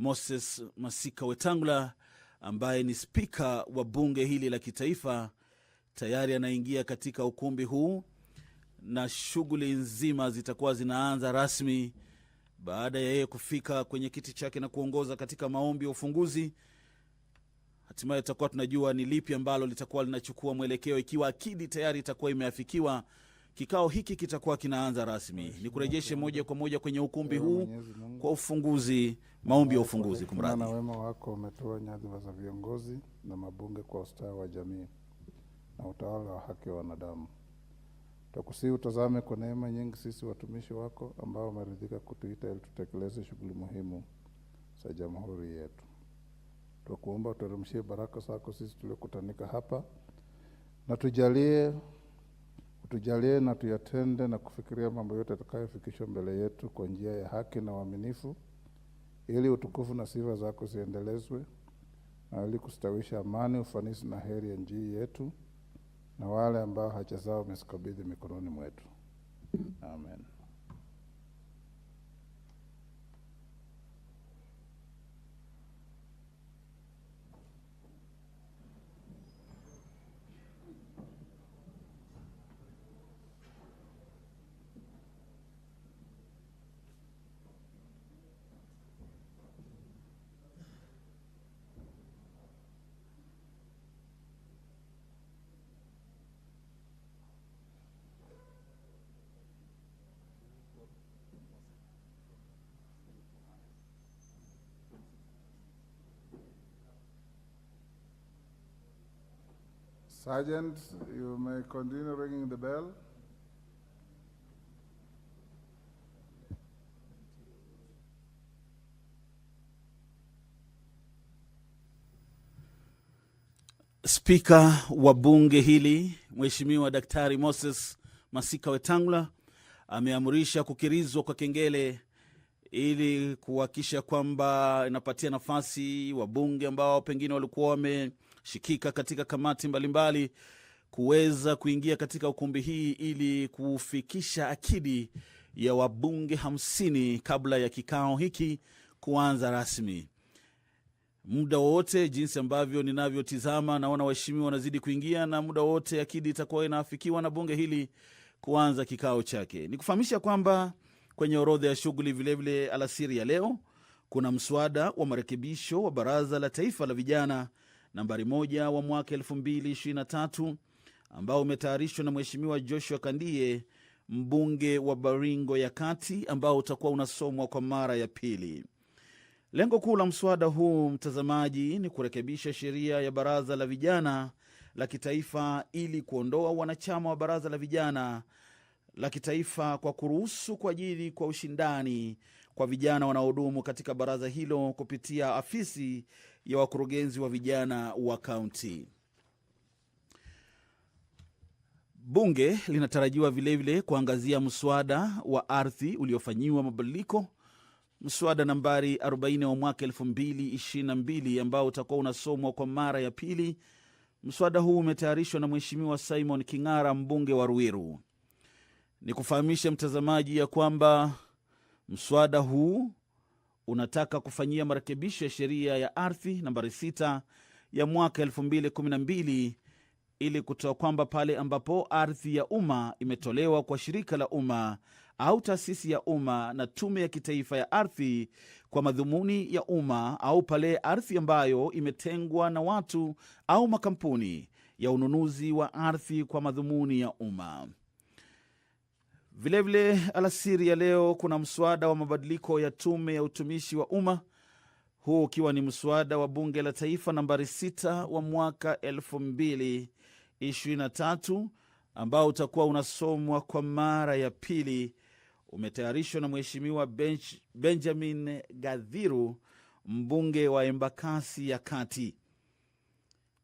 Moses Masika Wetangula ambaye ni spika wa bunge hili la kitaifa tayari anaingia katika ukumbi huu, na shughuli nzima zitakuwa zinaanza rasmi baada ya yeye kufika kwenye kiti chake na kuongoza katika maombi ya ufunguzi. Hatimaye tutakuwa tunajua ni lipi ambalo litakuwa linachukua mwelekeo. Ikiwa akidi tayari itakuwa imeafikiwa, kikao hiki kitakuwa kinaanza rasmi. Nikurejeshe moja kwa moja kwenye ukumbi huu kwa ufunguzi, maombi ya ufunguzi. Kumradhi. Na wema wako umetoa nyadhifa za viongozi na mabunge kwa ustawi wa jamii na utawala wa haki wa wanadamu. Tukusihi utazame kwa neema nyingi sisi watumishi wako ambao umeridhika kutuita ili tutekeleze shughuli muhimu za jamhuri yetu. Tukuomba uteremshie baraka zako sisi tuliokutanika hapa, na utujalie na tuyatende na kufikiria mambo yote yatakayofikishwa mbele yetu kwa njia ya haki na uaminifu, ili utukufu na sifa zako ziendelezwe, na ili kustawisha amani, ufanisi na heri ya nchi yetu na wale ambao haja zao umezikabidhi mikononi mwetu. Amen. Sergeant, you may continue ringing the bell. Spika wa bunge hili Mheshimiwa Daktari Moses Masika Wetangula ameamrisha kukirizwa kwa kengele ili kuhakikisha kwamba inapatia nafasi wabunge ambao pengine walikuwa wameshikika katika kamati mbalimbali kuweza kuingia katika ukumbi hii ili kufikisha akidi ya wabunge 50 kabla ya kikao hiki kuanza rasmi. Muda wote jinsi ambavyo ninavyotizama, naona waheshimiwa wanazidi kuingia, na muda wote akidi itakuwa inaafikiwa na bunge hili kuanza kikao chake. Nikufahamisha kwamba kwenye orodha ya shughuli vilevile alasiri ya leo kuna mswada wa marekebisho wa Baraza la Taifa la Vijana nambari 1 wa mwaka 2023 ambao umetayarishwa na Mheshimiwa Joshua Kandie, mbunge wa Baringo ya Kati, ambao utakuwa unasomwa kwa mara ya pili. Lengo kuu la mswada huu, mtazamaji, ni kurekebisha sheria ya Baraza la Vijana la Kitaifa ili kuondoa wanachama wa Baraza la Vijana la Kitaifa kwa kuruhusu kuajiri kwa ushindani kwa vijana wanaohudumu katika baraza hilo kupitia afisi ya wakurugenzi wa vijana wa kaunti. Bunge linatarajiwa vilevile kuangazia mswada wa ardhi uliofanyiwa mabadiliko, mswada nambari 40 wa mwaka 2022 ambao utakuwa unasomwa kwa mara ya pili. Mswada huu umetayarishwa na Mheshimiwa Simon King'ara, mbunge wa Ruiru. Ni kufahamisha mtazamaji ya kwamba mswada huu unataka kufanyia marekebisho ya sheria ya ardhi nambari 6 ya mwaka 2012 ili kutoa kwamba pale ambapo ardhi ya umma imetolewa kwa shirika la umma au taasisi ya umma na tume ya kitaifa ya ardhi kwa madhumuni ya umma, au pale ardhi ambayo imetengwa na watu au makampuni ya ununuzi wa ardhi kwa madhumuni ya umma. Vilevile alasiri ya leo kuna mswada wa mabadiliko ya tume ya utumishi wa umma, huu ukiwa ni mswada wa bunge la taifa nambari 6 wa mwaka 2023 ambao utakuwa unasomwa kwa mara ya pili. Umetayarishwa na Mheshimiwa Benjamin Gadhiru, mbunge wa Embakasi ya Kati.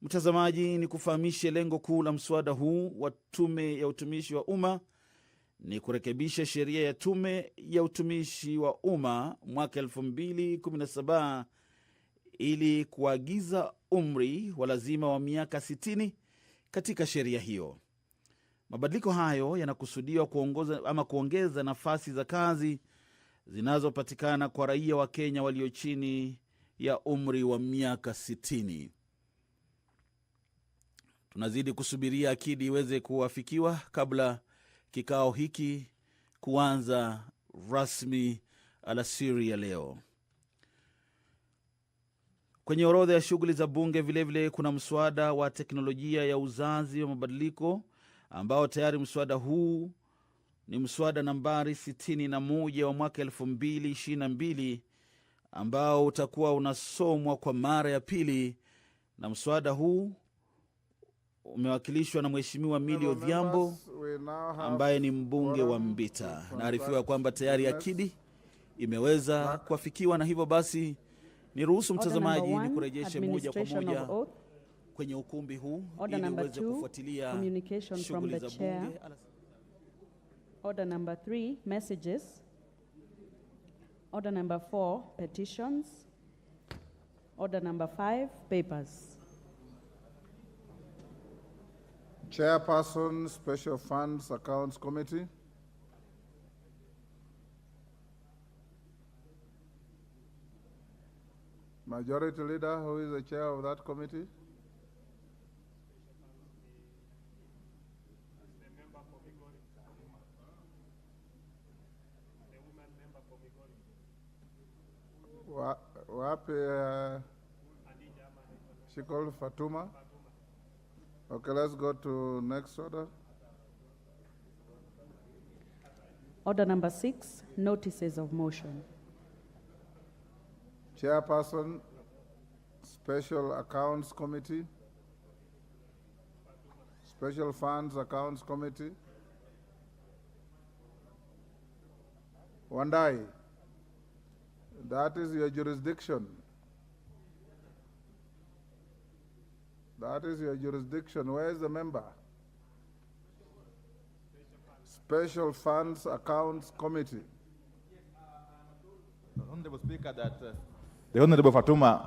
Mtazamaji, ni kufahamishe lengo kuu la mswada huu wa tume ya utumishi wa umma ni kurekebisha sheria ya tume ya utumishi wa umma mwaka 2017 ili kuagiza umri wa lazima wa miaka 60 katika sheria hiyo. Mabadiliko hayo yanakusudiwa kuongeza nafasi za kazi zinazopatikana kwa raia wa Kenya walio chini ya umri wa miaka 60. Tunazidi kusubiria akidi iweze kuafikiwa kabla kikao hiki kuanza rasmi alasiri ya leo. Kwenye orodha ya shughuli za bunge vilevile kuna mswada wa teknolojia ya uzazi wa mabadiliko, ambao tayari mswada huu ni mswada nambari 61 wa mwaka 2022, ambao utakuwa unasomwa kwa mara ya pili, na mswada huu umewakilishwa na Mheshimiwa Millie Odhiambo ambaye ni mbunge wa Mbita. Naarifiwa kwamba tayari akidi imeweza kuafikiwa, na hivyo basi niruhusu mtazamaji ni kurejeshe moja kwa moja kwenye ukumbi huu ili uweze kufuatilia shughuli za bunge. Order number 3, messages. Order number 4, petitions. Order number 5, papers. Chairperson, Special Funds Accounts Committee. Majority Leader, who is the chair of that committee? Wapi she called Fatuma? Okay, let's go to next order. Order number 6, notices of motion. Chairperson, Special Accounts Committee. Special Funds Accounts Committee. Wandai, that is your jurisdiction. That is your jurisdiction. Where is the member? Special Funds Accounts Committee. Honorable Speaker, that the Honorable Fatuma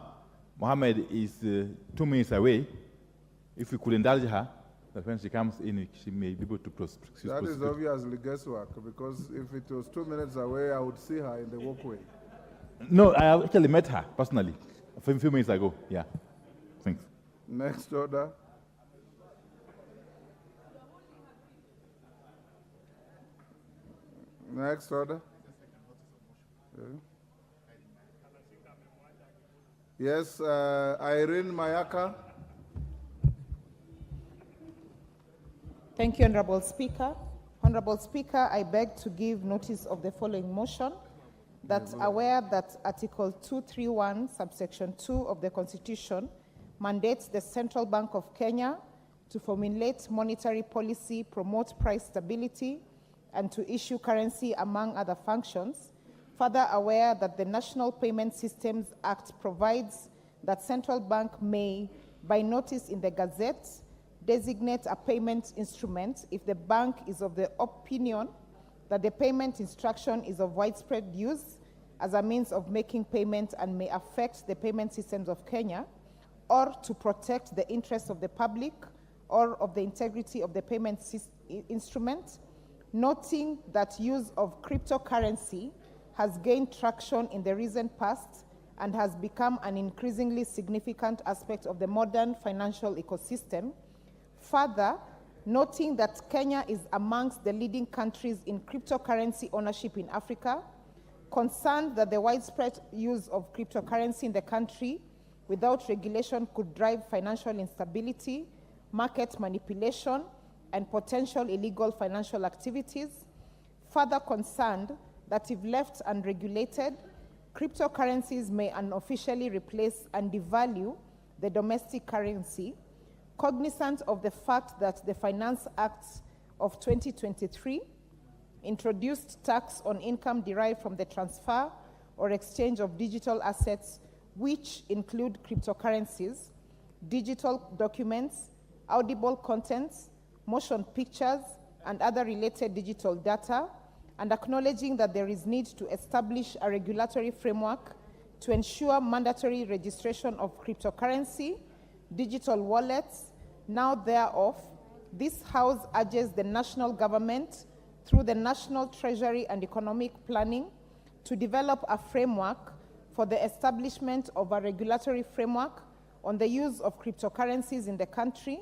Mohammed is 2 minutes away. If we could indulge her, that when she comes in, she may be able to proceed. That is obviously guesswork, because if it was 2 minutes away, I would see her in the walkway. No, I actually met her personally a few minutes ago. Yeah. Thanks. Next order. Next order. Yes, Irene Mayaka. Thank you, Honorable Speaker. Honorable Speaker, I beg to give notice of the following motion, that aware that Article 231, subsection 2 of the Constitution mandates the Central Bank of Kenya to formulate monetary policy, promote price stability, and to issue currency, among other functions. Further aware that the National Payment Systems Act provides that Central Bank may, by notice in the Gazette, designate a payment instrument if the bank is of the opinion that the payment instruction is of widespread use as a means of making payment and may affect the payment systems of Kenya, or to protect the interests of the public or of the integrity of the payment instrument, noting that use of cryptocurrency has gained traction in the recent past and has become an increasingly significant aspect of the modern financial ecosystem. Further, noting that Kenya is amongst the leading countries in cryptocurrency ownership in Africa, concerned that the widespread use of cryptocurrency in the country without regulation could drive financial instability, market manipulation, and potential illegal financial activities. Further concerned that if left unregulated, cryptocurrencies may unofficially replace and devalue the domestic currency, cognizant of the fact that the Finance Act of 2023 introduced tax on income derived from the transfer or exchange of digital assets, which include cryptocurrencies, digital documents, audible contents, motion pictures, and other related digital data, and acknowledging that there is need to establish a regulatory framework to ensure mandatory registration of cryptocurrency, digital wallets, now thereof, this House urges the national government through the National Treasury and Economic Planning to develop a framework for the establishment of a regulatory framework on the use of cryptocurrencies in the country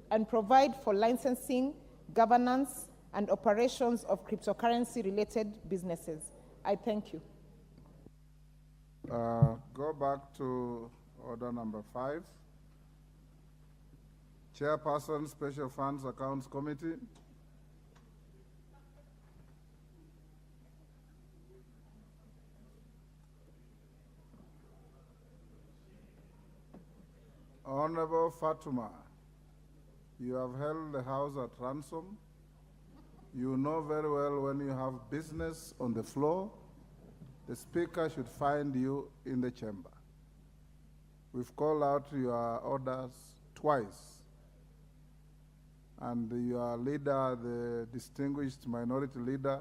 and provide for licensing, governance, and operations of cryptocurrency-related businesses. I thank you. Go back to order number 5. Chairperson, Special Funds Accounts Committee. Honorable Fatuma, you have held the House at ransom. You know very well when you have business on the floor, the Speaker should find you in the chamber. We've called out your orders twice, and your leader, the distinguished minority leader,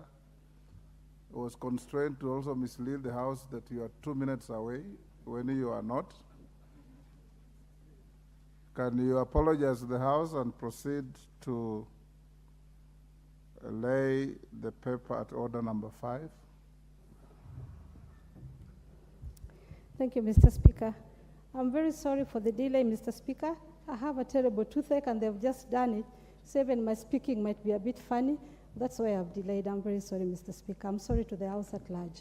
was constrained to also mislead the House that you are 2 minutes away when you are not. Can you apologize to the House and proceed to lay the paper at order number 5? Thank you, Mr. Speaker. I'm very sorry for the delay, Mr. Speaker. I have a terrible toothache and they've just done it, so even my speaking might be a bit funny. That's why I've delayed. I'm very sorry, Mr. Speaker. I'm sorry to the House at large.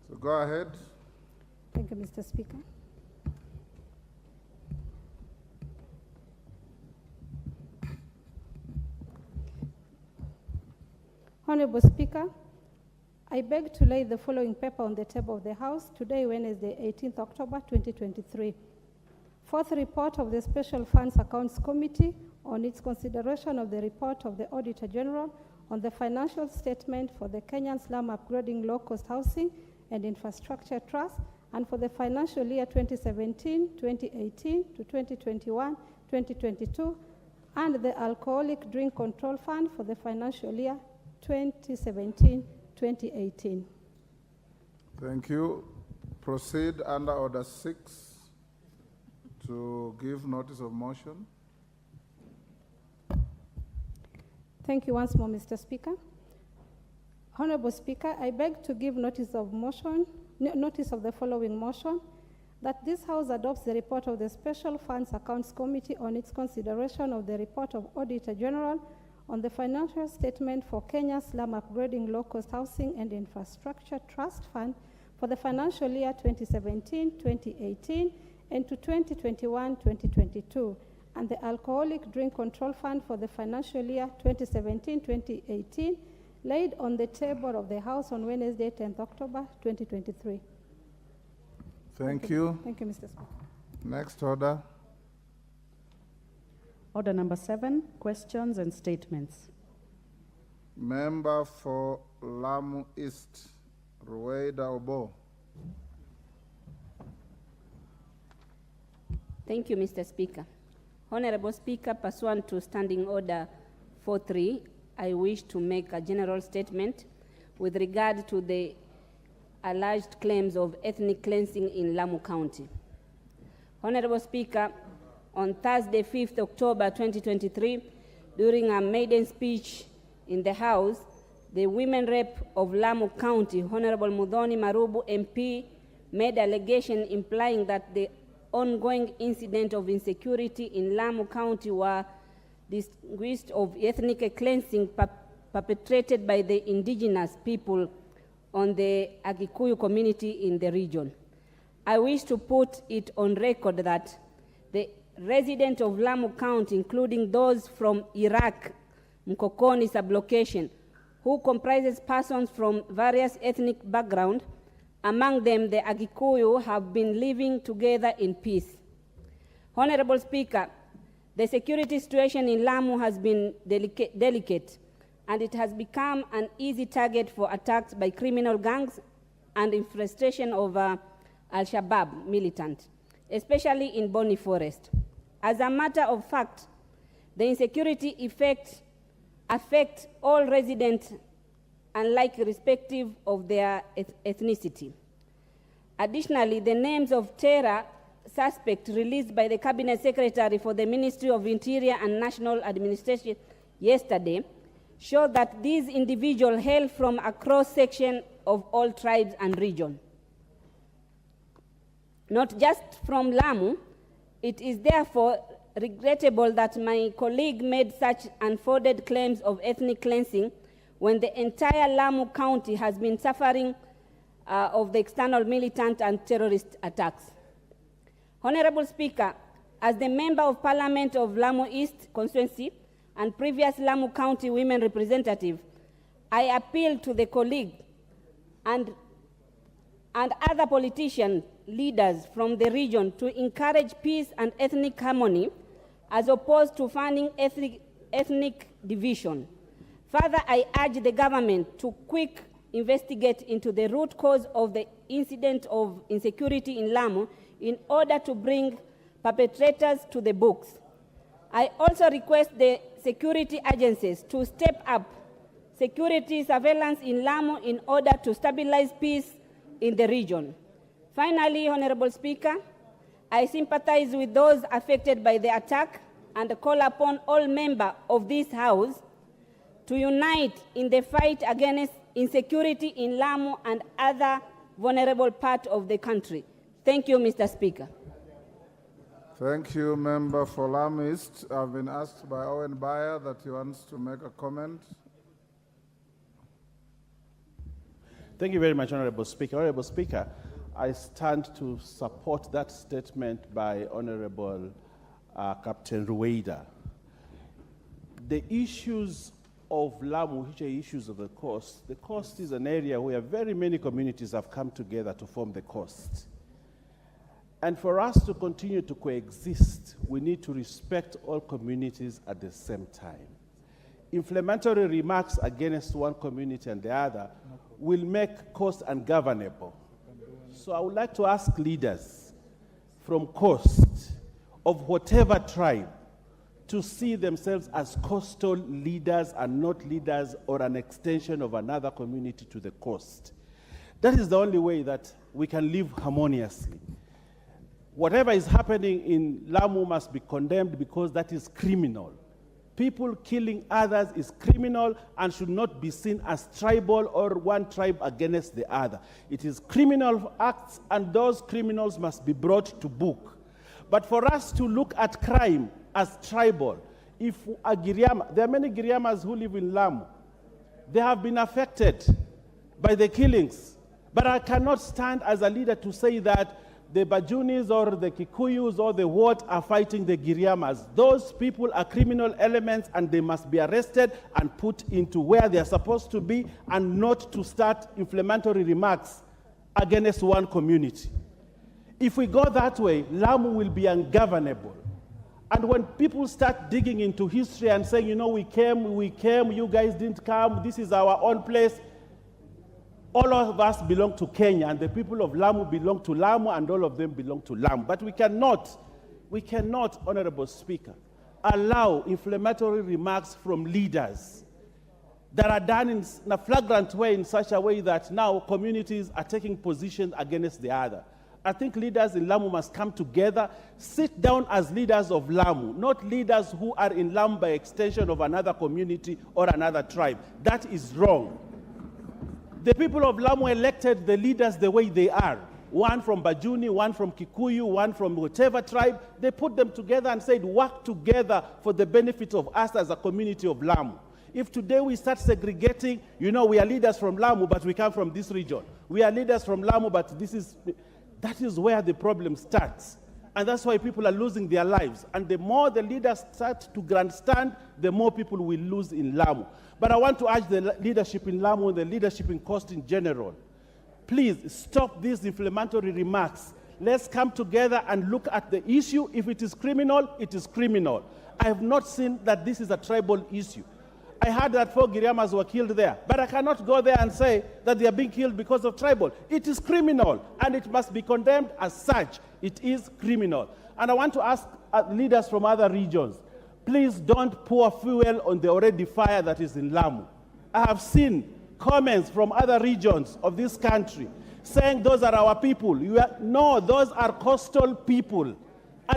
So go ahead. Thank you, Mr. Speaker. Honorable Speaker, I beg to lay the following paper on the table of the House today, Wednesday, 18th October 2023. Fourth report of the Special Funds Accounts Committee on its consideration of the report of the Auditor General on the financial statement for the Kenyan Slum Upgrading Low-Cost Housing and Infrastructure Trust and for the financial year 2017-2018 to 2021-2022 and the Alcoholic Drink Control Fund for the financial year 2017-2018. Thank you. Proceed under order 6 to give notice of motion. Thank you once more, Mr. Speaker. Honorable Speaker, I beg to give notice of the following motion, that this House adopts the report of the Special Funds Accounts Committee on its consideration of the report of Auditor General on the financial statement for Kenya Slum Upgrading Low-Cost Housing and Infrastructure Trust Fund for the financial year 2017-2018 and to 2021-2022, and the Alcoholic Drink Control Fund for the financial year 2017-2018, laid on the table of the House on Wednesday, 10th October 2023. Thank you. Thank you, Mr. Speaker. Next order. Order number 7, questions and statements. Member for Lamu East, Rueda Obo. Thank you, Mr. Speaker. Honorable Speaker, pursuant to Standing Order 4.3, I wish to make a general statement with regard to the alleged claims of ethnic cleansing in Lamu County. Honorable Speaker, on Thursday, 5th October 2023, during a maiden speech in the House, the Women Rep of Lamu County, Honorable Muthoni Marubu MP, made allegation implying that the ongoing incident of insecurity in Lamu County were distinguished of ethnic cleansing perpetrated by the indigenous people on the Agikuyu community in the region. I wish to put it on record that the residents of Lamu County, including those from Iraq, Mkokoni sublocation, who comprises persons from various ethnic backgrounds, among them the Agikuyu, have been living together in peace. Honorable Speaker, the security situation in Lamu has been delicate, and it has become an easy target for attacks by criminal gangs and infestation of Al-Shabaab militants, especially in Boni Forest. As a matter of fact, the insecurity affect all residents unlike irrespective of their ethnicity. Additionally, the names of terror suspects released by the Cabinet Secretary for the Ministry of Interior and National Administration yesterday show that these individuals hail from a cross-section of all tribes and regions. not just from Lamu. It is therefore regrettable that my colleague made such unfounded claims of ethnic cleansing when the entire Lamu County has been suffering of the external militant and terrorist attacks. Honorable Speaker, as the Member of Parliament of Lamu East constituency and previous Lamu County women representative, I appeal to the colleague and other politician leaders from the region to encourage peace and ethnic harmony as opposed to funding ethnic division. Further, I urge the government to quick investigate into the root cause of the incident of insecurity in Lamu in order to bring perpetrators to the books. I also request the security agencies to step up security surveillance in Lamu in order to stabilize peace in the region. Finally, Honorable Speaker, I sympathize with those affected by the attack and call upon all members of this House to unite in the fight against insecurity in Lamu and other vulnerable parts of the country. Thank you, Mr. Speaker. Thank you, Member for Lamu East. I've been asked by Owen Bayer that he wants to make a comment. Thank you very much, Honorable Speaker. Honorable Speaker, I stand to support that statement by Honorable Captain Rueda. The issues of Lamu, which are issues of the coast is an area where very many communities have come together to form the coast. And for us to continue to coexist, we need to respect all communities at the same time. Inflammatory remarks against one community and the other will make coast ungovernable. So I would like to ask leaders from coast of whatever tribe to see themselves as coastal leaders and not leaders or an extension of another community to the coast. That is the only way that we can live harmoniously. Whatever is happening in Lamu must be condemned because that is criminal. People killing others is criminal and should not be seen as tribal or one tribe against the other. It is criminal acts and those criminals must be brought to book. But for us to look at crime as tribal, if a Giriama, there are many Giriamas who live in Lamu, they have been affected by the killings. But I cannot stand as a leader to say that the Bajunis or the Kikuyus or the what are fighting the Giriamas. Those people are criminal elements and they must be arrested and put into where they are supposed to be and not to start inflammatory remarks against one community. If we go that way, Lamu will be ungovernable. And when people start digging into history and saying, you know, we came, you guys didn't come, this is our own place, all of us belong to Kenya, and the people of Lamu belong to Lamu, and all of them belong to Lamu. But we cannot, Honorable Speaker, allow inflammatory remarks from leaders that are done in a flagrant way in such a way that now communities are taking positions against the other. I think leaders in Lamu must come together, sit down as leaders of Lamu, not leaders who are in Lamu by extension of another community or another tribe. That is wrong. The people of Lamu elected the leaders the way they are. One from Bajuni, one from Kikuyu, one from whatever tribe. They put them together and said, work together for the benefit of us as a community of Lamu. If today we start segregating, you know, we are leaders from Lamu, but we come from this region. We are leaders from Lamu, but that is where the problem starts. And that's why people are losing their lives. And the more the leaders start to grandstand, the more people will lose in Lamu. But I want to urge the leadership in Lamu and the leadership in Coast in general, please stop these inflammatory remarks. Let's come together and look at the issue. If it is criminal, it is criminal. I have not seen that this is a tribal issue. I heard that 4 Giriamas were killed there, but I cannot go there and say that they are being killed because of tribal. It is criminal, and it must be condemned as such. It is criminal. And I want to ask leaders from other regions, please don't pour fuel on the already fire that is in Lamu. I have seen comments from other regions of this country saying those are our people. No, those are coastal people.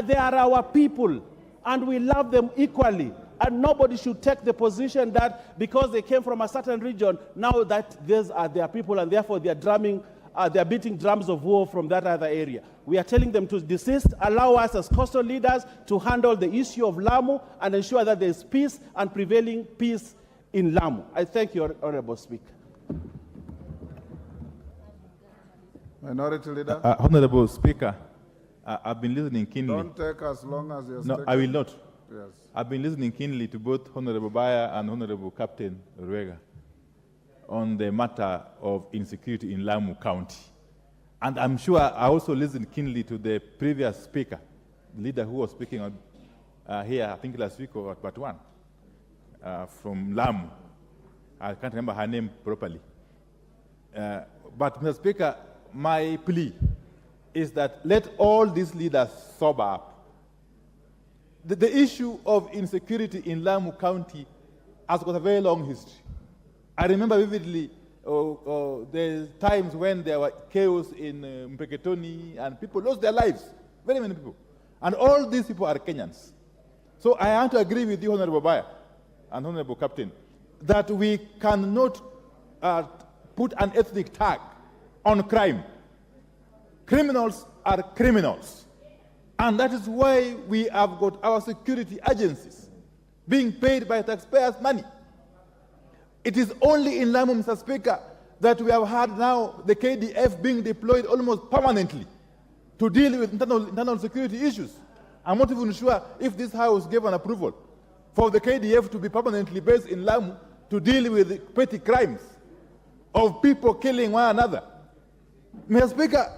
They are our people, and we love them equally. And nobody should take the position that because they came from a certain region, now that these are their people and therefore they are drumming they are beating drums of war from that other area. We are telling them to desist, allow us as coastal leaders to handle the issue of Lamu and ensure that there is peace and prevailing peace in Lamu. I thank you, Honorable Speaker. Minority Leader. Honorable Speaker, I've been listening keenly. Don't take as long as you're No, I will not. Yes. I've been listening keenly to both Honorable Baya and Honorable Captain Ruega on the matter of insecurity in Lamu County. And I'm sure I also listened keenly to the previous speaker, the leader who was speaking on, here, I think last week or part one, from Lamu. I can't remember her name properly. But Mr. Speaker, my plea is that let all these leaders sober up. The issue of insecurity in Lamu County has got a very long history. I remember vividly the times when there were chaos in Mpeketoni and people lost their lives, very many people. And all these people are Kenyans. So I have to agree with you, Honorable Baya and Honorable Captain, that we cannot put an ethnic tag on crime. Criminals are criminals. And that is why we have got our security agencies being paid by taxpayers' money. It is only in Lamu, Mr. Speaker, that we have had now the KDF being deployed almost permanently to deal with internal security issues. I'm not even sure if this House gave an approval for the KDF to be permanently based in Lamu to deal with petty crimes of people killing one another. Mr. Speaker,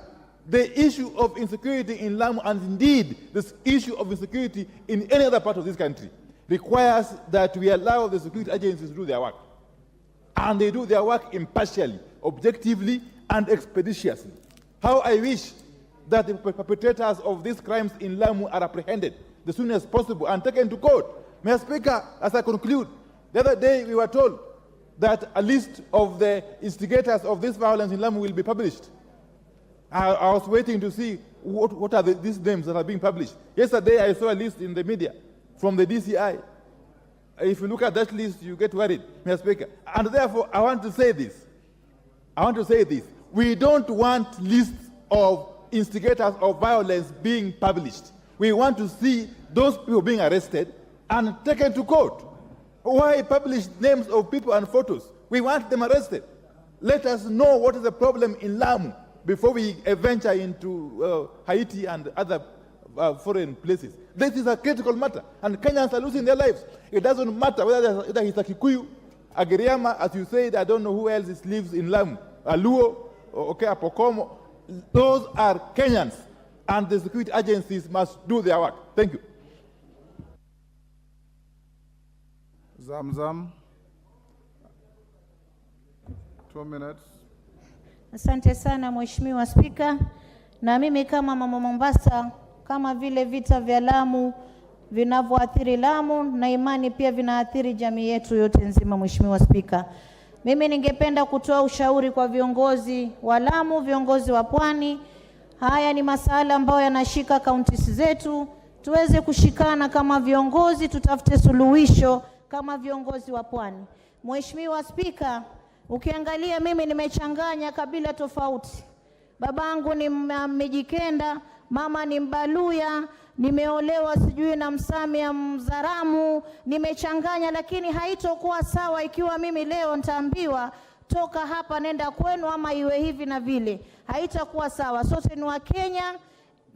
the issue of insecurity in Lamu, and indeed this issue of insecurity in any other part of this country, requires that we allow the security agencies to do their work. And they do their work impartially, objectively, and expeditiously. How I wish that the perpetrators of these crimes in Lamu are apprehended as soon as possible and taken to court. Mr. Speaker, as I conclude, the other day we were told that a list of the instigators of this violence in Lamu will be published. I was waiting to see what are these names that are being published. Yesterday I saw a list in the media from the DCI. If you look at that list, you get worried, Mr. Speaker. And therefore, I want to say this. We don't want lists of instigators of violence being published. We want to see those people being arrested and taken to court. Why publish names of people and photos? We want them arrested. Let us know what is the problem in Lamu before we venture into Haiti and other foreign places. This is a critical matter, and Kenyans are losing their lives. It doesn't matter whether it's a Kikuyu, a Giriama, as you said, I don't know who else lives in Lamu, a Luo, okay, a Pokomo. Those are Kenyans, and the security agencies must do their work. Thank you. Zamzam. 2 minutes. Asante sana Mheshimiwa Spika, na mimi kama mama Mombasa, kama vile vita vya Lamu vinavyoathiri Lamu na imani pia vinaathiri jamii yetu yote nzima. Mheshimiwa Spika, mimi ningependa kutoa ushauri kwa viongozi wa Lamu, viongozi wa Pwani. Haya ni masuala ambayo yanashika counties zetu. Tuweze kushikana kama viongozi, tutafute suluhisho kama viongozi wa Pwani. Mheshimiwa Spika, ukiangalia mimi nimechanganya kabila tofauti. Babangu ni Mijikenda, mama ni Mbaluya, nimeolewa sijui na Msamia Mzaramu, nimechanganya, lakini haitokuwa sawa ikiwa mimi leo nitaambiwa toka hapa nenda kwenu ama iwe hivi na vile. Haitakuwa sawa. Sote ni wa Kenya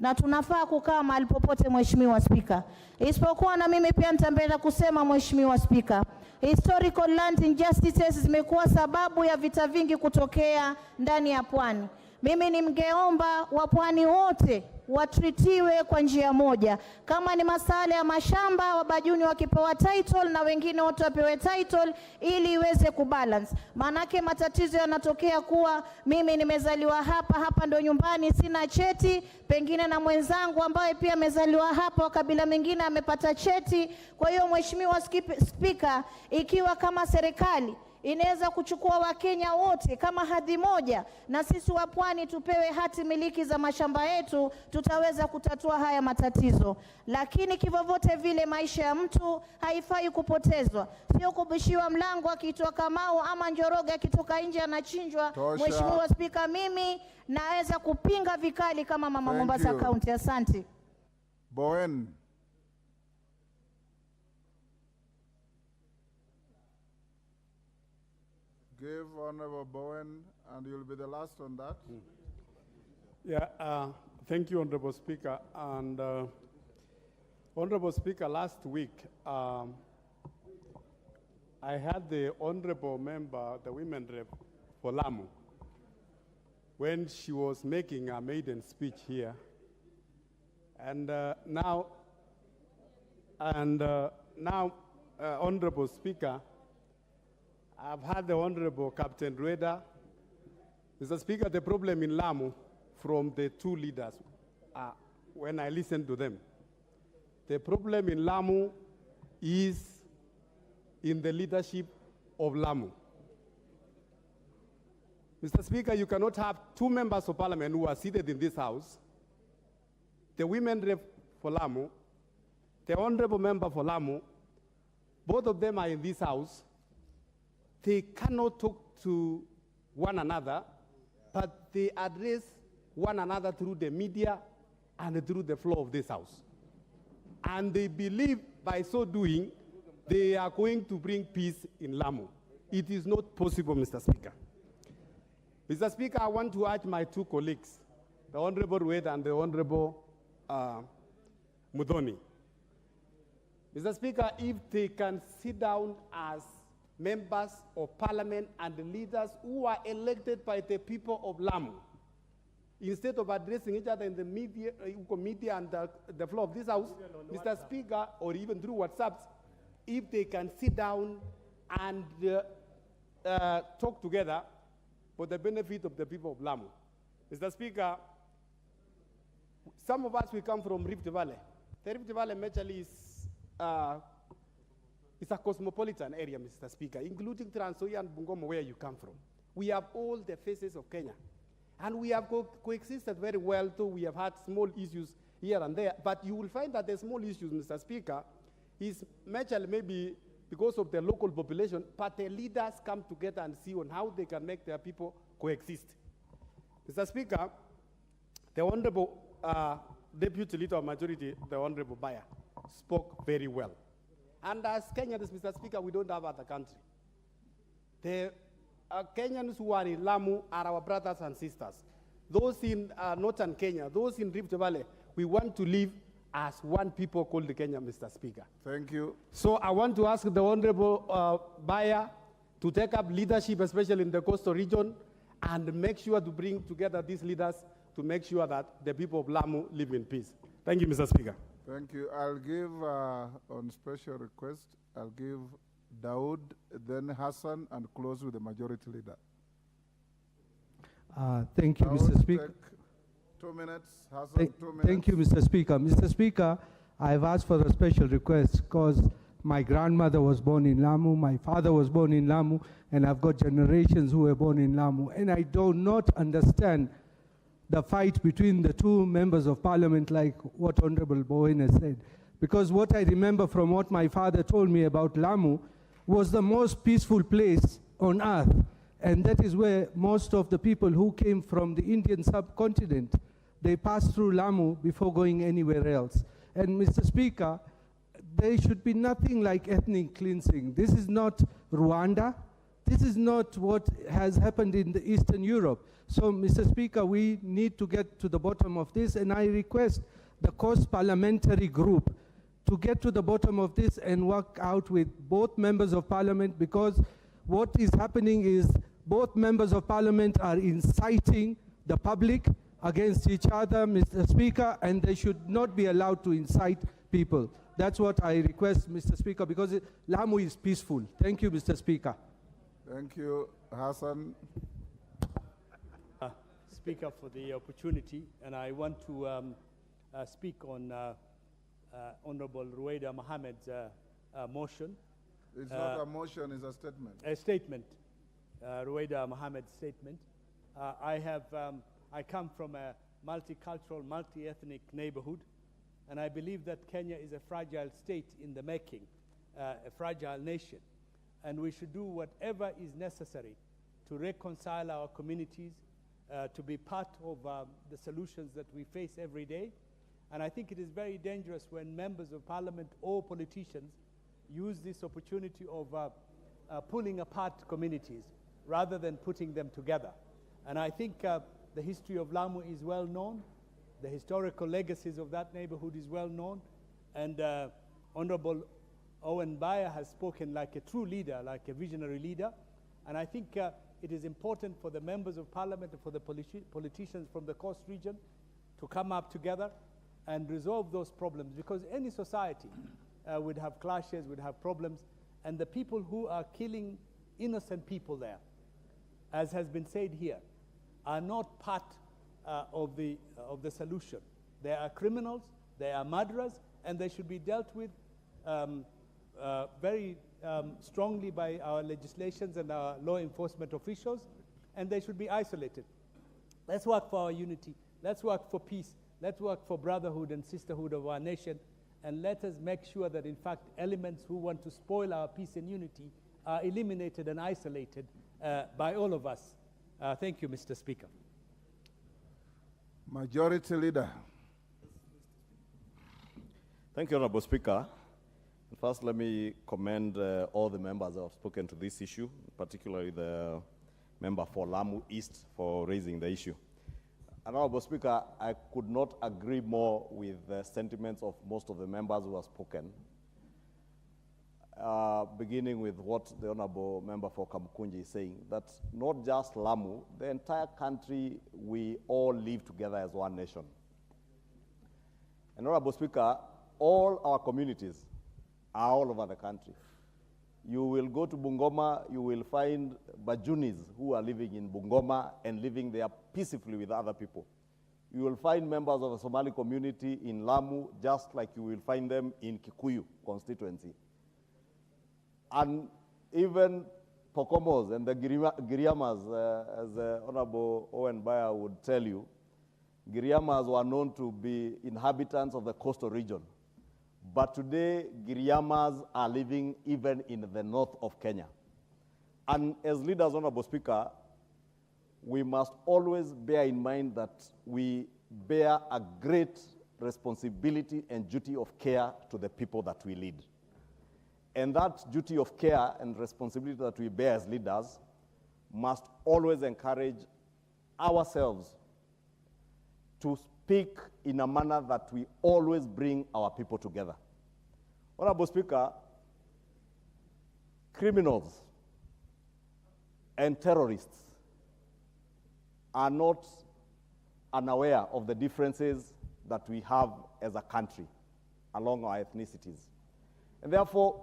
na tunafaa kukaa mahali popote, Mheshimiwa Spika. Isipokuwa na mimi pia nitambenda kusema, Mheshimiwa Spika, historical land injustices zimekuwa sababu ya vita vingi kutokea ndani ya Pwani. Mimi ningeomba wapwani wote watritiwe kwa njia moja. Kama ni masala ya mashamba, wabajuni wakipewa title na wengine wote wapewe title ili iweze kubalance. Manake matatizo yanatokea kuwa mimi nimezaliwa hapa ndo nyumbani, sina cheti, pengine na mwenzangu ambaye pia amezaliwa hapa wa kabila mengine amepata cheti. Kwa hiyo Mheshimiwa Spika, ikiwa kama serikali inaweza kuchukua Wakenya wote kama hadhi moja, na sisi wa pwani tupewe hati miliki za mashamba yetu, tutaweza kutatua haya matatizo. Lakini kivyovyote vile maisha ya mtu haifai kupotezwa, sio kubishiwa mlango akiitwa Kamau ama Njoroge akitoka nje anachinjwa. Mheshimiwa Spika, mimi naweza kupinga vikali kama mama Mombasa County. Asante. Bowen. Give Honorable Bowen, and you'll be the last on that. Yeah, thank you, Honorable Speaker. And Honorable Speaker, last week, I had the Honorable member, the women rep for Lamu, when she was making a maiden speech here. And now, Honorable Speaker, I've had the Honorable Captain Rueda. Mr. Speaker, the problem in Lamu from the two leaders, when I listened to them, the problem in Lamu is in the leadership of Lamu. Mr. Speaker, you cannot have two members of parliament who are seated in this house, the women rep for Lamu, the honorable member for Lamu, both of them are in this house. They cannot talk to one another, but they address one another through the media and through the floor of this house. And they believe by so doing, they are going to bring peace in Lamu. It is not possible, Mr. Speaker. Mr. Speaker, I want to urge my two colleagues, the Honorable Rueda and the Honorable Mudhoni. Mr. Speaker, if they can sit down as members of parliament and the leaders who are elected by the people of Lamu, instead of addressing each other in the media and the floor of this house, Mr. Speaker, or even through WhatsApps, if they can sit down and talk together for the benefit of the people of Lamu. Mr. Speaker, some of us, we come from Rift Valley. The Rift Valley actually is it's a cosmopolitan area, Mr. Speaker, including Trans Nzoia and Bungoma, where you come from. We have all the faces of Kenya. And we have coexisted very well, though we have had small issues here and there. But you will find that the small issues, Mr. Speaker, is majorly maybe because of the local population, but the leaders come together and see on how they can make their people coexist. Mr. Speaker, the Honorable Deputy Leader of Majority, the Honorable Bayer, spoke very well. And as Kenyans, Mr. Speaker, we don't have other country. The Kenyans who are in Lamu are our brothers and sisters. Those in northern Kenya, those in Rift Valley, we want to live as one people called the Kenya, Mr. Speaker. Thank you. So I want to ask the Honorable Bayer to take up leadership, especially in the coastal region, and make sure to bring together these leaders to make sure that the people of Lamu live in peace. Thank you, Mr. Speaker. Thank you. I'll give, on special request, I'll give Daoud, then Hassan, and close with the majority leader. Thank you, Mr. Speaker. 2 minutes. Hassan, 2 minutes. Thank you, Mr. Speaker. Mr. Speaker, I've asked for a special request because my grandmother was born in Lamu, my father was born in Lamu, and I've got generations who were born in Lamu. And I do not understand the fight between the two members of parliament, like what Honorable Bowen has said. Because what I remember from what my father told me about Lamu was the most peaceful place on earth. And that is where most of the people who came from the Indian subcontinent, they passed through Lamu before going anywhere else. And Mr. Speaker, there should be nothing like ethnic cleansing. This is not Rwanda. This is not what has happened in the Eastern Europe. So, Mr. Speaker, we need to get to the bottom of this, and I request the Coast Parliamentary Group to get to the bottom of this and work out with both members of parliament, because what is happening is both members of parliament are inciting the public against each other, Mr. Speaker, and they should not be allowed to incite people. That's what I request, Mr. Speaker, because Lamu is peaceful. Thank you, Mr. Speaker. Thank you, Hassan. Speaker, for the opportunity, and I want to speak on Honorable Rueda Mohammed's motion It's not a motion, it's a statement. A statement, Ruwaida Mohammed's statement. I come from a multicultural, multi-ethnic neighborhood, and I believe that Kenya is a fragile state in the making, a fragile nation, and we should do whatever is necessary to reconcile our communities, to be part of the solutions that we face every day. And I think it is very dangerous when members of parliament or politicians use this opportunity of pulling apart communities rather than putting them together. And I think the history of Lamu is well known. The historical legacies of that neighborhood is well known. And Honorable Owen Baya has spoken like a true leader, like a visionary leader. And I think it is important for the members of parliament and for the politicians from the coast region to come up together and resolve those problems, because any society would have clashes, would have problems, and the people who are killing innocent people there, as has been said here, are not part of the solution. They are criminals, they are murderers, and they should be dealt with very strongly by our legislations and our law enforcement officials, and they should be isolated. Let's work for our unity. Let's work for peace. Let's work for brotherhood and sisterhood of our nation, and let us make sure that, in fact, elements who want to spoil our peace and unity are eliminated and isolated by all of us. Thank you, Mr. Speaker. Majority Leader. Thank you, Honorable Speaker. First, let me commend all the members who have spoken to this issue, particularly the member for Lamu East for raising the issue. Honorable Speaker, I could not agree more with the sentiments of most of the members who have spoken, beginning with what the Honorable Member for Kamukunji is saying, that not just Lamu, the entire country, we all live together as one nation. And Honorable Speaker, all our communities are all over the country. You will go to Bungoma, you will find Bajunis who are living in Bungoma and living there peacefully with other people. You will find members of the Somali community in Lamu, just like you will find them in Kikuyu constituency. And even Pokomos and the Giriamas, as Honorable Owen Baya would tell you, Giriamas were known to be inhabitants of the coastal region. But today, Giriamas are living even in the north of Kenya. And as leaders, Honorable Speaker, we must always bear in mind that we bear a great responsibility and duty of care to the people that we lead. And that duty of care and responsibility that we bear as leaders must always encourage ourselves to speak in a manner that we always bring our people together. Honorable Speaker, criminals and terrorists are not unaware of the differences that we have as a country along our ethnicities. And therefore,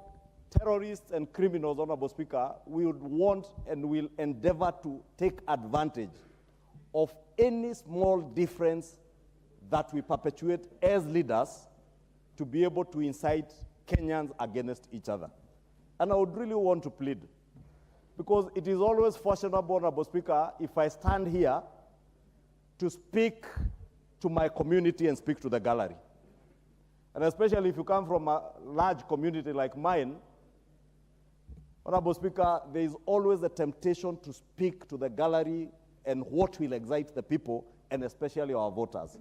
terrorists and criminals, Honorable Speaker, we would want and will endeavor to take advantage of any small difference that we perpetuate as leaders to be able to incite Kenyans against each other. And I would really want to plead, because it is always fashionable, Honorable Speaker, if I stand here to speak to my community and speak to the gallery. And especially if you come from a large community like mine, Honorable Speaker, there is always a temptation to speak to the gallery and what will excite the people, and especially our voters.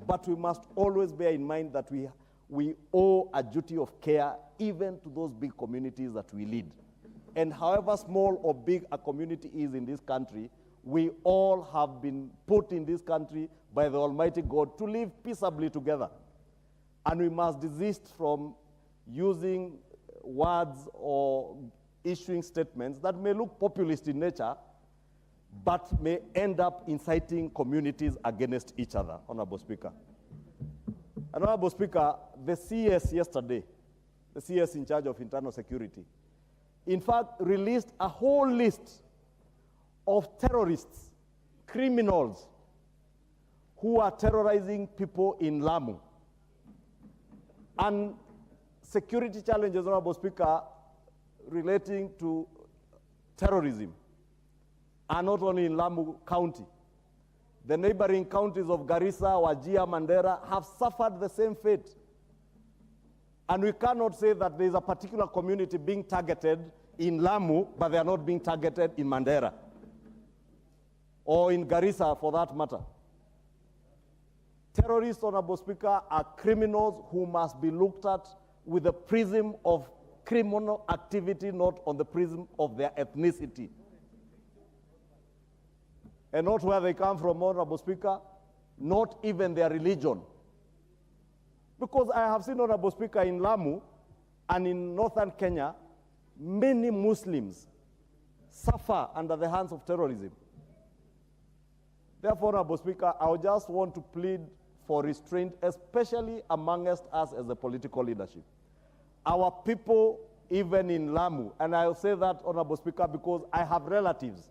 But we must always bear in mind that we owe a duty of care even to those big communities that we lead. And however small or big a community is in this country, we all have been put in this country by the Almighty God to live peaceably together. And we must desist from using words or issuing statements that may look populist in nature, but may end up inciting communities against each other, Honorable Speaker. And Honorable Speaker, the CS yesterday, the CS in charge of internal security, in fact, released a whole list of terrorists, criminals, who are terrorizing people in Lamu. And security challenges, Honorable Speaker, relating to terrorism are not only in Lamu County. The neighboring counties of Garissa, Wajir, Mandera have suffered the same fate. And we cannot say that there is a particular community being targeted in Lamu, but they are not being targeted in Mandera or in Garissa for that matter. Terrorists, Honorable Speaker, are criminals who must be looked at with the prism of criminal activity, not on the prism of their ethnicity. And not where they come from, Honorable Speaker, not even their religion. Because I have seen, Honorable Speaker, in Lamu and in northern Kenya, many Muslims suffer under the hands of terrorism. Therefore, Honorable Speaker, I just want to plead for restraint, especially amongst us as a political leadership. Our people, even in Lamu, and I'll say that, Honorable Speaker, because I have relatives.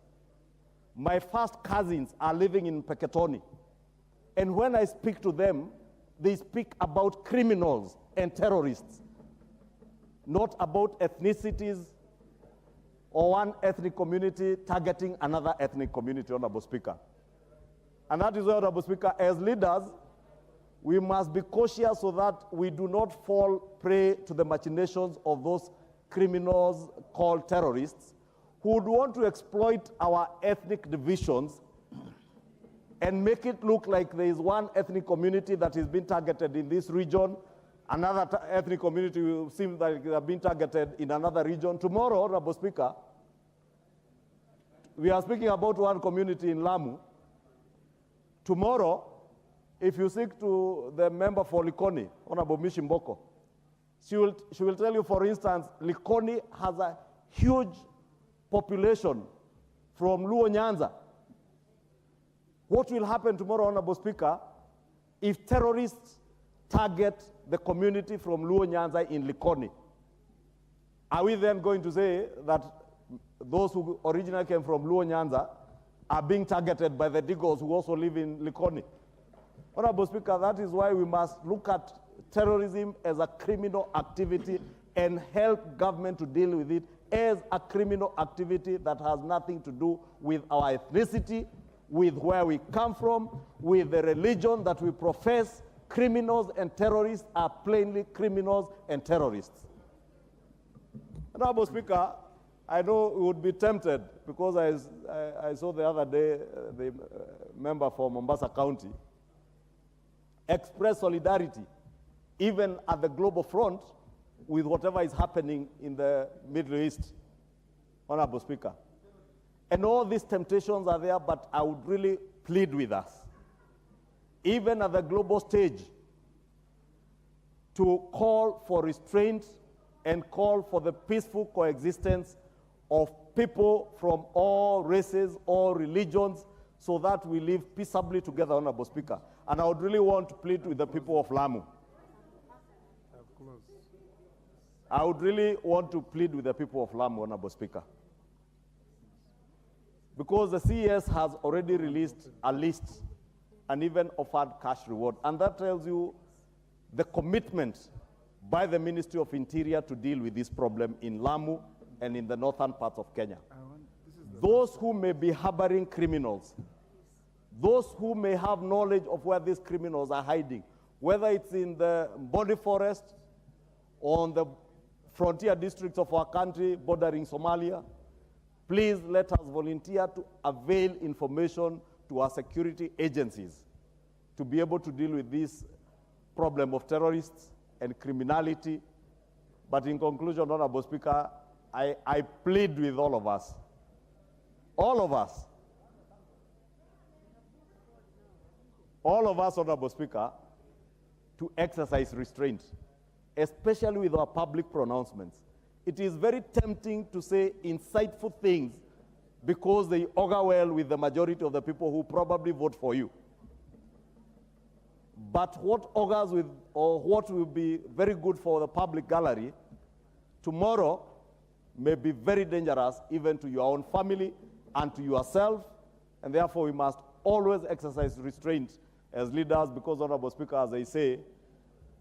My first cousins are living in Peketoni. And when I speak to them, they speak about criminals and terrorists, not about ethnicities or one ethnic community targeting another ethnic community, Honorable Speaker. And that is why, Honorable Speaker, as leaders, we must be cautious so that we do not fall prey to the machinations of those criminals called terrorists who would want to exploit our ethnic divisions and make it look like there is one ethnic community that is being targeted in this region, another ethnic community will seem like they are being targeted in another region. Tomorrow, Honorable Speaker, we are speaking about one community in Lamu. Tomorrow, if you speak to the member for Likoni, Honorable Mishimboko, she will tell you, for instance, Likoni has a huge population from Luo Nyanza. What will happen tomorrow, Honorable Speaker, if terrorists target the community from Luo Nyanza in Likoni? Are we then going to say that those who originally came from Luo Nyanza are being targeted by the Digos who also live in Likoni? Honorable Speaker, that is why we must look at terrorism as a criminal activity and help government to deal with it as a criminal activity that has nothing to do with our ethnicity, with where we come from, with the religion that we profess. Criminals and terrorists are plainly criminals and terrorists. Honorable Speaker, I know we would be tempted, because I saw the other day the member for Mombasa County express solidarity, even at the global front, with whatever is happening in the Middle East, Honorable Speaker. And all these temptations are there, but I would really plead with us, even at the global stage, to call for restraint and call for the peaceful coexistence of people from all races, all religions, so that we live peaceably together, Honorable Speaker. And I would really want to plead with the people of Lamu. I would really want to plead with the people of Lamu, Honorable Speaker, because the CES has already released a list and even offered cash reward. And that tells you the commitment by the Ministry of Interior to deal with this problem in Lamu and in the northern parts of Kenya. Those who may be harboring criminals, those who may have knowledge of where these criminals are hiding, whether it's in the Body Forest or on the frontier districts of our country bordering Somalia, please let us volunteer to avail information to our security agencies to be able to deal with this problem of terrorists and criminality. But in conclusion, Honorable Speaker, I plead with all of us, Honorable Speaker, to exercise restraint, especially with our public pronouncements. It is very tempting to say insightful things because they augur well with the majority of the people who probably vote for you. But what augurs with, or what will be very good for the public gallery, tomorrow may be very dangerous even to your own family and to yourself, and therefore we must always exercise restraint as leaders, because, Honorable Speaker, as I say,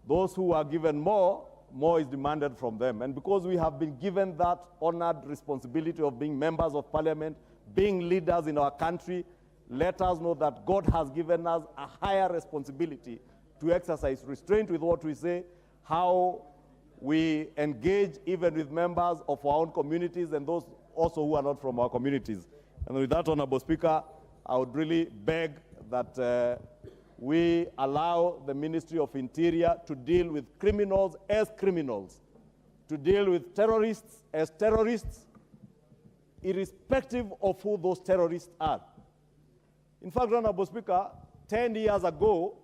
those who are given more more is demanded from them. And because we have been given that honored responsibility of being members of parliament, being leaders in our country, let us know that God has given us a higher responsibility to exercise restraint with what we say, how we engage even with members of our own communities and those also who are not from our communities. And with that, Honorable Speaker, I would really beg that we allow the Ministry of Interior to deal with criminals as criminals, to deal with terrorists as terrorists, irrespective of who those terrorists are. In fact, Honorable Speaker, 10 years ago,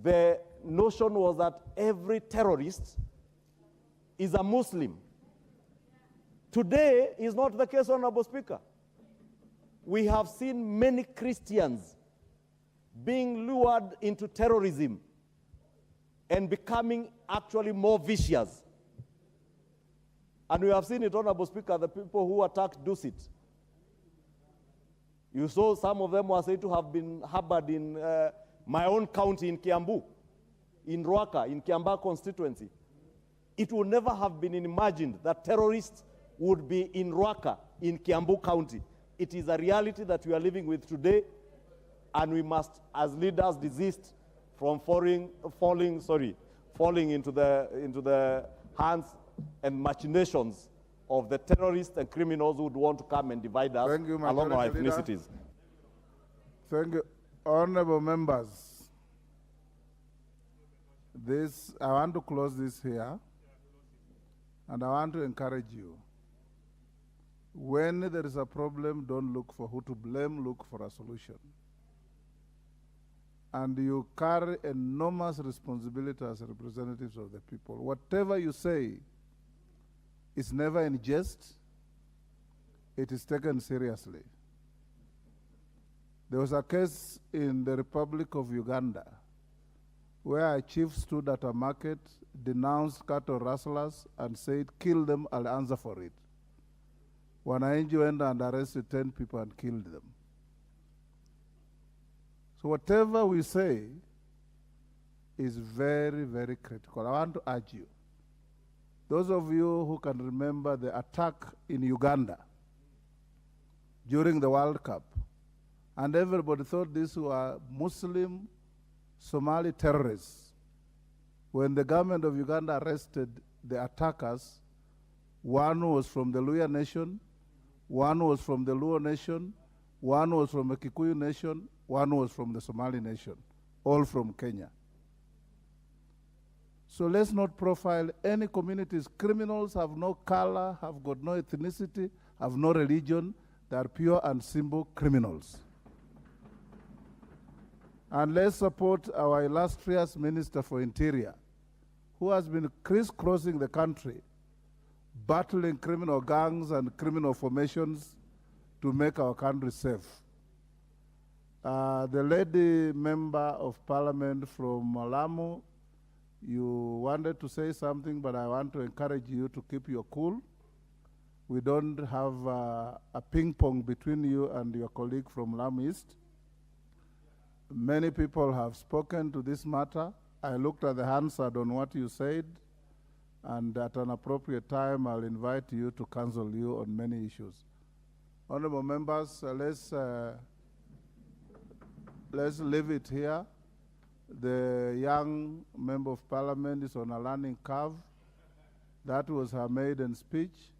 the notion was that every terrorist is a Muslim. Today is not the case, Honorable Speaker. We have seen many Christians being lured into terrorism and becoming actually more vicious. And we have seen it, Honorable Speaker, the people who attacked Dusit. You saw some of them were said to have been harbored in my own county in Kiambu, in Ruaka, in Kiamba constituency. It would never have been imagined that terrorists would be in Ruaka, in Kiambu County. It is a reality that we are living with today, and we must, as leaders, desist from falling into the hands and machinations of the terrorists and criminals who would want to come and divide us along our ethnicities. Thank you. Honorable members, I want to close this here, and I want to encourage you. When there is a problem, don't look for who to blame, look for a solution. And you carry enormous responsibility as representatives of the people. Whatever you say is never in jest, it is taken seriously. There was a case in the Republic of Uganda where a chief stood at a market, denounced cattle rustlers, and said, kill them, I'll answer for it. Wananchi went and arrested 10 people and killed them. So whatever we say is very, very critical. I want to urge you, those of you who can remember the attack in Uganda during the World Cup, and everybody thought these were Muslim Somali terrorists. When the government of Uganda arrested the attackers, one was from the Luya nation, one was from the Luo nation, one was from the Kikuyu nation, one was from the Somali nation, all from Kenya. So let's not profile any communities. Criminals have no color, have got no ethnicity, have no religion. They are pure and simple criminals. And let's support our illustrious Minister for Interior, who has been crisscrossing the country, battling criminal gangs and criminal formations to make our country safe. The lady member of parliament from Lamu, you wanted to say something, but I want to encourage you to keep your cool. We don't have a ping pong between you and your colleague from Lamu East. Many people have spoken to this matter. I looked at the Hansard on what you said, and at an appropriate time, I'll invite you to counsel you on many issues. Honorable members, let's leave it here. The young member of parliament is on a learning curve. That was her maiden speech.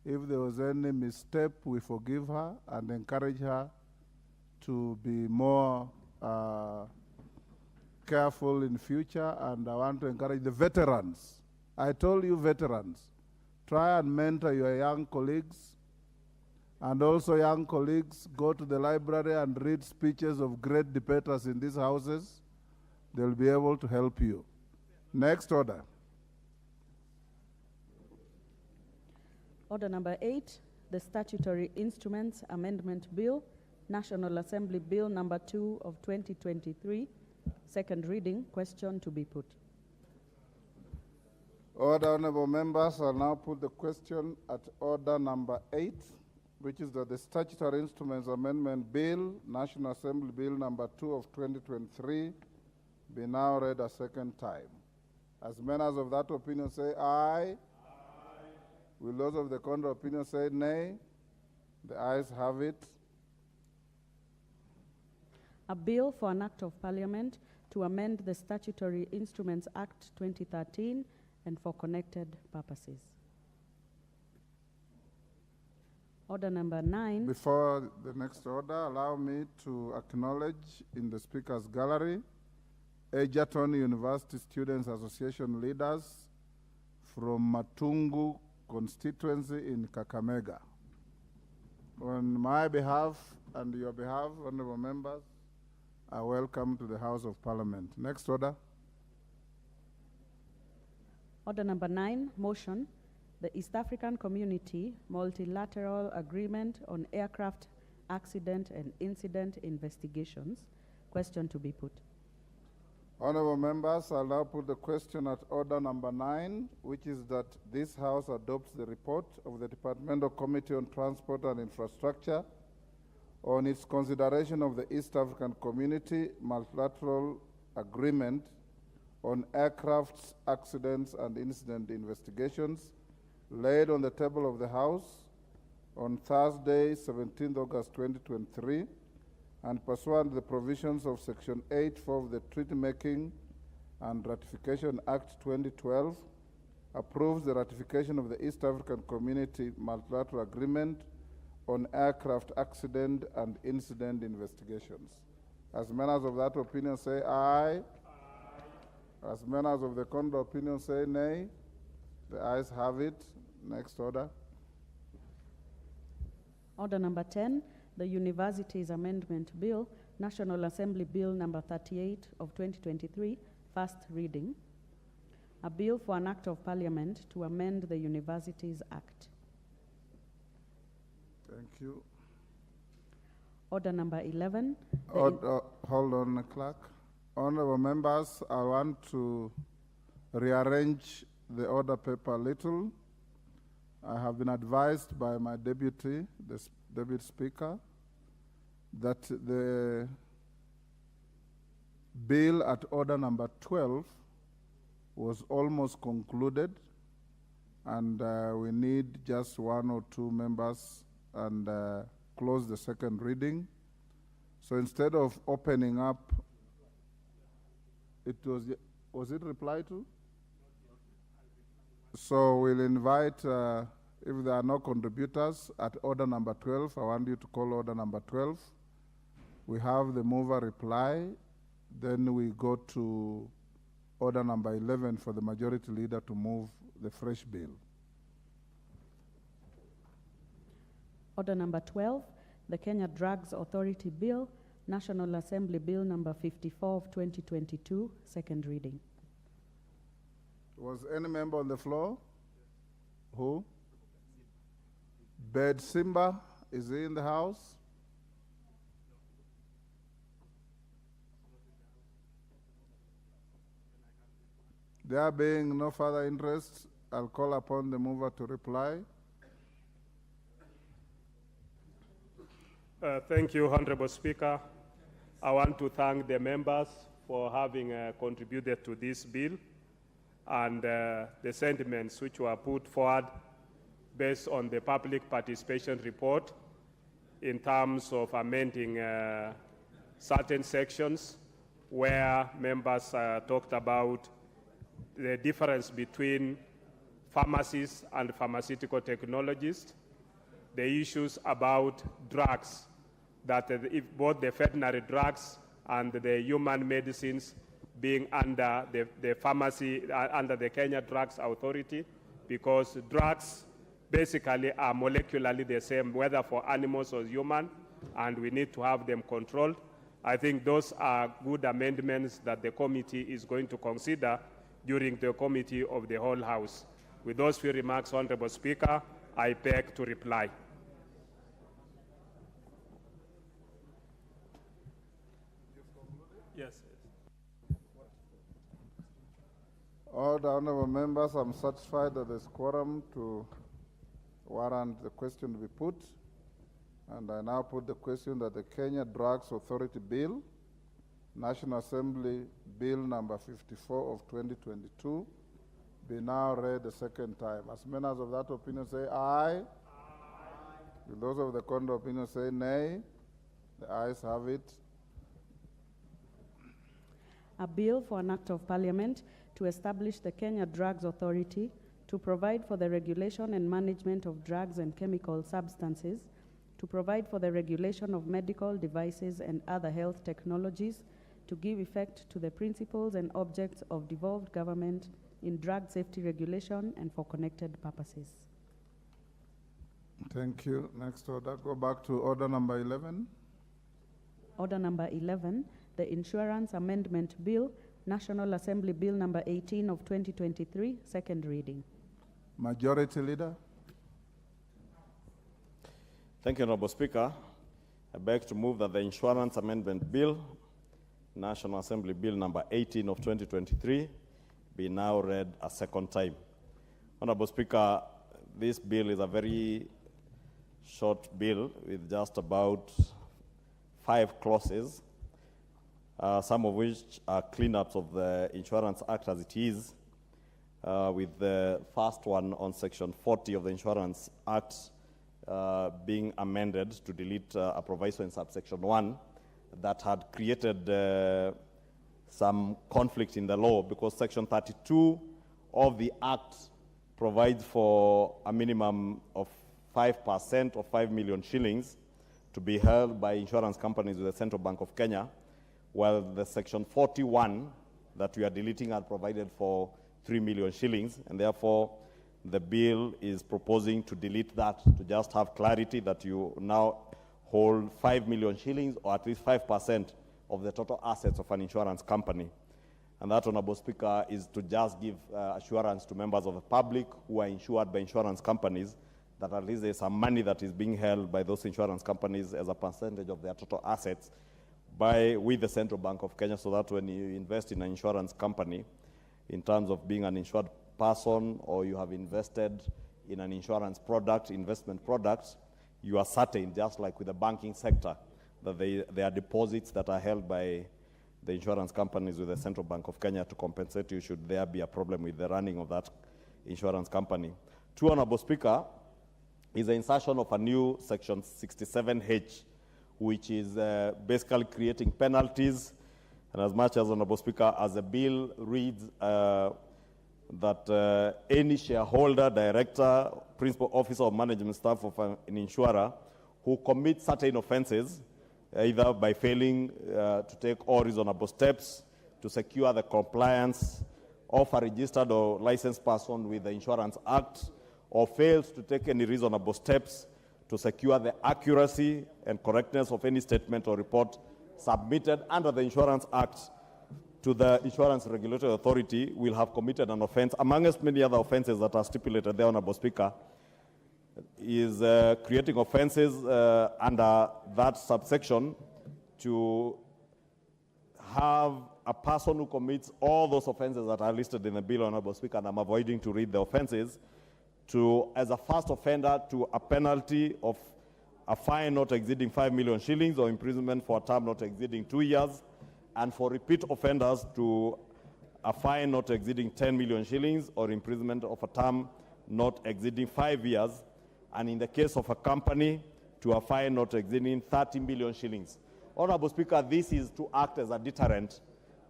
If there was any misstep, we forgive her and encourage her to be more careful in future. And I want to encourage the veterans. I told you veterans, try and mentor your young colleagues. And also young colleagues, go to the library and read speeches of great debaters in these houses. They'll be able to help you. Next order. Order number 8, the Statutory Instruments Amendment Bill, National Assembly Bill number 2 of 2023, second reading. Question to be put. Order, honorable members. I'll now put the question at order number 8, which is that the Statutory Instruments Amendment Bill, National Assembly Bill number 2 of 2023, be now read a second time. As members of that opinion say aye. Will those of the contrary opinion say nay? The ayes have it. A bill for an act of parliament to amend the Statutory Instruments Act 2013 and for connected purposes. Order number 9. Before the next order, allow me to acknowledge in the Speaker's gallery Egerton University Students Association leaders from Matungu constituency in Kakamega. On my behalf and your behalf, honorable members, are welcome to the House of Parliament. Next order. Order number 9, motion, the East African Community Multilateral Agreement on Aircraft Accident and Incident Investigations. Question to be put. Honorable members, I'll now put the question at order number 9, which is that this House adopts the report of the Departmental Committee on Transport and Infrastructure on its consideration of the East African Community Multilateral Agreement on Aircraft Accidents and Incident Investigations, laid on the table of the House on Thursday, 17th August 2023, and pursuant to the provisions of Section 8.4 of the Treaty Making and Ratification Act 2012, approves the ratification of the East African Community Multilateral Agreement on Aircraft Accident and Incident Investigations. As members of that opinion say aye. As members of the contrary opinion say nay. The ayes have it. Next order. Order number 10, the Universities Amendment Bill, National Assembly Bill number 38 of 2023, first reading. A bill for an act of parliament to amend the Universities Act. Thank you. Order number 11. Hold on, clerk. Honorable members, I want to rearrange the order paper a little. I have been advised by my deputy, the deputy speaker, that the bill at order number 12 was almost concluded, and we need just 1 or 2 members and close the second reading. So instead of opening up, was it replied to? So we'll invite, if there are no contributors at order number 12, I want you to call order number 12. We have the mover reply, then we go to order number 11 for the majority leader to move the fresh bill. Order number 12, the Kenya Drugs Authority Bill, National Assembly Bill number 54 of 2022, second reading. Was any member on the floor? Who? Bed Simba, is he in the house? There being no further interest, I'll call upon the mover to reply. Thank you, Honorable Speaker. I want to thank the members for having contributed to this bill and the sentiments which were put forward based on the public participation report in terms of amending certain sections where members talked about the difference between pharmacists and pharmaceutical technologists, the issues about drugs, that both the veterinary drugs and the human medicines being under the pharmacy, under the Kenya Drugs Authority, because drugs basically are molecularly the same, whether for animals or human, and we need to have them controlled. I think those are good amendments that the committee is going to consider during the committee of the whole House. With those few remarks, Honorable Speaker, I beg to reply. Yes. All the honorable members, I'm satisfied that there's quorum to warrant the question to be put. And I now put the question that the Kenya Drugs Authority Bill, National Assembly Bill number 54 of 2022 be now read a second time. As members of that opinion say aye. Will those of the contrary opinion say nay? The ayes have it. A bill for an act of parliament to establish the Kenya Drugs Authority to provide for the regulation and management of drugs and chemical substances, to provide for the regulation of medical devices and other health technologies, to give effect to the principles and objects of devolved government in drug safety regulation and for connected purposes. Thank you. Next order. Go back to order number 11. Order number 11, the Insurance Amendment Bill, National Assembly Bill number 18 of 2023, second reading. Majority Leader. Thank you, Honorable Speaker. I beg to move that the Insurance Amendment Bill, National Assembly Bill number 18 of 2023, be now read a second time. Honorable Speaker, this bill is a very short bill with just about 5 clauses, some of which are cleanups of the Insurance Act as it is, with the first one on Section 40 of the Insurance Act being amended to delete a proviso in subsection 1 that had created some conflict in the law, because Section 32 of the Act provides for a minimum of 5% of 5 million shillings to be held by insurance companies with the Central Bank of Kenya, while the Section 41 that we are deleting had provided for 3 million shillings, and therefore the bill is proposing to delete that, to just have clarity that you now hold 5 million shillings, or at least 5% of the total assets of an insurance company. And that, Honorable Speaker, is to just give assurance to members of the public who are insured by insurance companies that at least there's some money that is being held by those insurance companies as a percentage of their total assets with the Central Bank of Kenya, so that when you invest in an insurance company, in terms of being an insured person, or you have invested in an insurance product, investment product, you are certain, just like with the banking sector, that there are deposits that are held by the insurance companies with the Central Bank of Kenya to compensate you should there be a problem with the running of that insurance company. 2, Honorable Speaker, is the insertion of a new Section 67H, which is basically creating penalties. And as much as, Honorable Speaker, as the bill reads, that any shareholder, director, principal officer, or management staff of an insurer who commits certain offenses, either by failing to take all reasonable steps to secure the compliance of a registered or licensed person with the Insurance Act, or fails to take any reasonable steps to secure the accuracy and correctness of any statement or report submitted under the Insurance Act to the Insurance Regulatory Authority, will have committed an offense, amongst many other offenses that are stipulated there, Honorable Speaker, is creating offenses under that subsection to have a person who commits all those offenses that are listed in the bill, Honorable Speaker, and I'm avoiding to read the offenses, to, as a first offender, to a penalty of a fine not exceeding 5 million shillings or imprisonment for a term not exceeding 2 years, and for repeat offenders to a fine not exceeding 10 million shillings or imprisonment of a term not exceeding 5 years, and in the case of a company, to a fine not exceeding 30 million shillings. Honorable Speaker, this is to act as a deterrent,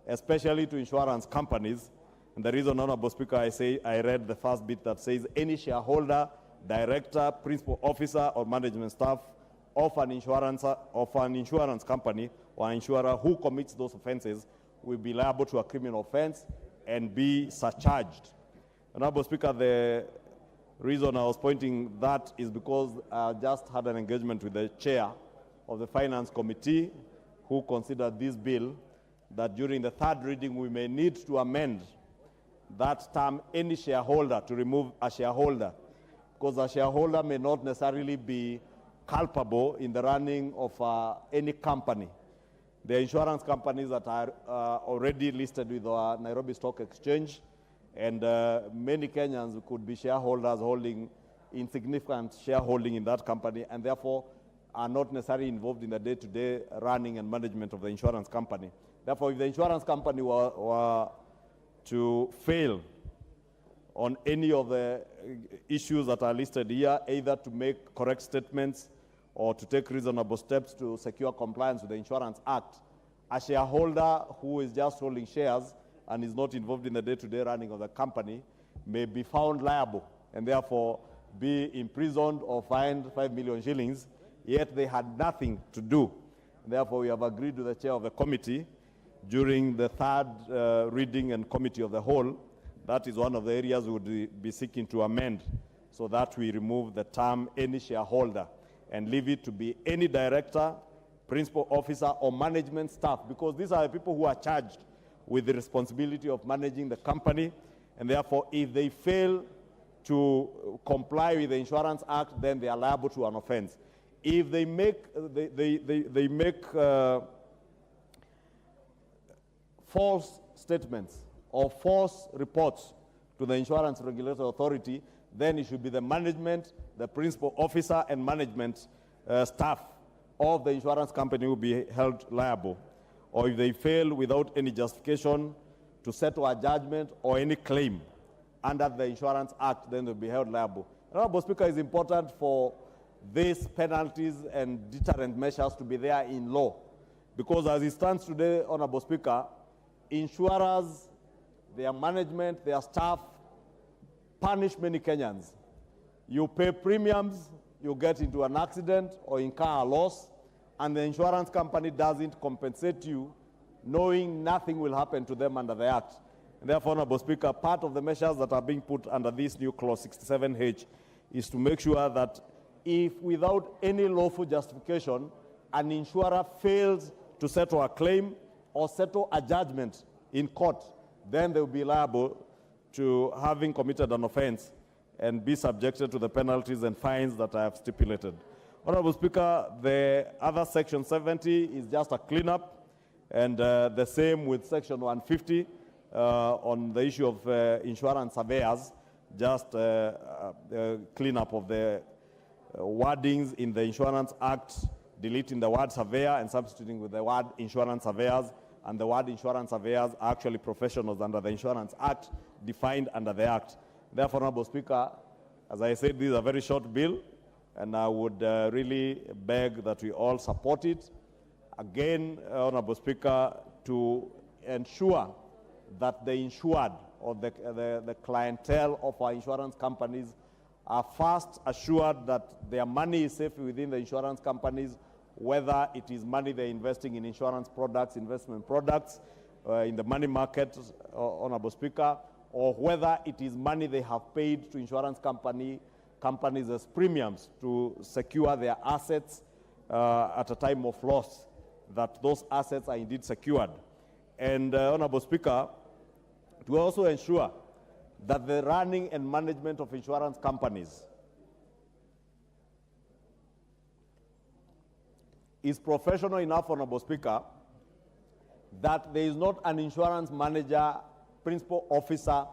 especially to insurance companies. And the reason, Honorable Speaker, I read the first bit that says any shareholder, director, principal officer, or management staff of an insurance company or an insurer who commits those offenses will be liable to a criminal offense and be surcharged. Honorable Speaker, the reason I was pointing that is because I just had an engagement with the chair of the Finance Committee, who considered this bill, that during the third reading we may need to amend that term, any shareholder, to remove a shareholder, because a shareholder may not necessarily be culpable in the running of any company. There are insurance companies that are already listed with the Nairobi Stock Exchange, and many Kenyans could be shareholders holding insignificant shareholding in that company, and therefore are not necessarily involved in the day-to-day running and management of the insurance company. Therefore, if the insurance company were to fail on any of the issues that are listed here, either to make correct statements or to take reasonable steps to secure compliance with the Insurance Act, a shareholder who is just holding shares and is not involved in the day-to-day running of the company may be found liable and therefore be imprisoned or fined 5 million shillings, yet they had nothing to do. Therefore, we have agreed with the chair of the committee during the third reading and committee of the whole. That is one of the areas we would be seeking to amend, so that we remove the term any shareholder and leave it to be any director, principal officer, or management staff, because these are the people who are charged with the responsibility of managing the company, and therefore, if they fail to comply with the Insurance Act, then they are liable to an offense. If they make false statements or false reports to the Insurance Regulatory Authority, then it should be the management, the principal officer, and management staff of the insurance company who will be held liable. Or if they fail without any justification to settle a judgment or any claim under the Insurance Act, then they'll be held liable. Honorable Speaker, it's important for these penalties and deterrent measures to be there in law, because as it stands today, Honorable Speaker, insurers, their management, their staff punish many Kenyans. You pay premiums, you get into an accident or incur a loss, and the insurance company doesn't compensate you, knowing nothing will happen to them under the Act. And therefore, Honorable Speaker, part of the measures that are being put under this new clause 67H is to make sure that if without any lawful justification, an insurer fails to settle a claim or settle a judgment in court, then they will be liable to having committed an offense and be subjected to the penalties and fines that I have stipulated. Honorable Speaker, the other section 70 is just a cleanup, and the same with section 150 on the issue of insurance surveyors, just cleanup of the wordings in the Insurance Act, deleting the word surveyor and substituting with the word insurance surveyors, and the word insurance surveyors are actually professionals under the Insurance Act, defined under the Act. Therefore, Honorable Speaker, as I said, this is a very short bill, and I would really beg that we all support it. Again, Honorable Speaker, to ensure that the insured or the clientele of our insurance companies are first assured that their money is safe within the insurance companies, whether it is money they're investing in insurance products, investment products, in the money market, Honorable Speaker, or whether it is money they have paid to insurance companies as premiums to secure their assets at a time of loss, that those assets are indeed secured. And Honorable Speaker, to also ensure that the running and management of insurance companies is professional enough, Honorable Speaker, that there is not an insurance manager, principal officer,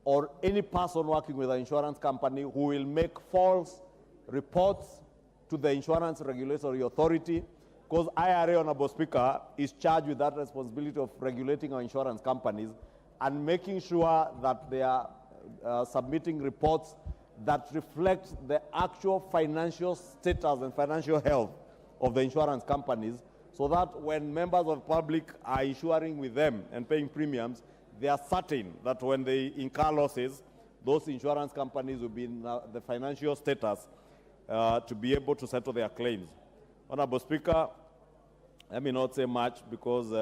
or any person working with an insurance company who will make false reports to the Insurance Regulatory Authority, because IRA, Honorable Speaker, is charged with that responsibility of regulating our insurance companies and making sure that they are submitting reports that reflect the actual financial status and financial health of the insurance companies, so that when members of the public are insuring with them and paying premiums, they are certain that when they incur losses, those insurance companies will be in the financial status to be able to settle their claims. Honorable Speaker, let me not say much because,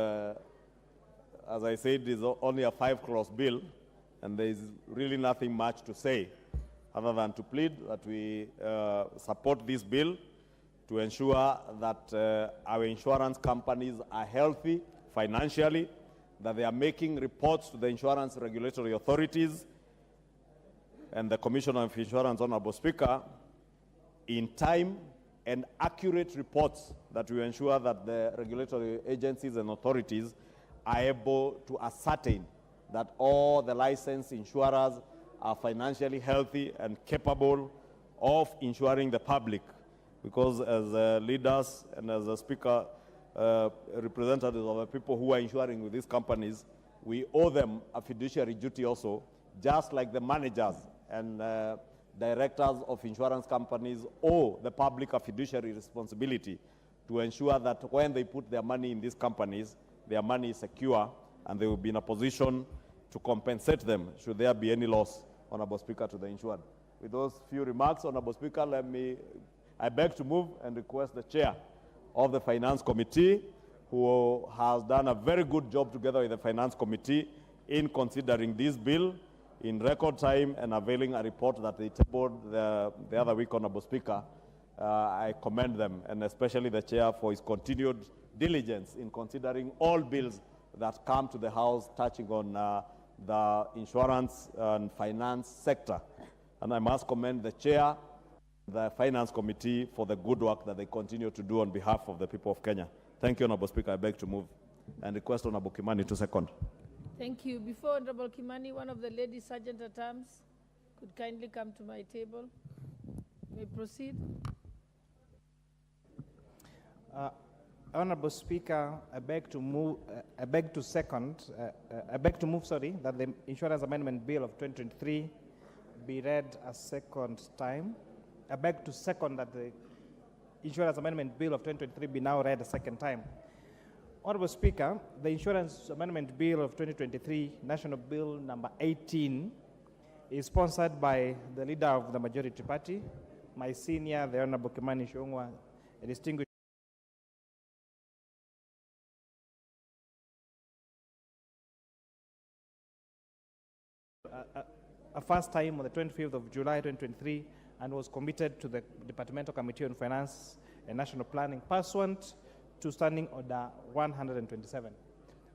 as I said, it is only a 5-clause bill, and there is really nothing much to say other than to plead that we support this bill to ensure that our insurance companies are healthy financially, that they are making reports to the insurance regulatory authorities and the Commissioner of Insurance, Honorable Speaker, in time and accurate reports that will ensure that the regulatory agencies and authorities are able to ascertain that all the licensed insurers are financially healthy and capable of insuring the public. Because as leaders and as the Speaker representatives of the people who are insuring with these companies, we owe them a fiduciary duty also, just like the managers and directors of insurance companies owe the public a fiduciary responsibility to ensure that when they put their money in these companies, their money is secure and they will be in a position to compensate them should there be any loss, Honorable Speaker, to the insured. With those few remarks, Honorable Speaker, I beg to move and request the chair of the Finance Committee, who has done a very good job together with the Finance Committee in considering this bill in record time and availing a report that they tabled the other week, Honorable Speaker. I commend them, and especially the chair for his continued diligence in considering all bills that come to the House touching on the insurance and finance sector. And I must commend the chair, the Finance Committee, for the good work that they continue to do on behalf of the people of Kenya. Thank you, Honorable Speaker. I beg to move and request Honorable Kimani to second. Thank you. Before Honorable Kimani, one of the lady sergeant-at-arms could kindly come to my table. May proceed. Honorable Speaker, I beg to move that the Insurance Amendment Bill of 2023 be read a second time. I beg to second that the Insurance Amendment Bill of 2023 be now read a second time. Honorable Speaker, the Insurance Amendment Bill of 2023, National Bill number 18, is sponsored by the leader of the majority party, my senior, the Honorable Kimani Ichung'wah, a distinguished a first time on the 25th of July 2023 and was committed to the Departmental Committee on Finance and National Planning pursuant to Standing Order 127.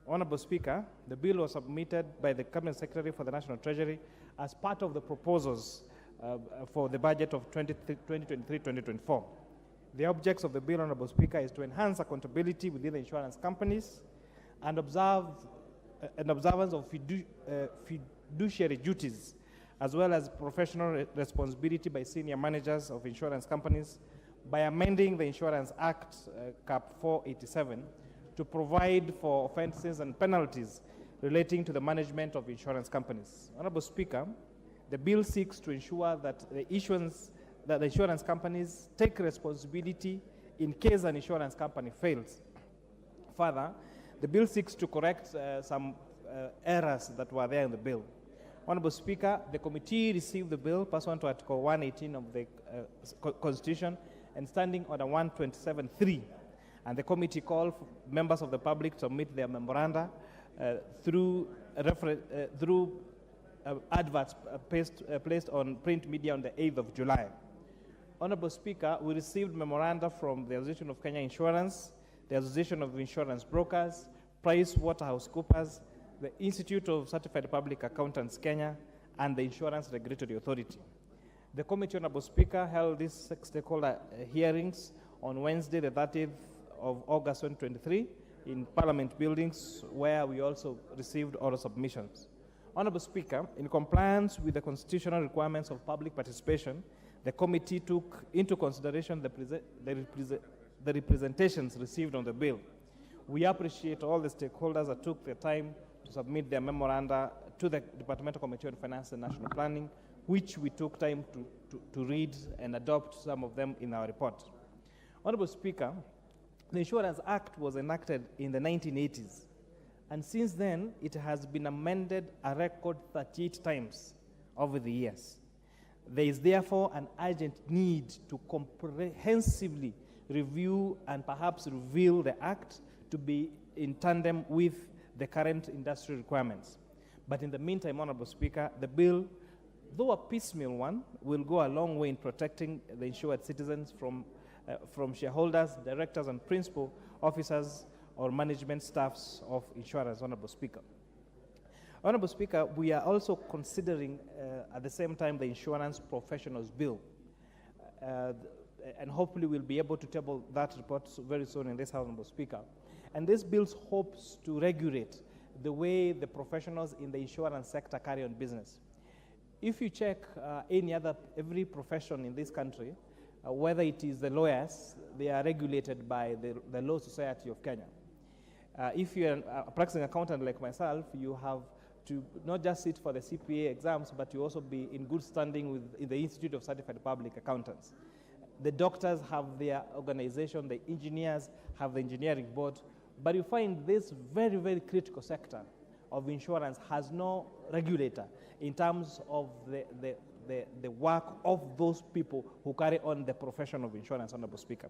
Honorable Speaker, the bill was submitted by the Cabinet Secretary for the National Treasury as part of the proposals for the budget of 2023-2024. The objects of the bill, Honorable Speaker, is to enhance accountability within the insurance companies and observance of fiduciary duties, as well as professional responsibility by senior managers of insurance companies by amending the Insurance Act, Cap 487, to provide for offenses and penalties relating to the management of insurance companies. Honorable Speaker, the bill seeks to ensure that the insurance companies take responsibility in case an insurance company fails. Further, the bill seeks to correct some errors that were there in the bill. Honorable Speaker, the committee received the bill pursuant to Article 118 of the Constitution and Standing Order 127.3, and the committee called for members of the public to submit their memoranda through adverts placed on print media on the 8th of July. Honorable Speaker, we received memoranda from the Association of Kenya Insurance, the Association of Insurance Brokers, PricewaterhouseCoopers, the Institute of Certified Public Accountants Kenya, and the Insurance Regulatory Authority. The committee, Honorable Speaker, held these stakeholder hearings on Wednesday, the 30th of August 2023 in Parliament buildings, where we also received oral submissions. Honorable Speaker, in compliance with the constitutional requirements of public participation, the committee took into consideration the representations received on the bill. We appreciate all the stakeholders that took the time to submit their memoranda to the Departmental Committee on Finance and National Planning, which we took time to read and adopt some of them in our report. Honorable Speaker, the Insurance Act was enacted in the 1980s, and since then it has been amended a record 38 times over the years. There is therefore an urgent need to comprehensively review and perhaps reveal the Act to be in tandem with the current industry requirements. But in the meantime, Honorable Speaker, the bill, though a piecemeal one, will go a long way in protecting the insured citizens from shareholders, directors, and principal officers or management staffs of insurers, Honorable Speaker. Honorable Speaker, we are also considering at the same time the Insurance Professionals Bill. And hopefully we'll be able to table that report very soon in this House, Honorable Speaker. And this bill hopes to regulate the way the professionals in the insurance sector carry on business. If you check every profession in this country, whether it is the lawyers, they are regulated by the Law Society of Kenya. If you're a practicing accountant like myself, you have to not just sit for the CPA exams, but you also be in good standing in the Institute of Certified Public Accountants. The doctors have their organization, the engineers have the engineering board, but you find this very, very critical sector of insurance has no regulator in terms of the work of those people who carry on the profession of insurance, Honorable Speaker.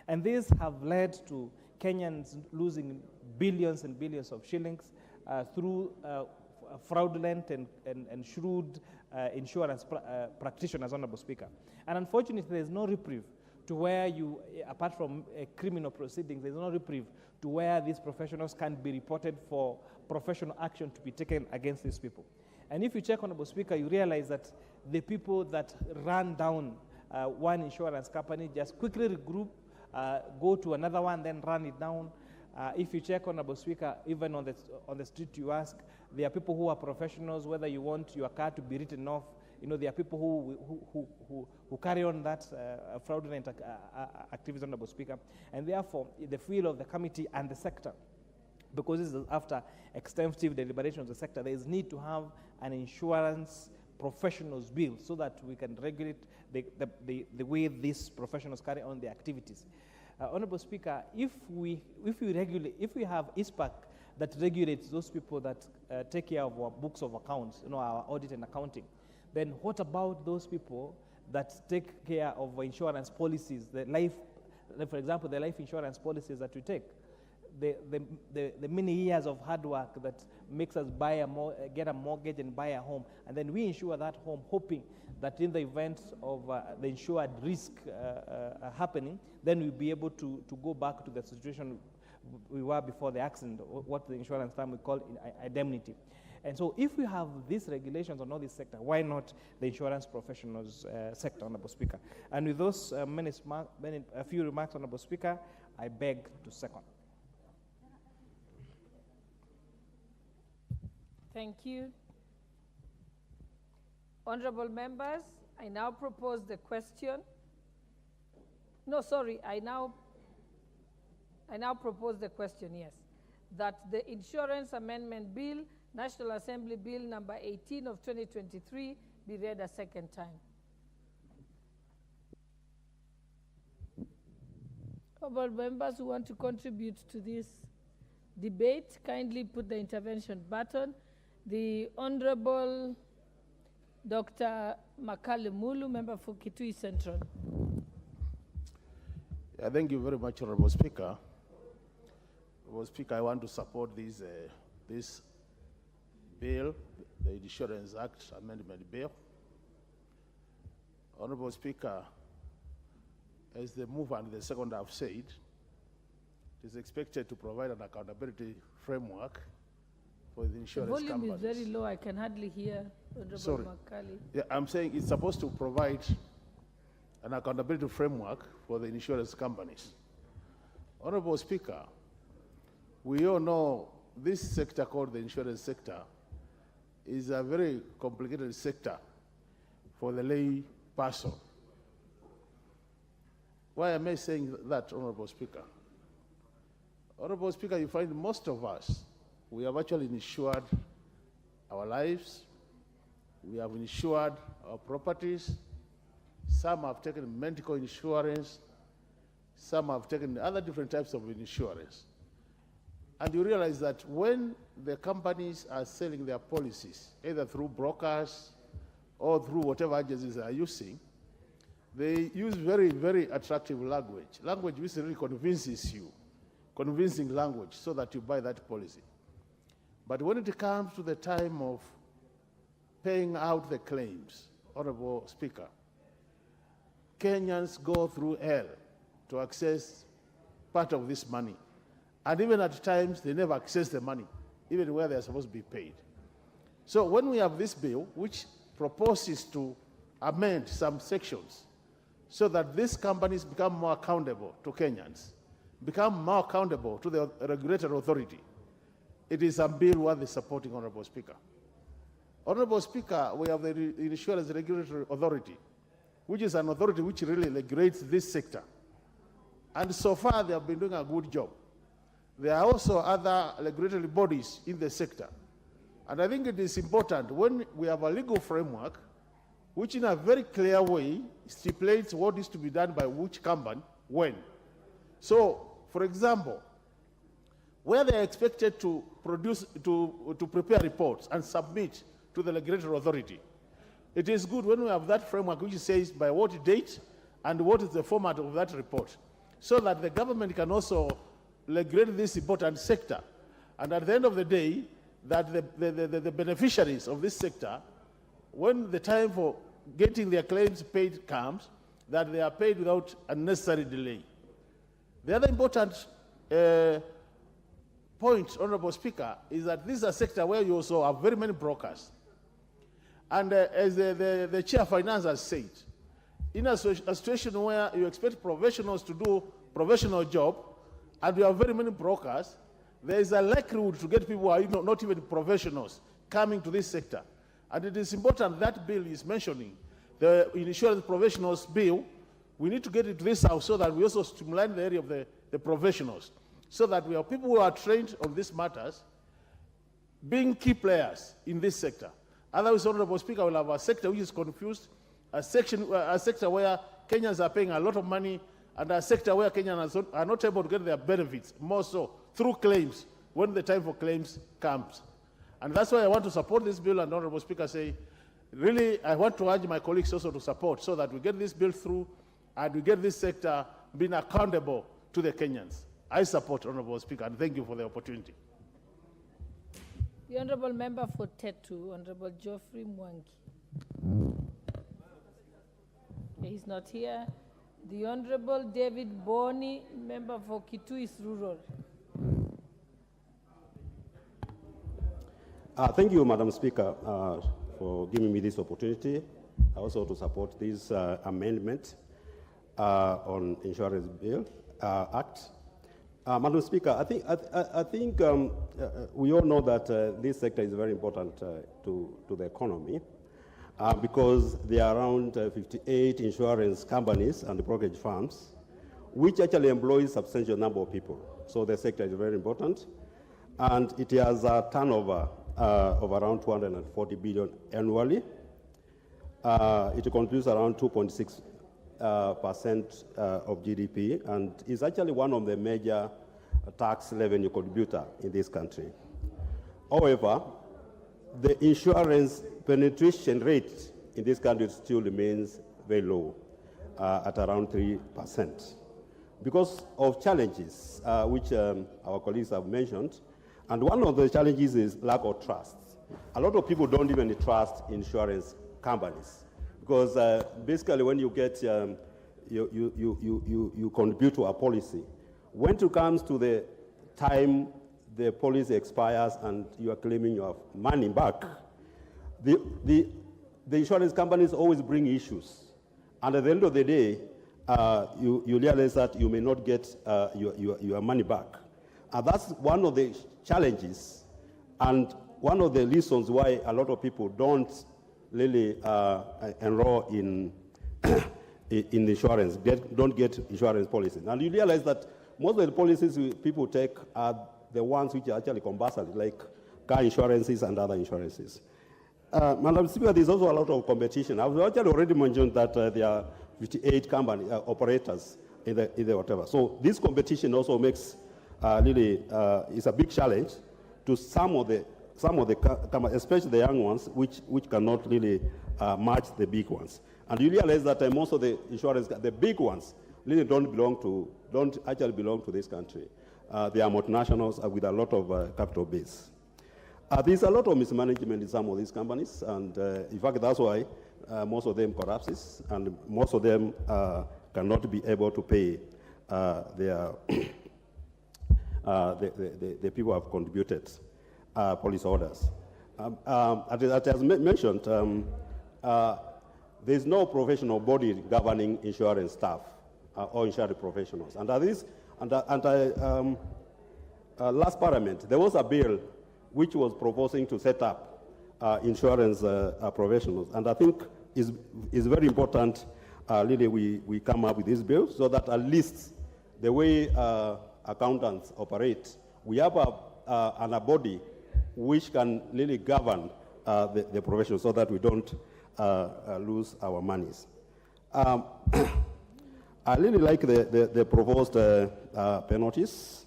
And these have led to Kenyans losing billions and billions of shillings through fraudulent and shrewd insurance practitioners, Honorable Speaker. And unfortunately, there's no reprieve to where you, apart from criminal proceedings, there's no reprieve to where these professionals can be reported for professional action to be taken against these people. And if you check, Honorable Speaker, you realize that the people that ran down one insurance company just quickly regroup, go to another one, then run it down. If you check, Honorable Speaker, even on the street you ask, there are people who are professionals, whether you want your car to be written off, you know, there are people who carry on that fraudulent activities, Honorable Speaker. And therefore, the feel of the committee and the sector, because this is after extensive deliberation of the sector, there is need to have an insurance professionals bill so that we can regulate the way these professionals carry on their activities. Honorable Speaker, if we have ISPAC that regulates those people that take care of our books of accounts, you know, our audit and accounting, then what about those people that take care of insurance policies, for example, the life insurance policies that we take? The many years of hard work that makes us get a mortgage and buy a home, and then we insure that home hoping that in the event of the insured risk happening, then we'll be able to go back to the situation we were before the accident, what the insurance term we call indemnity. And so if we have these regulations on all this sector, why not the insurance professionals sector, Honorable Speaker? And with those a few remarks, Honorable Speaker, I beg to second. Thank you. Honorable members, I now propose the question. No, sorry, I now propose the question, yes, that the Insurance Amendment Bill, National Assembly Bill number 18 of 2023, be read a second time. Honorable members who want to contribute to this debate, kindly put the intervention button. The Honorable Dr. Makale Mulu, member for Kitui Central. Yeah, thank you very much, Honorable Speaker. Honorable Speaker, I want to support this bill, the Insurance Act Amendment Bill. Honorable Speaker, as the mover and the second have said, it is expected to provide an accountability framework for the insurance companies. The volume is very low. I can hardly hear Honorable Makali. Yeah, I'm saying it's supposed to provide an accountability framework for the insurance companies. Honorable Speaker, we all know this sector called the insurance sector is a very complicated sector for the lay person. Why am I saying that, Honorable Speaker? Honorable Speaker, you find most of us, we have actually insured our lives, we have insured our properties, some have taken medical insurance, some have taken other different types of insurance. And you realize that when the companies are selling their policies, either through brokers or through whatever agencies they are using, they use very, very attractive language which really convinces you, convincing language, so that you buy that policy. But when it comes to the time of paying out the claims, Honorable Speaker, Kenyans go through hell to access part of this money. And even at times, they never access the money, even where they're supposed to be paid. So when we have this bill, which proposes to amend some sections so that these companies become more accountable to Kenyans, become more accountable to the regulatory authority, it is a bill worth supporting, Honorable Speaker. Honorable Speaker, we have the Insurance Regulatory Authority, which is an authority which really regulates this sector. And so far, they have been doing a good job. There are also other regulatory bodies in the sector. And I think it is important when we have a legal framework which in a very clear way stipulates what is to be done by which company, when. So, for example, where they are expected to prepare reports and submit to the regulatory authority, it is good when we have that framework which says by what date and what is the format of that report, so that the government can also regulate this important sector. And at the end of the day, that the beneficiaries of this sector, when the time for getting their claims paid comes, that they are paid without unnecessary delay. The other important point, Honorable Speaker, is that this is a sector where you also have very many brokers. And as the Chair of Finance has said, in a situation where you expect professionals to do professional job, and you have very many brokers, there is a likelihood to get people who are not even professionals coming to this sector. And it is important that bill is mentioning the insurance professionals bill. We need to get it to this house so that we also stimulate the area of the professionals, so that we have people who are trained on these matters being key players in this sector. Otherwise, Honorable Speaker, we'll have a sector which is confused, a sector where Kenyans are paying a lot of money, and a sector where Kenyans are not able to get their benefits, more so through claims, when the time for claims comes. And that's why I want to support this bill, and Honorable Speaker say, really, I want to urge my colleagues also to support so that we get this bill through and we get this sector being accountable to the Kenyans. I support, Honorable Speaker, and thank you for the opportunity. The Honorable Member for Tetu, Honorable Geoffrey Mwangi. He's not here. The Honorable David Boni, Member for Kituis Rural. Thank you, Madam Speaker, for giving me this opportunity. Also to support this amendment on Insurance Bill Act. Madam Speaker, I think we all know that this sector is very important to the economy because there are around 58 insurance companies and brokerage firms which actually employ a substantial number of people. So the sector is very important, and it has a turnover of around 240 billion annually. It contributes around 2.6% of GDP, and is actually one of the major tax revenue contributor in this country. However, the insurance penetration rate in this country still remains very low, at around 3%, because of challenges which our colleagues have mentioned. And one of the challenges is lack of trust. A lot of people don't even trust insurance companies because basically when you get, you contribute to a policy. When it comes to the time the policy expires and you are claiming your money back, the insurance companies always bring issues. And at the end of the day, you realize that you may not get your money back. And that's one of the challenges and one of the reasons why a lot of people don't really enroll in insurance, don't get insurance policies. And you realize that most of the policies people take are the ones which are actually compulsory, like car insurances and other insurances. Madam Speaker, there's also a lot of competition. I've actually already mentioned that there are 58 company operators in the whatever. So this competition also makes really is a big challenge to some of the companies, especially the young ones, which cannot really match the big ones. And you realize that most of the insurance, the big ones, really don't actually belong to this country. They are multinationals with a lot of capital base. There's a lot of mismanagement in some of these companies, and in fact, that's why most of them collapses, and most of them cannot be able to pay their the people who have contributed police orders. As mentioned, there's no professional body governing insurance staff or insurance professionals. And last Parliament, there was a bill which was proposing to set up insurance professionals. And I think is very important really we come up with this bill so that at least the way accountants operate, we have a body which can really govern the profession so that we don't lose our monies. I really like the proposed penalties,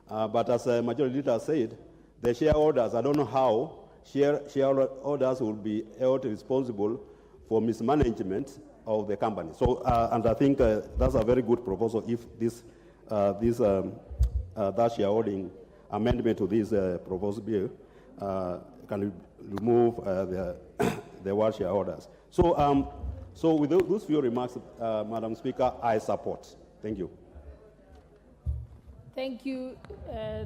but as Majority Leader said, the shareholders, I don't know how shareholders will be held responsible for mismanagement of the company. So, and I think that's a very good proposal if that shareholding amendment to this proposed bill can remove the word shareholders. So with those few remarks, Madam Speaker, I support. Thank you. Thank you.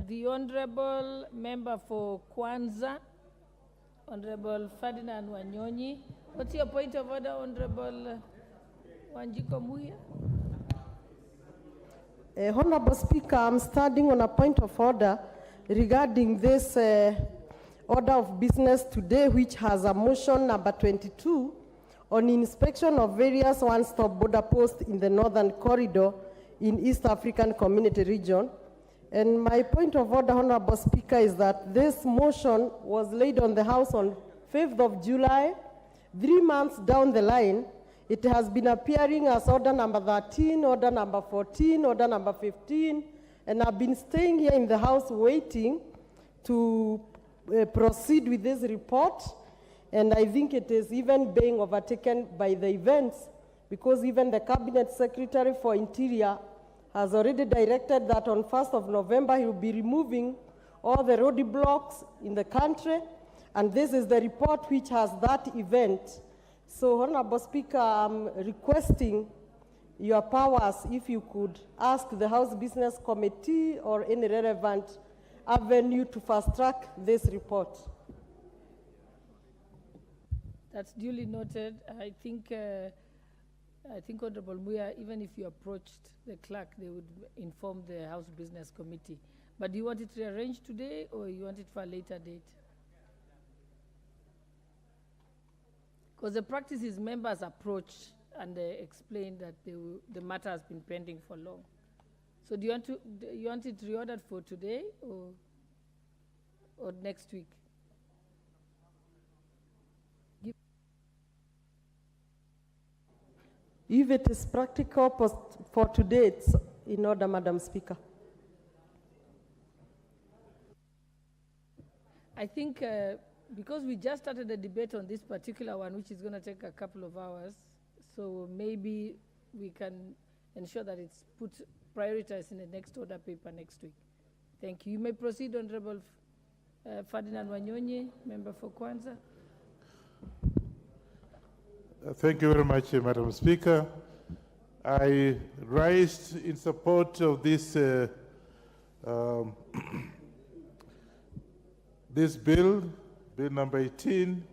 The Honorable Member for Kwanza, Honorable Ferdinand Wanyonyi. What's your point of order, Honorable Wanjiko Muya? Honorable Speaker, I'm standing on a point of order regarding this order of business today, which has a motion number 22 on inspection of various one-stop border posts in the Northern Corridor in East African Community Region. And my point of order, Honorable Speaker, is that this motion was laid on the House on 5th of July. 3 months down the line, it has been appearing as order number 13, order number 14, order number 15, and I've been staying here in the House waiting to proceed with this report. And I think it is even being overtaken by the events, because even the Cabinet Secretary for Interior has already directed that on 1st of November he will be removing all the roadblocks in the country, and this is the report which has that event. So, Honorable Speaker, I'm requesting your powers if you could ask the House Business Committee or any relevant avenue to fast-track this report. That's duly noted. I think Honorable Muya, even if you approached the clerk, they would inform the House Business Committee. But do you want it rearranged today, or you want it for a later date? Because the practice is members approach and they explain that the matter has been pending for long. So do you want it reordered for today or next week? If it is practical for today, it's in order, Madam Speaker. I think because we just started a debate on this particular one, which is going to take a couple of hours, so maybe we can ensure that it's prioritized in the next order paper next week. Thank you. You may proceed, Honorable Ferdinand Wanyonyi, Member for Kwanza. Thank you very much, Madam Speaker. I rise in support of this this bill, Bill number 18,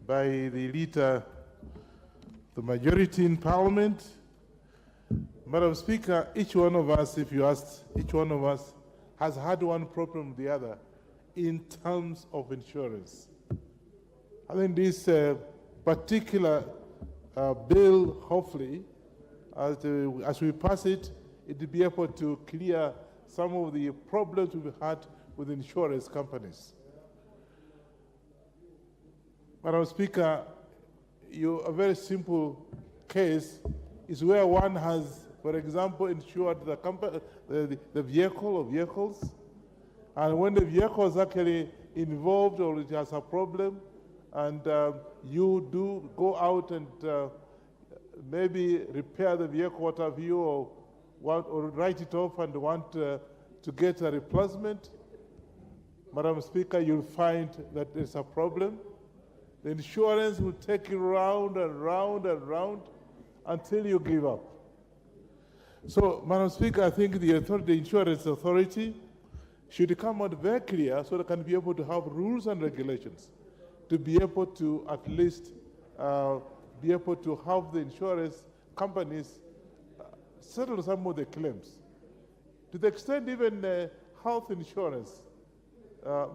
by the leader, the majority in Parliament. Madam Speaker, each one of us, if you asked, each one of us has had one problem or the other in terms of insurance. I think this particular bill, hopefully, as we pass it, it will be able to clear some of the problems we've had with insurance companies. Madam Speaker, a very simple case is where one has, for example, insured the vehicle or vehicles, and when the vehicle is actually involved or it has a problem, and you do go out and maybe repair the vehicle, what have you, or write it off and want to get a replacement, Madam Speaker, you'll find that there's a problem. The insurance will take you round and round and round until you give up. So, Madam Speaker, I think the insurance authority should come out very clear so they can be able to have rules and regulations to be able to at least be able to have the insurance companies settle some of the claims. To the extent even health insurance,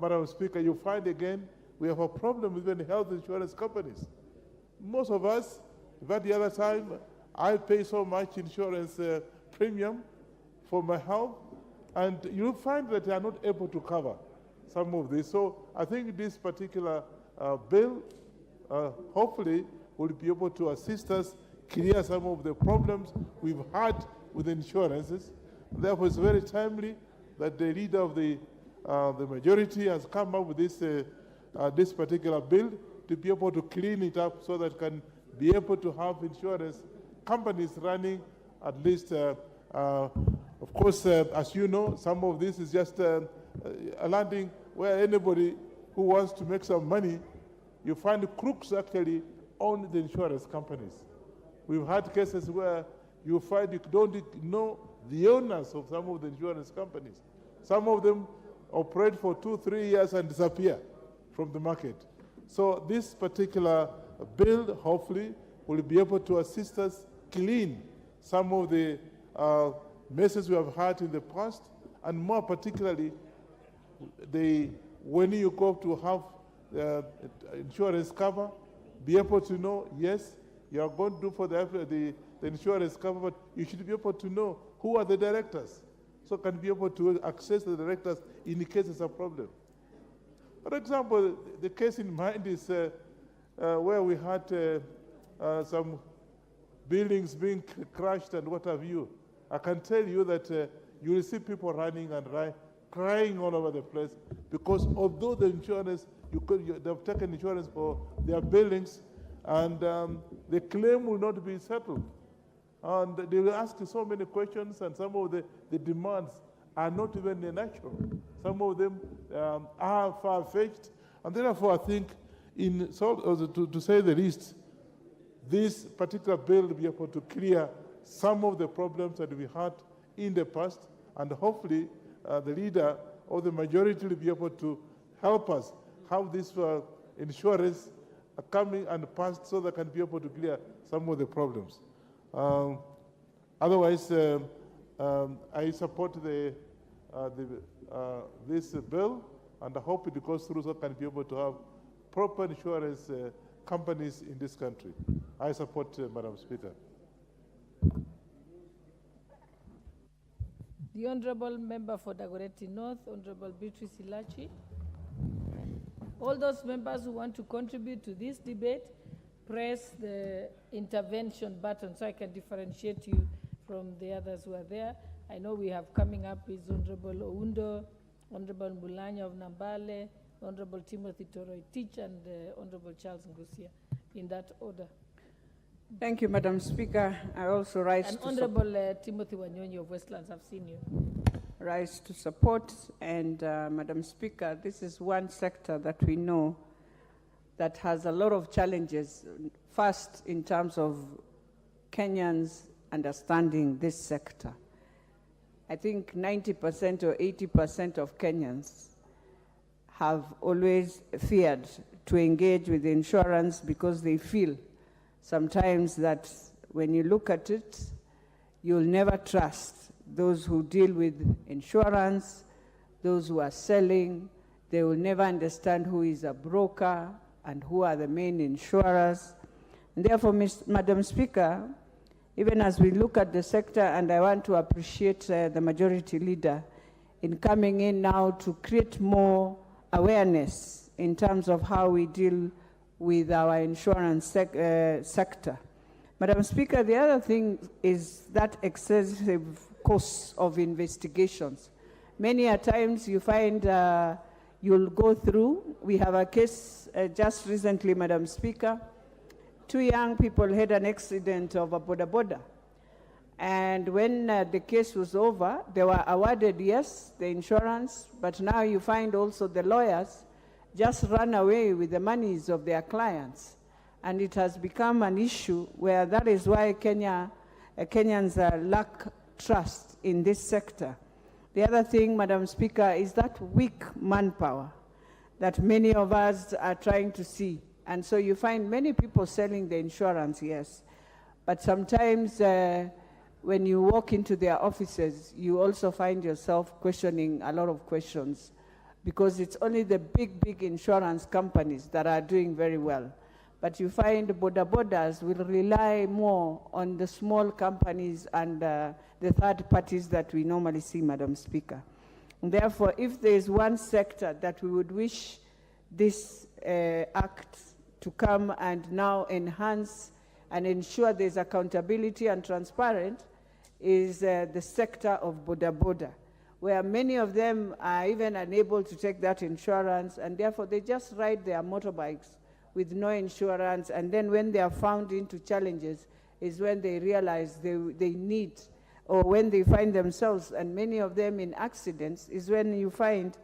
Madam Speaker, you find again we have a problem with the health insurance companies. Most of us, the other time, I pay so much insurance premium for my health, and you'll find that they are not able to cover some of this. So I think this particular bill hopefully will be able to assist us clear some of the problems we've had with insurances. Therefore, it's very timely that the leader of the majority has come up with this particular bill to be able to clean it up so that can be able to have insurance companies running at least, of course, as you know, some of this is just a landing where anybody who wants to make some money, you find crooks actually own the insurance companies. We've had cases where you find you don't know the owners of some of the insurance companies. Some of them operate for 2-3 years and disappear from the market. So this particular bill hopefully will be able to assist us clean some of the messes we have had in the past, and more particularly, when you go to have insurance cover, be able to know, yes, you are going to do for the insurance cover, but you should be able to know who are the directors, so can be able to access the directors in case there's a problem. For example, the case in mind is where we had some buildings being crashed and what have you. I can tell you that you will see people running and crying all over the place, because although the insurance, they've taken insurance for their buildings, and the claim will not be settled. And they will ask you so many questions, and some of the demands are not even natural. Some of them are far-fetched, and therefore I think, to say the least, this particular bill will be able to clear some of the problems that we had in the past, and hopefully the leader of the majority will be able to help us have this insurance coming and passed so that can be able to clear some of the problems. Otherwise, I support this bill, and I hope it goes through so can be able to have proper insurance companies in this country. I support Madam Speaker. The Honourable Member for Dagoretti North, Honourable Beatrice Ilachi. All those members who want to contribute to this debate, press the intervention button so I can differentiate you from the others who are there. I know we have coming up is Honourable Oundo, Honourable Mbulanya of Nambale, Honourable Timothy Toroitich, and Honourable Charles Ngusia, in that order. Thank you, Madam Speaker. I also rise and to Honourable Timothy Wanyonyi of Westlands, I've seen you. Rise to support, and Madam Speaker, this is one sector that we know that has a lot of challenges. First, in terms of Kenyans understanding this sector. I think 90% or 80% of Kenyans have always feared to engage with insurance because they feel sometimes that when you look at it, you'll never trust those who deal with insurance, those who are selling. They will never understand who is a broker and who are the main insurers. And therefore, Madam Speaker, even as we look at the sector, and I want to appreciate the majority leader in coming in now to create more awareness in terms of how we deal with our insurance sector. Madam Speaker, the other thing is that excessive costs of investigations. Many a times you find you'll go through. We have a case just recently, Madam Speaker. 2 young people had an accident of a boda. And when the case was over, they were awarded, yes, the insurance, but now you find also the lawyers just run away with the monies of their clients. And it has become an issue where that is why Kenyans lack trust in this sector. The other thing, Madam Speaker, is that weak manpower that many of us are trying to see. And so you find many people selling the insurance, yes. But sometimes when you walk into their offices, you also find yourself questioning a lot of questions because it's only the big insurance companies that are doing very well. But you find bodabodas will rely more on the small companies and the third parties that we normally see, Madam Speaker. And therefore, if there is one sector that we would wish this act to come and now enhance and ensure there's accountability and transparent, is the sector of boda, where many of them are even unable to take that insurance, and therefore they just ride their motorbikes with no insurance, and then when they are found into challenges is when they realize they need, or when they find themselves, and many of them in accidents, is when you find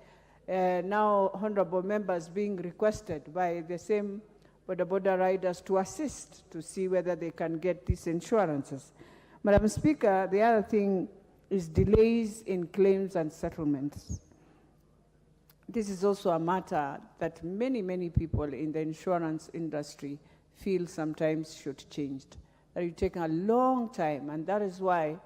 now honorable members being requested by the same boda riders to assist to see whether they can get these insurances. Madam Speaker, the other thing is delays in claims and settlements. This is also a matter that many people in the insurance industry feel sometimes should change. That it's taken a long time, and that is why,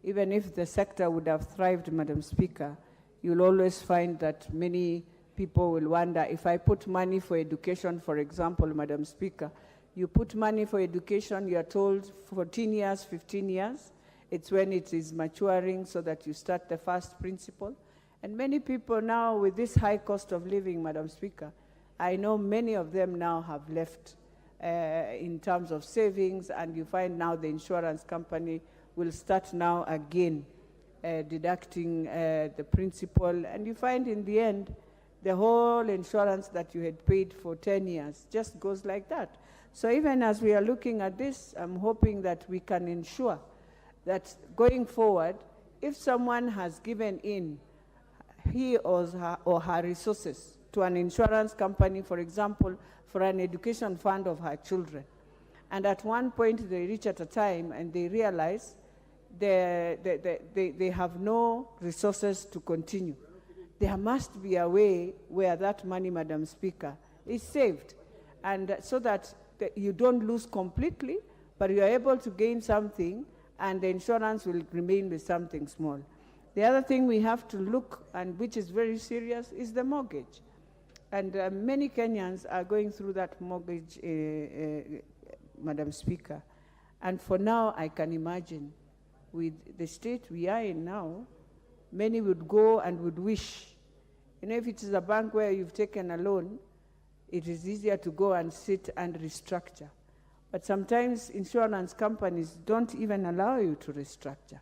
even if the sector would have thrived, Madam Speaker, you'll always find that many people will wonder, if I put money for education, for example, Madam Speaker, you put money for education, you are told 14 years, 15 years, it's when it is maturing so that you start the first principle. And many people now, with this high cost of living, Madam Speaker, I know many of them now have left in terms of savings, and you find now the insurance company will start now again deducting the principal, and you find in the end, the whole insurance that you had paid for 10 years just goes like that. So even as we are looking at this, I'm hoping that we can ensure that going forward, if someone has given in he or her resources to an insurance company, for example, for an education fund of her children, and at one point they reach at a time and they realize they have no resources to continue, there must be a way where that money, Madam Speaker, is saved, and so that you don't lose completely, but you are able to gain something, and the insurance will remain with something small. The other thing we have to look, and which is very serious, is the mortgage. And many Kenyans are going through that mortgage, Madam Speaker. And for now, I can imagine, with the state we are in now, many would go and would wish, if it is a bank where you've taken a loan, it is easier to go and sit and restructure. But sometimes insurance companies don't even allow you to restructure.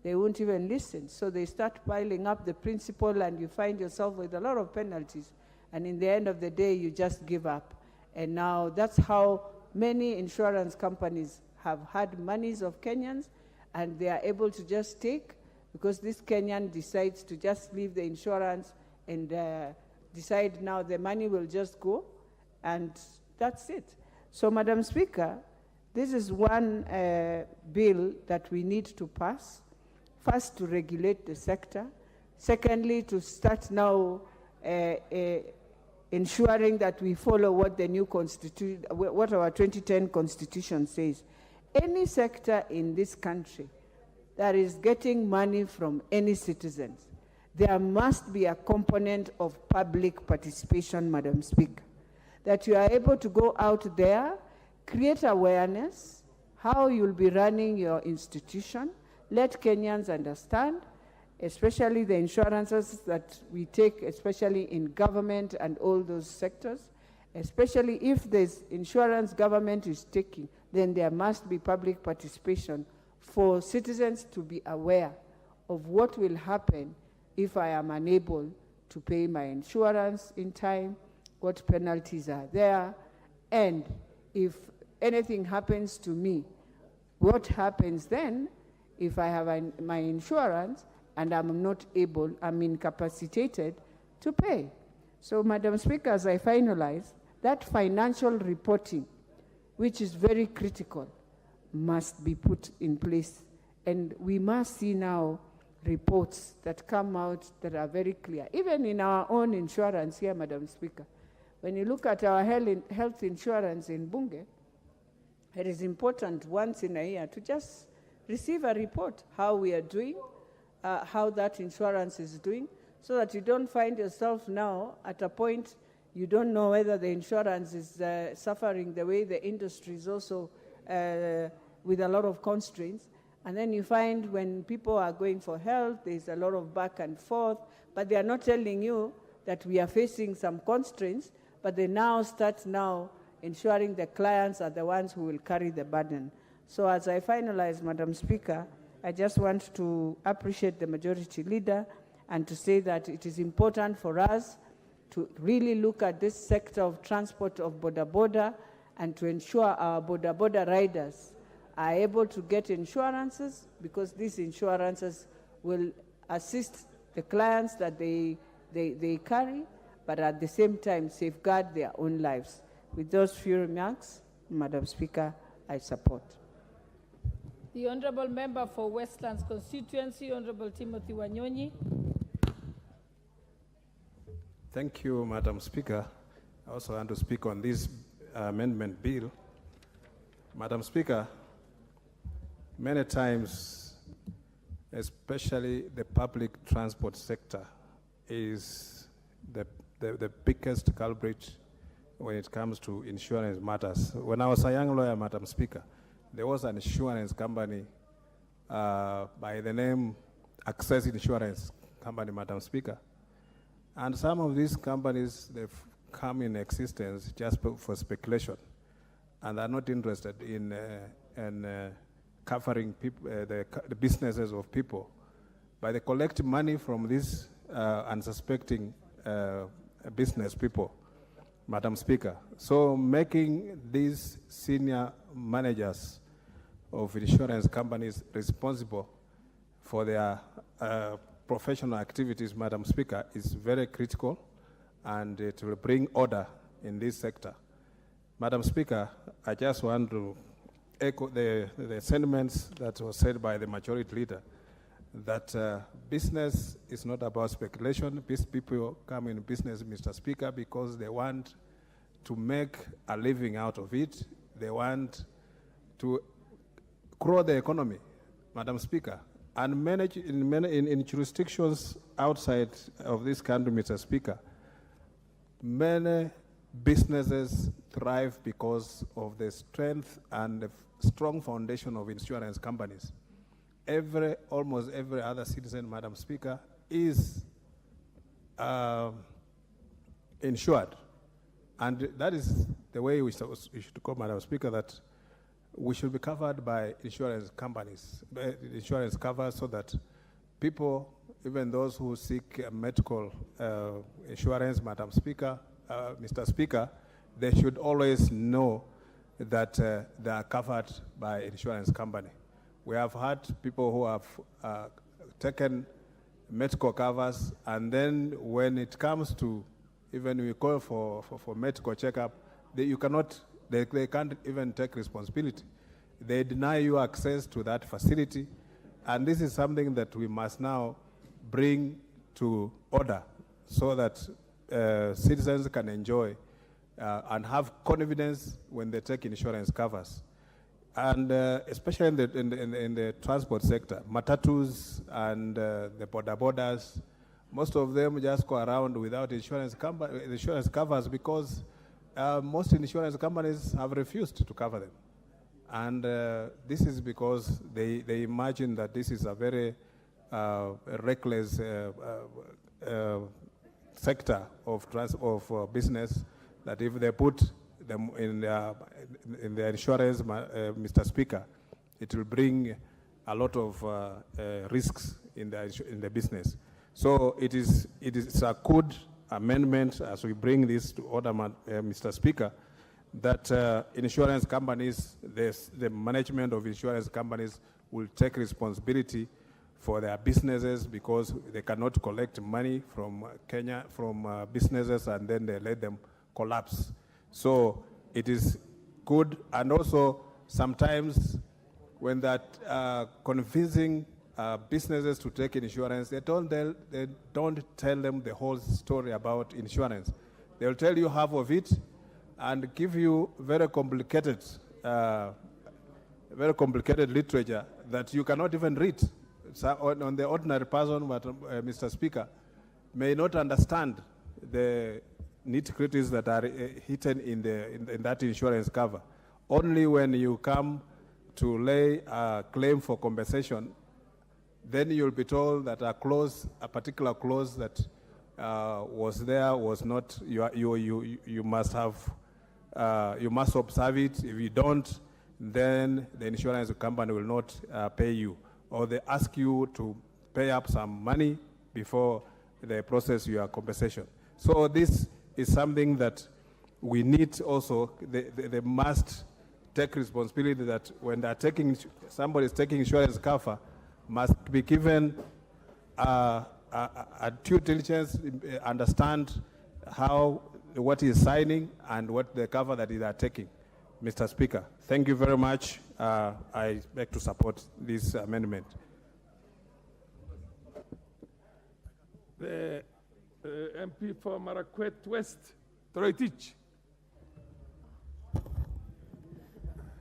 They won't even listen. So they start piling up the principal, and you find yourself with a lot of penalties. And in the end of the day, you just give up. And now that's how many insurance companies have had monies of Kenyans, and they are able to just take, because this Kenyan decides to just leave the insurance and decide now the money will just go, and that's it. So, Madam Speaker, this is one bill that we need to pass. First, to regulate the sector. Secondly, to start now ensuring that we follow what the new constitution, what our 2010 constitution says. Any sector in this country that is getting money from any citizens, there must be a component of public participation, Madam Speaker. That you are able to go out there, create awareness, how you'll be running your institution, let Kenyans understand, especially the insurances that we take, especially in government and all those sectors, especially if there's insurance government is taking, then there must be public participation for citizens to be aware of what will happen if I am unable to pay my insurance in time, what penalties are there, and if anything happens to me, what happens then if I have my insurance and I'm not able, I'm incapacitated to pay. So, Madam Speaker, as I finalize, that financial reporting, which is very critical, must be put in place. And we must see now reports that come out that are very clear. Even in our own insurance here, Madam Speaker, when you look at our health insurance in Bunge, it is important once in a year to just receive a report, how we are doing, how that insurance is doing, so that you don't find yourself now at a point You don't know whether the insurance is suffering the way the industry is also with a lot of constraints. And then you find when people are going for help, there's a lot of back and forth, but they are not telling you that we are facing some constraints, but they now start ensuring the clients are the ones who will carry the burden. So as I finalize, Madam Speaker, I just want to appreciate the majority leader and to say that it is important for us to really look at this sector of transport of border and to ensure our border riders are able to get insurances, because these insurances will assist the clients that they carry, but at the same time safeguard their own lives. With those few remarks, Madam Speaker, I support. The Honourable Member for Westlands Constituency, Honourable Timothy Wanyonyi. Thank you, Madam Speaker. I also want to speak on this amendment bill. Madam Speaker, many times, especially the public transport sector is the biggest culprit when it comes to insurance matters. When I was a young lawyer, Madam Speaker, there was an insurance company by the name Access Insurance Company, Madam Speaker. And some of these companies, they've come in existence just for speculation, and are not interested in covering people, the businesses of people. But they collect money from these unsuspecting business people, Madam Speaker. So making these senior managers of insurance companies responsible for their professional activities, Madam Speaker, is very critical, and it will bring order in this sector. Madam Speaker, I just want to echo the sentiments that were said by the majority leader, that business is not about speculation. These people come in business, Mr. Speaker, because they want to make a living out of it. They want to grow the economy, Madam Speaker, and manage in jurisdictions outside of this country, Mr. Speaker. Many businesses thrive because of the strength and the strong foundation of insurance companies. Almost every other citizen, Madam Speaker, is insured. And that is the way we should go, Madam Speaker, that we should be covered by insurance companies, insurance cover, so that people, even those who seek medical insurance, Madam Speaker, Mr. Speaker, they should always know that they are covered by insurance company. We have had people who have taken medical covers, and then when it comes to even we call for medical checkup, they can't even take responsibility. They deny you access to that facility, and this is something that we must now bring to order so that citizens can enjoy and have confidence when they take insurance covers. And especially in the transport sector, matatus and the borders, most of them just go around without insurance covers because most insurance companies have refused to cover them. And this is because they imagine that this is a very reckless sector of business, that if they put them in their insurance, Mr. Speaker, it will bring a lot of risks in the business. So it is a good amendment as we bring this to order, Mr. Speaker, that insurance companies, the management of insurance companies will take responsibility for their businesses, because they cannot collect money from Kenya, from businesses, and then they let them collapse. So it is good, and also sometimes when that convincing businesses to take insurance, they don't tell them the whole story about insurance. They'll tell you half of it and give you very complicated literature that you cannot even read. So on the ordinary person, Mr. Speaker, may not understand the nitty-gritties that are hidden in that insurance cover. Only when you come to lay a claim for compensation, then you'll be told that a particular clause that was there was not. You must observe it. If you don't, then the insurance company will not pay you, or they ask you to pay up some money before they process your compensation. So this is something that we need also. They must take responsibility that when they're somebody is taking insurance cover, must be given a due diligence, understand what he is signing and what the cover that they are taking. Mr. Speaker, thank you very much. I beg to support this amendment. The MP for Marakwet West, Troitich.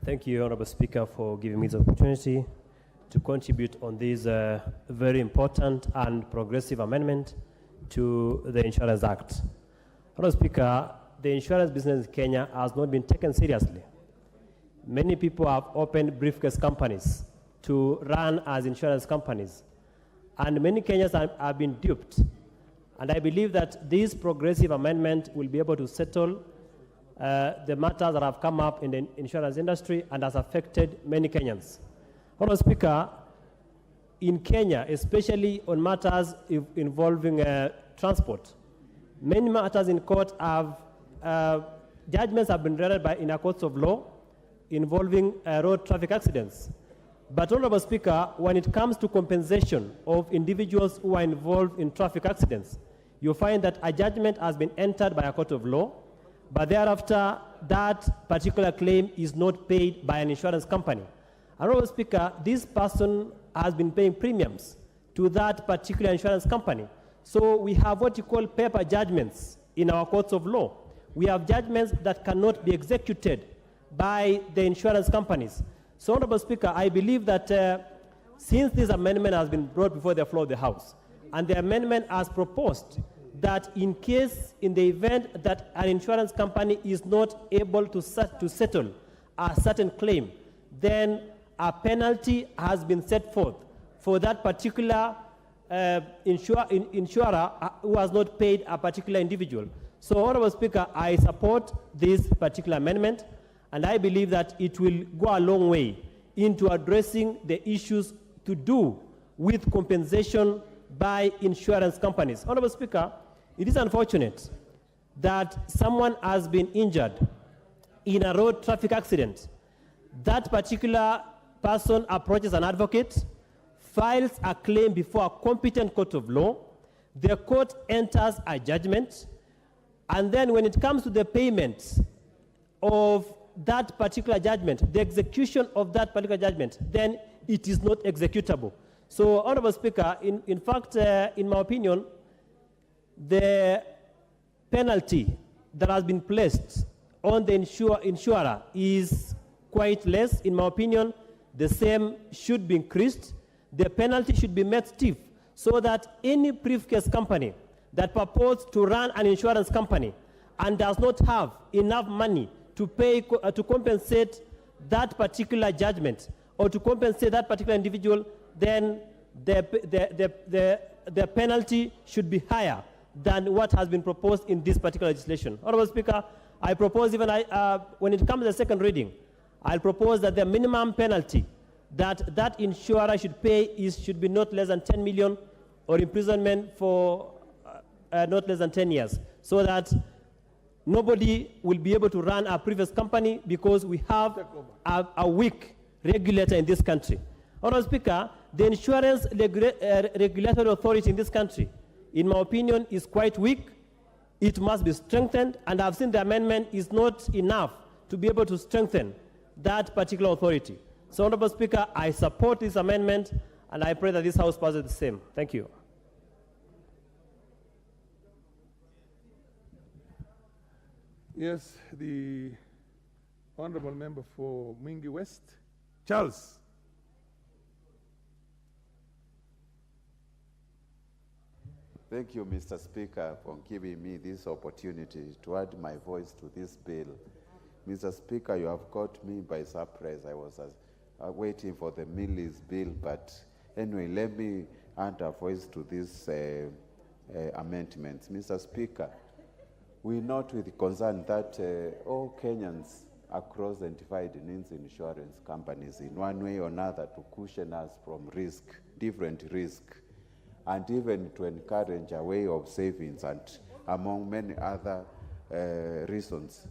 Thank you, Honorable Speaker, for giving me the opportunity to contribute on this very important and progressive amendment to the Insurance Act. Honorable Speaker, the insurance business in Kenya has not been taken seriously. Many people have opened briefcase companies to run as insurance companies, and many Kenyans have been duped. And I believe that this progressive amendment will be able to settle the matters that have come up in the insurance industry and has affected many Kenyans. Honorable Speaker, in Kenya, especially on matters involving transport, many matters in court have, judgments have been rendered in a courts of law involving road traffic accidents. But Honorable Speaker, when it comes to compensation of individuals who are involved in traffic accidents, you find that a judgment has been entered by a court of law, but thereafter that particular claim is not paid by an insurance company. Honorable Speaker, this person has been paying premiums to that particular insurance company. So we have what you call paper judgments in our courts of law. We have judgments that cannot be executed by the insurance companies. So, Honorable Speaker, I believe that since this amendment has been brought before the floor of the House, and the amendment has proposed that in the event that an insurance company is not able to settle a certain claim, then a penalty has been set forth for that particular insurer who has not paid a particular individual. So, Honorable Speaker, I support this particular amendment, and I believe that it will go a long way into addressing the issues to do with compensation by insurance companies. Honorable Speaker, it is unfortunate that someone has been injured in a road traffic accident. That particular person approaches an advocate, files a claim before a competent court of law, the court enters a judgment, and then when it comes to the payment of that particular judgment, the execution of that particular judgment, then it is not executable. So, Honorable Speaker, in fact, in my opinion, the penalty that has been placed on the insurer is quite less. In my opinion, the same should be increased. The penalty should be made stiff so that any briefcase company that purports to run an insurance company and does not have enough money to pay to compensate that particular judgment or to compensate that particular individual, then the penalty should be higher than what has been proposed in this particular legislation. Honorable Speaker, I propose even when it comes to the second reading, I'll propose that the minimum penalty that insurer should pay should be not less than 10 million or imprisonment for not less than 10 years, so that nobody will be able to run a previous company because we have a weak regulator in this country. Honorable Speaker, the insurance regulatory authority in this country, in my opinion, is quite weak. It must be strengthened, and I've seen the amendment is not enough to be able to strengthen that particular authority. So, Honorable Speaker, I support this amendment, and I pray that this House passes the same. Thank you. Yes, the Honorable Member for Mwingi West, Charles. Thank you, Mr. Speaker, for giving me this opportunity to add my voice to this bill. Mr. Speaker, you have caught me by surprise. I was waiting for the Millies bill, but anyway, let me add a voice to these amendments. Mr. Speaker, we note with concern that all Kenyans across the divide needs insurance companies in one way or another to cushion us from risk, different risk, and even to encourage a way of savings and among many other reasons.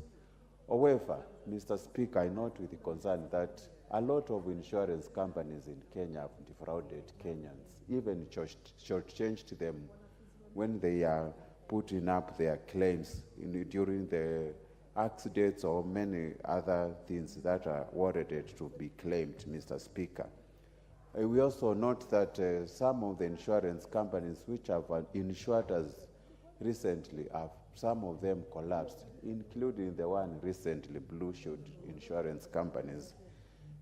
However, Mr. Speaker, I note with concern that a lot of insurance companies in Kenya have defrauded Kenyans, even shortchanged them when they are putting up their claims during the accidents or many other things that are warranted to be claimed, Mr. Speaker. We also note that some of the insurance companies which have insured us recently, some of them collapsed, including the one recently, Blue Shield Insurance Companies.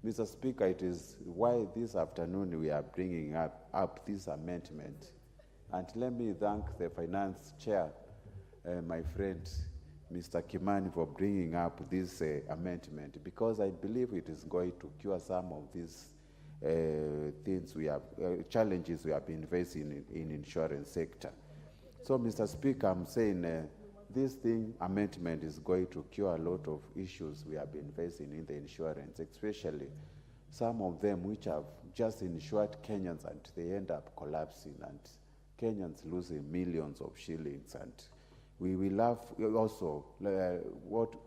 Mr. Speaker, it is why this afternoon we are bringing up this amendment. And let me thank the Finance Chair, my friend, Mr. Kimani, for bringing up this amendment, because I believe it is going to cure some of these things we have, challenges we have been facing in insurance sector. So, Mr. Speaker, I'm saying this amendment is going to cure a lot of issues we have been facing in the insurance, especially some of them which have just insured Kenyans and they end up collapsing and Kenyans losing millions of shillings. And we will have also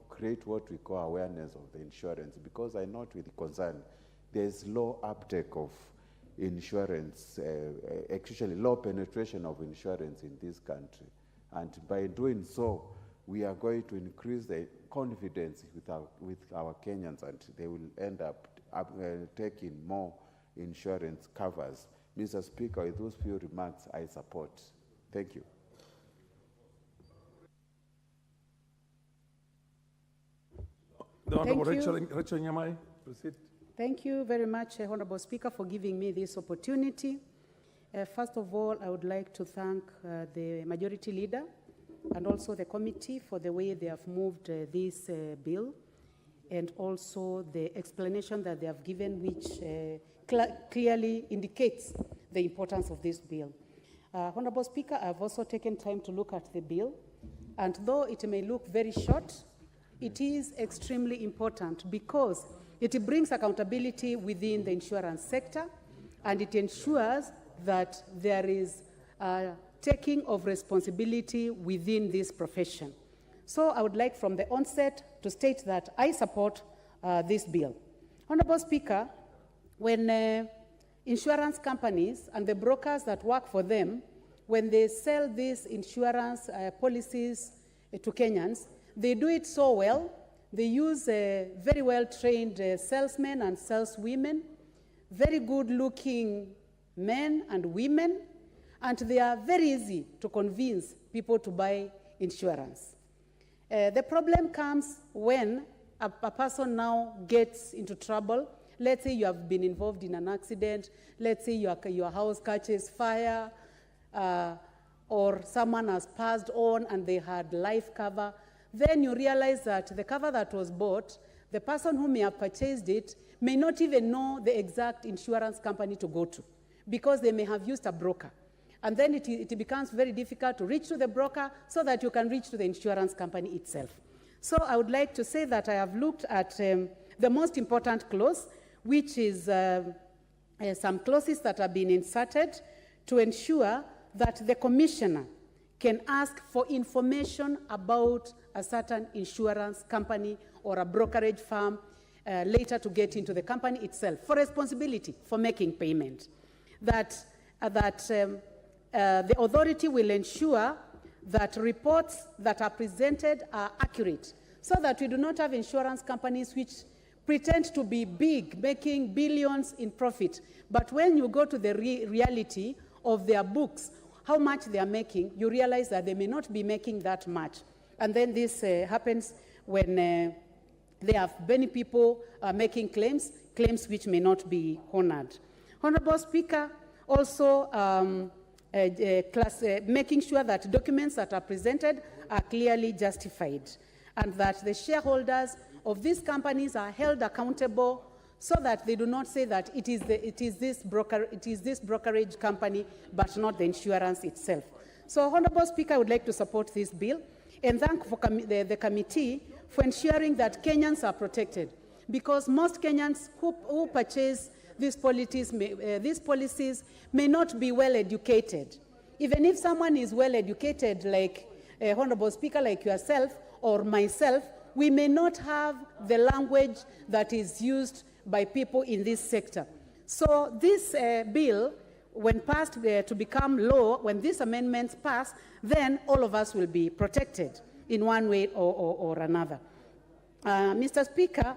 create what we call awareness of the insurance, because I note with concern there's low uptake of insurance, actually low penetration of insurance in this country. And by doing so, we are going to increase the confidence with our Kenyans, and they will end up taking more insurance covers. Mr. Speaker, with those few remarks, I support. Thank you. The Honorable Thank you. Rachel Nyamai, proceed. Thank you very much, Honorable Speaker, for giving me this opportunity. First of all, I would like to thank the Majority Leader and also the committee for the way they have moved this bill, and also the explanation that they have given, which clearly indicates the importance of this bill. Honorable Speaker, I've also taken time to look at the bill, and though it may look very short, it is extremely important because it brings accountability within the insurance sector, and it ensures that there is taking of responsibility within this profession. So I would like from the onset to state that I support this bill. Honorable Speaker, when insurance companies and the brokers that work for them, when they sell these insurance policies to Kenyans, they do it so well. They use very well-trained salesmen and saleswomen, very good-looking men and women, and they are very easy to convince people to buy insurance. The problem comes when a person now gets into trouble. Let's say you have been involved in an accident. Let's say your house catches fire, or someone has passed on and they had life cover. Then you realize that the cover that was bought, the person who may have purchased it may not even know the exact insurance company to go to, because they may have used a broker. And then it becomes very difficult to reach to the broker so that you can reach to the insurance company itself. So I would like to say that I have looked at the most important clause, which is some clauses that have been inserted to ensure that the commissioner can ask for information about a certain insurance company or a brokerage firm later to get into the company itself for responsibility for making payment. That the authority will ensure that reports that are presented are accurate, so that we do not have insurance companies which pretend to be big, making billions in profit. But when you go to the reality of their books, how much they are making, you realize that they may not be making that much. And then this happens when they have many people making claims which may not be honored. Honorable Speaker, also making sure that documents that are presented are clearly justified, and that the shareholders of these companies are held accountable, so that they do not say that it is this brokerage company, but not the insurance itself. So, Honorable Speaker, I would like to support this bill and thank the committee for ensuring that Kenyans are protected, because most Kenyans who purchase these policies may not be well educated. Even if someone is well educated, like Honorable Speaker, like yourself or myself, we may not have the language that is used by people in this sector. So this bill, when passed to become law, when these amendments pass, then all of us will be protected in one way or another. Mr. Speaker,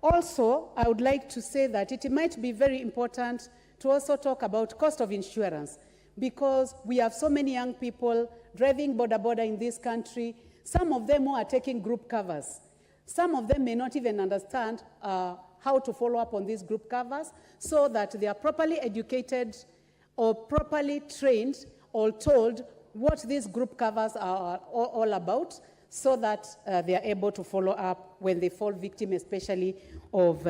also, I would like to say that it might be very important to also talk about cost of insurance, because we have so many young people driving border in this country, some of them who are taking group covers. Some of them may not even understand how to follow up on these group covers, so that they are properly educated or properly trained or told what these group covers are all about, so that they are able to follow up when they fall victim, especially of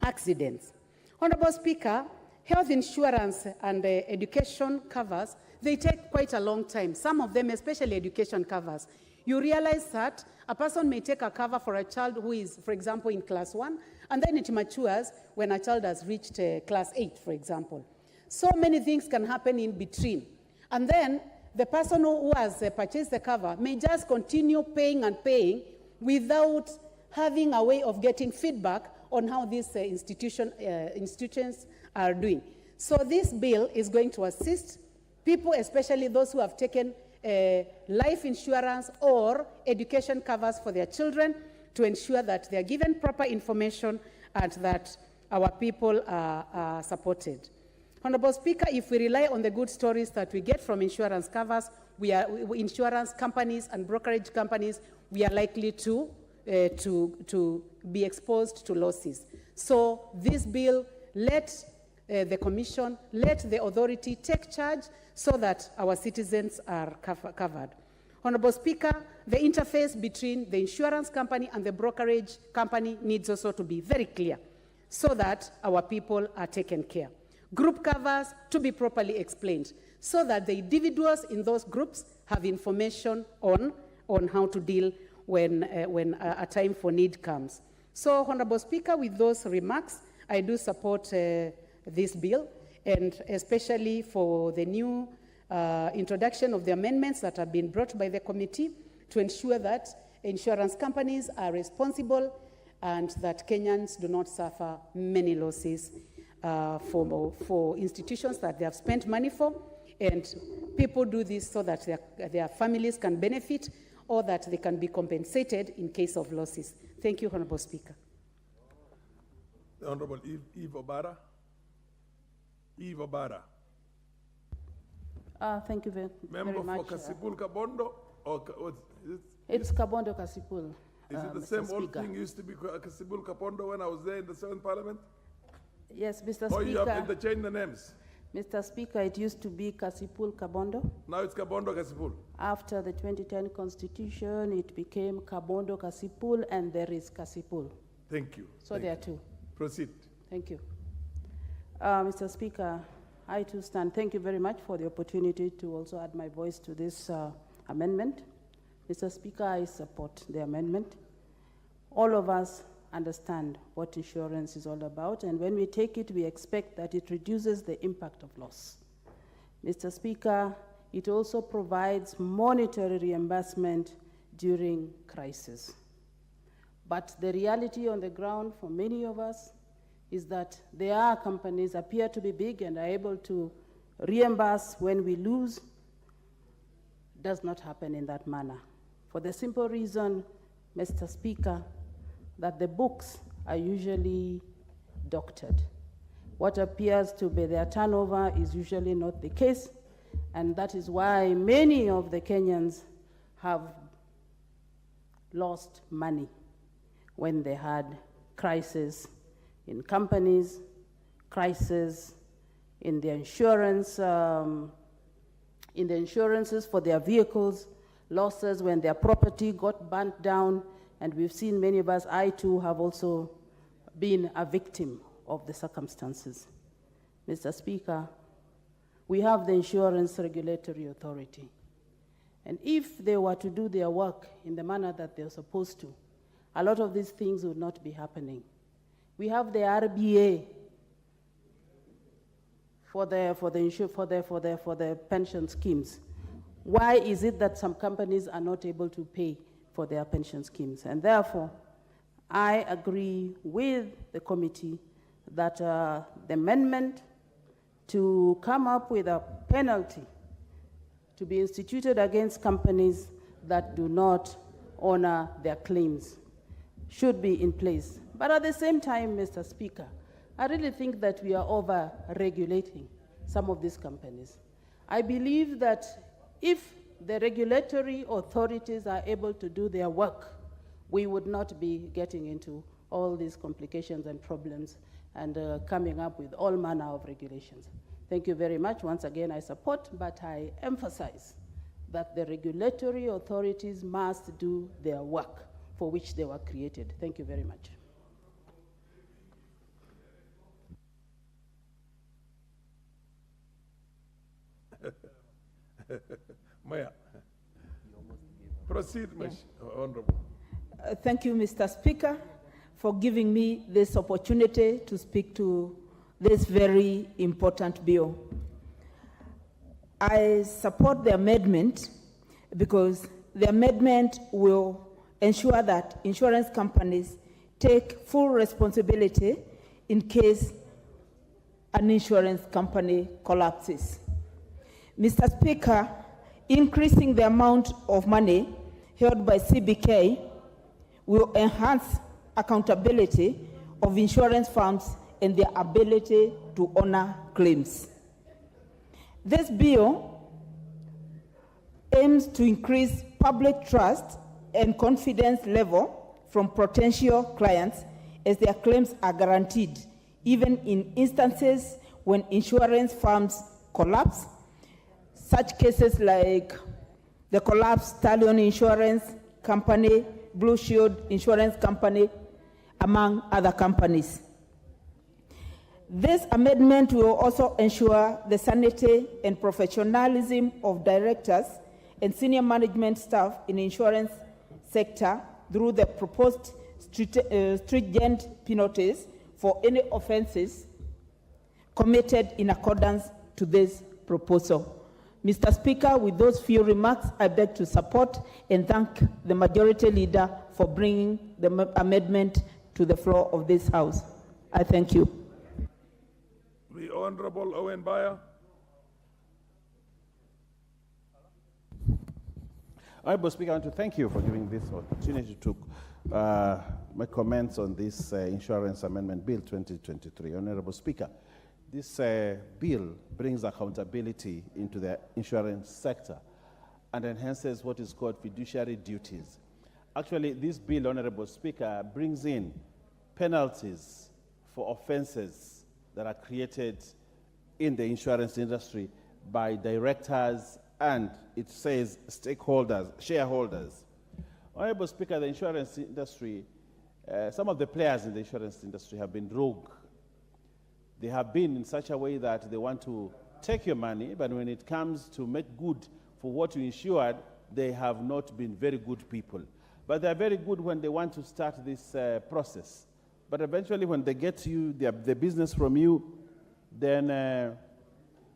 accidents. Honorable Speaker, health insurance and education covers, they take quite a long time. Some of them, especially education covers. You realize that a person may take a cover for a child who is, for example, in class 1, and then it matures when a child has reached class 8, for example. So many things can happen in between. And then the person who has purchased the cover may just continue paying and paying without having a way of getting feedback on how these institutions are doing. So this bill is going to assist people, especially those who have taken life insurance or education covers for their children, to ensure that they are given proper information and that our people are supported. Honorable Speaker, if we rely on the good stories that we get from insurance covers, insurance companies and brokerage companies, we are likely to be exposed to losses. So this bill, let the Commission, let the authority take charge so that our citizens are covered. Honorable Speaker, the interface between the insurance company and the brokerage company needs also to be very clear, so that our people are taken care. Group covers to be properly explained, so that the individuals in those groups have information on how to deal when a time for need comes. So, Honorable Speaker, with those remarks, I do support this bill, and especially for the new introduction of the amendments that have been brought by the committee to ensure that insurance companies are responsible and that Kenyans do not suffer many losses for institutions that they have spent money for, and people do this so that their families can benefit or that they can be compensated in case of losses. Thank you, Honorable Speaker. The Honorable Eve Obara. Eve Obara. Thank you very Member much. for Kasipul Kabondo, or it's Kabondo Kasipul. Is it the same old thing used to be Kasipul Kabondo when I was there in the 7th Parliament? Yes, Mr. Or Speaker. you have interchanged the names? Mr. Speaker, it used to be Kasipul Kabondo. Now it's Kabondo Kasipul. After the 2010 Constitution, it became Kabondo Kasipul, and there is Kasipul. Thank you. So there are two. Proceed. Thank you. Mr. Speaker, I too stand. Thank you very much for the opportunity to also add my voice to this amendment. Mr. Speaker, I support the amendment. All of us understand what insurance is all about, and when we take it, we expect that it reduces the impact of loss. Mr. Speaker, it also provides monetary reimbursement during crisis. But the reality on the ground for many of us is that there are companies appear to be big and are able to reimburse when we lose. It does not happen in that manner. For the simple reason, Mr. Speaker, that the books are usually doctored. What appears to be their turnover is usually not the case, and that is why many of the Kenyans have lost money when they had crisis in companies crisis in their insurance, in the insurances for their vehicles, losses when their property got burnt down, and we've seen many of us, I too, have also been a victim of the circumstances. Mr. Speaker, we have the Insurance Regulatory Authority, and if they were to do their work in the manner that they're supposed to, a lot of these things would not be happening. We have the RBA for the pension schemes. Why is it that some companies are not able to pay for their pension schemes? And therefore, I agree with the committee that the amendment to come up with a penalty to be instituted against companies that do not honor their claims should be in place. But at the same time, Mr. Speaker, I really think that we are over-regulating some of these companies. I believe that if the regulatory authorities are able to do their work, we would not be getting into all these complications and problems and coming up with all manner of regulations. Thank you very much. Once again, I support, but I emphasize that the regulatory authorities must do their work for which they were created. Thank you very much. Maya. Proceed, Honorable. Thank you, Mr. Speaker, for giving me this opportunity to speak to this very important bill. I support the amendment because the amendment will ensure that insurance companies take full responsibility in case an insurance company collapses. Mr. Speaker, increasing the amount of money held by CBK will enhance accountability of insurance firms and their ability to honor claims. This bill aims to increase public trust and confidence level from potential clients as their claims are guaranteed, even in instances when insurance firms collapse, such cases like the collapsed Stallion Insurance Company, Blue Shield Insurance Company, among other companies. This amendment will also ensure the sanity and professionalism of directors and senior management staff in the insurance sector through the proposed stringent penalties for any offenses committed in accordance to this proposal. Mr. Speaker, with those few remarks, I beg to support and thank the Majority Leader for bringing the amendment to the floor of this House. I thank you. The Honorable Owen Bayer. Honorable Speaker, I want to thank you for giving this opportunity to make comments on this Insurance Amendment Bill 2023. Honorable Speaker, this bill brings accountability into the insurance sector and enhances what is called fiduciary duties. Actually, this bill, Honorable Speaker, brings in penalties for offenses that are created in the insurance industry by directors and, it says, stakeholders, shareholders. Honorable Speaker, the insurance industry, some of the players in the insurance industry have been rogue. They have been in such a way that they want to take your money, but when it comes to make good for what you insured, they have not been very good people. But they're very good when they want to start this process. But eventually when they get you, the business from you, then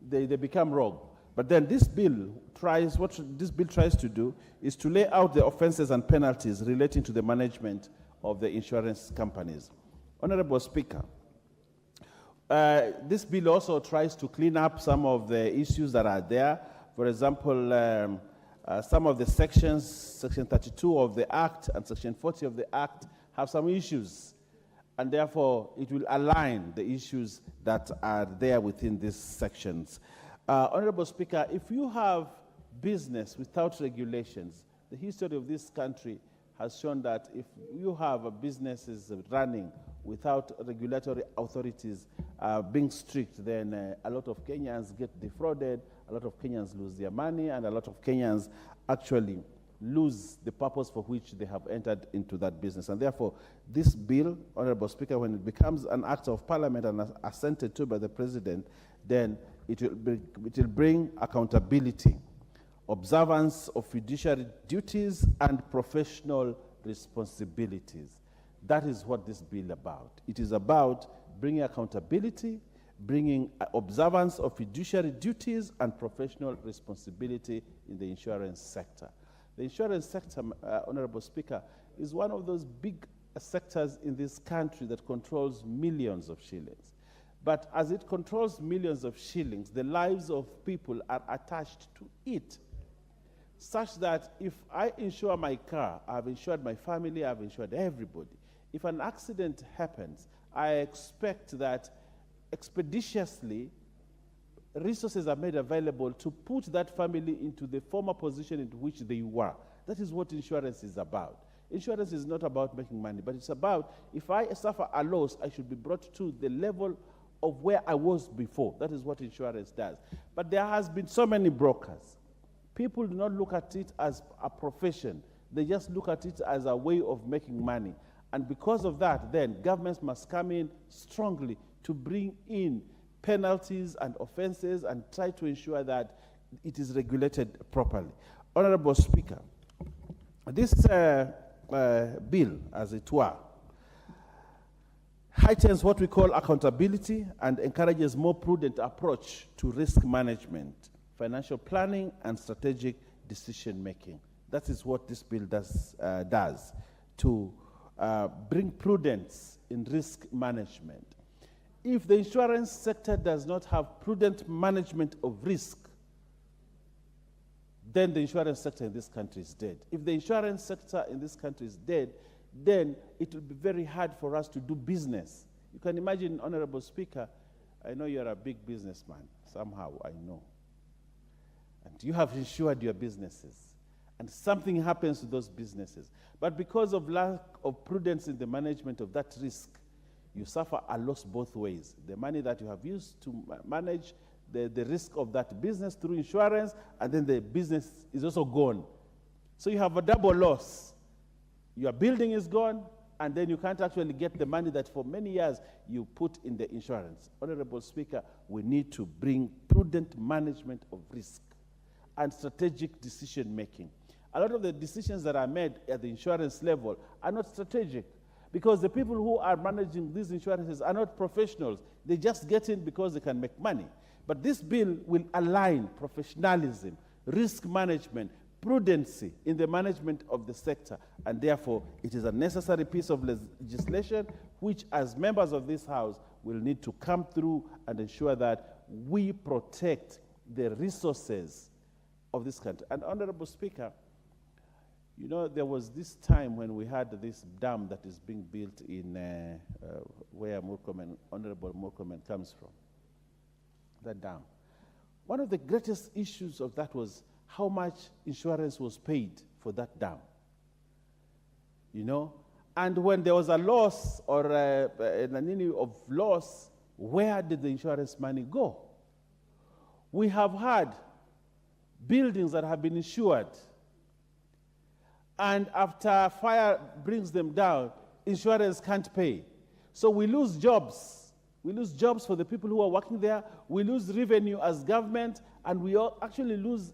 they become rogue. But then this bill tries, what this bill tries to do is to lay out the offenses and penalties relating to the management of the insurance companies. Honorable Speaker, this bill also tries to clean up some of the issues that are there. For example, some of the sections, Section 32 of the Act and Section 40 of the Act have some issues, and therefore it will align the issues that are there within these sections. Honorable Speaker, if you have business without regulations, the history of this country has shown that if you have businesses running without regulatory authorities being strict, then a lot of Kenyans get defrauded, a lot of Kenyans lose their money, and a lot of Kenyans actually lose the purpose for which they have entered into that business. And therefore, this bill, Honorable Speaker, when it becomes an act of parliament and assented to by the president, then it will bring accountability, observance of fiduciary duties, and professional responsibilities. That is what this bill is about. It is about bringing accountability, bringing observance of fiduciary duties and professional responsibility in the insurance sector. The insurance sector, Honorable Speaker, is one of those big sectors in this country that controls millions of shillings. But as it controls millions of shillings, the lives of people are attached to it, such that if I insure my car, I've insured my family, I've insured everybody. If an accident happens, I expect that expeditiously resources are made available to put that family into the former position in which they were. That is what insurance is about. Insurance is not about making money, but it's about if I suffer a loss, I should be brought to the level of where I was before. That is what insurance does. But there has been so many brokers. People do not look at it as a profession. They just look at it as a way of making money. And because of that, then governments must come in strongly to bring in penalties and offenses and try to ensure that it is regulated properly. Honorable Speaker, this bill, as it were, heightens what we call accountability and encourages more prudent approach to risk management, financial planning, and strategic decision making. That is what this bill does to bring prudence in risk management. If the insurance sector does not have prudent management of risk, then the insurance sector in this country is dead. If the insurance sector in this country is dead, then it will be very hard for us to do business. You can imagine, Honorable Speaker, I know you're a big businessman, somehow I know. And you have insured your businesses, and something happens to those businesses. But because of lack of prudence in the management of that risk, you suffer a loss both ways. The money that you have used to manage the risk of that business through insurance, and then the business is also gone. So you have a double loss. Your building is gone, and then you can't actually get the money that for many years you put in the insurance. Honorable Speaker, we need to bring prudent management of risk and strategic decision making. A lot of the decisions that are made at the insurance level are not strategic, because the people who are managing these insurances are not professionals. They just get in because they can make money. But this bill will align professionalism, risk management, prudency in the management of the sector, and therefore it is a necessary piece of legislation which, as members of this House, will need to come through and ensure that we protect the resources of this country. And Honorable Speaker, you know, there was this time when we had this dam that is being built in where Honorable Murkomen comes from, that dam. One of the greatest issues of that was how much insurance was paid for that dam. You know, and when there was a loss or an issue of loss, where did the insurance money go? We have had buildings that have been insured, and after fire brings them down, insurance can't pay. So we lose jobs. We lose jobs for the people who are working there. We lose revenue as government, and we actually lose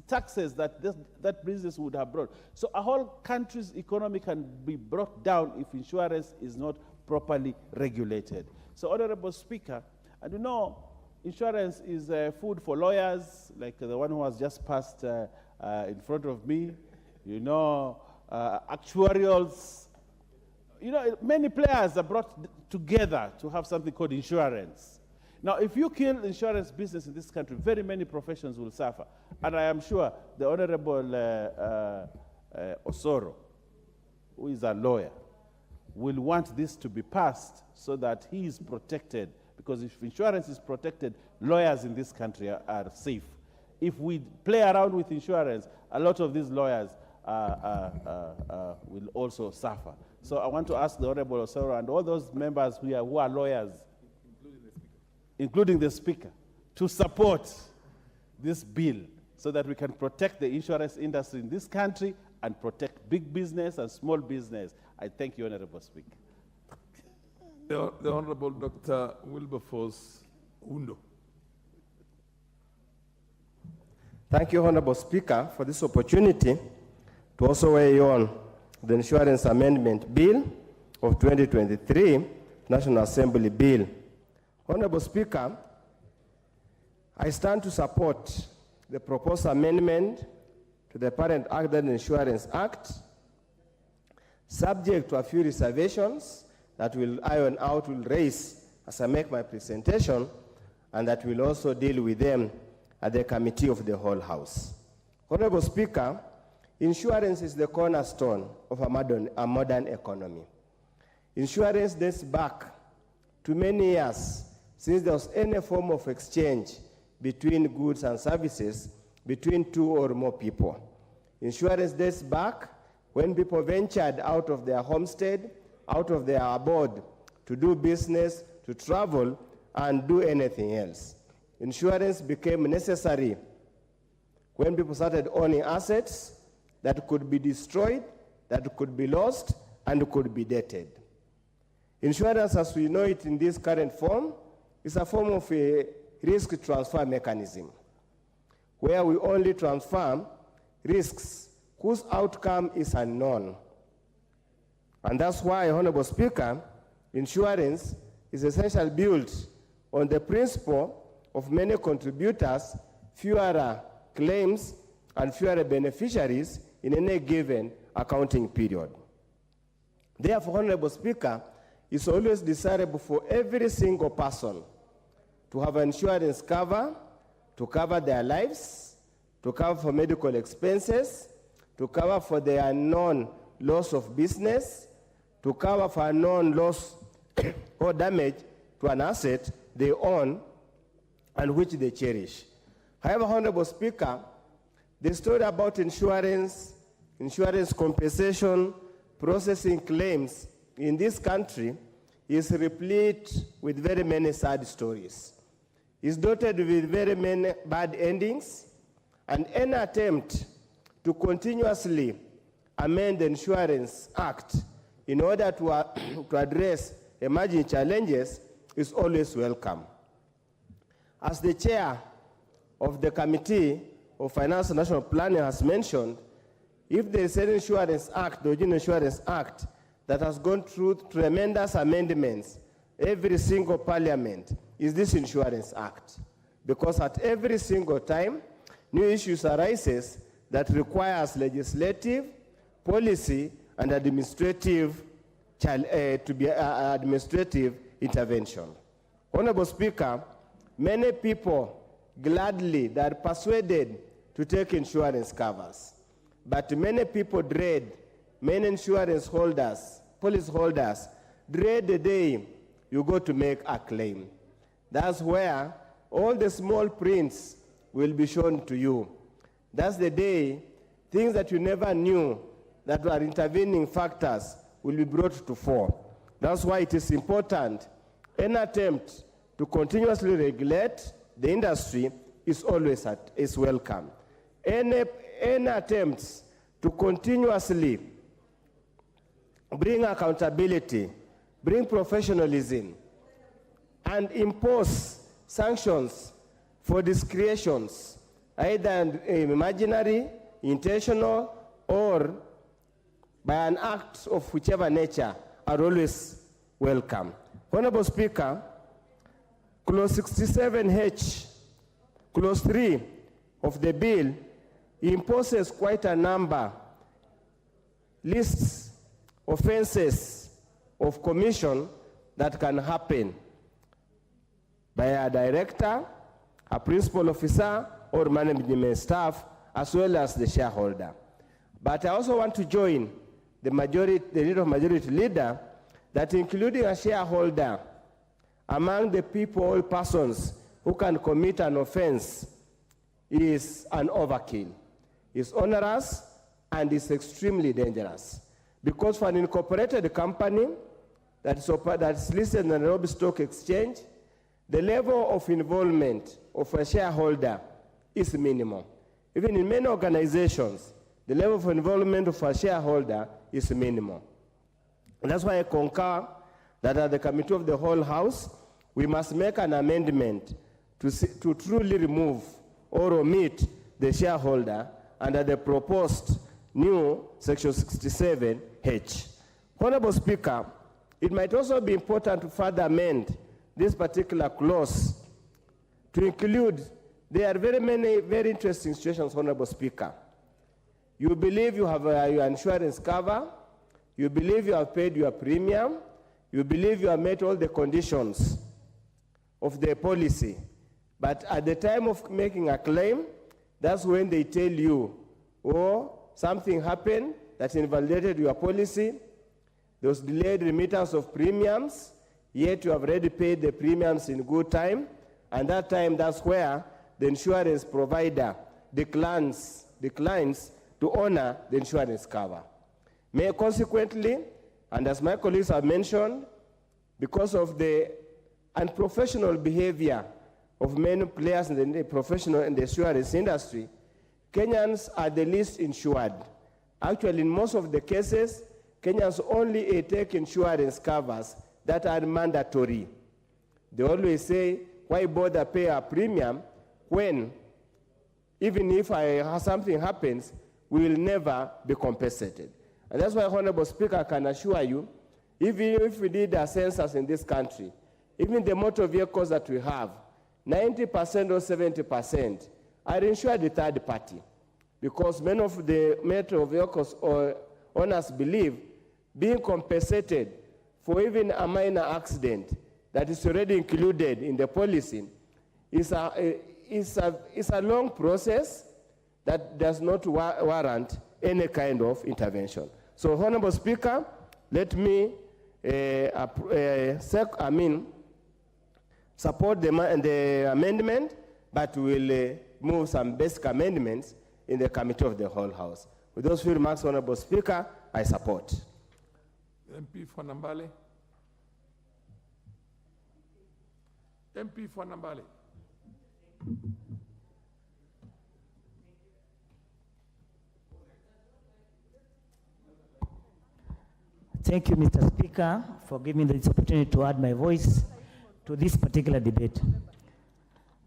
taxes that business would have brought. So a whole country's economy can be brought down if insurance is not properly regulated. So, Honorable Speaker, and you know, insurance is food for lawyers, like the one who has just passed in front of me. You know, actuarials. You know, many players are brought together to have something called insurance. Now, if you kill insurance business in this country, very many professions will suffer. And I am sure the Honorable Osoro, who is a lawyer, will want this to be passed so that he is protected. Because if insurance is protected, lawyers in this country are safe. If we play around with insurance, a lot of these lawyers will also suffer. So I want to ask the Honorable Osoro and all those members here who are lawyers, including the Speaker, to support this bill so that we can protect the insurance industry in this country and protect big business and small business. I thank you, Honorable Speaker. The Honorable Dr. Wilberforce Undo. Thank you, Honorable Speaker, for this opportunity to also weigh on the Insurance Amendment Bill of 2023, National Assembly Bill. Honorable Speaker, I stand to support the proposed amendment to the Parent Accident Insurance Act, subject to a few reservations that will iron out, will raise as I make my presentation, and that will also deal with them at the Committee of the Whole House. Honorable Speaker, insurance is the cornerstone of a modern economy. Insurance dates back to many years since there was any form of exchange between goods and services between two or more people. Insurance dates back when people ventured out of their homestead, out of their abode, to do business, to travel, and do anything else. Insurance became necessary when people started owning assets that could be destroyed, that could be lost, and could be dated. Insurance, as we know it in this current form, is a form of a risk transfer mechanism, where we only transfer risks whose outcome is unknown. And that's why, Honorable Speaker, insurance is essentially built on the principle of many contributors, fewer claims, and fewer beneficiaries in any given accounting period. Therefore, Honorable Speaker, it's always desirable for every single person to have insurance cover, to cover their lives, to cover for medical expenses, to cover for the unknown loss of business, to cover for unknown loss or damage to an asset they own and which they cherish. However, Honorable Speaker, the story about insurance compensation, processing claims in this country is replete with very many sad stories. It's dotted with very many bad endings, and any attempt to continuously amend the Insurance Act in order to address emerging challenges is always welcome. As the chair of the Committee of Finance and National Planning has mentioned, if there is an Insurance Act, the original Insurance Act, that has gone through tremendous amendments, every single parliament, is this Insurance Act. Because at every single time, new issues arises that requires legislative, policy, and administrative intervention. Honorable Speaker, many people gladly, they are persuaded to take insurance covers. But many people dread, many insurance holders, policy holders, dread the day you go to make a claim. That's where all the small prints will be shown to you. That's the day things that you never knew that were intervening factors will be brought to fore. That's why it is important. Any attempt to continuously regulate the industry is always welcome. Any attempts to continuously bring accountability, bring professionalism, and impose sanctions for discretions, either imaginary, intentional, or by an act of whichever nature, are always welcome. Honorable Speaker, Clause 67H, Clause 3 of the bill imposes quite a number, lists offenses of commission that can happen by a director, a principal officer, or management staff, as well as the shareholder. But I also want to join the leader of majority leader that including a shareholder among the people or persons who can commit an offense is an overkill. It's onerous, and is extremely dangerous. Because for an incorporated company that's listed on the Nairobi Stock Exchange, the level of involvement of a shareholder is minimal. Even in many organizations, the level of involvement of a shareholder is minimal. And that's why I concur that at the Committee of the Whole House, we must make an amendment to truly remove or omit the shareholder under the proposed new Section 67H. Honorable Speaker, it might also be important to further amend this particular clause to include, there are very many very interesting situations, Honorable Speaker. You believe you have your insurance cover, you believe you have paid your premium, you believe you have met all the conditions of the policy, but at the time of making a claim, that's when they tell you, oh, something happened that invalidated your policy, there was delayed remittance of premiums, yet you have already paid the premiums in good time, and that time, that's where the insurance provider declines to honor the insurance cover. Consequently, and as my colleagues have mentioned, because of the unprofessional behavior of many players in the professional and the insurance industry, Kenyans are the least insured. Actually, in most of the cases, Kenyans only take insurance covers that are mandatory. They always say, why bother pay a premium when, even if something happens, we will never be compensated. And that's why, Honorable Speaker, I can assure you, even if we did a census in this country, even the motor vehicles that we have, 90% or 70% are insured the third party, because many of the motor vehicles owners believe being compensated for even a minor accident that is already included in the policy is a long process that does not warrant any kind of intervention. So, Honorable Speaker, let me support the amendment, but we'll move some basic amendments in the Committee of the Whole House. With those few remarks, Honorable Speaker, I support. MP for Nambale. MP for Nambale. Thank you, Mr. Speaker, for giving me this opportunity to add my voice to this particular debate.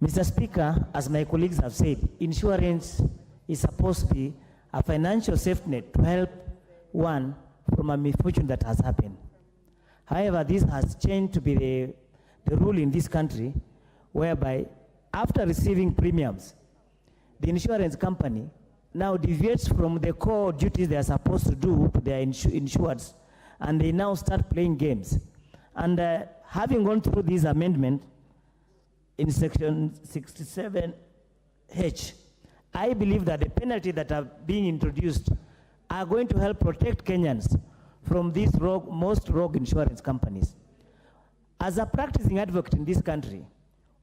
Mr. Speaker, as my colleagues have said, insurance is supposed to be a financial safety net to help one from a misfortune that has happened. However, this has changed to be the rule in this country, whereby after receiving premiums, the insurance company now deviates from the core duties they are supposed to do to their insureds, and they now start playing games. And having gone through this amendment in Section 67H, I believe that the penalties that are being introduced are going to help protect Kenyans from these most rogue insurance companies. As a practicing advocate in this country,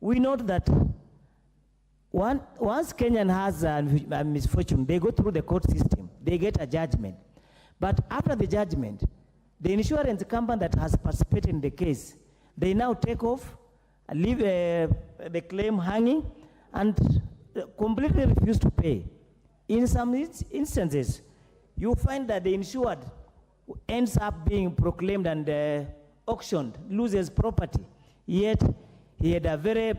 we note that once Kenyan has a misfortune, they go through the court system, they get a judgment. But after the judgment, the insurance company that has participated in the case, they now take off, leave the claim hanging, and completely refuse to pay. In some instances, you find that the insured ends up being proclaimed and auctioned, loses property, yet he had a very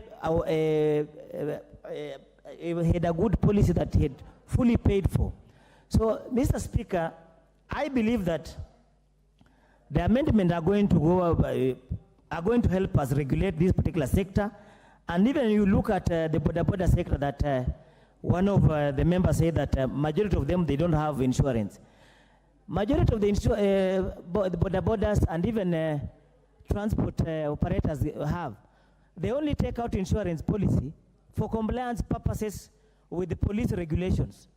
he had a good policy that he had fully paid for. So, Mr. Speaker, I believe that the amendment are going to help us regulate this particular sector. And even you look at the border sector, that one of the members said that majority of them, they don't have insurance. Majority of the borders and even transport operators have, they only take out insurance policy for compliance purposes with the police regulations.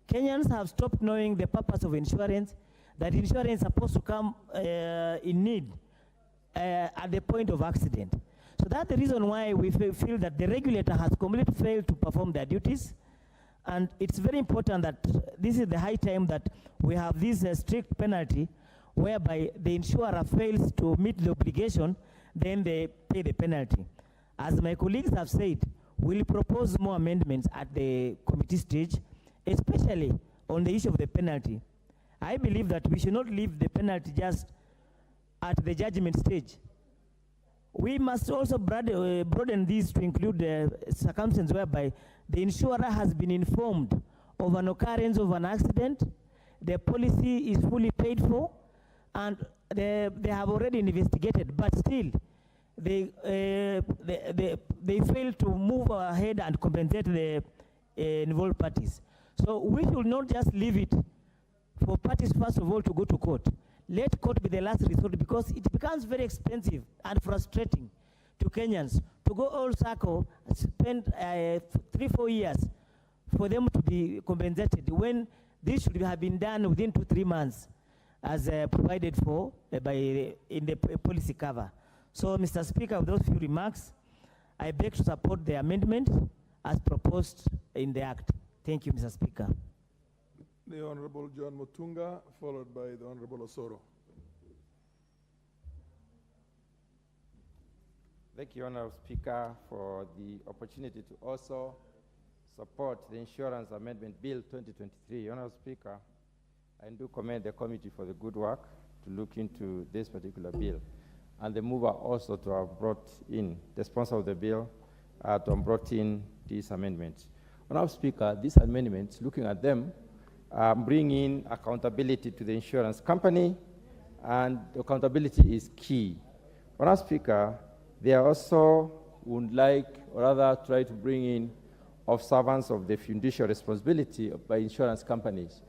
Kenyans have stopped knowing the purpose of insurance, that insurance is supposed to come in need at the point of accident. So that's the reason why we feel that the regulator has completely failed to perform their duties. And it's very important that this is the high time that we have this strict penalty whereby the insurer fails to meet the obligation, then they pay the penalty. As my colleagues have said, we'll propose more amendments at the committee stage, especially on the issue of the penalty. I believe that we should not leave the penalty just at the judgment stage. We must also broaden this to include the circumstances whereby the insurer has been informed of an occurrence of an accident, the policy is fully paid for, and they have already investigated, but still they fail to move ahead and compensate the involved parties. So we should not just leave it for parties, first of all, to go to court. Let court be the last resort, because it becomes very expensive and frustrating to Kenyans to go all circle, spend 3-4 years for them to be compensated when this should have been done within 2-3 months as provided for in the policy cover. So, Mr. Speaker, with those few remarks, I beg to support the amendment as proposed in the Act. Thank you, Mr. Speaker. The Honorable John Mutunga, followed by the Honorable Osoro. Thank you, Honorable Speaker, for the opportunity to also support the Insurance Amendment Bill 2023. Honorable Speaker, I do commend the committee for the good work to look into this particular bill, and the mover also to have brought in, the sponsor of the bill, to have brought in these amendments. Honorable Speaker, these amendments, looking at them, bring in accountability to the insurance company, and accountability is key. Honorable Speaker, they also would like, or rather try to bring in observance of the fiduciary responsibility by insurance companies.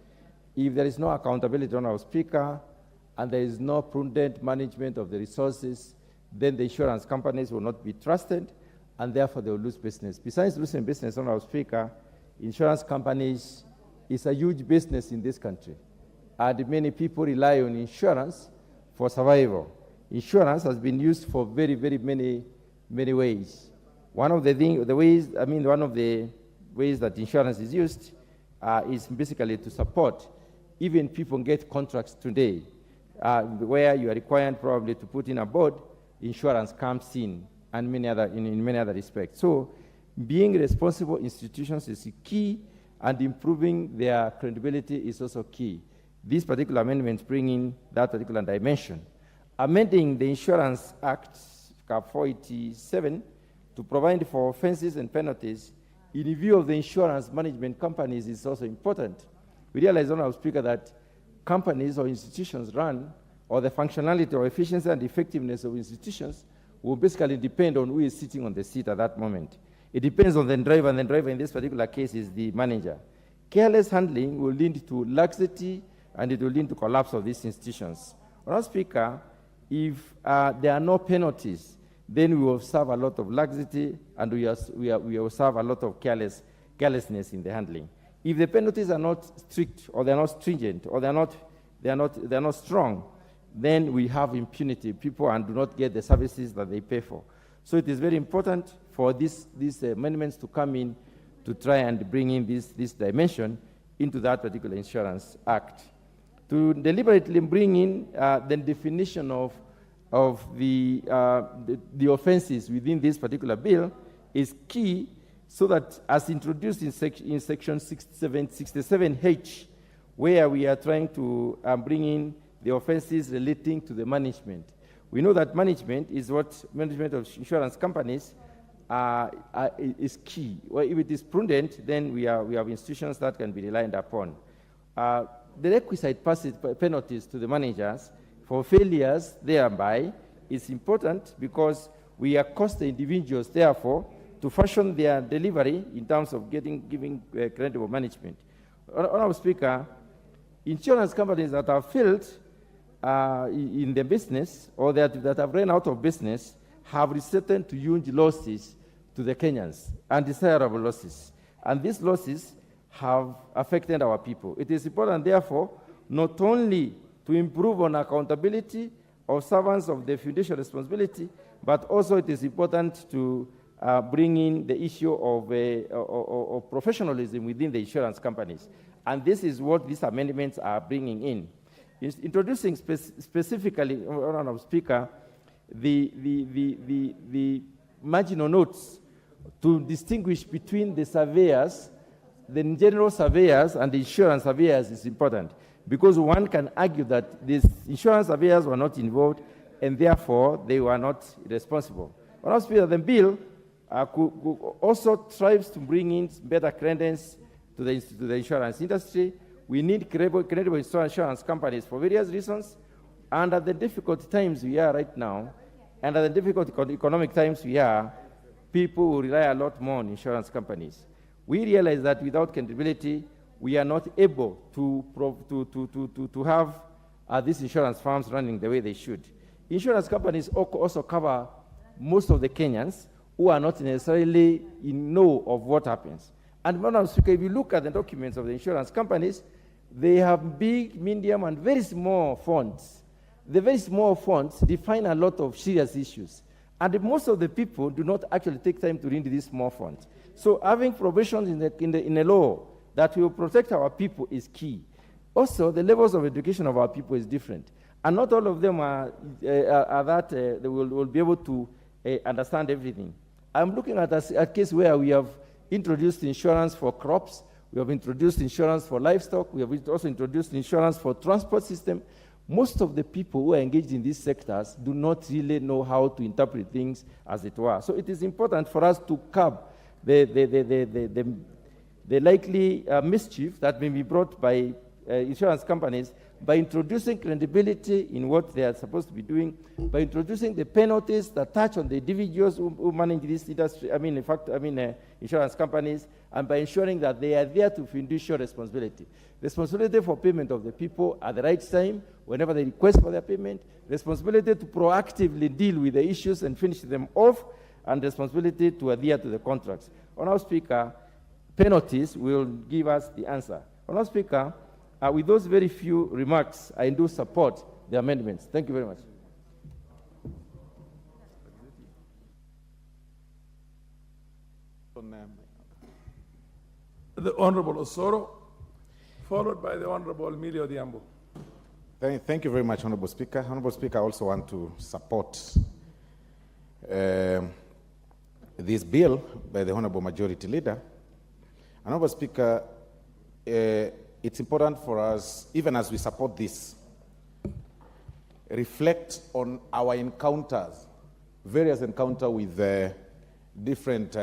If there is no accountability, Honorable Speaker, and there is no prudent management of the resources, then the insurance companies will not be trusted, and therefore they will lose business. Besides losing business, Honorable Speaker, insurance companies is a huge business in this country, and many people rely on insurance for survival. Insurance has been used for very, very many ways. One of the ways that insurance is used is basically to support. Even people get contracts today where you are required probably to put in a board, insurance comes in, and in many other respects. So being responsible institutions is key, and improving their credibility is also key. These particular amendments bring in that particular dimension. Amending the Insurance Act, Cap 487, to provide for offenses and penalties in view of the insurance management companies is also important. We realize, Honorable Speaker, that companies or institutions run, or the functionality or efficiency and effectiveness of institutions will basically depend on who is sitting on the seat at that moment. It depends on the driver, and the driver in this particular case is the manager. Careless handling will lead to laxity, and it will lead to collapse of these institutions. Honorable Speaker, if there are no penalties, then we will serve a lot of laxity, and we will serve a lot of carelessness in the handling. If the penalties are not strict, or they're not stringent, or they're not strong, then we have impunity. People do not get the services that they pay for. So it is very important for these amendments to come in to try and bring in this dimension into that particular Insurance Act. To deliberately bring in the definition of the offenses within this particular bill is key, so that as introduced in section 67H, where we are trying to bring in the offenses relating to the management. We know that management of insurance companies is key. Well, if it is prudent, then we have institutions that can be relied upon. The requisite penalties to the managers for failures thereby is important, because we accost the individuals, therefore, to fashion their delivery in terms of giving credible management. Honorable Speaker, insurance companies that have failed in their business, or that have run out of business, have resulted to huge losses to the Kenyans, undesirable losses. And these losses have affected our people. It is important, therefore, not only to improve on accountability of servants of the fiduciary responsibility, but also it is important to bring in the issue of professionalism within the insurance companies. And this is what these amendments are bringing in. It's introducing specifically, Honorable Speaker, the marginal notes to distinguish between the surveyors, the general surveyors, and the insurance surveyors is important, because one can argue that these insurance surveyors were not involved and therefore they were not responsible. Honorable Speaker, the bill also strives to bring in better credence to the insurance industry. We need credible insurance companies for various reasons. Under the difficult times we are right now, and at the difficult economic times we are, people will rely a lot more on insurance companies. We realize that without credibility, we are not able to have these insurance firms running the way they should. Insurance companies also cover most of the Kenyans who are not necessarily in know of what happens. And Madam Speaker, if you look at the documents of the insurance companies, they have big, medium, and very small fonts. The very small fonts define a lot of serious issues. And most of the people do not actually take time to read these small fonts. So having provisions in a law that will protect our people is key. Also, the levels of education of our people is different. And not all of them are that they will be able to understand everything. I'm looking at a case where we have introduced insurance for crops, we have introduced insurance for livestock, we have also introduced insurance for transport system. Most of the people who are engaged in these sectors do not really know how to interpret things as it were. So it is important for us to curb the likely mischief that may be brought by insurance companies by introducing credibility in what they are supposed to be doing, by introducing the penalties that touch on the individuals who manage this industry, insurance companies, and by ensuring that they are there to fiduciary responsibility. Responsibility for payment of the people at the right time, whenever they request for their payment, responsibility to proactively deal with the issues and finish them off, and responsibility to adhere to the contracts. Honorable Speaker, penalties will give us the answer. Honorable Speaker, with those very few remarks, I do support the amendments. Thank you very much. The Honorable Osoro, followed by the Honorable Emilio Diambo. Thank you very much, Honorable Speaker. Honorable Speaker, I also want to support this bill by the Honorable Majority Leader. Honorable Speaker, it's important for us, even as we support this, reflect on our encounters, various encounters with different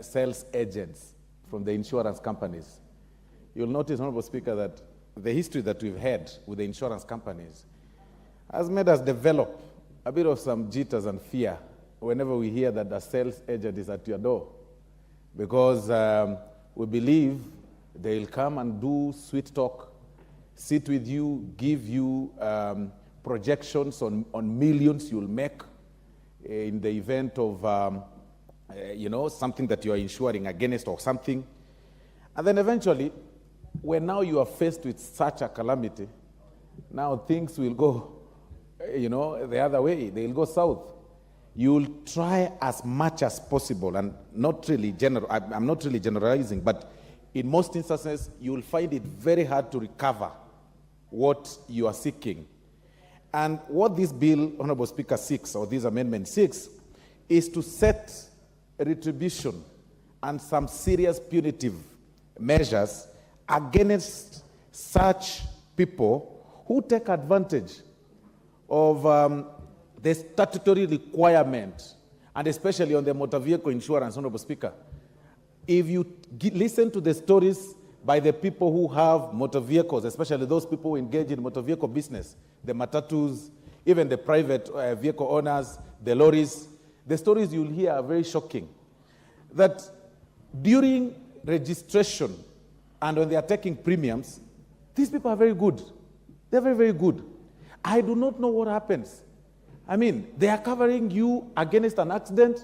sales agents from the insurance companies. You'll notice, Honorable Speaker, that the history that we've had with the insurance companies has made us develop a bit of some jitters and fear whenever we hear that the sales agent is at your door, because we believe they'll come and do sweet talk, sit with you, give you projections on millions you'll make in the event of something that you are insuring against or something. And then eventually, when now you are faced with such a calamity, now things will go, the other way. They'll go south. You'll try as much as possible, and not really I'm not really generalizing, but in most instances, you'll find it very hard to recover what you are seeking. And what this bill, Honorable Speaker, seeks, or this amendment seeks, is to set retribution and some serious punitive measures against such people who take advantage of the statutory requirement, and especially on the motor vehicle insurance, Honorable Speaker. If you listen to the stories by the people who have motor vehicles, especially those people who engage in motor vehicle business, the matatus, even the private vehicle owners, the lorries, the stories you'll hear are very shocking. That during registration and when they are taking premiums, these people are very good. They're very, very good. I do not know what happens. They are covering you against an accident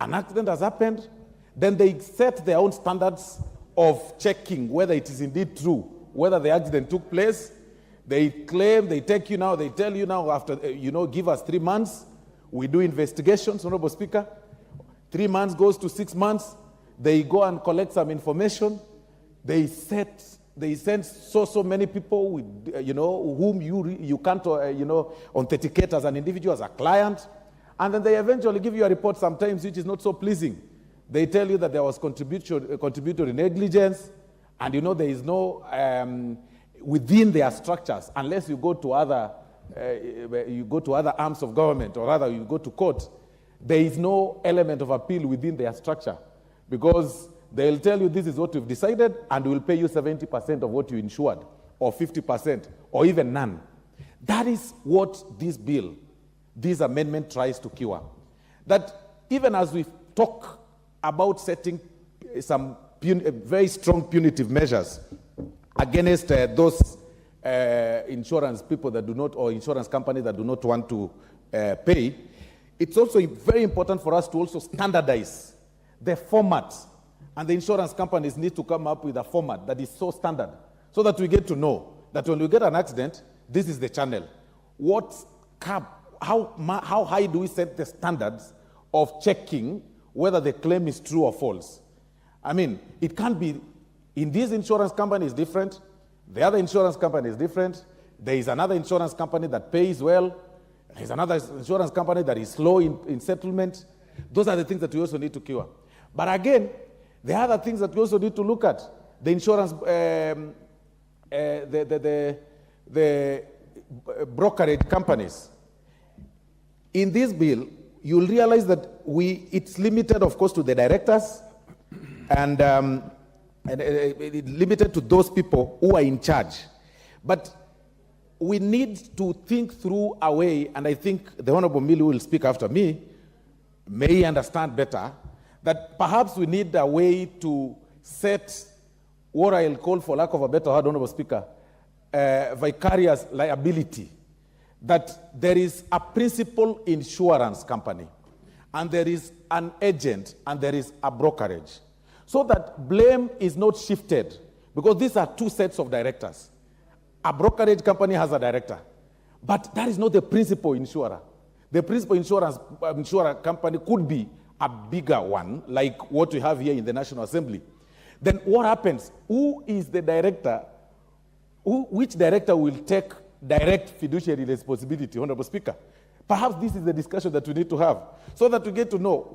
has happened, then they set their own standards of checking whether it is indeed true, whether the accident took place. They claim, they take you now, they tell you now after, give us 3 months, we do investigations, Honorable Speaker. 3 months goes to 6 months, they go and collect some information. They send so many people with, whom you can't, authenticate as an individual, as a client. And then they eventually give you a report sometimes which is not so pleasing. They tell you that there was contributory negligence, and there is no, within their structures, unless you go to other arms of government, or rather you go to court, there is no element of appeal within their structure, because they'll tell you this is what we've decided, and we'll pay you 70% of what you insured, or 50%, or even none. That is what this amendment tries to cure. That even as we talk about setting some very strong punitive measures against those insurance people that do not, or insurance companies that do not want to pay, it's also very important for us to also standardize the format. And the insurance companies need to come up with a format that is so standard, so that we get to know that when we get an accident, this is the channel. How high do we set the standards of checking whether the claim is true or false? I mean, it can't be, in this insurance company is different, the other insurance company is different, there is another insurance company that pays well, there is another insurance company that is slow in settlement. Those are the things that we also need to cure. But again, there are other things that we also need to look at. The insurance, the brokerage companies. In this bill, you'll realize that it's limited, of course, to the directors, and it's limited to those people who are in charge. But we need to think through a way, and I think the Honorable Millie will speak after me, may understand better, that perhaps we need a way to set what I'll call, for lack of a better word, Honorable Speaker, vicarious liability. That there is a principal insurance company, and there is an agent, and there is a brokerage. So that blame is not shifted, because these are two sets of directors. A brokerage company has a director, but that is not the principal insurer. The principal insurer company could be a bigger one, like what we have here in the National Assembly. Then what happens? Who is the director? Which director will take direct fiduciary responsibility, Honorable Speaker? Perhaps this is the discussion that we need to have, so that we get to know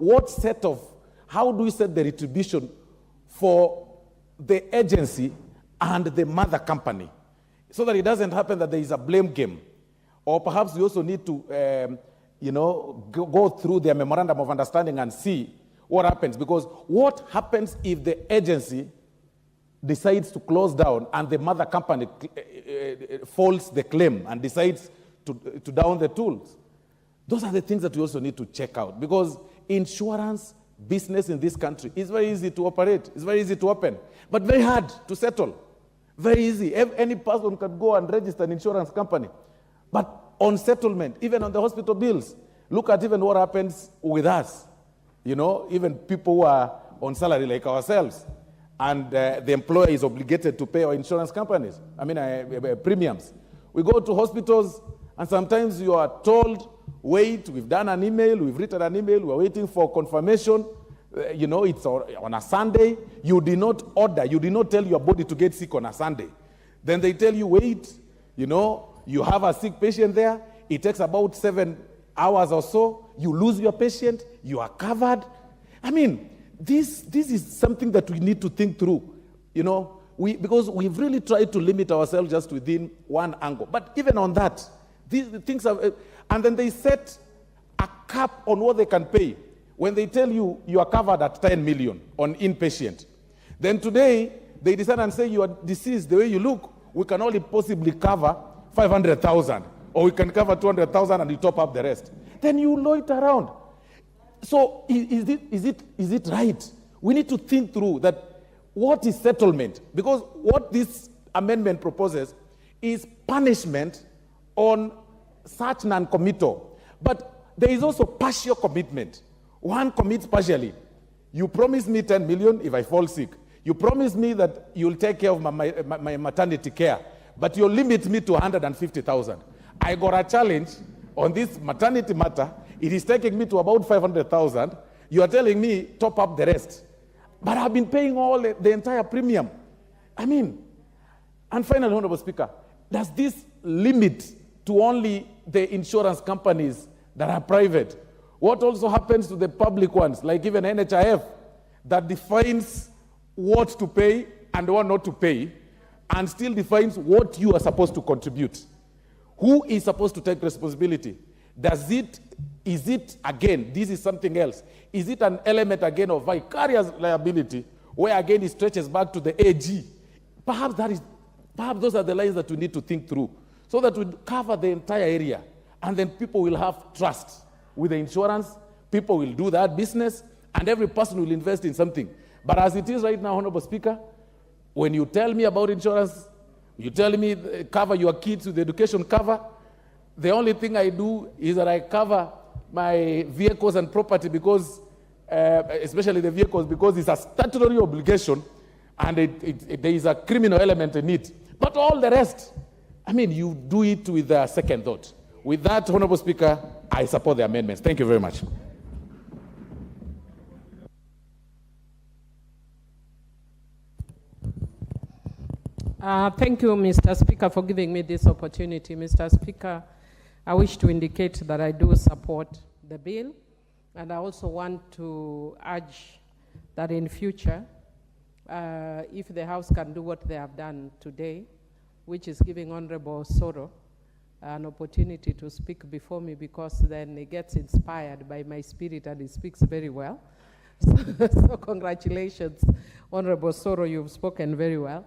how do we set the retribution for the agency and the mother company, so that it doesn't happen that there is a blame game. Or perhaps we also need to go through their memorandum of understanding and see what happens. Because what happens if the agency decides to close down and the mother company folds the claim and decides to down the tools? Those are the things that we also need to check out, because insurance business in this country is very easy to operate, it's very easy to open, but very hard to settle. Very easy. Any person can go and register an insurance company. But on settlement, even on the hospital bills, look at even what happens with us. Even people who are on salary like ourselves, and the employer is obligated to pay our insurance companies, premiums. We go to hospitals, and sometimes you are told, wait, we've done an email, we've written an email, we're waiting for confirmation. It's on a Sunday. You did not order, you did not tell your body to get sick on a Sunday. Then they tell you, wait, you have a sick patient there. It takes about 7 hours or so. You lose your patient, you are covered. This is something that we need to think through, because we've really tried to limit ourselves just within one angle. But even on that, these things are, and then they set a cap on what they can pay. When they tell you you are covered at 10 million on inpatient, then today they decide and say you are deceased, the way you look, we can only possibly cover 500,000, or we can cover 200,000 and you top up the rest. Then you loiter around. So is it right? We need to think through that. What is settlement? Because what this amendment proposes is punishment on such non-committal. But there is also partial commitment. One commits partially. You promise me 10 million if I fall sick. You promise me that you'll take care of my maternity care, but you'll limit me to 150,000. I got a challenge on this maternity matter. It is taking me to about 500,000. You are telling me top up the rest. But I've been paying all the entire premium. I mean, and finally, Honorable Speaker, does this limit to only the insurance companies that are private? What also happens to the public ones, like even NHIF, that defines what to pay and what not to pay, and still defines what you are supposed to contribute? Who is supposed to take responsibility? Is it, again, this is something else. Is it an element, again, of vicarious liability, where, again, it stretches back to the AG? Perhaps those are the lines that we need to think through, so that we cover the entire area, and then people will have trust with the insurance, people will do that business, and every person will invest in something. But as it is right now, Honorable Speaker, when you tell me about insurance, you tell me cover your kids with education cover, the only thing I do is that I cover my vehicles and property because, especially the vehicles, because it's a statutory obligation and there is a criminal element in it. But all the rest, I mean, you do it with a second thought. With that, Honorable Speaker, I support the amendments. Thank you very much. Thank you, Mr. Speaker, for giving me this opportunity. Mr. Speaker, I wish to indicate that I do support the bill, and I also want to urge that in future, if the House can do what they have done today, which is giving Honorable Soro an opportunity to speak before me, because then he gets inspired by my spirit and he speaks very well. So congratulations, Honorable Soro, you've spoken very well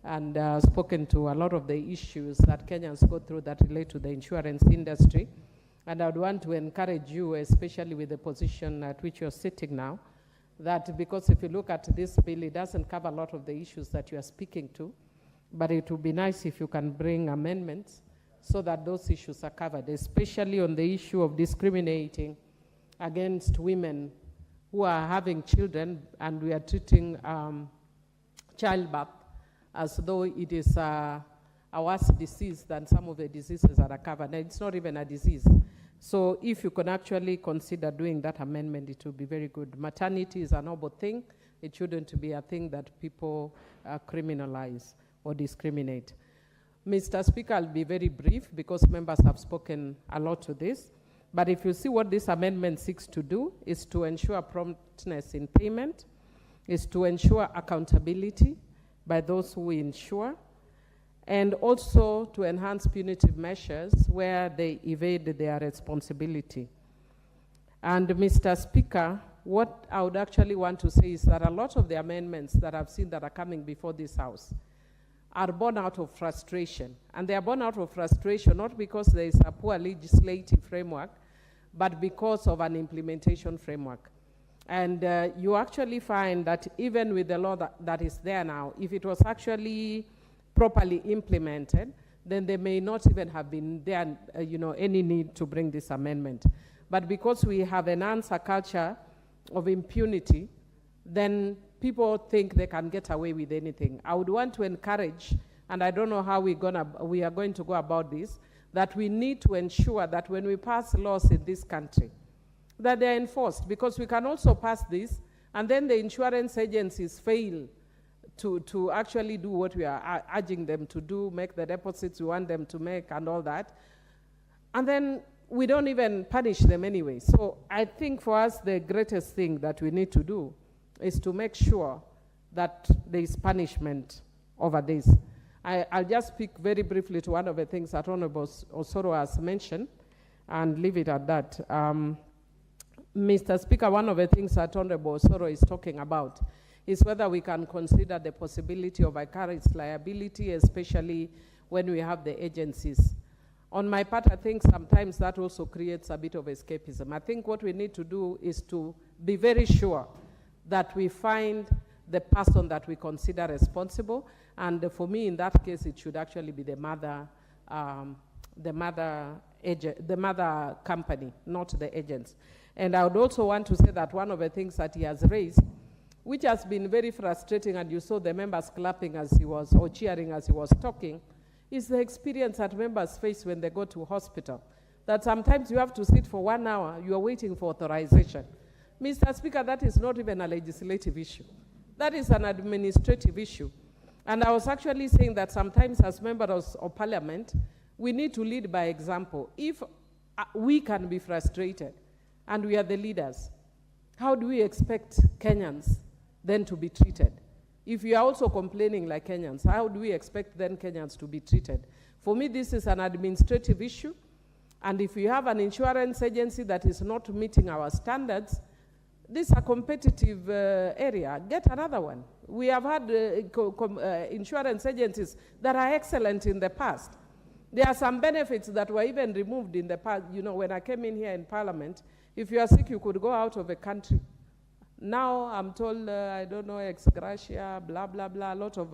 and spoken to a lot of the issues that Kenyans go through that relate to the insurance industry. And I would want to encourage you, especially with the position at which you're sitting now, that because if you look at this bill, it doesn't cover a lot of the issues that you are speaking to, but it would be nice if you can bring amendments so that those issues are covered, especially on the issue of discriminating against women who are having children, and we are treating childbirth as though it is a worse disease than some of the diseases that are covered. And it's not even a disease. So if you can actually consider doing that amendment, it would be very good. Maternity is a noble thing. It shouldn't be a thing that people criminalize or discriminate. Mr. Speaker, I'll be very brief because members have spoken a lot to this. But if you see what this amendment seeks to do is to ensure promptness in payment, is to ensure accountability by those who insure, and also to enhance punitive measures where they evade their responsibility. And Mr. Speaker, what I would actually want to say is that a lot of the amendments that I've seen that are coming before this House are born out of frustration. And they are born out of frustration not because there is a poor legislative framework, but because of an implementation framework. And you actually find that even with the law that is there now, if it was actually properly implemented, then there may not even have been there, any need to bring this amendment. But because we have enhanced a culture of impunity, then people think they can get away with anything. I would want to encourage, and I don't know how we are going to go about this, that we need to ensure that when we pass laws in this country, that they're enforced, because we can also pass this, and then the insurance agencies fail to actually do what we are urging them to do, make the deposits we want them to make and all that. And then we don't even punish them anyway. So I think for us, the greatest thing that we need to do is to make sure that there is punishment over this. I'll just speak very briefly to one of the things that Honorable Osoro has mentioned and leave it at that. Mr. Speaker, one of the things that Honorable Osoro is talking about is whether we can consider the possibility of vicarious liability, especially when we have the agencies. On my part, I think sometimes that also creates a bit of escapism. I think what we need to do is to be very sure that we find the person that we consider responsible, and for me, in that case, it should actually be the mother company, not the agents. And I would also want to say that one of the things that he has raised, which has been very frustrating, and you saw the members clapping as he was, or cheering as he was talking, is the experience that members face when they go to hospital. That sometimes you have to sit for 1 hour, you are waiting for authorization. Mr. Speaker, that is not even a legislative issue. That is an administrative issue. And I was actually saying that sometimes as members of parliament, we need to lead by example. If we can be frustrated and we are the leaders, how do we expect Kenyans then to be treated? If you are also complaining like Kenyans, how do we expect then Kenyans to be treated? For me, this is an administrative issue. And if you have an insurance agency that is not meeting our standards, this is a competitive area. Get another one. We have had insurance agencies that are excellent in the past. There are some benefits that were even removed in the past. You know, when I came in here in Parliament, if you are sick, you could go out of the country. Now I'm told, I don't know, ex gratia, blah, blah, blah, a lot of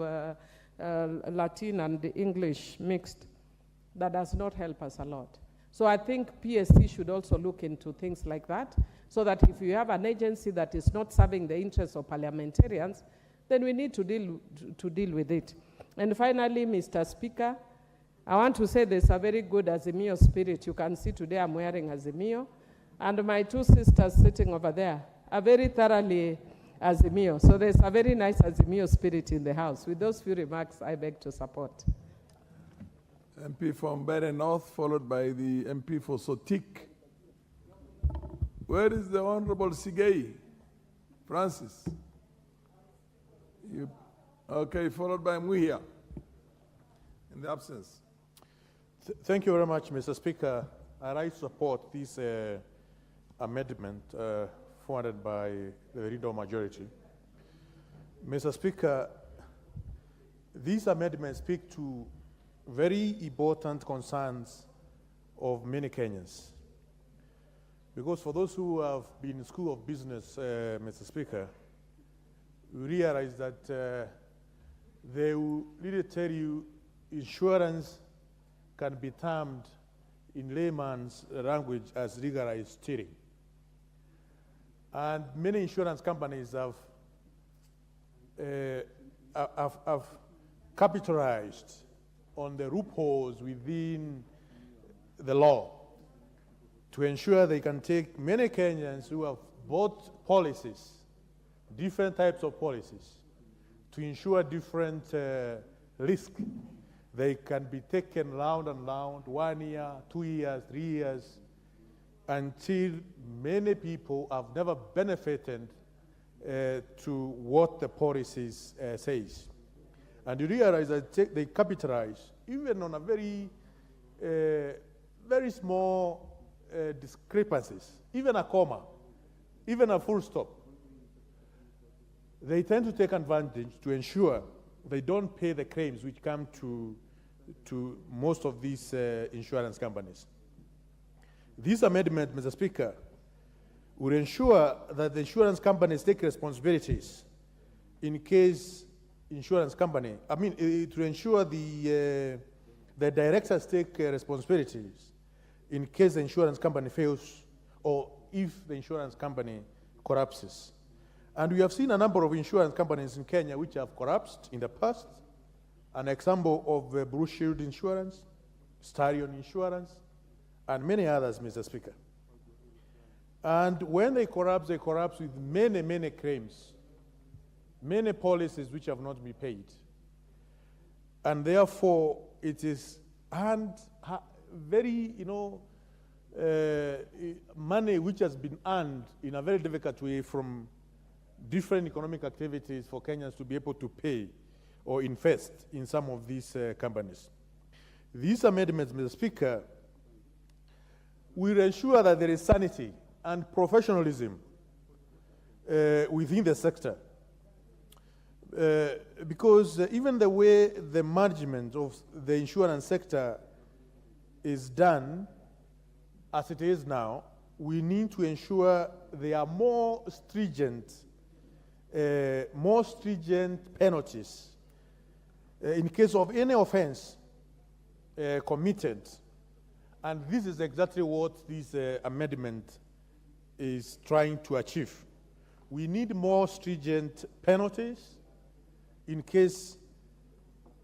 Latin and English mixed. That does not help us a lot. So I think PSC should also look into things like that, so that if you have an agency that is not serving the interests of parliamentarians, then we need to deal with it. And finally, Mr. Speaker, I want to say there's a very good Azimio spirit. You can see today I'm wearing Azimio, and my two sisters sitting over there are very thoroughly Azimio. So there's a very nice Azimio spirit in the House. With those few remarks, I beg to support. MP from Bere North, followed by the MP for Sotik. Where is the Honorable Sigei? Francis. Okay, followed by Muhia. In the absence. Thank you very much, Mr. Speaker. I support this amendment forwarded by the leader majority. Mr. Speaker, these amendments speak to very important concerns of many Kenyans. Because for those who have been in school of business, Mr. Speaker, we realize that they will really tell you insurance can be termed in layman's language as legalized stealing. And many insurance companies have capitalized on the loopholes within the law to ensure they can take many Kenyans who have bought policies, different types of policies, to insure different risks. They can be taken round and round, 1 year, 2 years, 3 years, until many people have never benefited to what the policies says. And you realize that they capitalize even on a very small discrepancies, even a comma, even a full stop. They tend to take advantage to ensure they don't pay the claims which come to most of these insurance companies. This amendment, Mr. Speaker, will ensure that the insurance companies take responsibilities in case insurance company, it will ensure the directors take responsibilities in case the insurance company fails or if the insurance company collapses. And we have seen a number of insurance companies in Kenya which have collapsed in the past. An example of Blue Shield Insurance, Stallion Insurance, and many others, Mr. Speaker. And when they collapse with many, many claims, many policies which have not been paid. And therefore, it is very, money which has been earned in a very difficult way from different economic activities for Kenyans to be able to pay or invest in some of these companies. These amendments, Mr. Speaker, will ensure that there is sanity and professionalism within the sector. Because even the way the management of the insurance sector is done, as it is now, we need to ensure there are more stringent penalties in case of any offense committed. And this is exactly what this amendment is trying to achieve. We need more stringent penalties in case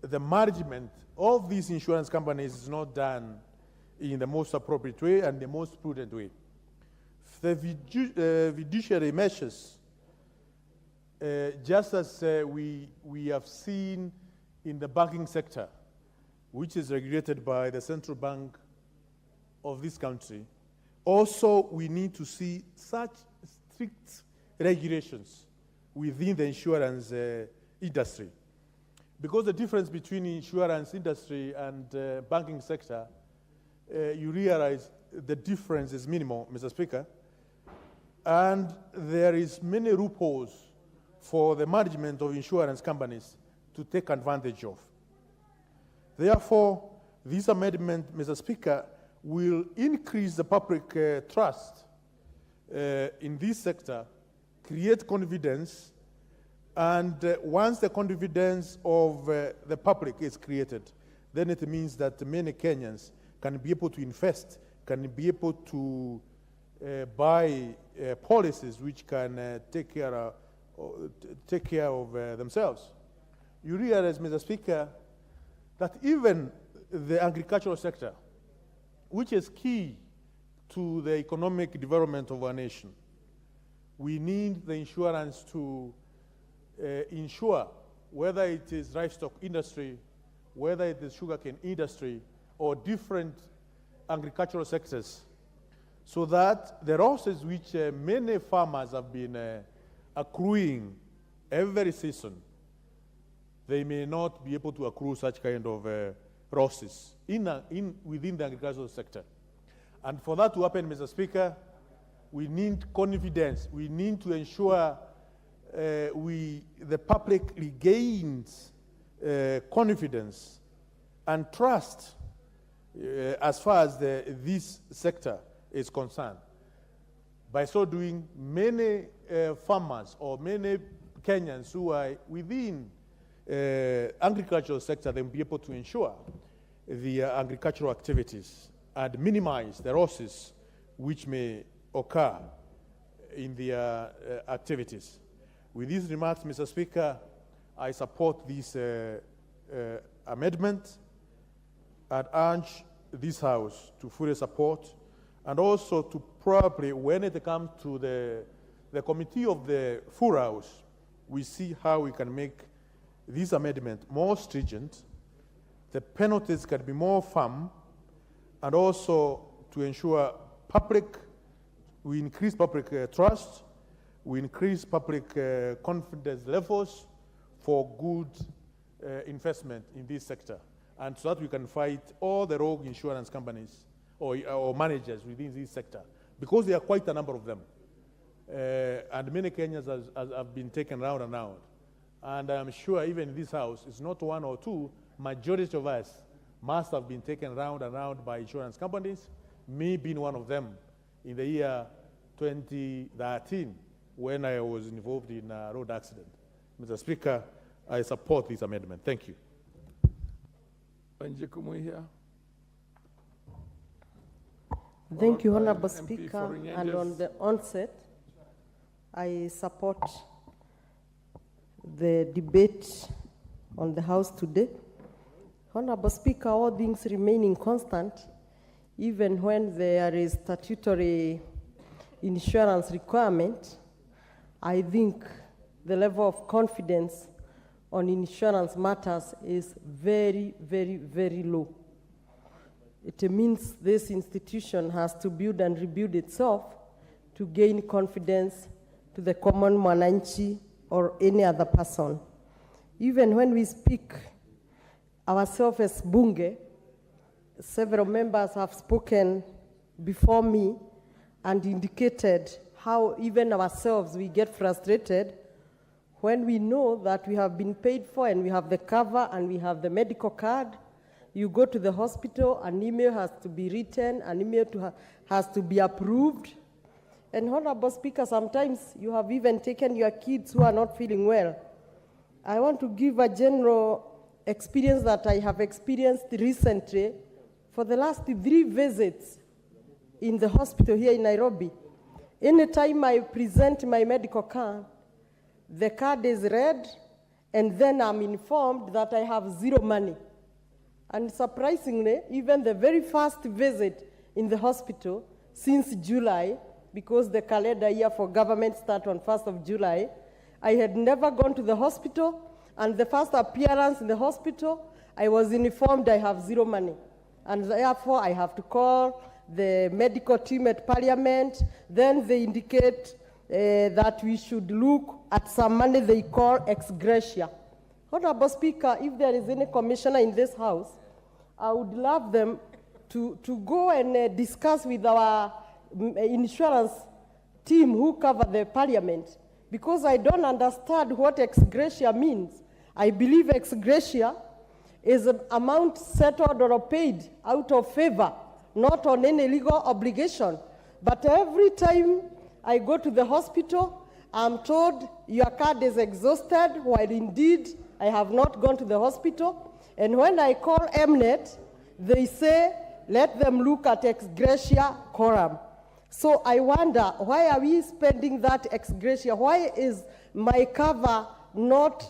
the management of these insurance companies is not done in the most appropriate way and the most prudent way. the fiduciary measures, just as we have seen in the banking sector, which is regulated by the central bank of this country, also we need to see such strict regulations within the insurance industry. Because the difference between insurance industry and banking sector, you realize the difference is minimal, Mr. Speaker, and there is many loopholes for the management of insurance companies to take advantage of. Therefore, this amendment, Mr. Speaker, will increase the public trust in this sector, create confidence, and once the confidence of the public is created, then it means that many Kenyans can be able to invest, can be able to buy policies which can take care of themselves. You realize, Mr. Speaker, that even the agricultural sector, which is key to the economic development of our nation, we need the insurance to insure whether it is livestock industry, whether it is sugarcane industry, or different agricultural sectors, so that the losses which many farmers have been accruing every season, they may not be able to accrue such kind of losses within the agricultural sector. And for that to happen, Mr. Speaker, we need confidence. We need to ensure the public regains confidence and trust as far as this sector is concerned. By so doing, many farmers or many Kenyans who are within agricultural sector, they will be able to ensure the agricultural activities and minimize the losses which may occur in their activities. With these remarks, Mr. Speaker, I support this amendment and urge this House to fully support, and also to probably, when it comes to the committee of the full House, we see how we can make this amendment more stringent, the penalties can be more firm, and also to ensure we increase public trust, we increase public confidence levels for good investment in this sector, and so that we can fight all the rogue insurance companies or managers within this sector, because there are quite a number of them. And many Kenyans have been taken round and round. And I'm sure even in this House, it's not one or two, majority of us must have been taken round and round by insurance companies, me being one of them in the year 2013 when I was involved in a road accident. Mr. Speaker, I support this amendment. Thank you. Thank you, Honorable Speaker. And on the onset, I support the debate on the House today. Honorable Speaker, all things remaining constant, even when there is statutory insurance requirement, I think the level of confidence on insurance matters is very, very, very low. It means this institution has to build and rebuild itself to gain confidence to the common mwananchi or any other person. Even when we speak ourselves as bunge, several members have spoken before me and indicated how even ourselves we get frustrated when we know that we have been paid for and we have the cover and we have the medical card. You go to the hospital, an email has to be written, an email has to be approved. And Honorable Speaker, sometimes you have even taken your kids who are not feeling well. I want to give a general experience that I have experienced recently. For the last 3 visits in the hospital here in Nairobi, anytime I present my medical card, the card is read, and then I'm informed that I have 0 money. And surprisingly, even the very first visit in the hospital since July, because the calendar year for government starts on 1st of July. I had never gone to the hospital, and the first appearance in the hospital, I was informed I have zero money. And therefore, I have to call the medical team at Parliament. Then they indicate that we should look at some money they call ex gratia. Honorable Speaker, if there is any commissioner in this House, I would love them to go and discuss with our insurance team who cover the Parliament, because I don't understand what ex gratia means. I believe ex gratia is an amount settled or paid out of favor, not on any legal obligation. But every time I go to the hospital, I'm told your card is exhausted, while indeed I have not gone to the hospital. And when I call Mnet, they say, let them look at ex gratia quorum. So I wonder, why are we spending that ex gratia? Why is my cover not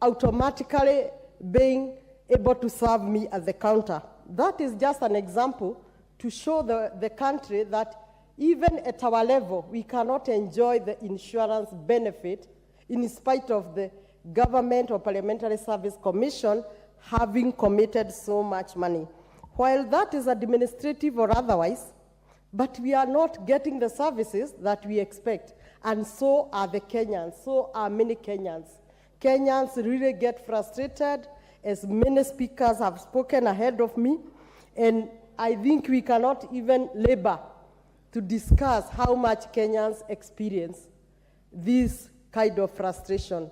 automatically being able to serve me at the counter? That is just an example to show the country that even at our level, we cannot enjoy the insurance benefit in spite of the Government or Parliamentary Service Commission having committed so much money. While that is administrative or otherwise, but we are not getting the services that we expect. And so are the Kenyans, so are many Kenyans. Kenyans really get frustrated, as many speakers have spoken ahead of me, and I think we cannot even labor to discuss how much Kenyans experience this kind of frustration.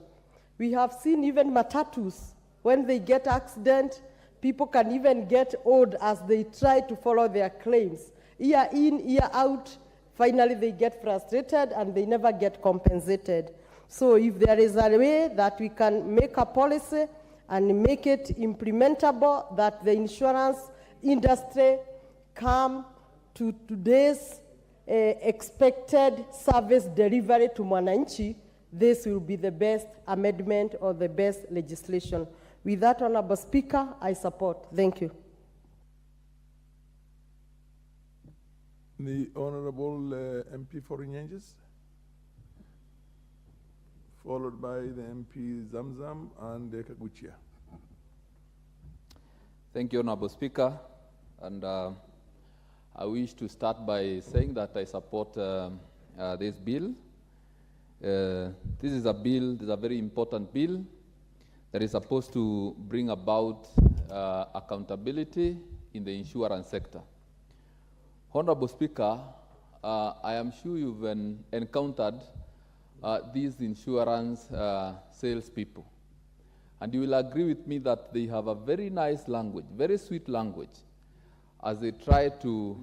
We have seen even matatus, when they get accident, people can even get owed as they try to follow their claims. Year in, year out, finally they get frustrated and they never get compensated. So if there is a way that we can make a policy and make it implementable, that the insurance industry come to today's expected service delivery to Mwananchi, this will be the best amendment or the best legislation. With that, Honorable Speaker, I support. Thank you. The Honorable MP for Inyanges, followed by the MP Zamzam and Kaguchia. Thank you, Honorable Speaker. And I wish to start by saying that I support this bill. This is a bill, this is a very important bill that is supposed to bring about accountability in the insurance sector. Honorable Speaker, I am sure you've encountered these insurance salespeople. And you will agree with me that they have a very nice language, very sweet language, as they try to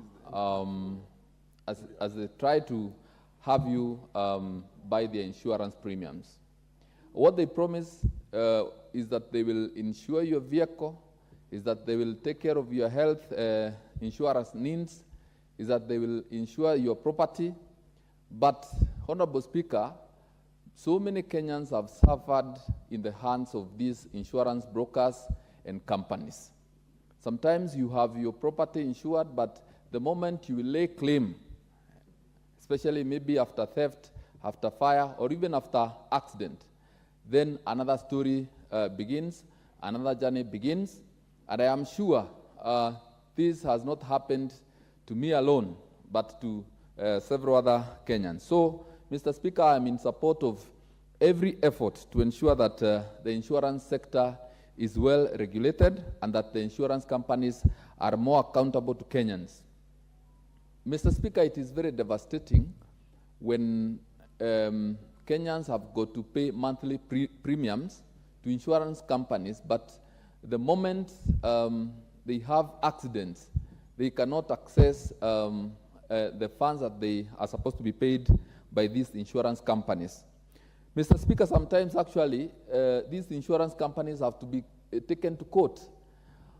have you buy their insurance premiums. What they promise is that they will insure your vehicle, is that they will take care of your health insurance needs, is that they will insure your property. But, Honorable Speaker, so many Kenyans have suffered in the hands of these insurance brokers and companies. Sometimes you have your property insured, but the moment you lay claim, especially maybe after theft, after fire, or even after accident, then another story begins, another journey begins, and I am sure this has not happened to me alone, but to several other Kenyans. So, Mr. Speaker, I am in support of every effort to ensure that the insurance sector is well regulated and that the insurance companies are more accountable to Kenyans. Mr. Speaker, it is very devastating when Kenyans have got to pay monthly premiums to insurance companies, but the moment they have accidents, they cannot access the funds that they are supposed to be paid by these insurance companies. Mr. Speaker, sometimes actually these insurance companies have to be taken to court.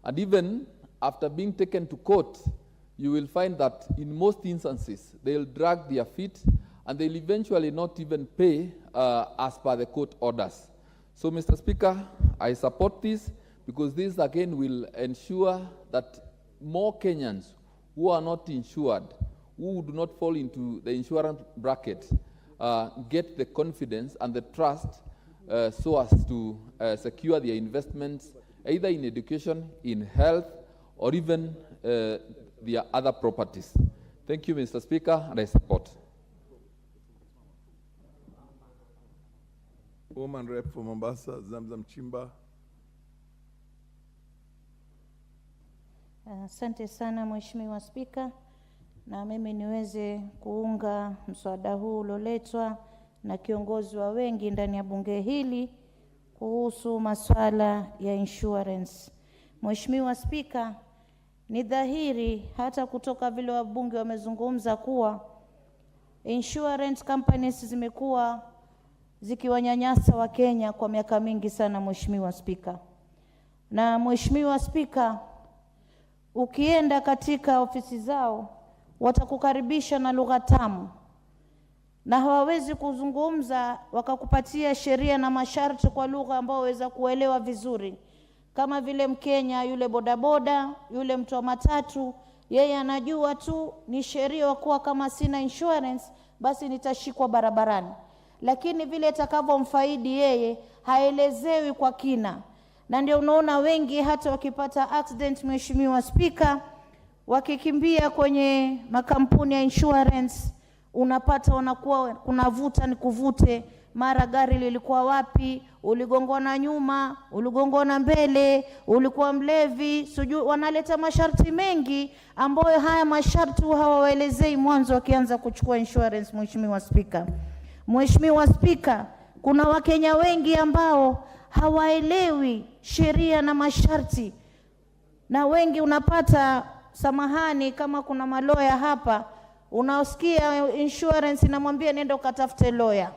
And even after being taken to court, you will find that in most instances, they'll drag their feet and they'll eventually not even pay as per the court orders. So, Mr. Speaker, I support this because this again will ensure that more Kenyans who are not insured who do not fall into the insurance bracket get the confidence and the trust so as to secure their investments either in education, in health, or even their other properties. Thank you, Mr. Speaker, and I support. Woman Rep for Mombasa, Zamzam Chimba. Asante sana Mheshimiwa Spika, na mimi niweze kuunga mswada huu ulioletwa na kiongozi wa wengi ndani ya bunge hili kuhusu masuala ya insurance. Mheshimiwa Spika, ni dhahiri hata kutoka vile wabunge wamezungumza kuwa insurance companies zimekuwa zikiwanyanyasa wa Kenya kwa miaka mingi sana Mheshimiwa Spika. Na Mheshimiwa Spika, ukienda katika ofisi zao watakukaribisha na lugha tamu, na hawawezi kuzungumza wakakupatia sheria na masharti kwa lugha ambayo waweza kuelewa vizuri. Kama vile Mkenya yule bodaboda, yule mtu wa matatu, yeye anajua tu ni sheria kuwa kama sina insurance basi nitashikwa barabarani. Lakini vile itakavomfaidi yeye haelezewi kwa kina. Na ndio unaona wengi hata wakipata accident Mheshimiwa Spika, wakikimbia kwenye makampuni ya insurance, unapata wanakuwa kuna vuta ni kuvute, mara gari lilikuwa wapi, uligongwa na nyuma, uligongwa na mbele, ulikuwa mlevi, sijui wanaleta masharti mengi ambayo haya masharti hawaelezei mwanzo wakianza kuchukua insurance Mheshimiwa Spika. Mheshimiwa Spika, kuna Wakenya wengi ambao hawaelewi sheria na masharti, na wengi unapata, samahani kama kuna maloya hapa, unaosikia insurance inamwambia nenda ukatafute lawyer.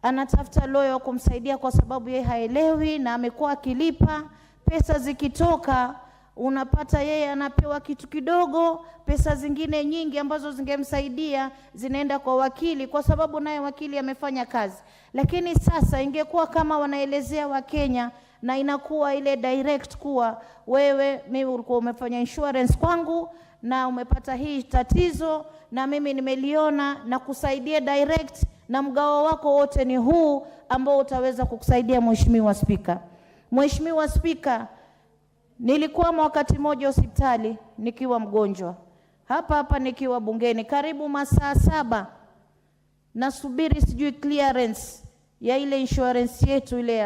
Anatafuta lawyer kumsaidia kwa sababu yeye haelewi na amekuwa akilipa. Pesa zikitoka unapata yeye anapewa kitu kidogo, pesa zingine nyingi ambazo zingemsaidia zinaenda kwa wakili kwa sababu naye wakili amefanya kazi. Lakini sasa ingekuwa kama wanaelezea Wakenya na inakuwa ile direct kuwa wewe, mimi ulikuwa umefanya insurance kwangu na umepata hii tatizo na mimi nimeliona na kusaidia direct, na mgao wako wote ni huu ambao utaweza kukusaidia Mheshimiwa Spika. Mheshimiwa Spika, nilikuwa wakati mmoja hospitali nikiwa mgonjwa. Hapa nikiwa bungeni karibu masaa 7 nasubiri sijui clearance ya ile insurance yetu ile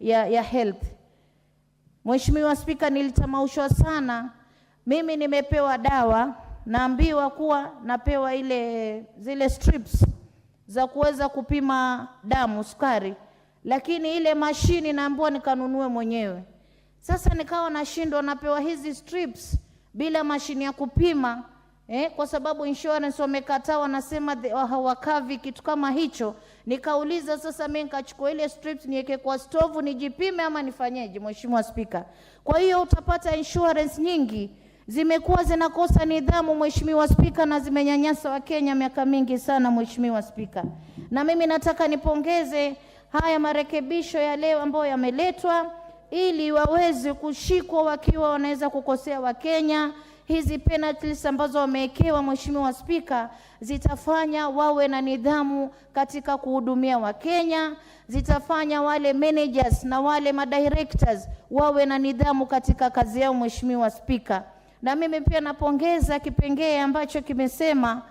ya health. Mheshimiwa Spika, nilitamaushwa sana. Mimi nimepewa dawa, naambiwa kuwa napewa zile strips za kuweza kupima damu, sukari, lakini ile mashini naambiwa nikanunue mwenyewe. Sasa nikawa nashindwa, napewa hizi strips bila mashini ya kupima, kwa sababu insurance wamekataa, wanasema hawakavi kitu kama hicho. Nikauliza sasa mimi nikachukua ile strips niweke kwa stove nijipime ama nifanyeje Mheshimiwa Spika? Kwa hiyo utapata insurance nyingi zimekuwa zinakosa nidhamu Mheshimiwa Spika, na zimenyanyasa Wakenya miaka mingi sana Mheshimiwa Spika. Na mimi nataka nipongeze haya marekebisho ya leo ambayo yameletwa ili waweze kushikwa wakiwa wanaweza kukosea Wakenya. Hizi penalties ambazo wamewekewa Mheshimiwa Spika zitafanya wawe na nidhamu katika kuhudumia Wakenya, zitafanya wale managers na wale madirectors wawe na nidhamu katika kazi yao Mheshimiwa Spika. Na mimi pia napongeza kipengee ambacho kimesema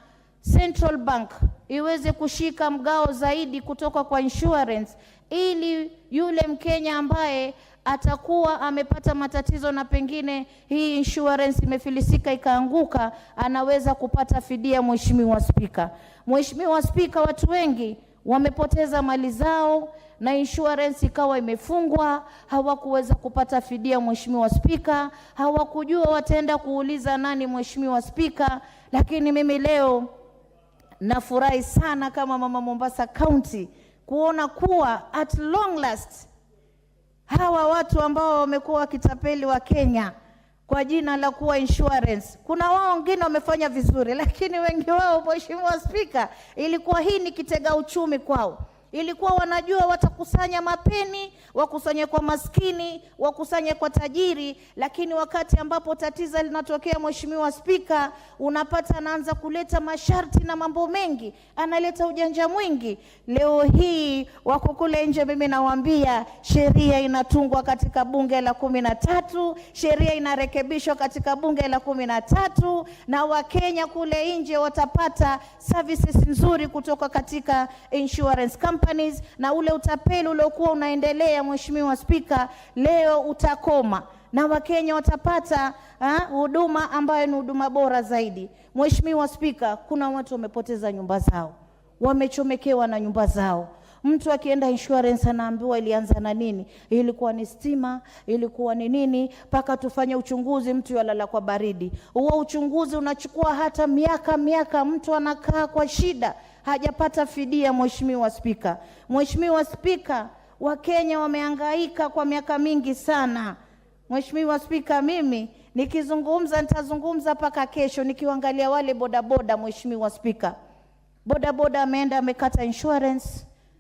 Central Bank iweze kushika mgao zaidi kutoka kwa insurance, ili yule Mkenya ambaye atakuwa amepata matatizo na pengine hii insurance imefilisika ikaanguka, anaweza kupata fidia Mheshimiwa Spika. Mheshimiwa Spika, watu wengi wamepoteza mali zao na insurance ikawa imefungwa, hawakuweza kupata fidia Mheshimiwa Spika, hawakujua wataenda kuuliza nani Mheshimiwa Spika. Lakini mimi leo nafurahi sana kama mama Mombasa County kuona kuwa at long last hawa watu ambao wamekuwa wakitapeli wa Kenya kwa jina la kuwa insurance, kuna wao wengine wamefanya vizuri, lakini wengi wao Mheshimiwa Spika ilikuwa hii ni kitega uchumi kwao. Ilikuwa wanajua watakusanya mapeni, wakusanye kwa maskini, wakusanye kwa tajiri, lakini wakati ambapo tatizo linatokea, Mheshimiwa Spika, unapata anaanza kuleta masharti na mambo mengi, analeta ujanja mwingi. Leo hii wako kule nje, mimi nawaambia sheria inatungwa katika bunge la 13, sheria inarekebishwa katika bunge la 13, na Wakenya kule nje watapata services nzuri kutoka katika insurance companies, na ule utapeli uliokuwa unaendelea, Mheshimiwa Spika, leo utakoma na Wakenya watapata huduma ambayo ni huduma bora zaidi. Mheshimiwa Spika, kuna watu wamepoteza nyumba zao, wamechomekewa na nyumba zao. Mtu akienda insurance anaambiwa ilianza na nini, ilikuwa ni stima, ilikuwa ni nini, paka tufanye uchunguzi, mtu yalala kwa baridi. Huo uchunguzi unachukua hata miaka, mtu anakaa kwa shida, hajapata fidia. Mheshimiwa Spika, Mheshimiwa Spika, Wakenya wamehangaika kwa miaka mingi sana. Mheshimiwa Spika, mimi nikizungumza nitazungumza paka kesho, nikiangalia wale bodaboda. Mheshimiwa Spika, bodaboda ameenda amekata insurance,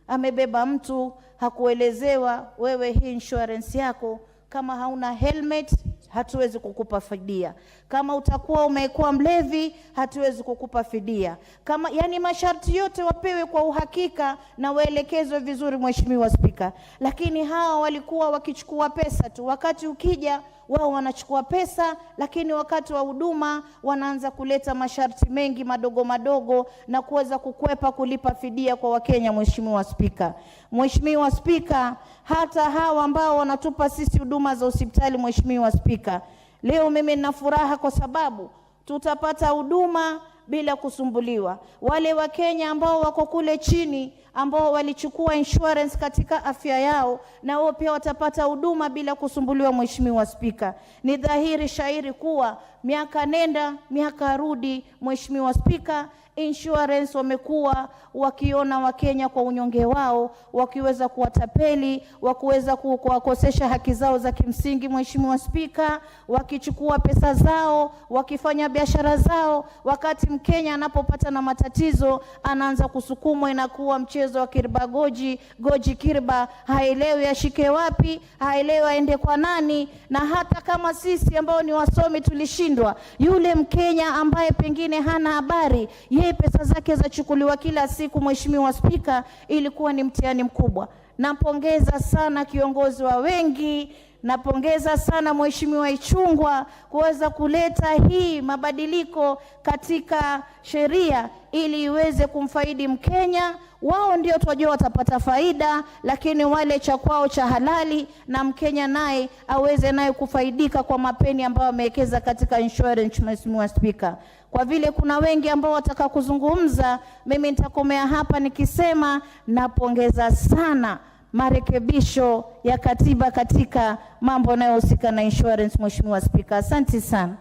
amebeba mtu, hakuelezewa, wewe hii insurance yako kama hauna helmet hatuwezi kukupa fidia, kama utakuwa umekuwa mlevi hatuwezi kukupa fidia, kama yani masharti yote wapewe kwa uhakika na waelekezwe vizuri. Mheshimiwa Spika, lakini hawa walikuwa wakichukua pesa tu, wakati ukija wao wanachukua pesa, lakini wakati wa huduma wanaanza kuleta masharti mengi madogo na kuweza kukwepa kulipa fidia kwa Wakenya. Mheshimiwa Spika, Mheshimiwa Spika, hata hawa ambao wanatupa sisi huduma za hospitali, Mheshimiwa Spika, leo mimi nina furaha kwa sababu tutapata huduma bila kusumbuliwa. Wale Wakenya ambao wako kule chini ambao walichukua insurance katika afya yao, na wao pia watapata huduma bila kusumbuliwa. Mheshimiwa Spika, ni dhahiri shairi kuwa miaka nenda miaka rudi, Mheshimiwa Spika, insurance wamekuwa wakiona Wakenya kwa unyonge wao, wakiweza kuwatapeli, wakiweza kuwakosesha haki zao za kimsingi. Mheshimiwa Spika, wakichukua pesa zao, wakifanya biashara zao, wakati Mkenya anapopata na matatizo anaanza kusukumwa, inakuwa mchezo wa kirba goji kirba, haelewi ashike wapi, haelewi aende kwa nani. Na hata kama sisi ambao ni wasomi tulishindwa, yule Mkenya ambaye pengine hana habari, yeye pesa zake zachukuliwa kila siku. Mheshimiwa Spika, ilikuwa ni mtihani mkubwa. Napongeza sana kiongozi wa wengi, napongeza sana Mheshimiwa Ichung'wah kuweza kuleta hii mabadiliko katika sheria ili iweze kumfaidi Mkenya. Wao ndio tunajua watapata faida, lakini wale cha kwao cha halali, na Mkenya naye aweze naye kufaidika kwa mapeni ambayo amewekeza katika insurance. Mheshimiwa Spika, kwa vile kuna wengi ambao wataka kuzungumza, mimi nitakomea hapa nikisema napongeza sana marekebisho ya katiba katika mambo yanayohusika na insurance. Mheshimiwa Spika, asante sana.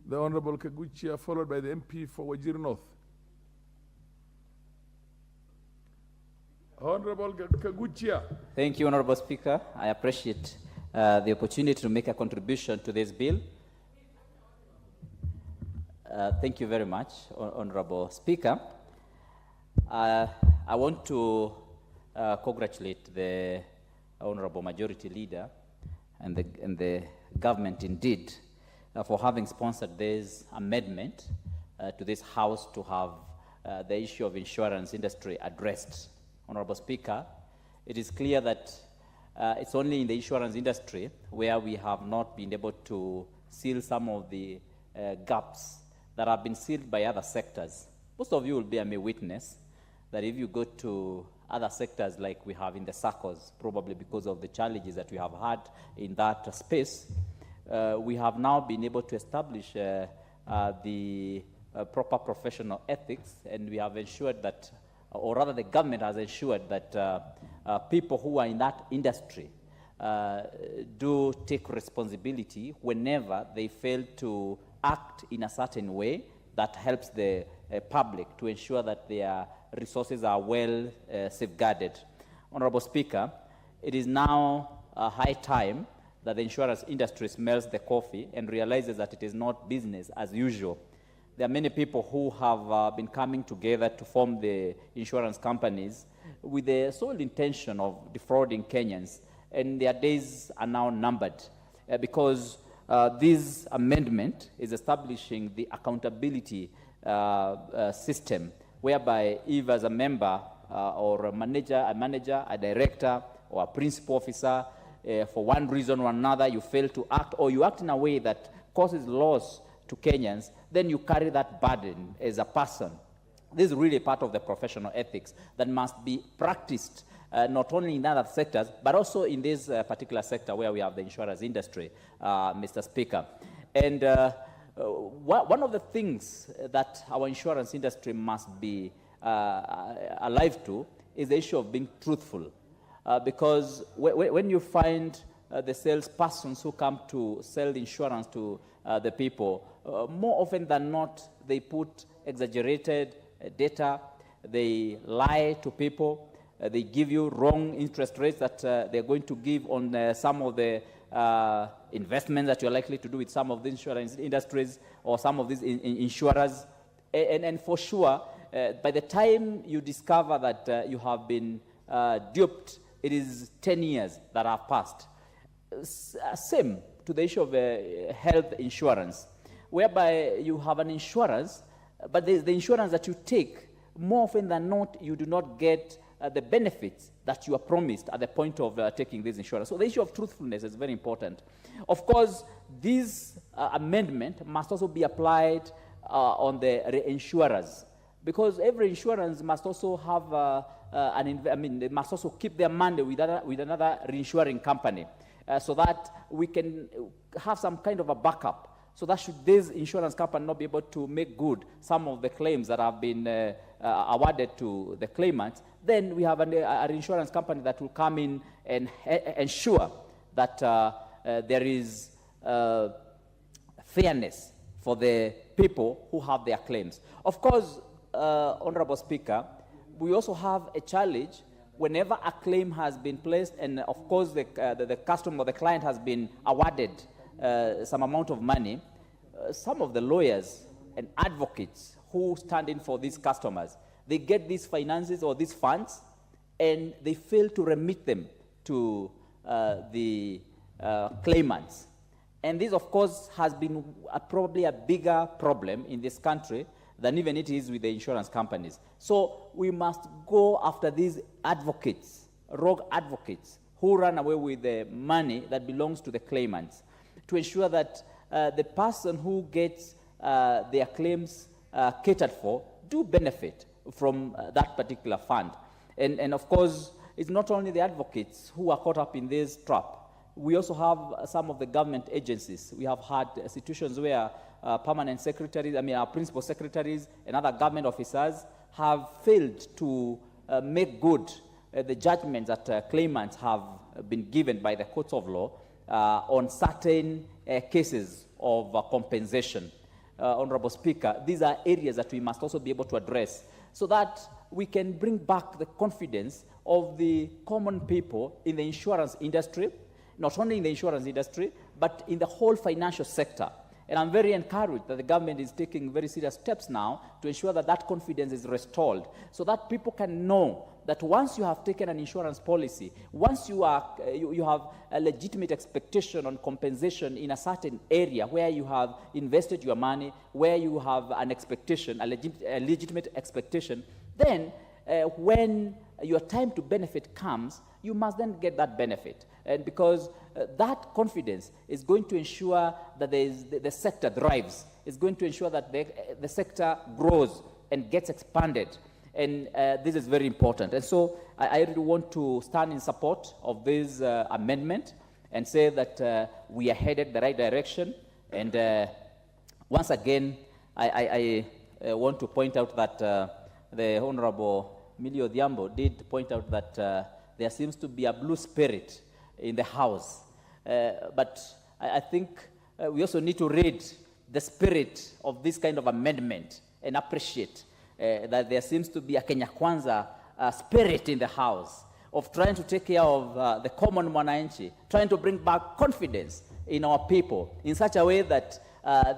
The Honorable Kaguchia, followed by the MP for Wajir North. Honorable Kaguchia. Thank you, Honorable Speaker. I appreciate the opportunity to make a contribution to this bill. Thank you very much, Honorable Speaker. I want to congratulate the Honorable Majority Leader and the government indeed for having sponsored this amendment to this House to have the issue of insurance industry addressed. Honorable Speaker, it is clear that it's only in the insurance industry where we have not been able to seal some of the gaps that have been sealed by other sectors. Most of you will bear me witness that if you go to other sectors like we have in the SACCOs, probably because of the challenges that we have had in that space, we have now been able to establish the proper professional ethics, and we have ensured that, or rather the government has ensured that people who are in that industry do take responsibility whenever they fail to act in a certain way that helps the public to ensure that their resources are well safeguarded. Honorable Speaker, it is now high time that the insurance industry smells the coffee and realizes that it is not business as usual. there are many people who have been coming together to form the insurance companies with the sole intention of defrauding Kenyans, and their days are now numbered because this amendment is establishing the accountability system, whereby if as a member or a manager, a director, or a principal officer, for one reason or another, you fail to act, or you act in a way that causes loss to Kenyans, then you carry that burden as a person. This is really part of the professional ethics that must be practiced not only in other sectors, but also in this particular sector where we have the insurance industry, Mr. Speaker. And one of the things that our insurance industry must be alive to is the issue of being truthful. Because when you find the salespersons who come to sell insurance to the people, more often than not, they put exaggerated data, they lie to people, they give you wrong interest rates that they're going to give on some of the investments that you're likely to do with some of the insurance industries or some of these insurers. And for sure, by the time you discover that you have been duped, it is 10 years that have passed. Same to the issue of health insurance, whereby you have an insurance, but the insurance that you take, more often than not, you do not get the benefits that you are promised at the point of taking this insurance. So the issue of truthfulness is very important. Of course, this amendment must also be applied on the reinsurers, because every insurance must also have they must also keep their money with another reinsuring company, so that we can have some kind of a backup. So that should this insurance company not be able to make good some of the claims that have been awarded to the claimants, then we have an insurance company that will come in and ensure that there is fairness for the people who have their claims. Of course, Honorable Speaker, we also have a challenge whenever a claim has been placed, and of course the customer, the client has been awarded some amount of money. Some of the lawyers and advocates who stand in for these customers, they get these finances or these funds, and they fail to remit them to the claimants. And this, of course, has been probably a bigger problem in this country than even it is with the insurance companies. So we must go after these advocates, rogue advocates, who run away with the money that belongs to the claimants, to ensure that the person who gets their claims catered for do benefit from that particular fund. And of course, it's not only the advocates who are caught up in this trap. We also have some of the government agencies. We have had situations where permanent secretaries, our principal secretaries and other government officers have failed to make good the judgments that claimants have been given by the courts of law on certain cases of compensation. Honorable Speaker, these are areas that we must also be able to address so that we can bring back the confidence of the common people in the insurance industry, not only in the insurance industry, but in the whole financial sector. And I'm very encouraged that the government is taking very serious steps now to ensure that that confidence is restored, so that people can know that once you have taken an insurance policy, once you have a legitimate expectation on compensation in a certain area where you have invested your money, where you have an expectation, a legitimate expectation, then when your time to benefit comes, you must then get that benefit. And because that confidence is going to ensure that the sector thrives. It's going to ensure that the sector grows and gets expanded. And this is very important. And so I really want to stand in support of this amendment and say that we are headed the right direction. And once again, I want to point out that the Honorable Millie Odhiambo did point out that there seems to be a blue spirit in the House. But I think we also need to read the spirit of this kind of amendment and appreciate that there seems to be a Kenya Kwanza spirit in the House of trying to take care of the common mwananchi, trying to bring back confidence in our people in such a way that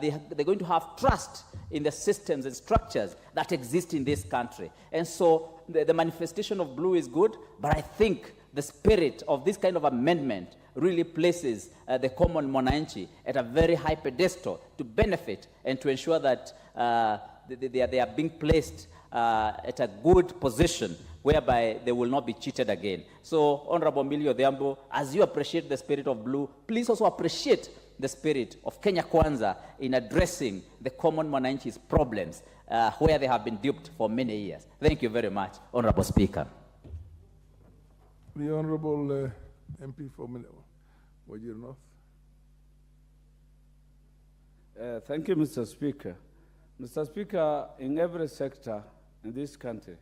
they're going to have trust in the systems and structures that exist in this country. And so the manifestation of blue is good, but I think the spirit of this kind of amendment really places the common mwananchi at a very high pedestal to benefit and to ensure that they are being placed at a good position whereby they will not be cheated again. So, Honorable Millie Odhiambo, as you appreciate the spirit of blue, please also appreciate the spirit of Kenya Kwanza in addressing the common mwananchi's problems where they have been duped for many years. Thank you very much, Honorable Speaker. The Honorable MP for Wajir North. Thank you, Mr. Speaker. Mr. Speaker, in every sector in this country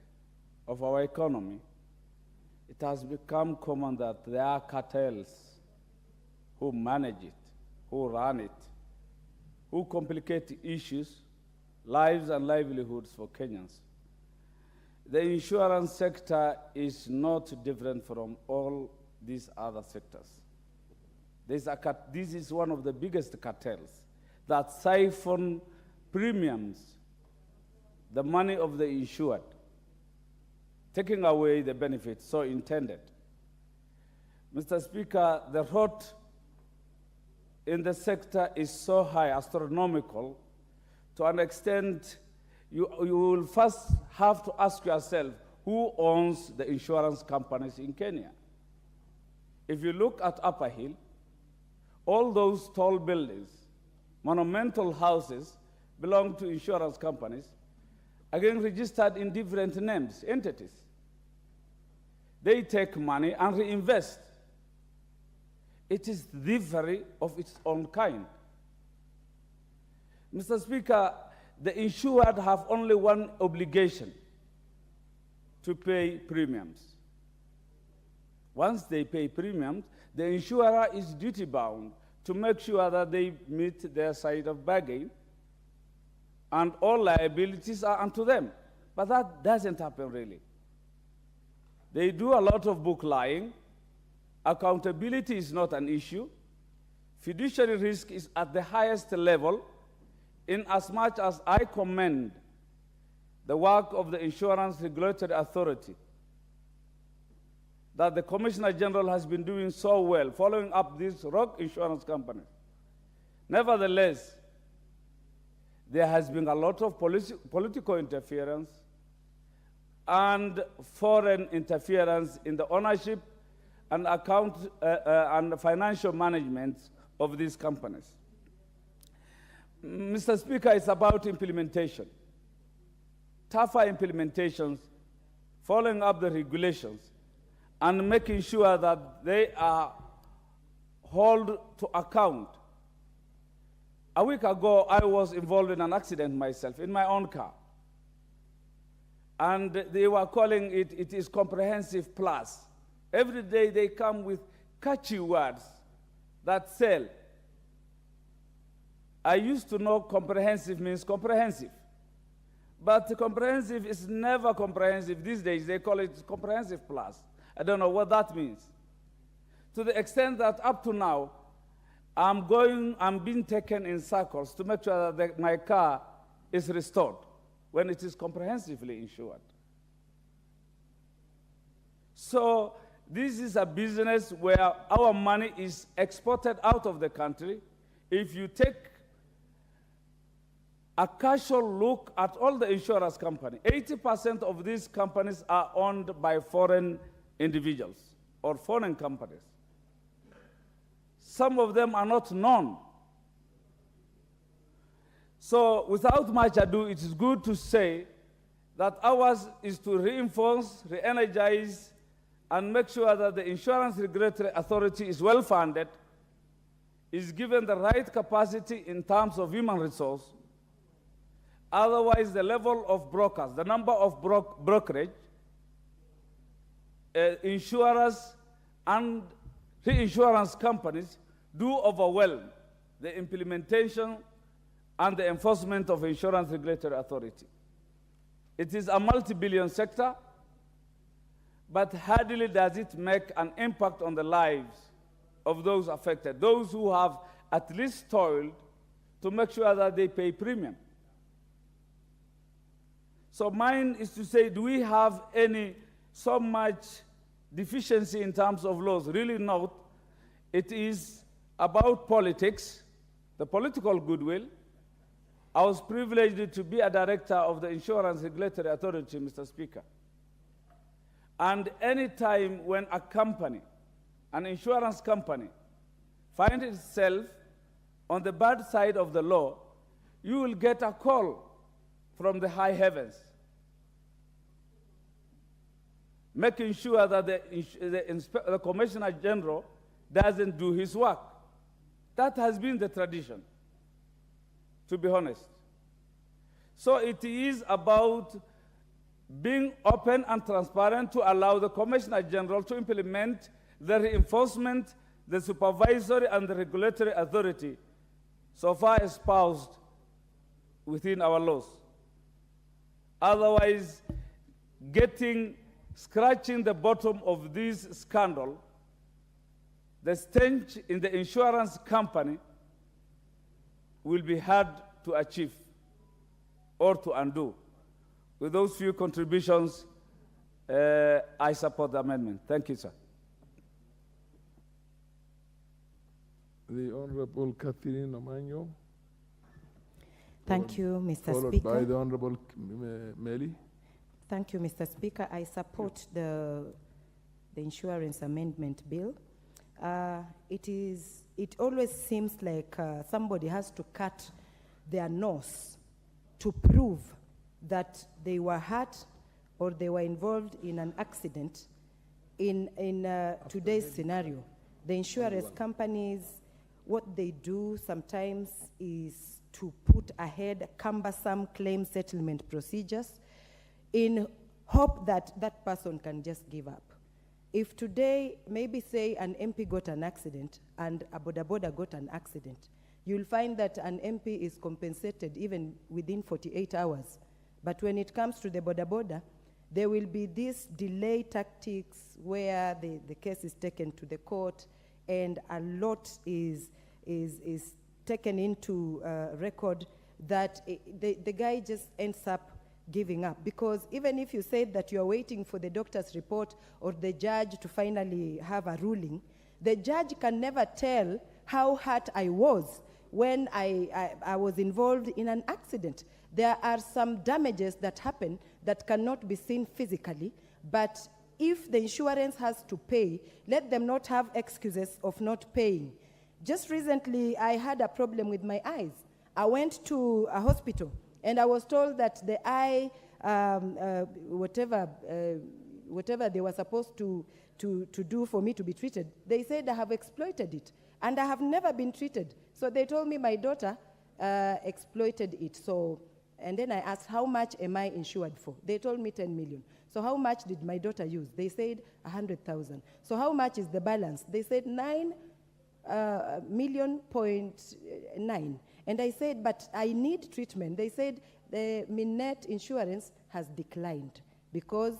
of our economy, it has become common that there are cartels who manage it, who run it, who complicate issues, lives and livelihoods for Kenyans. The insurance sector is not different from all these other sectors. This is one of the biggest cartels that siphon premiums, the money of the insured, taking away the benefits so intended. Mr. Speaker, the rot in the sector is so high, astronomical, to an extent you will first have to ask yourself, who owns the insurance companies in Kenya? If you look at Upper Hill, all those tall buildings, monumental houses, belong to insurance companies, again registered in different names, entities. They take money and reinvest. It is thievery of its own kind. Mr. Speaker, the insured have only one obligation: to pay premiums. Once they pay premiums, the insurer is duty-bound to make sure that they meet their side of bargain, and all liabilities are unto them. But that doesn't happen really. They do a lot of book lying. Accountability is not an issue. Fiduciary risk is at the highest level, in as much as I commend the work of the Insurance Regulatory Authority that the Commissioner General has been doing so well, following up these rogue insurance companies. Nevertheless, there has been a lot of political interference and foreign interference in the ownership and and financial management of these companies. Mr. Speaker, it's about implementation. Tougher implementations, following up the regulations, and making sure that they are held to account. A week ago, I was involved in an accident myself, in my own car. And they were calling it is comprehensive plus. Every day they come with catchy words that sell. I used to know comprehensive means comprehensive. But comprehensive is never comprehensive. These days they call it comprehensive plus. I don't know what that means. To the extent that up to now, I'm being taken in circles to make sure that my car is restored when it is comprehensively insured. So this is a business where our money is exported out of the country. If you take a casual look at all the insurance companies, 80% of these companies are owned by foreign individuals or foreign companies. Some of them are not known. So without much ado, it is good to say that ours is to reinforce, re-energize, and make sure that the Insurance Regulatory Authority is well-funded, is given the right capacity in terms of human resource. Otherwise, the level of brokers, the number of brokerage, insurers, and reinsurance companies do overwhelm the implementation and the enforcement of Insurance Regulatory Authority. It is a multi-billion sector, but hardly does it make an impact on the lives of those affected, those who have at least toiled to make sure that they pay premium. So mine is to say, do we have so much deficiency in terms of laws? Really not. It is about politics, the political goodwill. I was privileged to be a director of the Insurance Regulatory Authority, Mr. Speaker. And any time when a company, an insurance company, finds itself on the bad side of the law, you will get a call from the high heavens, making sure that the Commissioner General doesn't do his work. That has been the tradition, to be honest. So it is about being open and transparent to allow the Commissioner General to implement the reinforcement, the supervisory and the regulatory authority so far espoused within our laws. Otherwise, scratching the bottom of this scandal, the stench in the insurance company will be hard to achieve or to undo. With those few contributions, I support the amendment. Thank you, sir. The Honorable Catherine Omanyo. Thank you, Mr. Followed Speaker. by the Honorable Meli. Thank you, Mr. Speaker. I support the Insurance Amendment Bill. It always seems like somebody has to cut their nose to prove that they were hurt or they were involved in an accident. In today's scenario, the insurance companies, what they do sometimes is to put ahead cumbersome claim settlement procedures in hope that that person can just give up. If today, maybe say an MP got an accident and a boda boda got an accident, you'll find that an MP is compensated even within 48 hours. But when it comes to the boda boda, there will be these delay tactics where the case is taken to the court and a lot is taken into record that the guy just ends up giving up. Because even if you say that you're waiting for the doctor's report or the judge to finally have a ruling, the judge can never tell how hurt I was when I was involved in an accident. There are some damages that happen that cannot be seen physically, but if the insurance has to pay, let them not have excuses of not paying. Just recently, I had a problem with my eyes. I went to a hospital, and I was told that the eye, whatever they were supposed to do for me to be treated, they said I have exploited it, and I have never been treated. So they told me my daughter exploited it. So, and then I asked, how much am I insured for? They told me 10 million. So how much did my daughter use? They said 100,000. So how much is the balance? They said 9.9 million. And I said, but I need treatment. They said the Minet insurance has declined because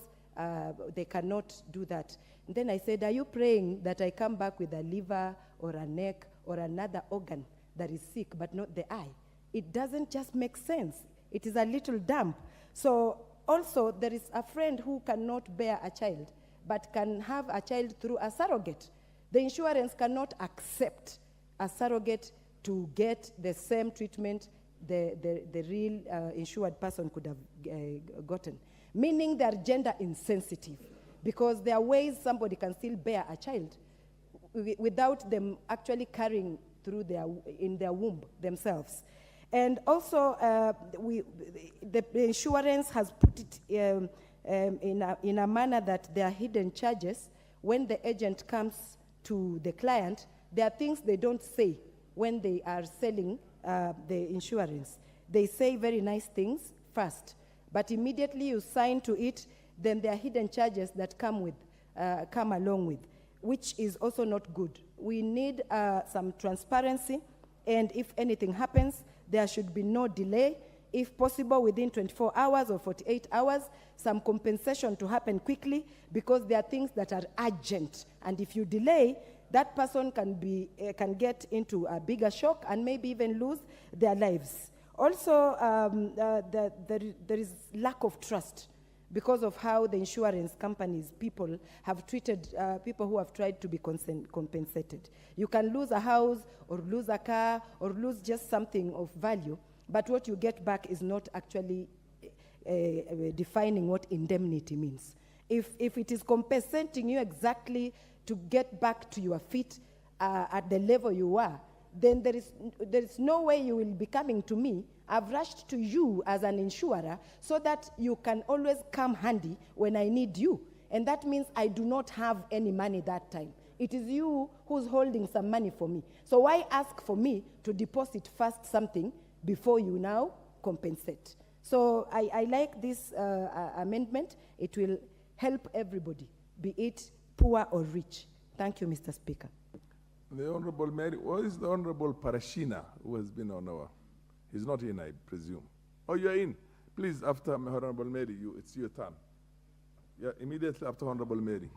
they cannot do that. And then I said, are you praying that I come back with a liver or a neck or another organ that is sick, but not the eye? It doesn't just make sense. It is a little dumb. So also, there is a friend who cannot bear a child, but can have a child through a surrogate. The insurance cannot accept a surrogate to get the same treatment the real insured person could have gotten, meaning they're gender insensitive, because there are ways somebody can still bear a child without them actually carrying through in their womb themselves. And also, the insurance has put it in a manner that there are hidden charges. When the agent comes to the client, there are things they don't say when they are selling the insurance. They say very nice things first, but immediately you sign to it, then there are hidden charges that come along with, which is also not good. We need some transparency, and if anything happens, there should be no delay. If possible, within 24 hours or 48 hours, some compensation to happen quickly, because there are things that are urgent. And if you delay, that person can get into a bigger shock and maybe even lose their lives. Also, there is lack of trust because of how the insurance companies, people have treated people who have tried to be compensated. You can lose a house or lose a car or lose just something of value, but what you get back is not actually defining what indemnity means. If it is compensating you exactly to get back to your feet at the level you are, then there is no way you will be coming to me. I've rushed to you as an insurer so that you can always come handy when I need you. And that means I do not have any money that time. It is you who's holding some money for me. So why ask for me to deposit first something before you now compensate? So I like this amendment. It will help everybody, be it poor or rich. Thank you, Mr. Speaker. The Honorable Mary, what is the Honorable Parashina who has been on our? He's not in, I presume. Oh, you're in. Please, after Honorable Mary, it's your turn. Yeah, immediately after Honorable Mary.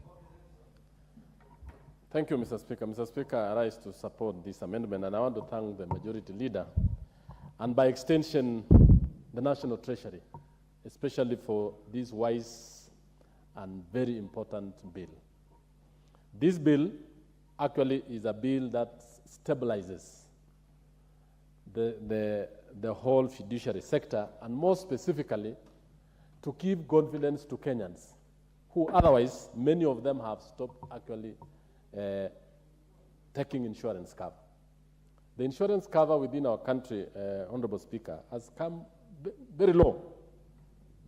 Thank you, Mr. Speaker. Mr. Speaker, I rise to support this amendment, and I want to thank the Majority Leader, and by extension, the National Treasury, especially for this wise and very important bill. This bill actually is a bill that stabilizes the whole fiduciary sector, and more specifically, to give confidence to Kenyans, who otherwise, many of them have stopped actually taking insurance cover. The insurance cover within our country, Honorable Speaker, has come very low,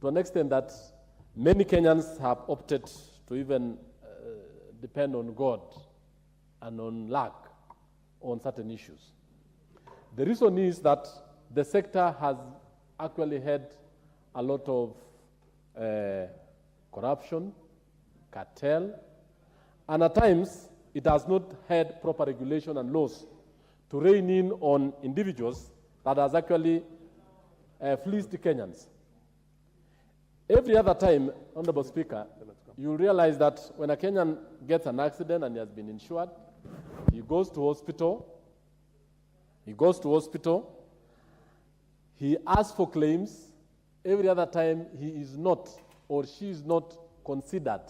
to an extent that many Kenyans have opted to even depend on God and on luck on certain issues. The reason is that the sector has actually had a lot of corruption, cartel, and at times it has not had proper regulation and laws to rein in on individuals that has actually fleeced Kenyans. Every other time, Honorable Speaker, you realize that when a Kenyan gets an accident and he has been insured, he goes to hospital, he asks for claims. Every other time, he is not or she is not considered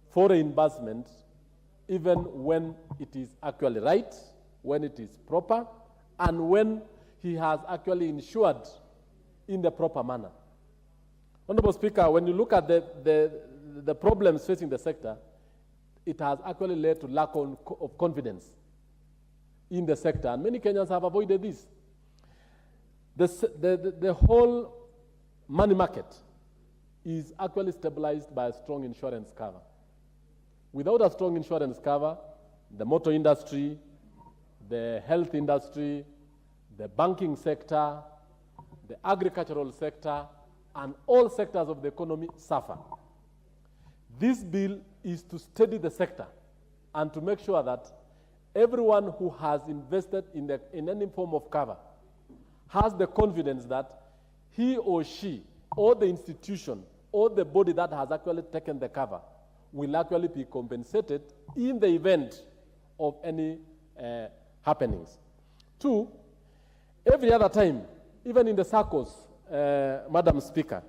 for reimbursement, even when it is actually right, when it is proper, and when he has actually insured in the proper manner. Honorable Speaker, when you look at the problems facing the sector, it has actually led to lack of confidence in the sector, and many Kenyans have avoided this. The whole money market is actually stabilized by a strong insurance cover. Without a strong insurance cover, the motor industry, the health industry, the banking sector, the agricultural sector, and all sectors of the economy suffer. This bill is to steady the sector and to make sure that everyone who has invested in any form of cover has the confidence that he or she, or the institution, or the body that has actually taken the cover will actually be compensated in the event of any happenings. Two, every other time, even in the SACCOs, Madam Speaker,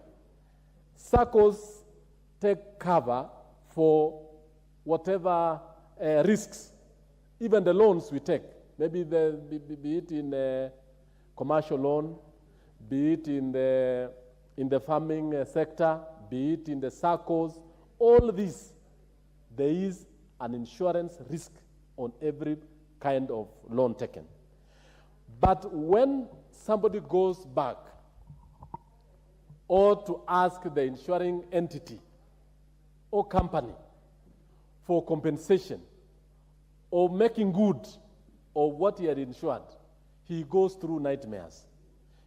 SACCOs take cover for whatever risks, even the loans we take, maybe be it in the commercial loan, be it in the farming sector, be it in the SACCOs, all this, there is an insurance risk on every kind of loan taken. But when somebody goes back or to ask the insuring entity or company for compensation or making good of what he had insured, he goes through nightmares.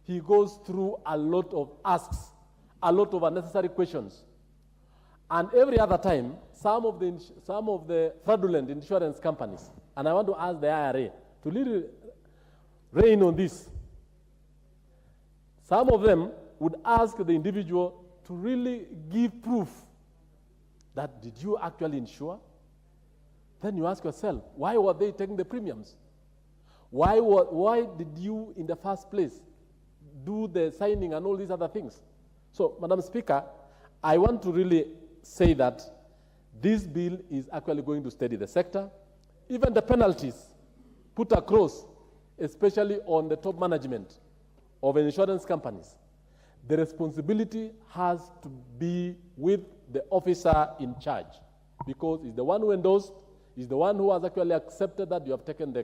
He goes through a lot of asks, a lot of unnecessary questions. And every other time, some of the fraudulent insurance companies, and I want to ask the IRA to really rein on this. Some of them would ask the individual to really give proof that did you actually insure? Then you ask yourself, why were they taking the premiums? Why did you in the first place do the signing and all these other things. So, Madam Speaker, I want to really say that this bill is actually going to steady the sector. Even the penalties put across, especially on the top management of insurance companies, the responsibility has to be with the officer in charge, because he's the one who endorsed, he's the one who has actually accepted that you have taken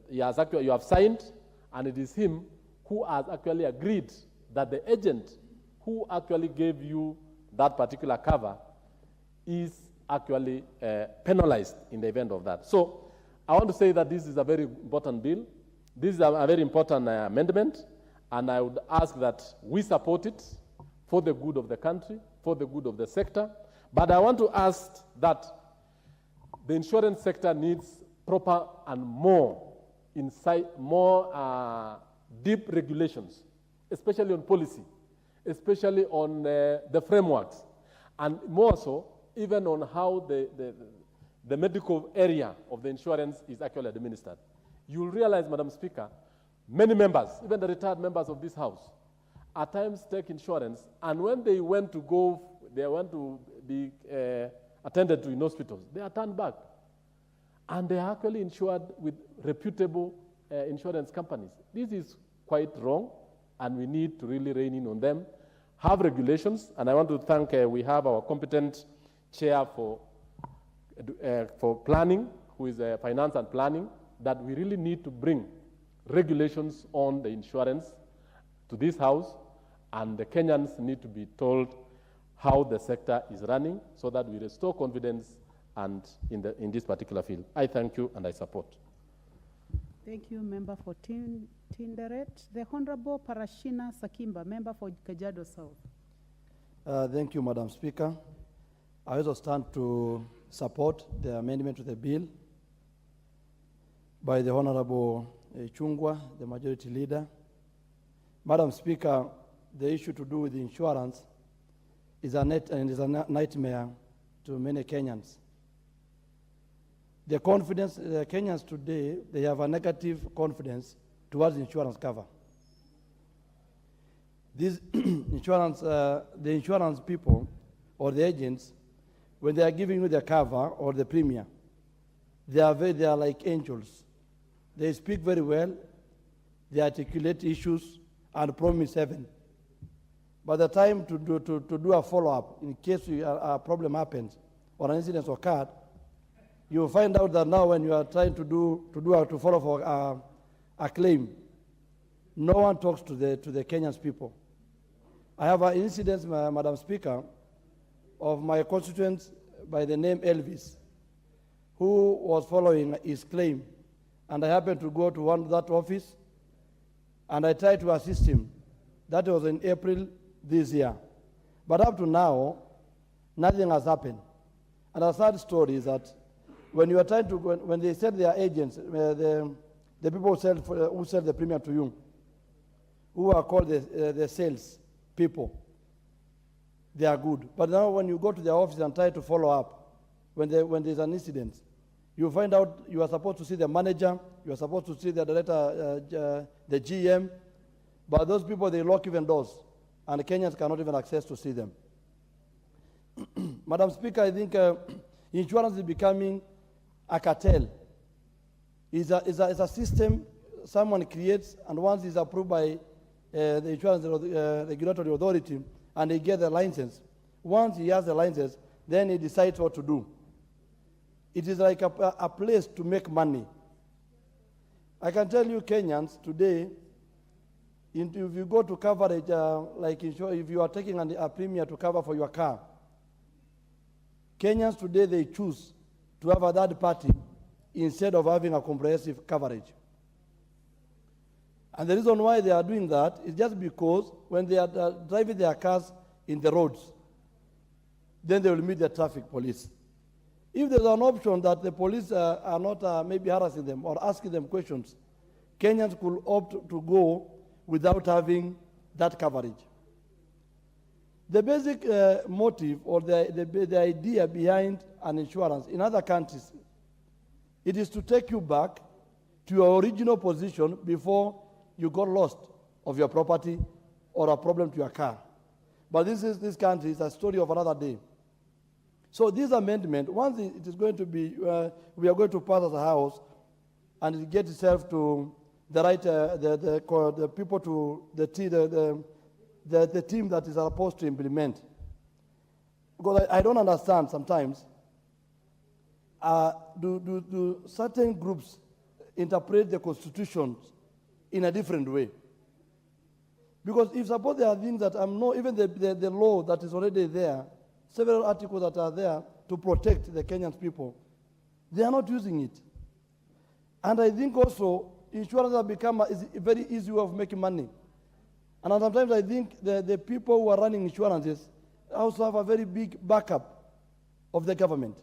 you have signed, and it is him who has actually agreed that the agent who actually gave you that particular cover is actually penalized in the event of that. So I want to say that this is a very important bill. This is a very important amendment, and I would ask that we support it for the good of the country, for the good of the sector. But I want to ask that the insurance sector needs proper and more deep regulations, especially on policy, especially on the frameworks, and more so even on how the medical area of the insurance is actually administered. You'll realize, Madam Speaker, many members, even the retired members of this House, at times take insurance, and when they want to be attended to in hospitals, they are turned back. And they are actually insured with reputable insurance companies. This is quite wrong, and we need to really rein in on them, have regulations, and I want to thank, we have our competent chair for planning, who is finance and planning, that we really need to bring regulations on the insurance to this House, and the Kenyans need to be told how the sector is running so that we restore confidence and in this particular field. I thank you and I support. Thank you, Member for Tinderet. The Honorable Parashina Sakimba, Member for Kajiado South. Thank you, Madam Speaker. I also stand to support the amendment to the bill by the Honorable Chungwa, the Majority Leader. Madam Speaker, the issue to do with insurance is a nightmare to many Kenyans. The confidence, the Kenyans today, they have a negative confidence towards insurance cover. These the insurance people or the agents, when they are giving you the cover or the premium, they are like angels. They speak very well, they articulate issues and promise heaven. By the time to do a follow-up, in case a problem happens or an incident occurred, you will find out that now when you are trying to follow for a claim, no one talks to the Kenyan people. I have an incident, Madam Speaker, of my constituent by the name Elvis, who was following his claim, and I happened to go to that office, and I tried to assist him. That was in April this year. But up to now, nothing has happened. And a sad story is that when you are trying to, when they send their agents, the people who sell the premium to you, who are called the sales people, they are good. But now when you go to their office and try to follow up, when there's an incident, you find out you are supposed to see the manager, you are supposed to see the director, the GM, but those people, they lock even doors, and the Kenyans cannot even access to see them. Madam Speaker, I think insurance is becoming a cartel. It's a system someone creates, and once it's approved by the insurance regulatory authority, and they get the license. Once he has the license, then he decides what to do. It is like a place to make money. I can tell you Kenyans today, if you go to coverage, if you are taking a premium to cover for your car, Kenyans today, they choose to have a third party instead of having a comprehensive coverage. And the reason why they are doing that is just because when they are driving their cars in the roads, then they will meet the traffic police. If there's an option that the police are not maybe harassing them or asking them questions, Kenyans could opt to go without having that coverage. The basic motive or the idea behind an insurance in other countries, it is to take you back to your original position before you got lost of your property or a problem to your car. But this country is a story of another day. So this amendment, once it is going to be, we are going to pass as a house, and it gets itself to the right, the people to the team that is supposed to implement. Because I don't understand sometimes, do certain groups interpret the constitutions in a different way? Because if suppose there are things that even the law that is already there, several articles that are there to protect the Kenyan people, they are not using it. And I think also insurance has become a very easy way of making money. And sometimes I think the people who are running insurances also have a very big backup of the government.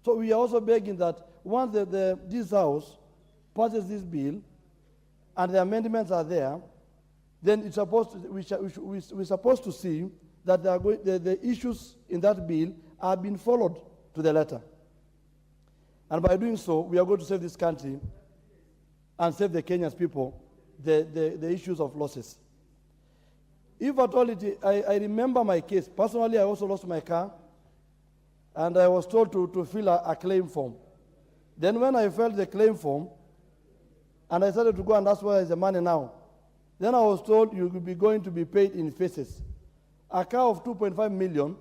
So we are also begging that once this House passes this bill and the amendments are there, then it's we're supposed to see that the issues in that bill are being followed to the letter. And by doing so, we are going to save this country and save the Kenyan people the issues of losses. If at all, I remember my case. Personally, I also lost my car, and I was told to fill a claim form. Then when I filled the claim form, and I started to go and ask where is the money now, then I was told you will be going to be paid in phases. A car of 2.5 million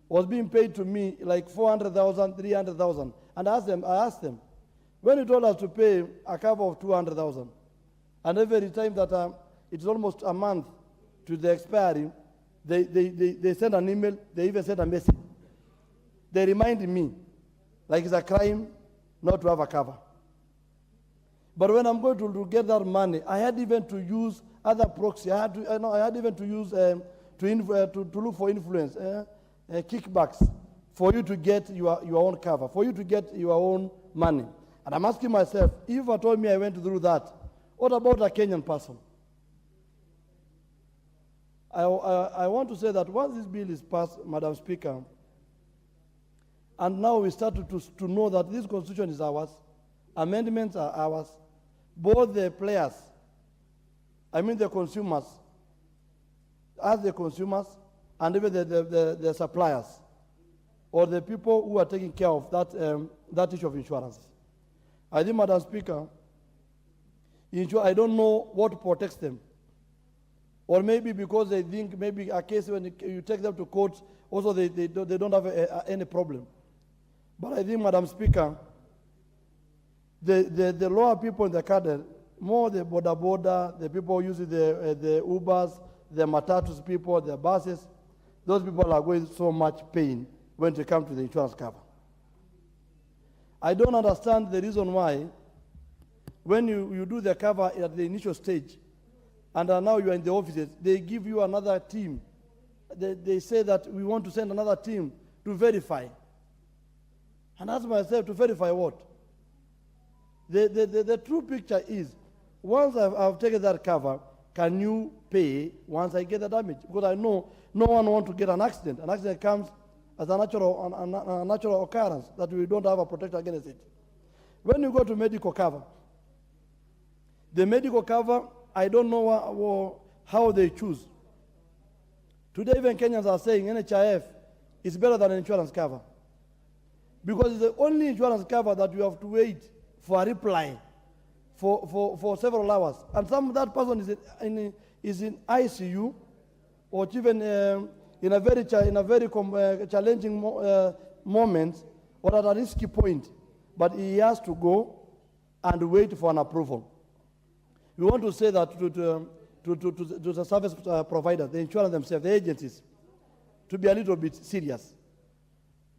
was being paid to me like 400,000, 300,000. And I asked them, when you told us to pay a car of 200,000, and every time that it's almost a month to the expiry, they send an email, they even send a message. They remind me, like it's a crime not to have a cover. But when I'm going to get that money, I had even to use other proxy. I had even to use to look for influence, kickbacks, for you to get your own cover, for you to get your own money. And I'm asking myself, if I told me I went through that, what about a Kenyan person? I want to say that once this bill is passed, Madam Speaker, and now we start to know that this constitution is ours, amendments are ours, both the players, I mean the consumers, as the consumers, and even the suppliers, or the people who are taking care of that issue of insurance. I think, Madam Speaker, I don't know what protects them. Or maybe because they think maybe a case when you take them to court, also they don't have any problem. But I think, Madam Speaker, the lower people in the cadre, more the border, the people using the Ubers, the Matatus people, the buses, those people are going so much pain when they come to the insurance cover. I don't understand the reason why when you do the cover at the initial stage, and now you are in the offices, they give you another team. They say that we want to send another team to verify. And ask myself, to verify what? The true picture is, once I've taken that cover, can you pay once I get the damage? Because I know no one wants to get an accident. An accident comes as a natural occurrence that we don't have a protection against it. When you go to medical cover, the medical cover, I don't know how they choose. Today, even Kenyans are saying NHIF is better than insurance cover. Because it's the only insurance cover that you have to wait for a reply for several hours. And that person is in ICU, or even in a very challenging moment, or at a risky point. But he has to go and wait for an approval. We want to say that to the service providers, the insurance themselves, the agencies, to be a little bit serious.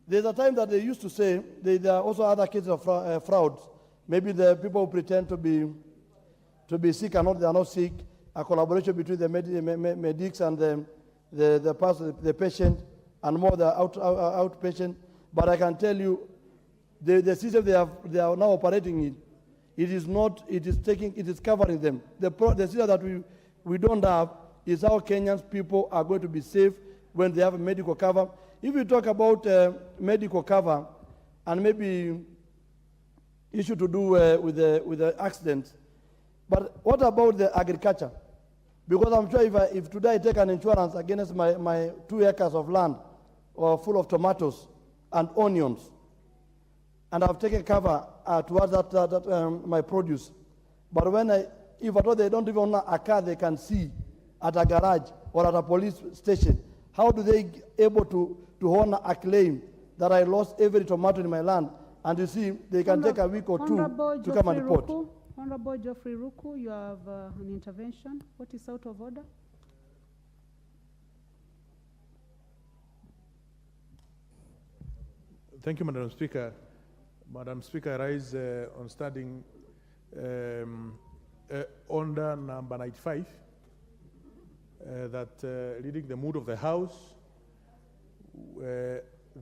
There's a time that they used to say there are also other cases of frauds. Maybe the people who pretend to be sick and they are not sick. A collaboration between the medics and the patient, and more the outpatient. But I can tell you, the system they are now operating in, it is covering them. The system that we don't have is how Kenyan people are going to be safe when they have a medical cover. If you talk about medical cover, and maybe issue to do with the accident. But what about the agriculture? Because I'm sure if today I take an insurance against my 2 acres of land full of tomatoes and onions, and I've taken cover towards my produce, but if at all they don't even own a car they can see at a garage or at a police station, how do they able to honor a claim that I lost every tomato in my land? And you see, they can take a week or two to come and report. Honorable Geoffrey Ruku, you have an intervention. What is out of order? Thank you, Madam Speaker. Madam Speaker, I rise on standing order number 95, that reading the mood of the House.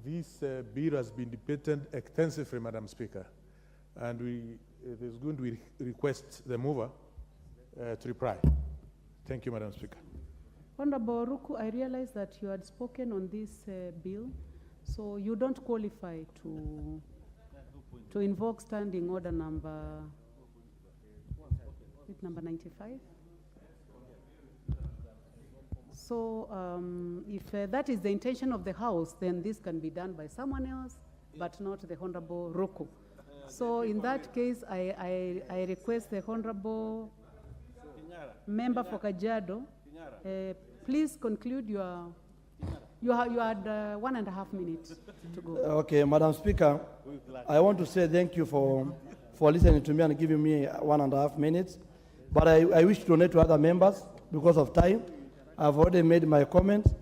This bill has been debated extensively, Madam Speaker, and there's going to be request the mover to reply. Thank you, Madam Speaker. Honorable Ruku, I realize that you had spoken on this bill, so you don't qualify to invoke standing order number 95. So if that is the intention of the House, then this can be done by someone else, but not the Honorable Ruku. So in that case, I request the Honorable Member for Kajiado, please conclude you had 1.5 minutes to go. Okay, Madam Speaker, I want to say thank you for listening to me and giving me 1.5 minutes. But I wish to donate to other members because of time. I've already made my comments.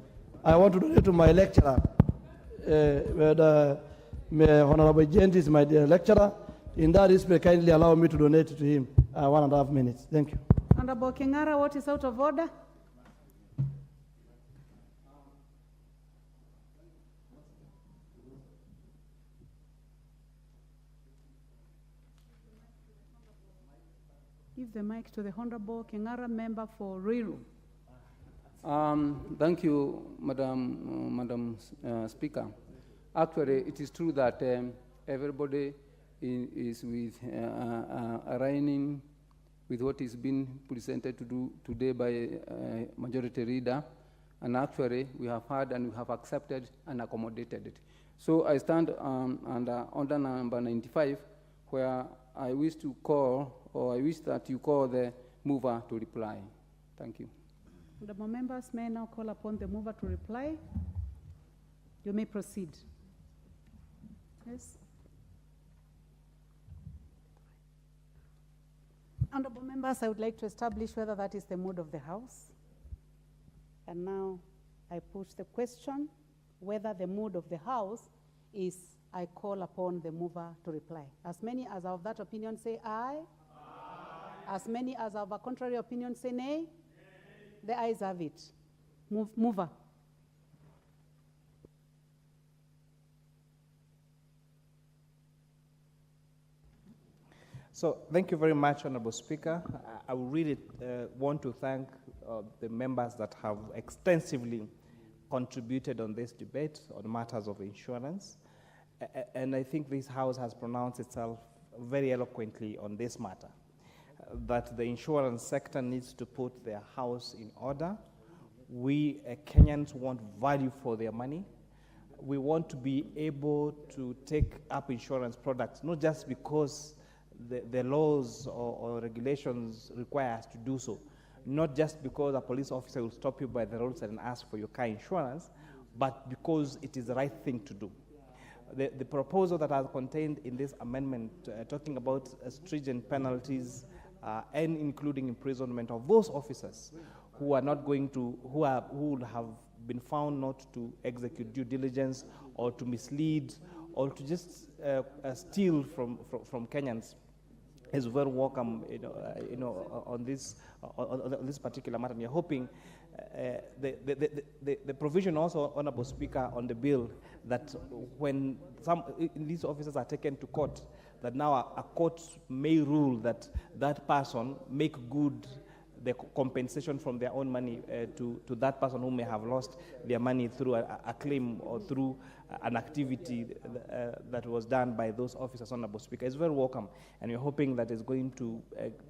I want to donate to my lecturer. Honorable Gent is my lecturer. In that respect, kindly allow me to donate to him 1.5 minutes. Thank you. Honorable Kengara, what is out of order? Give the mic to the Honorable Kengara, member for Ruiru. Thank you, Madam Speaker. Actually, it is true that everybody is aligning with what is being presented to do today by majority leader, and actually we have heard and we have accepted and accommodated it. So I stand under order number 95, where I wish to call, or I wish that you call the mover to reply. Thank you. The members may now call upon the mover to reply. You may proceed. Yes. Honorable members, I would like to establish whether that is the mood of the House. And now I put the question whether the mood of the House is I call upon the mover to reply. As many as are of that opinion say aye. Aye. As many as are of a contrary opinion say nay. The ayes have it. Mover. So thank you very much, Honorable Speaker. I would really want to thank the members that have extensively contributed on this debate on matters of insurance. And I think this House has pronounced itself very eloquently on this matter, that the insurance sector needs to put their house in order. We Kenyans want value for their money. We want to be able to take up insurance products, not just because the laws or regulations require us to do so, not just because a police officer will stop you by the roadside and ask for your car insurance, but because it is the right thing to do. The proposal that are contained in this amendment talking about stringent penalties and including imprisonment of those officers who are not going to, who would have been found not to execute due diligence or to mislead or to just steal from Kenyans is very welcome, on this particular matter. And we're hoping the provision also, Honorable Speaker, on the bill that when these officers are taken to court, that now a court may rule that that person make good the compensation from their own money to that person who may have lost their money through a claim or through an activity that was done by those officers, Honorable Speaker, is very welcome, and we're hoping that it's going to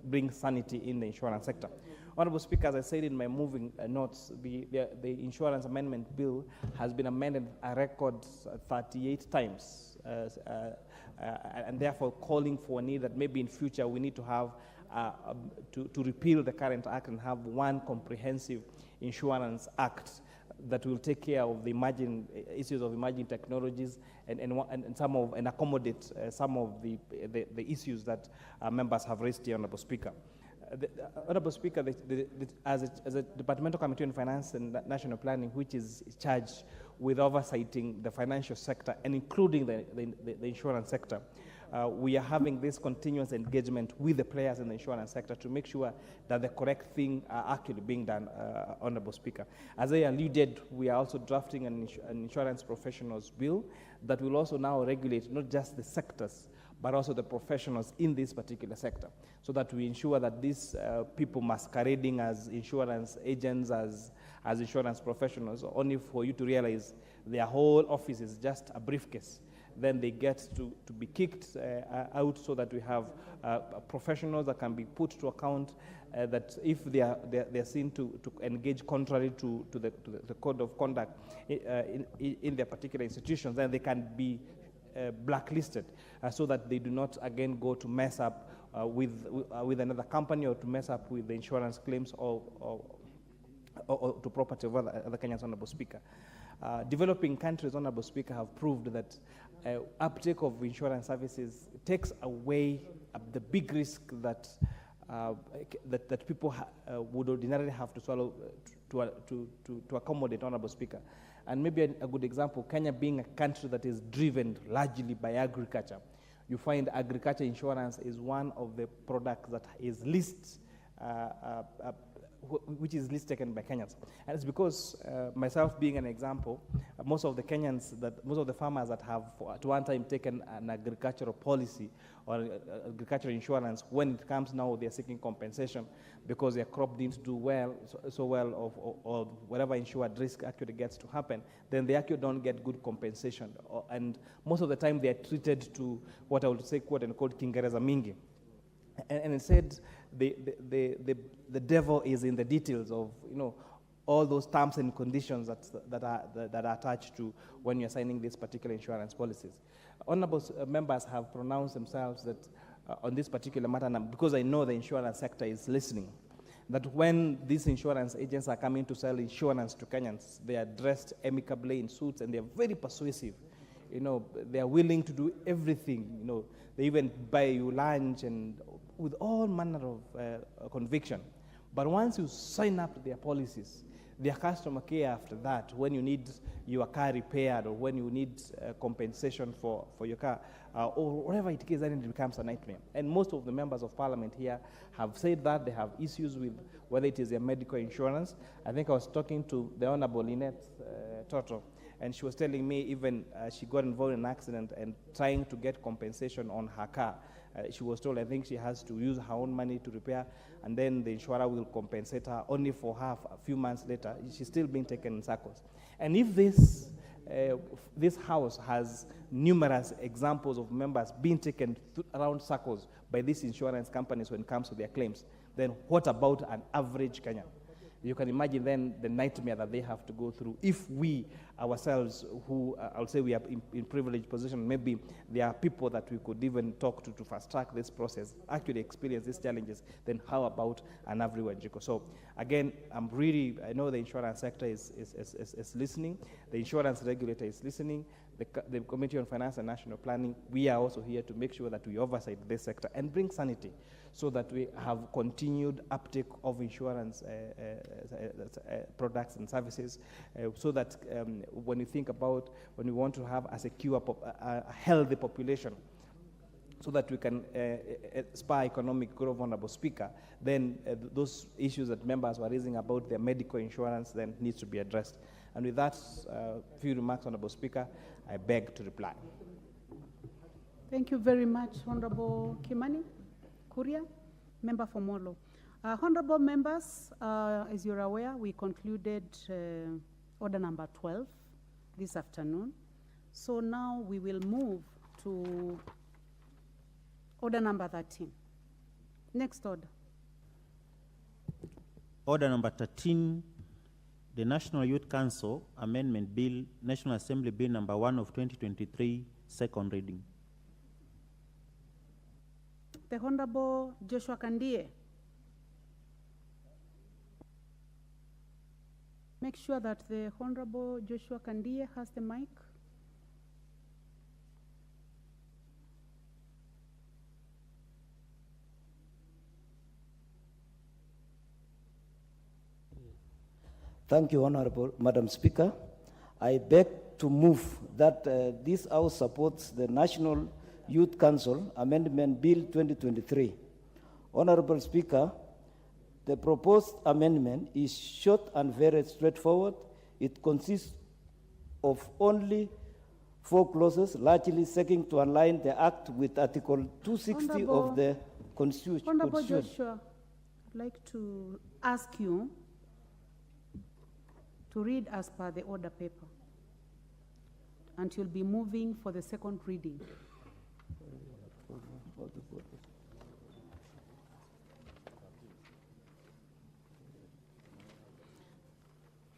bring sanity in the insurance sector. Honorable Speaker, as I said in my moving notes, the Insurance Amendment Bill has been amended a record 38 times, and therefore calling for a need that maybe in future we need to have to repeal the current act and have one comprehensive insurance act that will take care of the emerging issues of emerging technologies and accommodate some of the issues that members have raised here, Honorable Speaker. Honorable Speaker, as a Departmental Committee on Finance and National Planning, which is charged with oversighting the financial sector and including the insurance sector, we are having this continuous engagement with the players in the insurance sector to make sure that the correct thing are actually being done, Honorable Speaker. As I alluded, we are also drafting an insurance professionals bill that will also now regulate not just the sectors, but also the professionals in this particular sector, so that we ensure that these people masquerading as insurance agents, as insurance professionals, only for you to realize their whole office is just a briefcase. Then they get to be kicked out, so that we have professionals that can be put to account, that if they are seen to engage contrary to the code of conduct in their particular institutions, then they can be blacklisted, so that they do not again go to mess up with another company or to mess up with the insurance claims or to property of other Kenyans, Honorable Speaker. Developing countries, Honorable Speaker, have proved that uptake of insurance services takes away the big risk that that people would ordinarily have to swallow to accommodate, Honorable Speaker. And maybe a good example, Kenya being a country that is driven largely by agriculture, you find agriculture insurance is one of the products that is least which is least taken by Kenyans. And it's because, myself being an example, most of the Kenyans, most of the farmers that have at one time taken an agricultural policy or agricultural insurance, when it comes now they're seeking compensation because their crop didn't do so well or whatever insured risk actually gets to happen, then they actually don't get good compensation. And most of the time they are treated to what I would say, quote unquote, Kiingereza mingi. And it said the devil is in the details of, you know, all those terms and conditions that are attached to when you're signing these particular insurance policies. Honorable members have pronounced themselves that on this particular matter, and because I know the insurance sector is listening, that when these insurance agents are coming to sell insurance to Kenyans, they are dressed amicably in suits and they're very persuasive. You know, they are willing to do everything. You know, they even buy you lunch and with all manner of conviction. But once you sign up to their policies, their customer care after that, when you need your car repaired or when you need compensation for your car or whatever it is, then it becomes a nightmare. And most of the members of parliament here have said that they have issues with whether it is their medical insurance. I think I was talking to the Honorable Lynette Toto, and she was telling me even she got involved in an accident and trying to get compensation on her car. She was told, I think she has to use her own money to repair, and then the insurer will compensate her, only for her a few months later. She's still being taken in circles. And if this House has numerous examples of members being taken around circles by these insurance companies when it comes to their claims, then what about an average Kenyan? You can imagine then the nightmare that they have to go through if we ourselves, who I'll say we are in privileged position, maybe there are people that we could even talk to fast track this process, actually experience these challenges, then how about an average Wanjiku? So again, I know the insurance sector is listening, the insurance regulator is listening, the Committee on Finance and National Planning, we are also here to make sure that we oversight this sector and bring sanity so that we have continued uptake of insurance products and services, so that when you think about when we want to have a secure, a healthy population, so that we can spur economic growth, Honorable Speaker, then those issues that members were raising about their medical insurance then needs to be addressed. And with that few remarks, Honorable Speaker, I beg to reply. Thank you very much, Honorable Kimani Kuria, member for Molo. Honorable members, as you're aware, we concluded order number 12 this afternoon. So now we will move to order number 13. Next order. Order number 13, the National Youth Council Amendment Bill, National Assembly Bill number 1 of 2023, second reading. The Honorable Joshua Kandie. Make sure that the Honorable Joshua Kandie has the mic. Thank you, Honorable Madam Speaker. I beg to move that this House supports the National Youth Council Amendment Bill 2023. Honorable Speaker, the proposed amendment is short and very straightforward. It consists of only 4 clauses, largely seeking to align the Act with Article 260 of the Constitution. Honorable Joshua, I'd like to ask you to read as per the order paper, and you'll be moving for the second reading.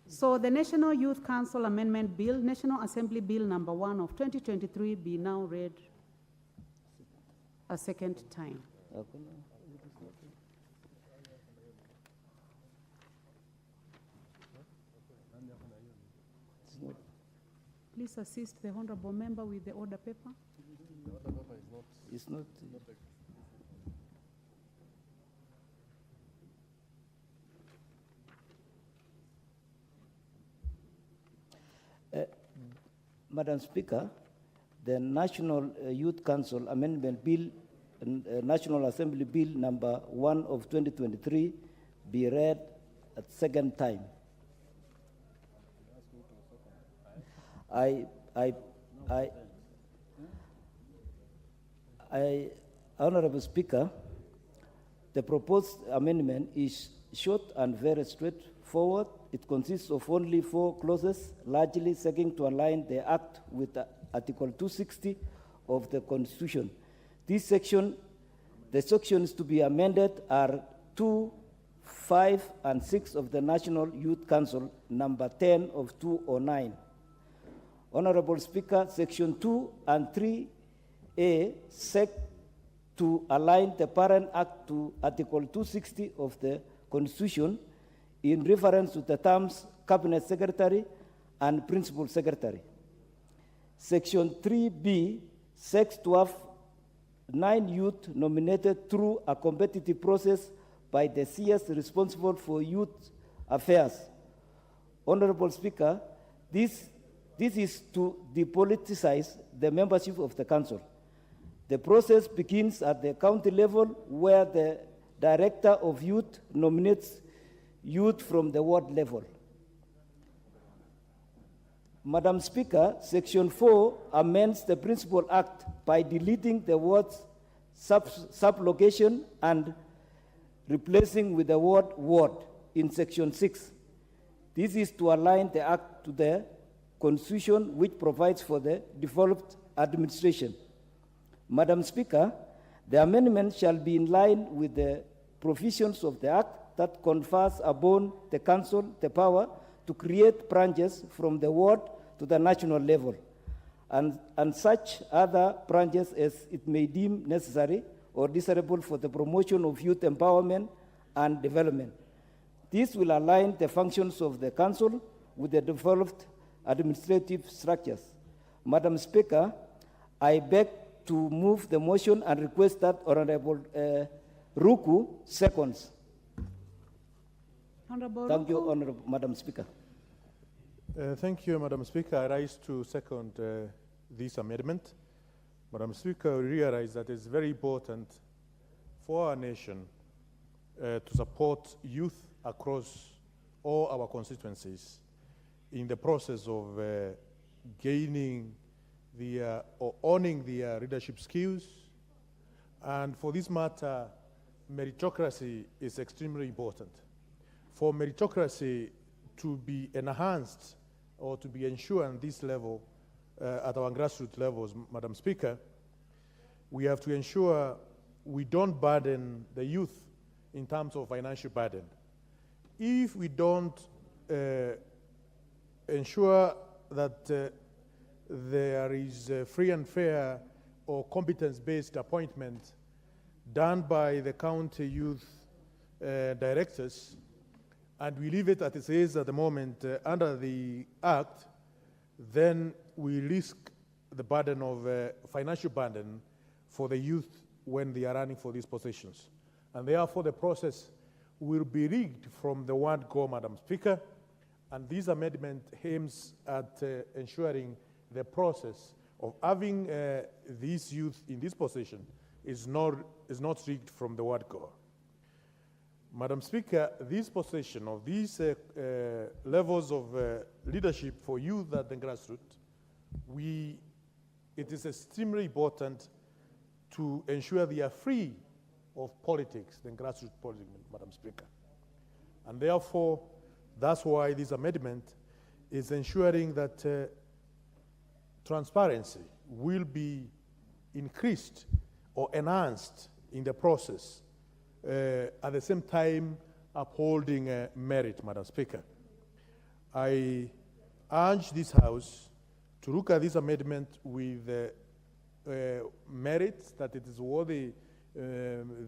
So the National Youth Council Amendment Bill, National Assembly Bill number 1 of 2023 be now read a second time. Please assist the honorable member with the order paper. The order paper is not. Madam Speaker, the National Youth Council Amendment Bill, National Assembly Bill number 1 of 2023 be read a second time. Honorable Speaker, the proposed amendment is short and very straightforward. It consists of only 4 clauses, largely seeking to align the Act with Article 260 of the Constitution. The sections to be amended are 2, 5, and 6 of the National Youth Council, number 10 of 209. Honorable Speaker, Section 2 and 3A seek to align the parent act to Article 260 of the Constitution in reference to the terms Cabinet Secretary and Principal Secretary. Section 3B seeks to have 9 youth nominated through a competitive process by the CS responsible for youth affairs. Honorable Speaker, this is to depoliticize the membership of the council. The process begins at the county level, where the Director of Youth nominates youth from the ward level. Madam Speaker, Section 4 amends the Principal Act by deleting the words sublocation and replacing with the word ward in Section 6. This is to align the Act to the Constitution, which provides for the devolved administration. Madam Speaker, the amendment shall be in line with the provisions of the Act that confers upon the Council the power to create branches from the ward to the national level, and such other branches as it may deem necessary or desirable for the promotion of youth empowerment and development. This will align the functions of the Council with the developed administrative structures. Madam Speaker, I beg to move the motion and request that Honorable Ruku seconds. Honorable Thank you, Ruku. Honorable Madam Speaker. Thank you, Madam Speaker. I rise to second this amendment. Madam Speaker, we realize that it's very important for our nation to support youth across all our constituencies in the process of gaining or owning their leadership skills, and for this matter, meritocracy is extremely important. For meritocracy to be enhanced or to be ensured at this level, at our grassroots levels, Madam Speaker, we have to ensure we don't burden the youth in terms of financial burden. If we don't ensure that there is free and fair or competence-based appointment done by the county youth directors, and we leave it as it is at the moment under the Act, then we risk the burden of financial burden for the youth when they are running for these positions. And therefore, the process will be rigged from the word go, Madam Speaker, and this amendment aims at ensuring the process of having these youth in this position is not rigged from the word go. Madam Speaker, this position of these levels of leadership for youth at the grassroots, it is extremely important to ensure they are free of politics, the grassroots politics, Madam Speaker. And therefore, that's why this amendment is ensuring that transparency will be increased or enhanced in the process, at the same time upholding merit, Madam Speaker. I urge this House to look at this amendment with merits, that it is worthy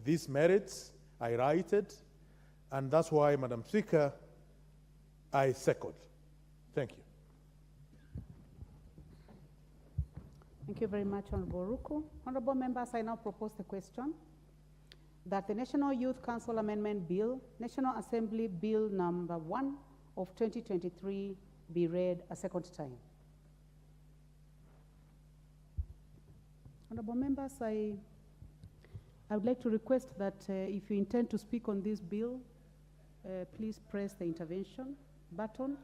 these merits. I write it, and that's why, Madam Speaker, I second. Thank you. Thank you very much, Honorable Ruku. Honorable members, I now propose the question that the National Youth Council Amendment Bill, National Assembly Bill number 1 of 2023 be read a second time. Honorable members, I would like to request that if you intend to speak on this bill, please press the intervention button.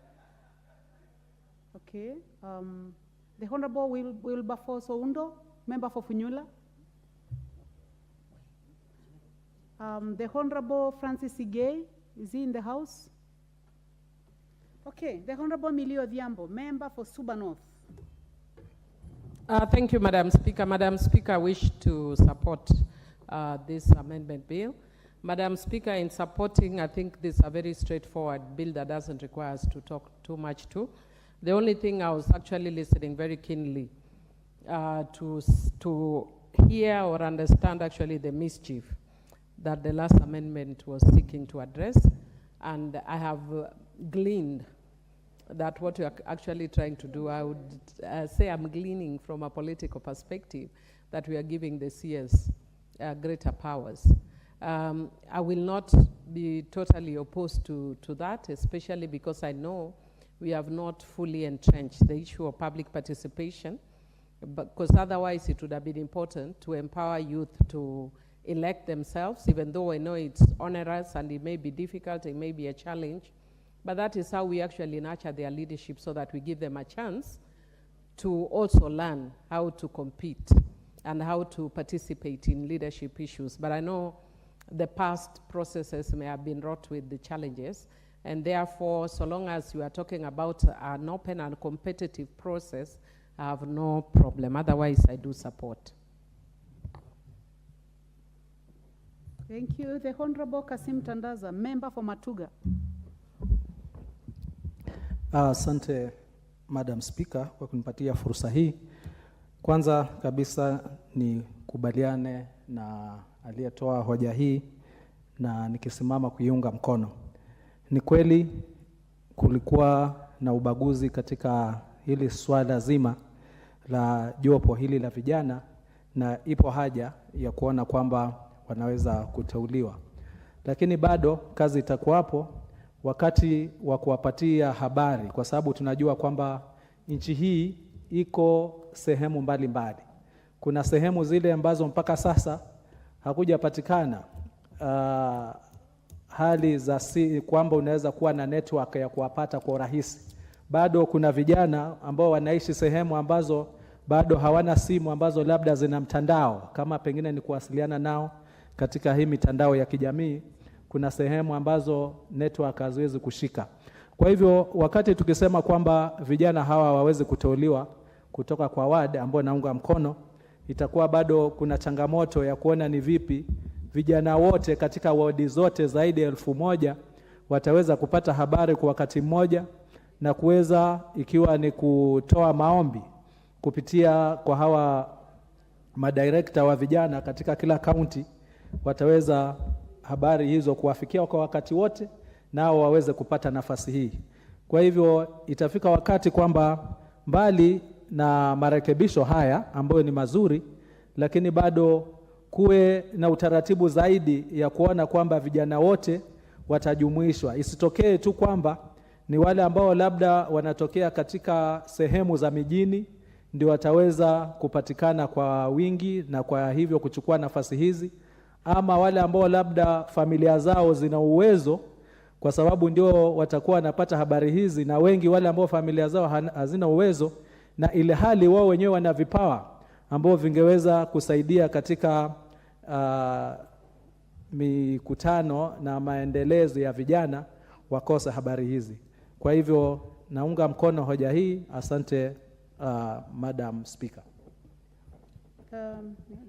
Okay. The Honorable Wilberforce Oundo, member for Funyula. The Honorable Francis Igay, is he in the House? Okay. The Honorable Milio Odhiambo, member for Suba North. Thank you, Madam Speaker. Madam Speaker, I wish to support this amendment bill. Madam Speaker, in supporting, I think this is a very straightforward bill that doesn't require us to talk too much to. The only thing I was actually listening very keenly to hear or understand actually the mischief that the last amendment was seeking to address. And I have gleaned that what we are actually trying to do, I would say I'm gleaning from a political perspective that we are giving the CS greater powers. I will not be totally opposed to that, especially because I know we have not fully entrenched the issue of public participation, because otherwise it would have been important to empower youth to elect themselves, even though I know it's onerous and it may be difficult, it may be a challenge, but that is how we actually nurture their leadership so that we give them a chance to also learn how to compete and how to participate in leadership issues. But I know the past processes may have been wrought with the challenges, and therefore, so long as you are talking about an open and competitive process, I have no problem. Otherwise, I do support. Thank you. The Honorable Kasim Tandaza, member for Matuga. Asante, Madam Speaker, kwa kunipatia fursa hii. Kwanza kabisa ni kubaliane na aliyetoa hoja hii na nikisimama kuiunga mkono. Ni kweli kulikuwa na ubaguzi katika hili swala zima la jopo hili la vijana, na ipo haja ya kuona kwamba wanaweza kuteuliwa. Lakini bado kazi itakuwapo wakati wa kuwapatia habari, kwa sababu tunajua kwamba nchi hii iko sehemu mbalimbali. Kuna sehemu zile ambazo mpaka sasa hakujapatikana hali za kwamba unaweza kuwa na network ya kuwapata kwa urahisi. Bado kuna vijana ambao wanaishi sehemu ambazo bado hawana simu ambazo labda zina mtandao, kama pengine ni kuwasiliana nao katika hii mitandao ya kijamii, kuna sehemu ambazo network haziwezi kushika. Kwa hivyo wakati tukisema kwamba vijana hawa waweze kuteuliwa kutoka kwa ward ambao naunga mkono, itakuwa bado kuna changamoto ya kuona ni vipi vijana wote katika wadi zote zaidi ya 1,000 wataweza kupata habari kwa wakati mmoja, na kuweza, ikiwa ni kutoa maombi kupitia kwa hawa madirekta wa vijana katika kila kaunti, wataweza habari hizo kuwafikia kwa wakati wote, nao waweze kupata nafasi hii. Kwa hivyo itafika wakati kwamba mbali na marekebisho haya ambayo ni mazuri, lakini bado kuwe na utaratibu zaidi ya kuona kwamba vijana wote watajumuishwa. Isitokee tu kwamba ni wale ambao labda wanatokea katika sehemu za mijini ndio wataweza kupatikana kwa wingi na kwa hivyo kuchukua nafasi hizi, ama wale ambao labda familia zao zina uwezo, kwa sababu ndio watakuwa wanapata habari hizi, na wengi wale ambao familia zao hazina uwezo, na ile hali wao wenyewe wana vipawa ambao vingeweza kusaidia katika mikutano na maendelezo ya vijana, wakosa habari hizi. Kwa hivyo naunga mkono hoja hii. Asante Madam Speaker.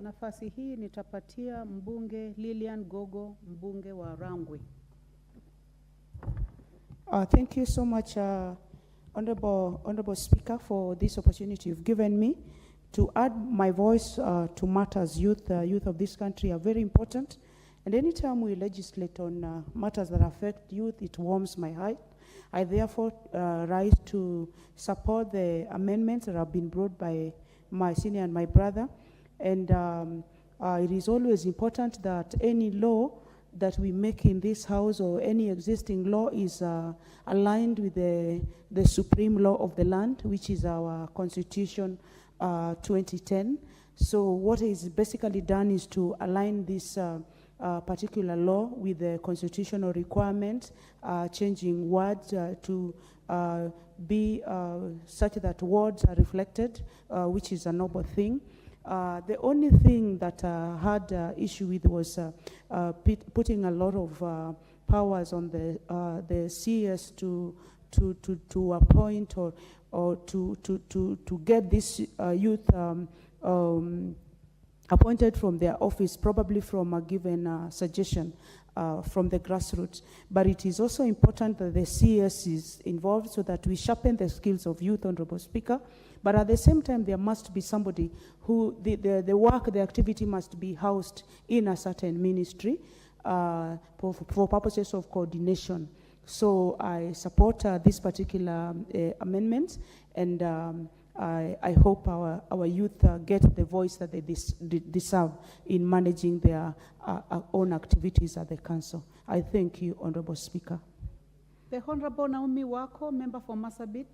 Nafasi hii nitapatia mbunge Lilian Gogo, mbunge wa Rangwe. Thank you so much, Honorable Speaker, for this opportunity you've given me to add my voice to matters youth of this country are very important. And anytime we legislate on matters that affect youth, it warms my heart. I therefore rise to support the amendments that have been brought by my senior and my brother. And it is always important that any law that we make in this house or any existing law is aligned with the supreme law of the land, which is our Constitution 2010. So what is basically done is to align this particular law with the constitutional requirements, changing words to be such that words are reflected, which is a noble thing. The only thing that I had issue with was putting a lot of powers on the CS to appoint or to get this youth appointed from their office, probably from a given suggestion from the grassroots. But it is also important that the CS is involved so that we sharpen the skills of youth, Honorable Speaker. But at the same time, there must be somebody who, the work, the activity must be housed in a certain ministry for purposes of coordination. So I support this particular amendment, and I hope our youth get the voice that they deserve in managing their own activities at the council. I thank you, Honorable Speaker. The Honorable Naomi Wako, member for Marsabit.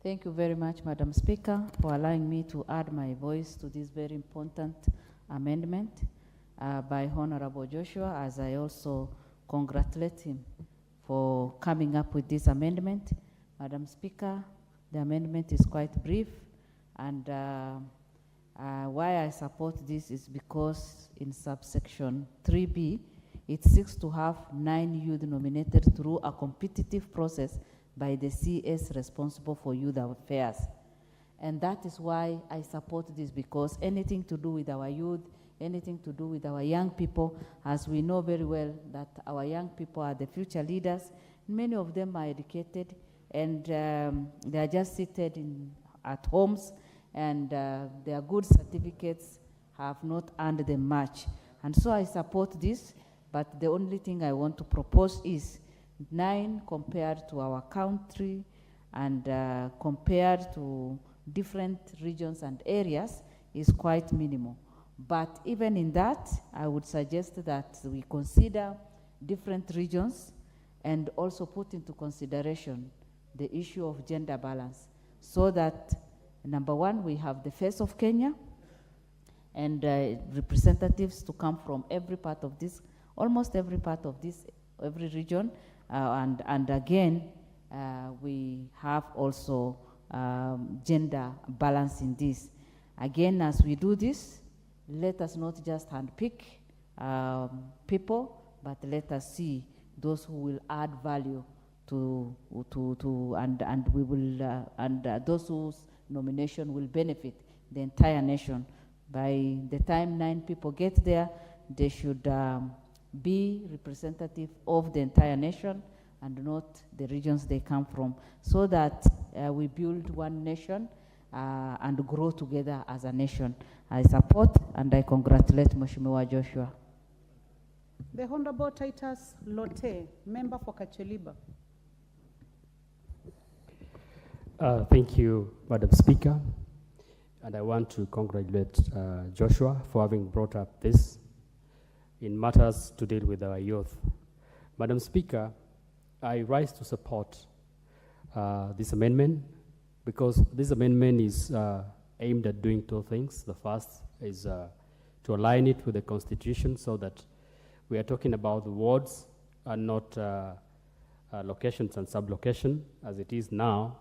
Thank you very much, Madam Speaker, for allowing me to add my voice to this very important amendment by Honorable Joshua, as I also congratulate him for coming up with this amendment. Madam Speaker, the amendment is quite brief, and why I support this is because in subsection 3B, it seeks to have 9 youth nominated through a competitive process by the CS responsible for youth affairs. And that is why I support this, because anything to do with our youth, anything to do with our young people, as we know very well that our young people are the future leaders. Many of them are educated, and they are just seated at homes, and their good certificates have not earned them much. And so I support this, but the only thing I want to propose is 9 compared to our country and compared to different regions and areas is quite minimal. But even in that, I would suggest that we consider different regions and also put into consideration the issue of gender balance, so that, number one, we have the face of Kenya and representatives to come from every part of this, almost every part of this, every region, and again, we have also gender balance in this. Again, as we do this, let us not just handpick people, but let us see those who will add value and we will those whose nomination will benefit the entire nation. By the time 9 people get there, they should be representative of the entire nation and not the regions they come from, so that we build one nation and grow together as a nation. I support and I congratulate Mheshimiwa Joshua. The Honorable Titus Lote, member for Kacheliba. Thank you, Madam Speaker. And I want to congratulate Joshua for having brought up this in matters to deal with our youth. Madam Speaker, I rise to support this amendment because this amendment is aimed at doing 2 things. The first is to align it with the Constitution so that we are talking about the wards and not locations and sublocation as it is now.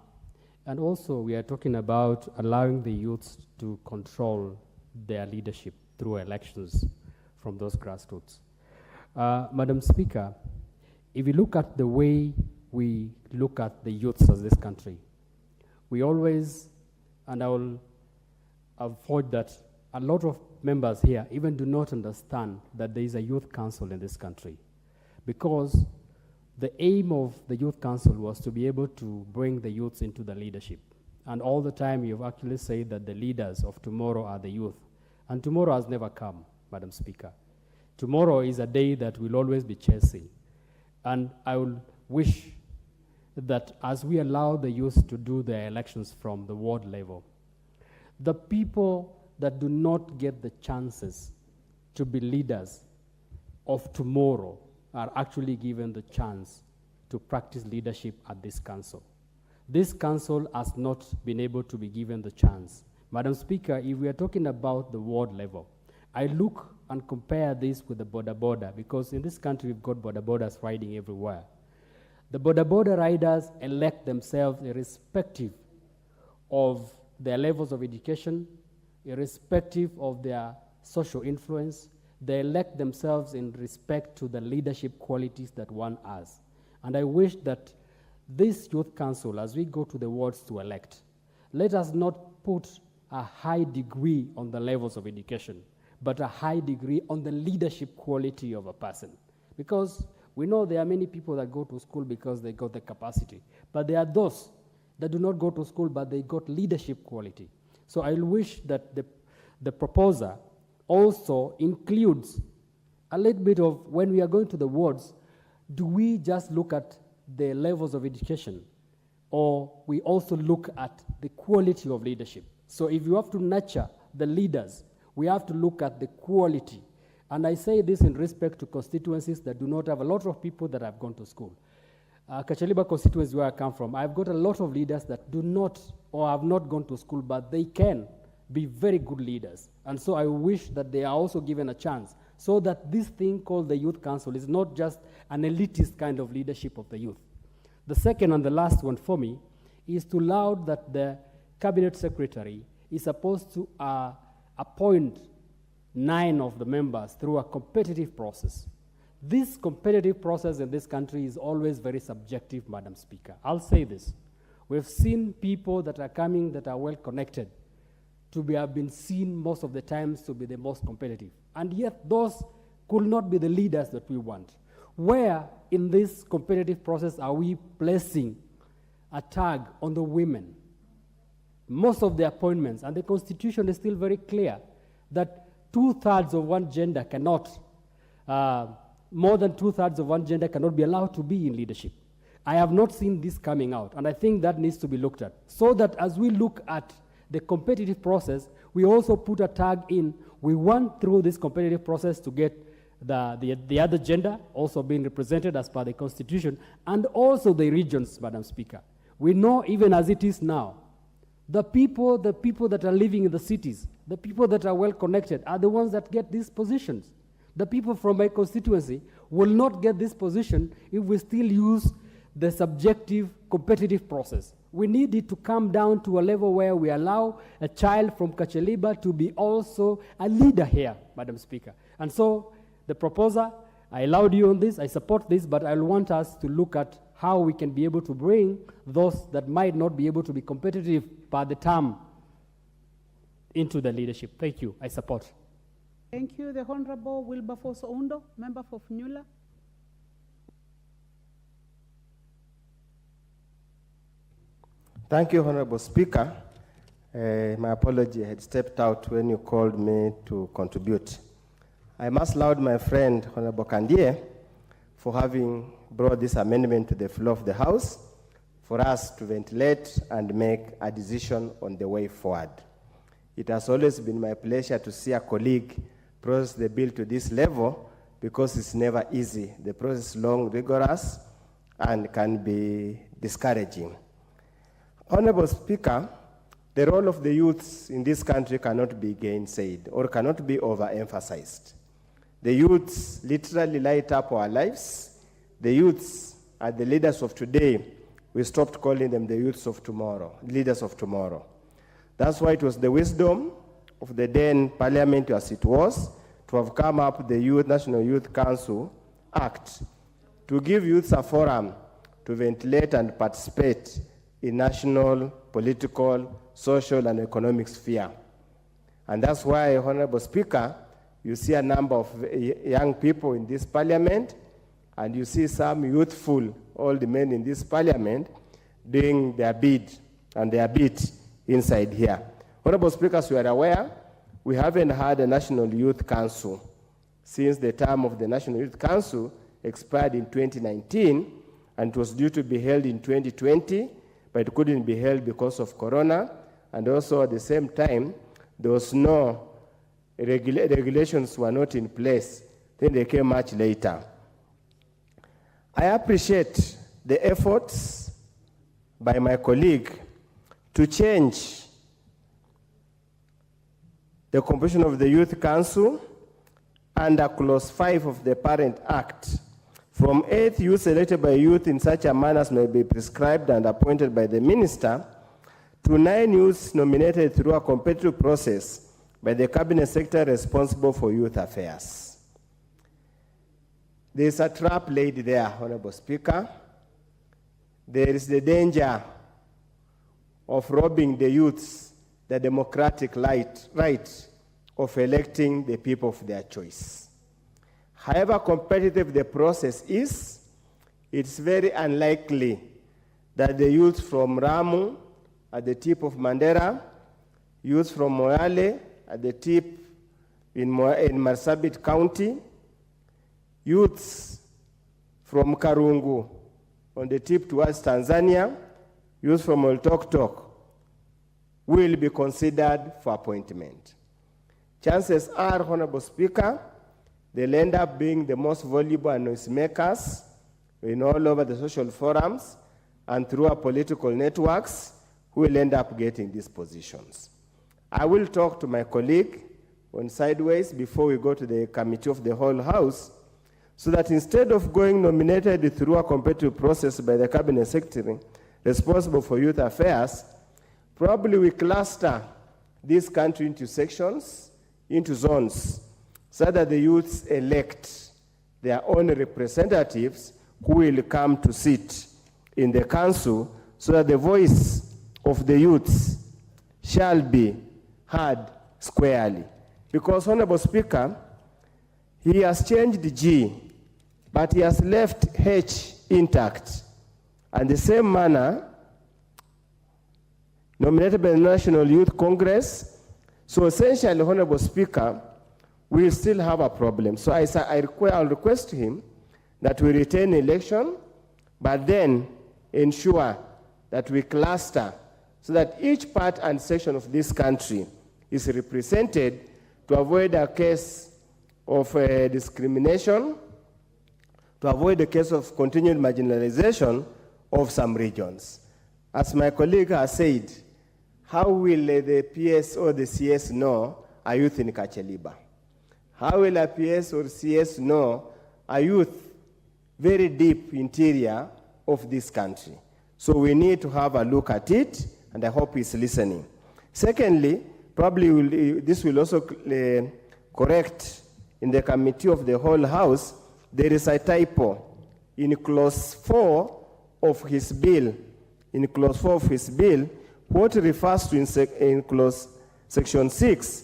And also we are talking about allowing the youths to control their leadership through elections from those grassroots. Madam Speaker, if you look at the way we look at the youths of this country, we always, and I will avoid that, a lot of members here even do not understand that there is a youth council in this country, because the aim of the youth council was to be able to bring the youths into the leadership. And all the time you've actually said that the leaders of tomorrow are the youth. And tomorrow has never come, Madam Speaker. Tomorrow is a day that we'll always be chasing. And I will wish that as we allow the youth to do their elections from the ward level, the people that do not get the chances to be leaders of tomorrow are actually given the chance to practice leadership at this council. This council has not been able to be given the chance. Madam Speaker, if we are talking about the ward level, I look and compare this with the border, because in this country we've got border riding everywhere. The border riders elect themselves irrespective of their levels of education, irrespective of their social influence. They elect themselves in respect to the leadership qualities that one has. And I wish that this youth council, as we go to the wards to elect, let us not put a high degree on the levels of education, but a high degree on the leadership quality of a person. Because we know there are many people that go to school because they got the capacity, but there are those that do not go to school, but they got leadership quality. So I wish that the proposer also includes a little bit of, when we are going to the wards, do we just look at the levels of education, or we also look at the quality of leadership? So if you have to nurture the leaders, we have to look at the quality. And I say this in respect to constituencies that do not have a lot of people that have gone to school. Kacheliba constituency, where I come from, I've got a lot of leaders that do not or have not gone to school, but they can be very good leaders. And so I wish that they are also given a chance, so that this thing called the Youth Council is not just an elitist kind of leadership of the youth. The second and the last one for me is to allow that the Cabinet Secretary is supposed to appoint 9 of the members through a competitive process. This competitive process in this country is always very subjective, Madam Speaker. I'll say this. We've seen people that are coming that are well connected have been seen most of the times to be the most competitive. And yet those could not be the leaders that we want. Where in this competitive process are we placing a tag on the women? Most of the appointments, and the Constitution is still very clear, that 2/3 of one gender cannot, more than 2/3 of one gender cannot be allowed to be in leadership. I have not seen this coming out, and I think that needs to be looked at, so that as we look at the competitive process, we also put a tag in. We want through this competitive process to get the other gender also being represented as per the Constitution, and also the regions, Madam Speaker. We know even as it is now, the people that are living in the cities, the people that are well connected are the ones that get these positions. The people from my constituency will not get this position if we still use the subjective competitive process. We need it to come down to a level where we allow a child from Kacheliba to be also a leader here, Madam Speaker. And so the proposer, I allowed you on this, I support this, but I want us to look at how we can be able to bring those that might not be able to be competitive by the term into the leadership. Thank you. I support. Thank you. The Honorable Wilberforce Oundo, member for Funyula. Thank you, Honorable Speaker. My apology, I had stepped out when you called me to contribute. I must laud my friend, Honorable Kandie, for having brought this amendment to the floor of the House for us to ventilate and make a decision on the way forward. It has always been my pleasure to see a colleague process the bill to this level because it's never easy. The process is long, rigorous, and can be discouraging. Honorable Speaker, the role of the youths in this country cannot be gainsaid or cannot be overemphasized. The youths literally light up our lives. The youths are the leaders of today. We stopped calling them the youths of tomorrow, leaders of tomorrow. That's why it was the wisdom of the then parliament as it was to have come up with the National Youth Council Act to give youths a forum to ventilate and participate in national, political, social, and economic sphere. And that's why, Honorable Speaker, you see a number of young people in this parliament, and you see some youthful old men in this parliament doing their bid and their bit inside here. Honorable Speaker, as you are aware, we haven't had a National Youth Council since the term of the National Youth Council expired in 2019, and it was due to be held in 2020, but it couldn't be held because of Corona, and also at the same time, there was no regulations were not in place. Then they came much later. I appreciate the efforts by my colleague to change the composition of the Youth Council under Clause 5 of the Parent Act from 8 youths elected by youth in such a manner as may be prescribed and appointed by the minister to 9 youths nominated through a competitive process by the cabinet secretary responsible for youth affairs. There is a trap laid there, Honorable Speaker. There is the danger of robbing the youths the democratic right of electing the people of their choice. However competitive the process is, it's very unlikely that the youth from Lamu at the tip of Mandera, youth from Moyale at the tip in Marsabit County, youths from Karungu on the tip towards Tanzania, youth from Oltoktok will be considered for appointment. Chances are, Honorable Speaker, they'll end up being the most valuable and noisemakers in all over the social forums and through our political networks who will end up getting these positions. I will talk to my colleague on sideways before we go to the committee of the whole House so that instead of going nominated through a competitive process by the cabinet secretary responsible for youth affairs, probably we cluster this country into sections, into zones, so that the youths elect their own representatives who will come to sit in the council so that the voice of the youths shall be heard squarely. Because, Honorable Speaker, he has changed G, but he has left H intact. And the same manner, nominated by the National Youth Congress. So essentially, Honorable Speaker, we still have a problem. So I'll request him that we retain election, but then ensure that we cluster so that each part and section of this country is represented to avoid a case of discrimination, to avoid the case of continued marginalization of some regions. As my colleague has said, how will the PS or the CS know a youth in Kacheliba? How will a PS or CS know a youth very deep interior of this country. So we need to have a look at it, and I hope he's listening. Secondly, probably this will also correct in the committee of the whole House, there is a typo in clause 4 of his bill. In clause 4 of his bill, what refers to in clause section 6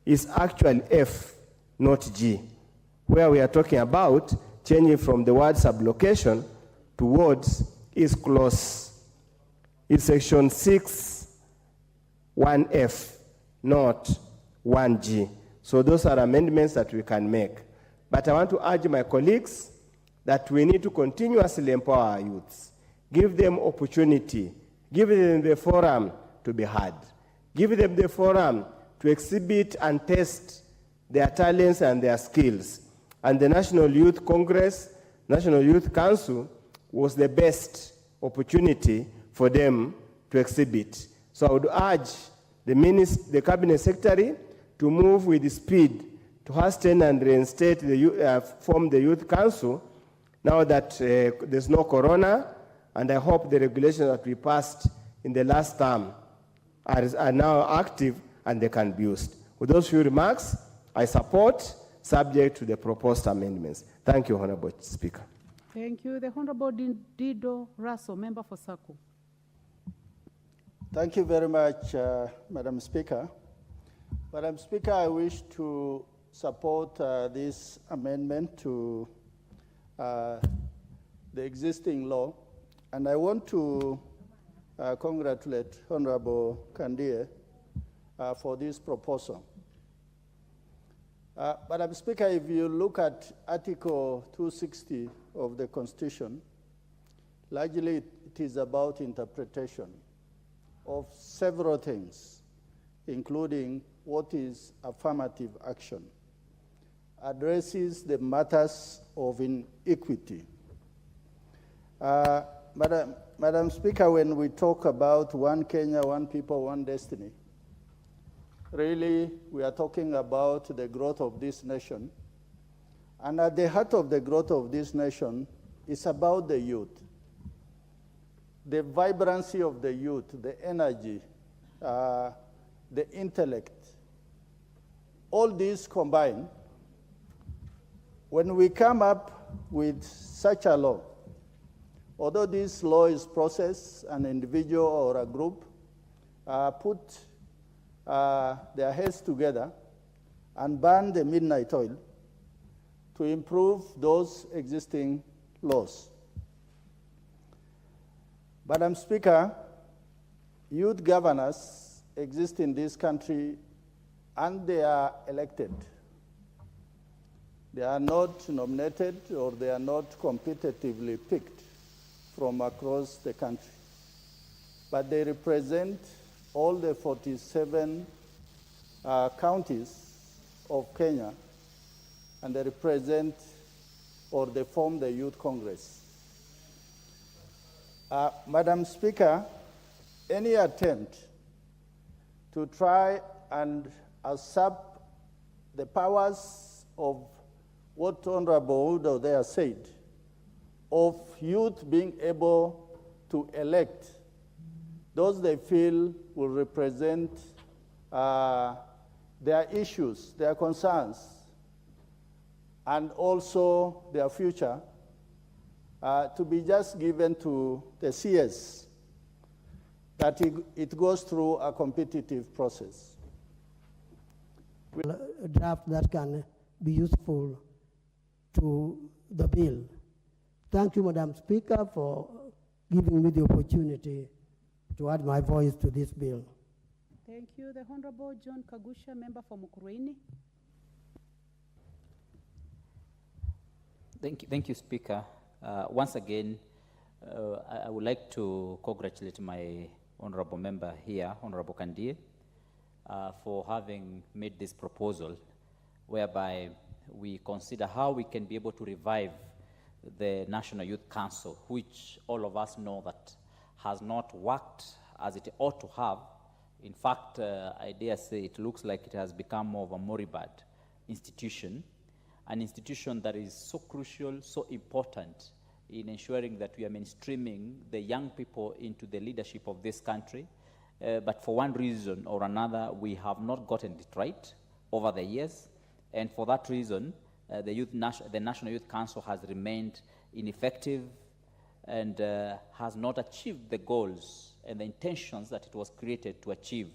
is actually F, not G, where we are talking about changing from the word sublocation towards is clause. It's section 6, 1F, not 1G. So those are amendments that we can make. But I want to urge my colleagues that we need to continuously empower our youths, give them opportunity, give them the forum to be heard, give them the forum to exhibit and test their talents and their skills. And the National Youth Congress, National Youth Council was the best opportunity for them to exhibit. So I would urge the Cabinet Secretary to move with speed to hasten and reinstate form the Youth Council now that there's no corona, and I hope the regulations that we passed in the last term are now active and they can be used. With those few remarks, I support, subject to the proposed amendments. Thank you, Honorable Speaker. Thank you. The Honorable Dido Russell, member for Saku. Thank you very much, Madam Speaker. Madam Speaker, I wish to support this amendment to the existing law, and I want to congratulate Honorable Kandie for this proposal. Madam Speaker, if you look at Article 260 of the Constitution, largely it is about interpretation of several things, including what is affirmative action, addresses the matters of inequity. Madam Speaker, when we talk about one Kenya, one people, one destiny, really we are talking about the growth of this nation. And at the heart of the growth of this nation is about the youth. The vibrancy of the youth, the energy, the intellect, all these combined, when we come up with such a law, although this law is processed, an individual or a group put their heads together and burn the midnight oil to improve those existing laws. Madam Speaker, youth governors exist in this country and they are elected. They are not nominated or they are not competitively picked from across the country, but they represent all the 47 counties of Kenya, and they represent or they form the Youth Congress. Madam Speaker, any attempt to try and usurp the powers of what Honorable Udo there said, of youth being able to elect those they feel will represent their issues, their concerns, and also their future, to be just given to the CS, that it goes through a competitive process. A draft that can be useful to the bill. Thank you, Madam Speaker, for giving me the opportunity to add my voice to this bill. Thank you. The Honorable John Kagusha, member for Mukurweini. Thank you, Speaker. Once again, I would like to congratulate my honorable member here, Honorable Kandie, for having made this proposal whereby we consider how we can be able to revive the National Youth Council, which all of us know that has not worked as it ought to have. In fact, I dare say it looks like it has become more of a moribund institution, an institution that is so crucial, so important in ensuring that we are mainstreaming the young people into the leadership of this country. But for one reason or another, we have not gotten it right over the years. And for that reason, the National Youth Council has remained ineffective and has not achieved the goals and the intentions that it was created to achieve.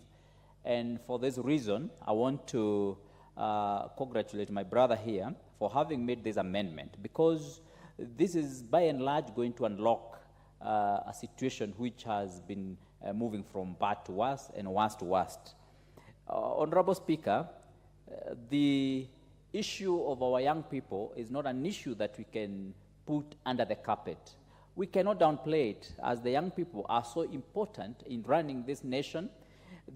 And for this reason, I want to congratulate my brother here for having made this amendment, because this is by and large going to unlock a situation which has been moving from bad to worse and worse to worst. Honorable Speaker, the issue of our young people is not an issue that we can put under the carpet. We cannot downplay it, as the young people are so important in running this nation.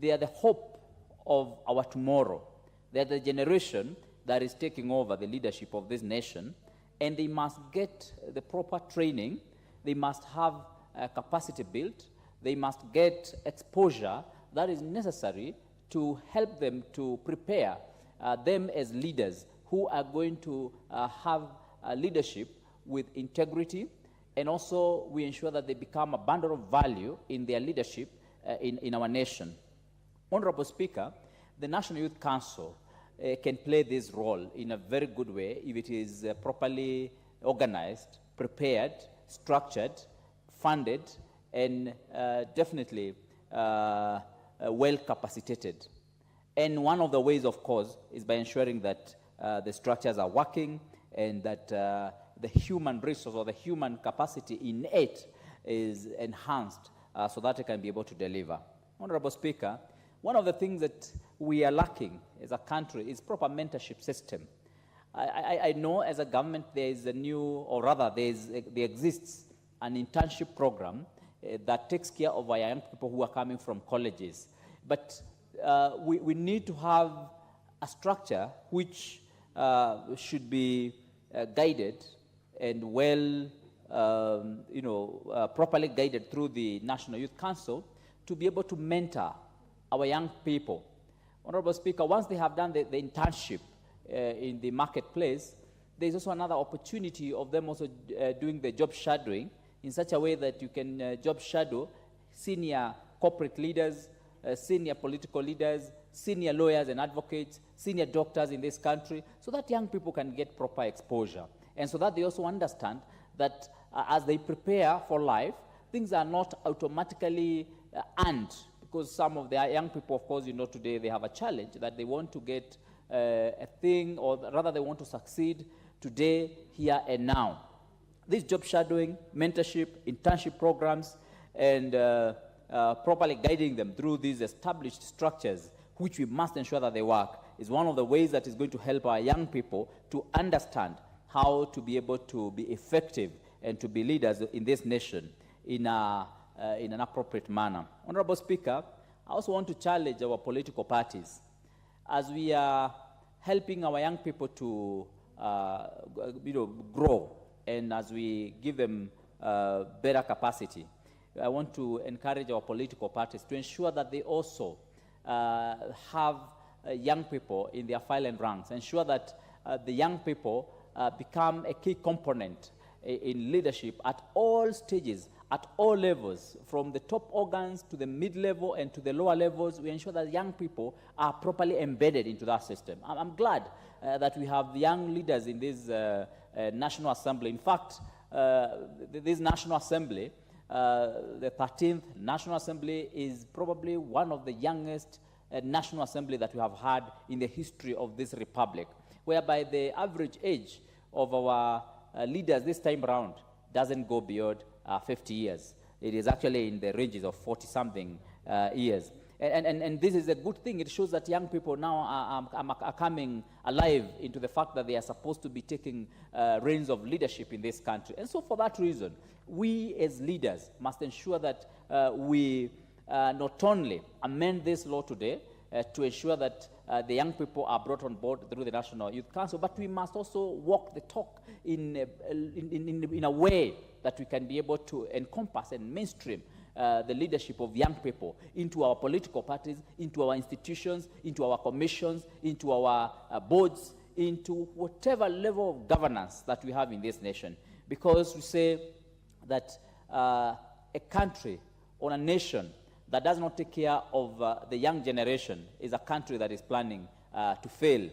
They are the hope of our tomorrow. They are the generation that is taking over the leadership of this nation, and they must get the proper training. They must have capacity built. They must get exposure that is necessary to help them to prepare them as leaders who are going to have leadership with integrity, and also we ensure that they become a bundle of value in their leadership in our nation. Honorable Speaker, the National Youth Council can play this role in a very good way if it is properly organized, prepared, structured, funded, and definitely well capacitated. And one of the ways, of course, is by ensuring that the structures are working and that the human resource or the human capacity in it is enhanced so that it can be able to deliver. Honorable Speaker, one of the things that we are lacking as a country is proper mentorship system. I know as a government there is a new, or rather there exists an internship program that takes care of our young people who are coming from colleges. But we need to have a structure which should be guided and well, properly guided through the National Youth Council to be able to mentor our young people. Honorable Speaker, once they have done the internship in the marketplace, there's also another opportunity of them also doing the job shadowing in such a way that you can job shadow senior corporate leaders, senior political leaders, senior lawyers and advocates, senior doctors in this country, so that young people can get proper exposure. And so that they also understand that as they prepare for life, things are not automatically earned, because some of the young people, of course, today they have a challenge that they want to get a thing, or rather they want to succeed today, here and now. This job shadowing, mentorship, internship programs, and properly guiding them through these established structures, which we must ensure that they work, is one of the ways that is going to help our young people to understand how to be able to be effective and to be leaders in this nation in an appropriate manner. Honorable Speaker, I also want to challenge our political parties. As we are helping our young people to grow, and as we give them better capacity, I want to encourage our political parties to ensure that they also have young people in their file and ranks, ensure that the young people become a key component in leadership at all stages, at all levels, from the top organs to the mid-level and to the lower levels. We ensure that young people are properly embedded into that system. I'm glad that we have young leaders in this National Assembly. In fact, this National Assembly, the 13th National Assembly, is probably one of the youngest National Assembly that we have had in the history of this republic, whereby the average age of our leaders this time around doesn't go beyond 50 years. It is actually in the ranges of 40-something years. And this is a good thing. It shows that young people now are coming alive into the fact that they are supposed to be taking reins of leadership in this country. And so for that reason, we as leaders must ensure that we not only amend this law today to ensure that the young people are brought on board through the National Youth Council, but we must also walk the talk in a way that we can be able to encompass and mainstream the leadership of young people into our political parties, into our institutions, into our commissions, into our boards, into whatever level of governance that we have in this nation. because we say that a country or a nation that does not take care of the young generation is a country that is planning to fail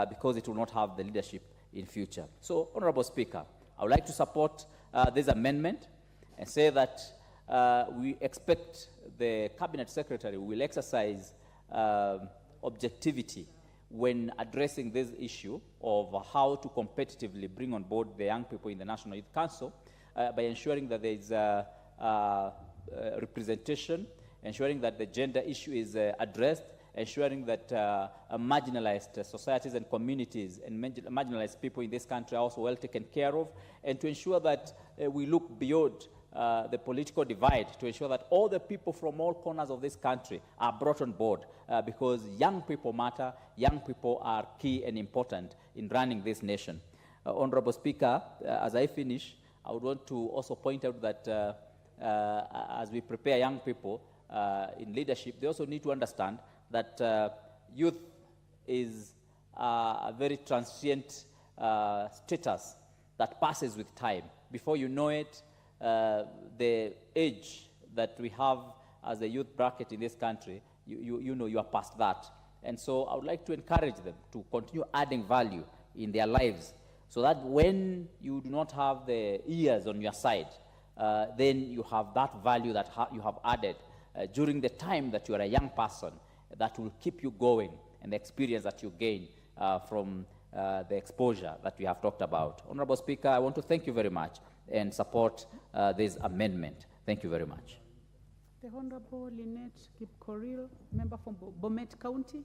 because it will not have the leadership in future. So, Honorable Speaker, I would like to support this amendment and say that we expect the Cabinet Secretary will exercise objectivity when addressing this issue of how to competitively bring on board the young people in the National Youth Council by ensuring that there is representation, ensuring that the gender issue is addressed, ensuring that marginalized societies and communities and marginalized people in this country are also well taken care of, and to ensure that we look beyond the political divide, to ensure that all the people from all corners of this country are brought on board because young people matter, young people are key and important in running this nation. Honorable Speaker, as I finish, I would want to also point out that as we prepare young people in leadership, they also need to understand that youth is a very transient status that passes with time. Before you know it, the age that we have as a youth bracket in this country, you know you are past that. And so I would like to encourage them to continue adding value in their lives so that when you do not have the years on your side, then you have that value that you have added during the time that you are a young person that will keep you going, and the experience that you gain from the exposure that we have talked about. Honorable Speaker, I want to thank you very much and support this amendment. Thank you very much. The Honorable Lynette Kipkoril, member from Bomet County.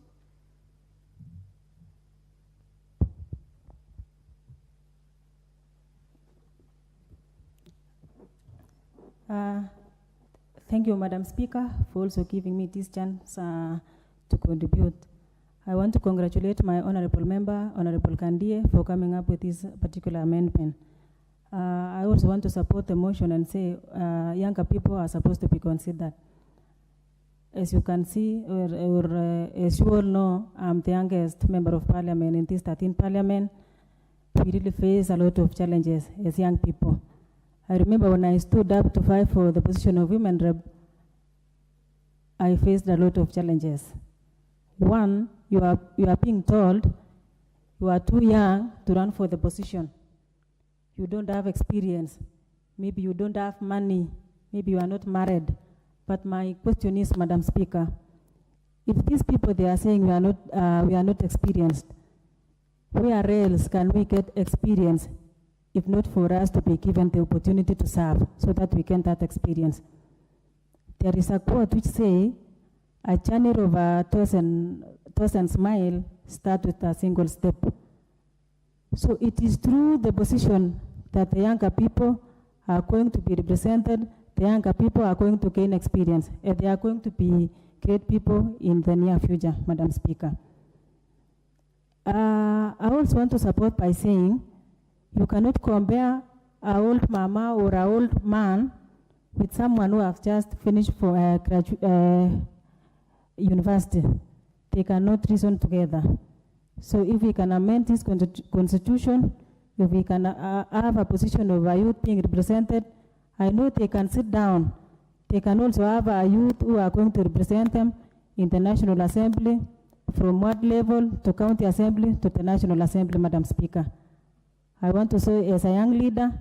Thank you, Madam Speaker, for also giving me this chance to contribute. I want to congratulate my honorable member, Honorable Kandie, for coming up with this particular amendment. I also want to support the motion and say younger people are supposed to be considered. As you can see, or as you all know, I'm the youngest member of parliament in this 13th parliament. We really face a lot of challenges as young people. I remember when I stood up to fight for the position of women rep, I faced a lot of challenges. One, you are being told you are too young to run for the position. You don't have experience. Maybe you don't have money. Maybe you are not married. But my question is, Madam Speaker, if these people, they are saying we are not experienced, where else can we get experience if not for us to be given the opportunity to serve so that we get that experience? There is a quote which says, a journey of a thousand miles starts with a single step. So it is through the position that the younger people are going to be represented, the younger people are going to gain experience, and they are going to be great people in the near future, Madam Speaker. I also want to support by saying, you cannot compare an old mama or an old man with someone who have just finished for university. They cannot reason together. So if we can amend this constitution, if we can have a position of a youth being represented, I know they can sit down. They can also have a youth who are going to represent them in the National Assembly, from ward level to county assembly to the National Assembly, Madam Speaker. I want to say, as a young leader,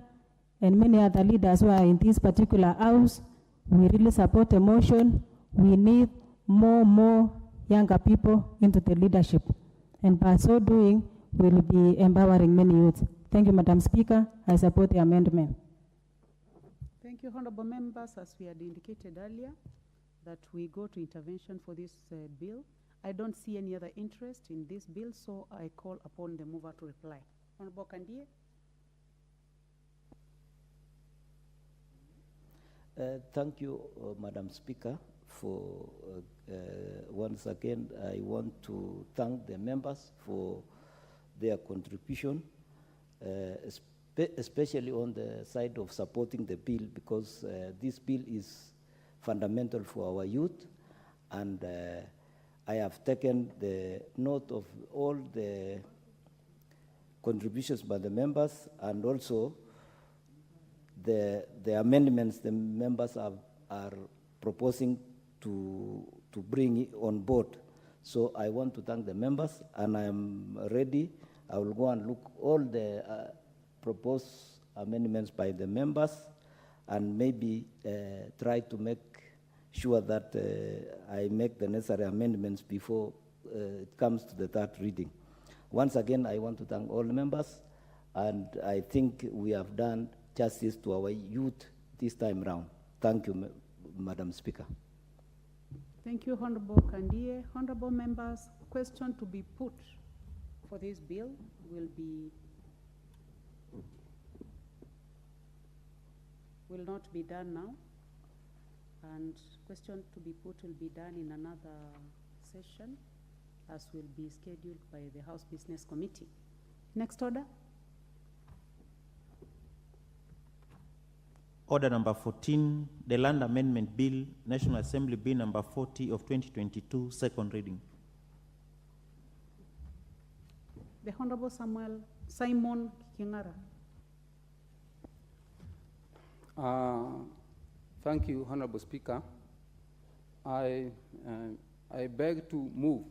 and many other leaders who are in this particular house, we really support the motion. We need more younger people into the leadership. And by so doing, we'll be empowering many youth. Thank you, Madam Speaker. I support the amendment. Thank you, honorable members. As we had indicated earlier, that we go to intervention for this bill. I don't see any other interest in this bill, so I call upon the mover to reply. Honorable Kandie. Thank you, Madam Speaker, for once again, I want to thank the members for their contribution, especially on the side of supporting the bill, because this bill is fundamental for our youth, and I have taken the note of all the contributions by the members, and also the amendments the members are proposing to bring on board. So I want to thank the members, and I am ready. I will go and look all the proposed amendments by the members, and maybe try to make sure that I make the necessary amendments before it comes to the third reading. Once again, I want to thank all members, and I think we have done justice to our youth this time round. Thank you, Madam Speaker. Thank you, Honorable Kandie. Honorable members, question to be put for this bill will not be done now, and question to be put will be done in another session, as will be scheduled by the House Business Committee. Next order. Order number 14, the Land Amendment Bill, National Assembly Bill number 40 of 2022, second reading. The Honorable Simon Kingara. Thank you, Honorable Speaker. I beg to move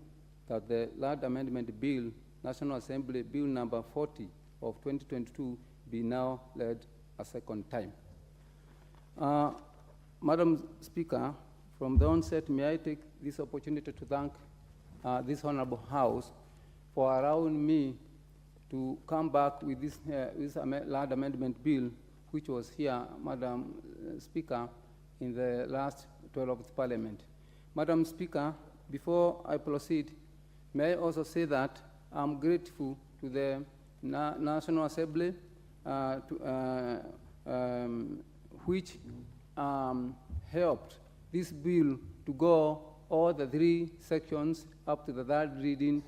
that the Land Amendment Bill, National Assembly Bill number 40 of 2022, be now read a second time. Madam Speaker, from the onset, may I take this opportunity to thank this Honorable House for allowing me to come back with this Land Amendment Bill, which was here, Madam Speaker, in the last 12th Parliament. Madam Speaker, before I proceed, may I also say that I'm grateful to the National Assembly which helped this bill to go all the 3 sections up to the third reading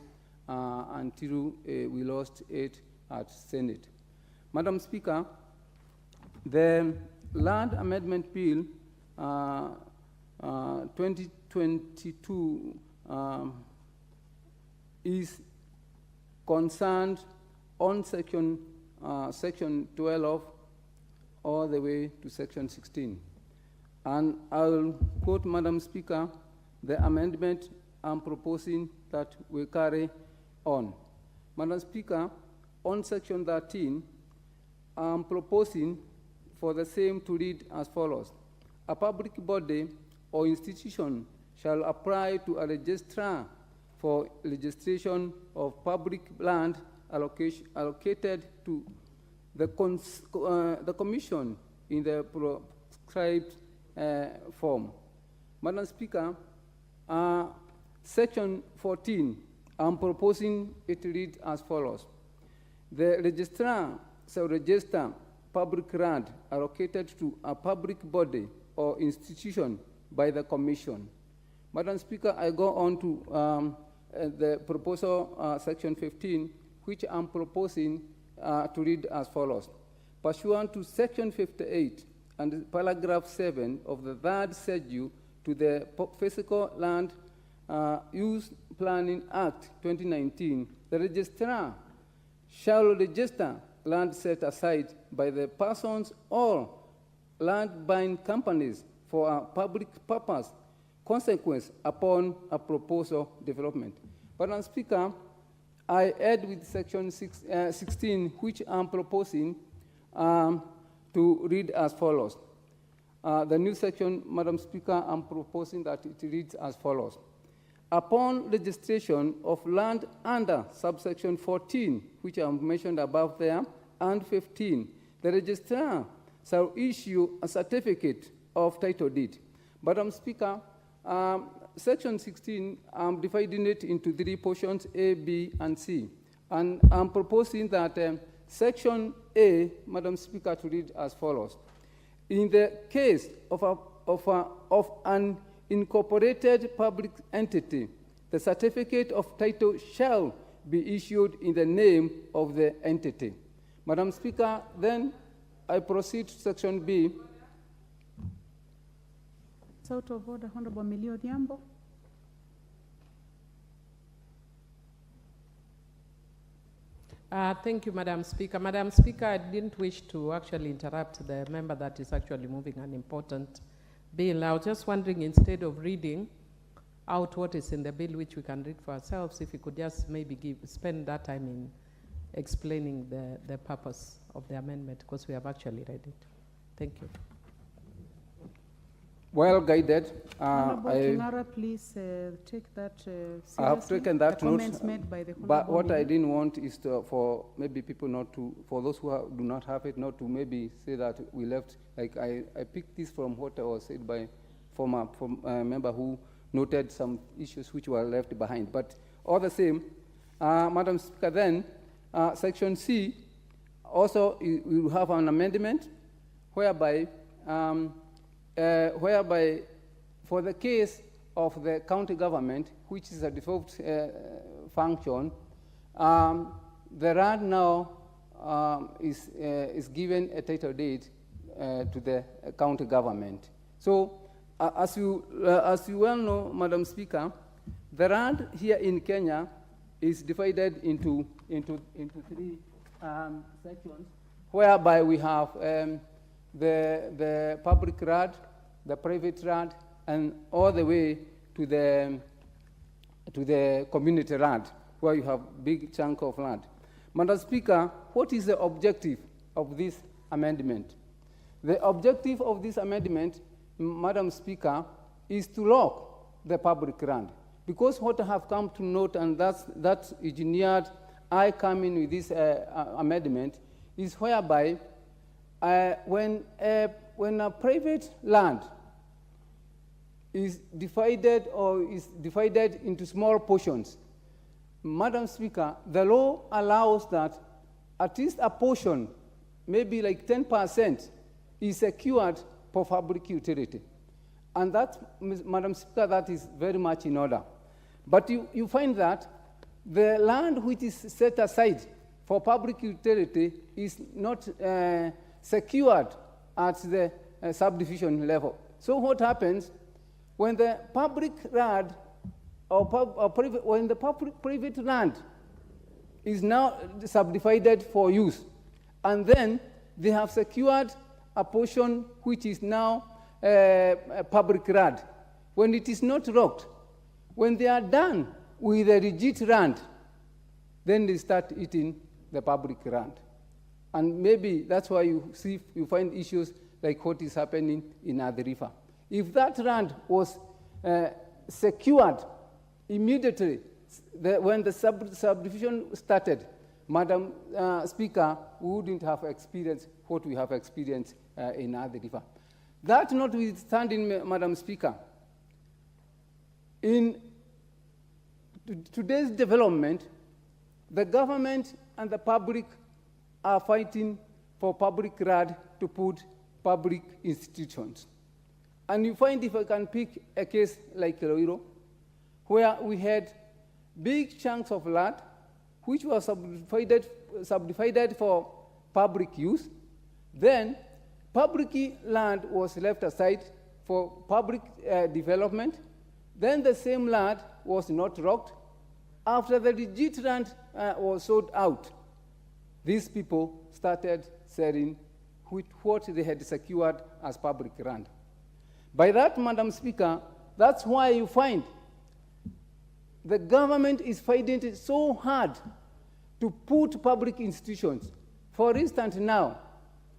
until we lost it at Senate. Madam Speaker, the Land Amendment Bill 2022 is concerned on section 12 all the way to section 16. And I will quote, Madam Speaker, the amendment I'm proposing that we carry on. Madam Speaker, on section 13, I'm proposing for the same to read as follows. A public body or institution shall apply to a registrar for registration of public land allocated to the Commission in the prescribed form. Madam Speaker, section 14, I'm proposing it to read as follows. The registrar shall register public land allocated to a public body or institution by the Commission. Madam Speaker, I go on to the proposal, section 15, which I'm proposing to read as follows. Pursuant to section 58 and paragraph 7 of the third schedule to the Physical Land Use Planning Act 2019, the registrar shall register land set aside by the persons or land-buying companies for a public purpose, consequence upon a proposal development. Madam Speaker, I add with section 16, which I'm proposing to read as follows. The new section, Madam Speaker, I'm proposing that it reads as follows. Upon registration of land under subsection 14, which I mentioned above there, and 15, the registrar shall issue a certificate of title deed. Madam Speaker, section 16, I'm dividing it into 3 portions, A, B, and C. And I'm proposing that section A, Madam Speaker, to read as follows. In the case of an incorporated public entity, the certificate of title shall be issued in the name of the entity. Madam Speaker, then I proceed to section B. It's out of order, Honorable Millie Odhiambo. Thank you, Madam Speaker. Madam Speaker, I didn't wish to actually interrupt the member that is actually moving an important bill. I was just wondering, instead of reading out what is in the bill, which we can read for ourselves, if you could just maybe spend that time in explaining the purpose of the amendment, because we have actually read it. Thank you. Well guided. Honorable Kingara, please take that seriously. I have taken that the note, comments made by the but what I member. didn't want is for maybe people not to, for those who do not have it, not to maybe say that we left, like I picked this from what was said by former member who noted some issues which were left behind. But all the same, Madam Speaker, then Section C, also we will have an amendment whereby for the case of the county government, which is a default function, the RAD now is given a title deed to the county government. So as you well know, Madam Speaker, the RAD here in Kenya is divided into three sections, whereby we have the public RAD, the private RAD, and all the way to the community RAD, where you have big chunk of land. Madam Speaker, what is the objective of this amendment? The objective of this amendment, Madam Speaker, is to lock the public RAD. Because what I have come to note, and that's engineered, I come in with this amendment, is whereby when a private land is divided into small portions, Madam Speaker, the law allows that at least a portion, maybe like 10%, is secured for public utility. And that, Madam Speaker, that is very much in order. But you find that the land which is set aside for public utility is not secured at the subdivision level. So what happens when the public RAD when the private land is now subdivided for use, and then they have secured a portion which is now a public RAD, when it is not locked, when they are done with the legit RAD, then they start eating the public RAD. And maybe that's why you find issues like what is happening in Athi River. If that RAD was secured immediately when the subdivision started, Madam Speaker, we wouldn't have experienced what we have experienced in Athi River. That notwithstanding, Madam Speaker, in today's development, the government and the public are fighting for public RAD to put public institutions. And you find, if I can pick a case like Roiro, where we had big chunks of land which were subdivided for public use, then public land was left aside for public development, then the same land was not locked. After the legit land was sold out, these people started selling what they had secured as public land. By that, Madam Speaker, that's why you find the government is fighting it so hard to put public institutions. For instance, now,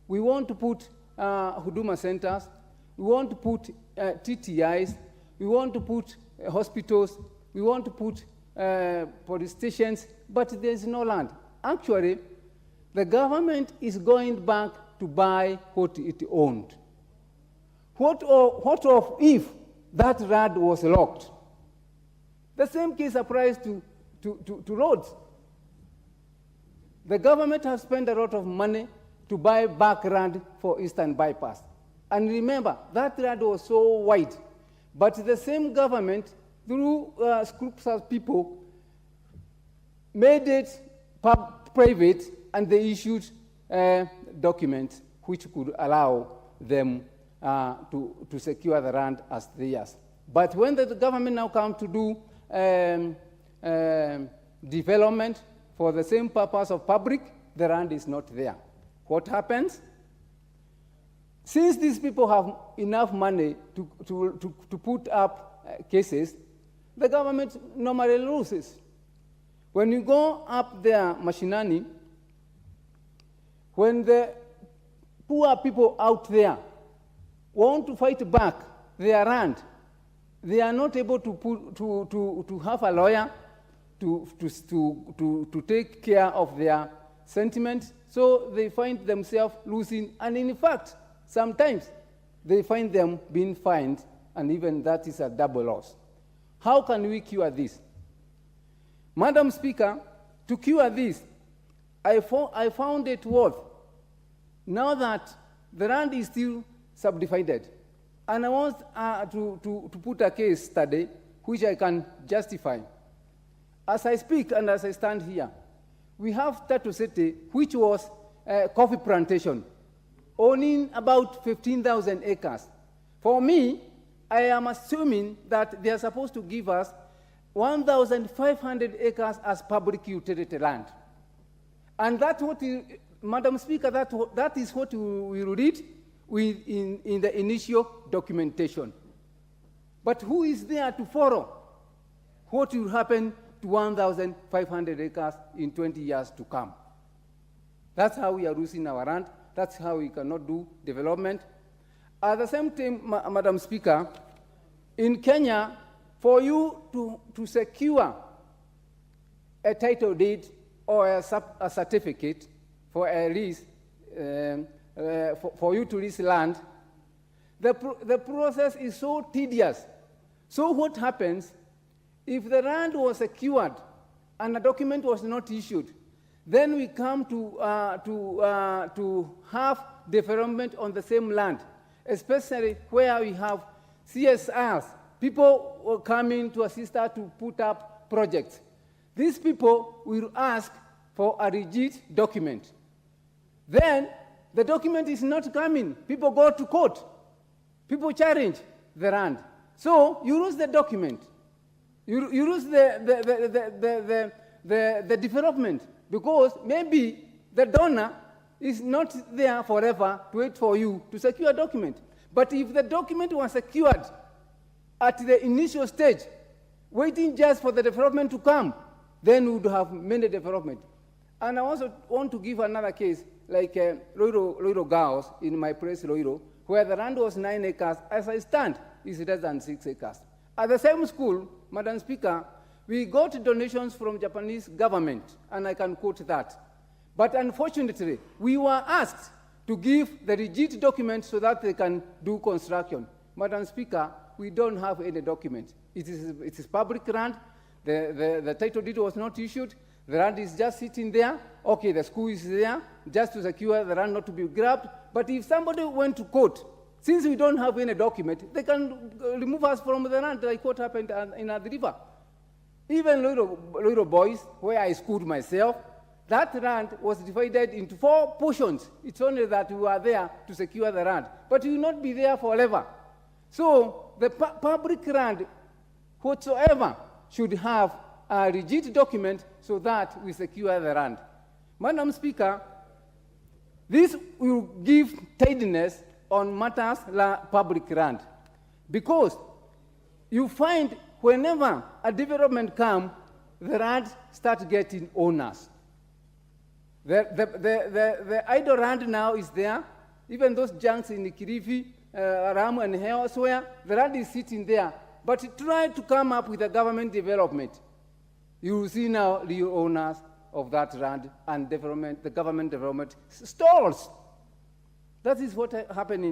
we want to put Huduma centers, we want to put TTIs, we want to put hospitals, we want to put police stations, but there's no land. Actually, the government is going back to buy what it owned. What of if that RAD was locked? The same case applies to roads. The government has spent a lot of money to buy back RAD for Eastern Bypass. And remember, that RAD was so wide. But the same government, through scrupulous people, made it private, and they issued documents which could allow them to secure the land as theirs. But when the government now come to do development for the same purpose of public, the land is not there. What happens? Since these people have enough money to put up cases, the government normally loses. When you go up there, Mashinani, when the poor people out there want to fight back their land, they are not able to have a lawyer to take care of their sentiments, so they find themselves losing, and in fact, sometimes they find them being fined, and even that is a double loss. How can we cure this? Madam Speaker, to cure this, I found it worth, now that the land is still subdivided, and I want to put a case study which I can justify. As I speak and as I stand here, we have Tatu City, which was a coffee plantation, owning about 15,000 acres. For me, I am assuming that they are supposed to give us 1,500 acres as public utility land. And that's what, Madam Speaker, that is what we will read in the initial documentation. But who is there to follow what will happen to 1,500 acres in 20 years to come? That's how we are losing our land. That's how we cannot do development. At the same time, Madam Speaker, in Kenya, for you to secure a title deed or a certificate for a lease, for you to lease land, the process is so tedious. So what happens if the land was secured and a document was not issued? Then we come to have development on the same land, especially where we have CSRs, people coming to assist us to put up projects. These people will ask for a rigid document. Then the document is not coming. People go to court. People challenge the land. So you lose the document. You lose the development, because maybe the donor is not there forever to wait for you to secure a document. But if the document was secured at the initial stage, waiting just for the development to come, then we would have many development. And I also want to give another case, like Loiro Gaos, in my place Loiro, where the land was 9 acres. As I stand, it's less than 6 acres. At the same school, Madam Speaker, we got donations from Japanese government, and I can quote that. But unfortunately, we were asked to give the rigid document so that they can do construction. Madam Speaker, we don't have any document. It is public land. The title deed was not issued. The land is just sitting there. Okay, the school is there just to secure the land not to be grabbed. But if somebody went to court, since we don't have any document, they can remove us from the land, like what happened in the river. Even little boys, where I schooled myself, that land was divided into 4 portions. It's only that we were there to secure the land. But we will not be there forever. So the public land, whatsoever, should have a rigid document so that we secure the land. Madam Speaker, this will give tidiness on matters like public land, because you find whenever a development comes, the land starts getting owners. The idle land now is there. Even those junks in Kirifi, Lamu, and elsewhere, the land is sitting there. But try to come up with a government development. You will see now the owners of that land and development, the government development stalls. That is what happened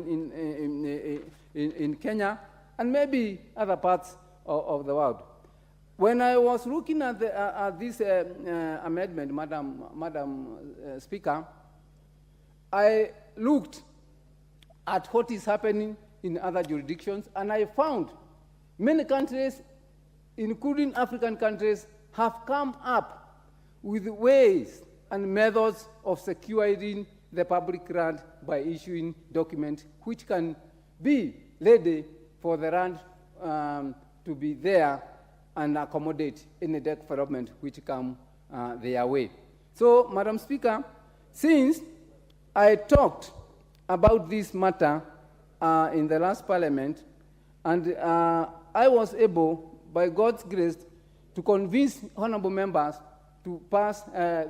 in Kenya and maybe other parts of the world. When I was looking at this amendment, Madam Speaker, I looked at what is happening in other jurisdictions, and I found many countries, including African countries, have come up with ways and methods of securing the public land by issuing documents which can be ready for the land to be there and accommodate any development which come their way. So, Madam Speaker, since I talked about this matter in the last parliament, and I was able, by God's grace, to convince honorable members to pass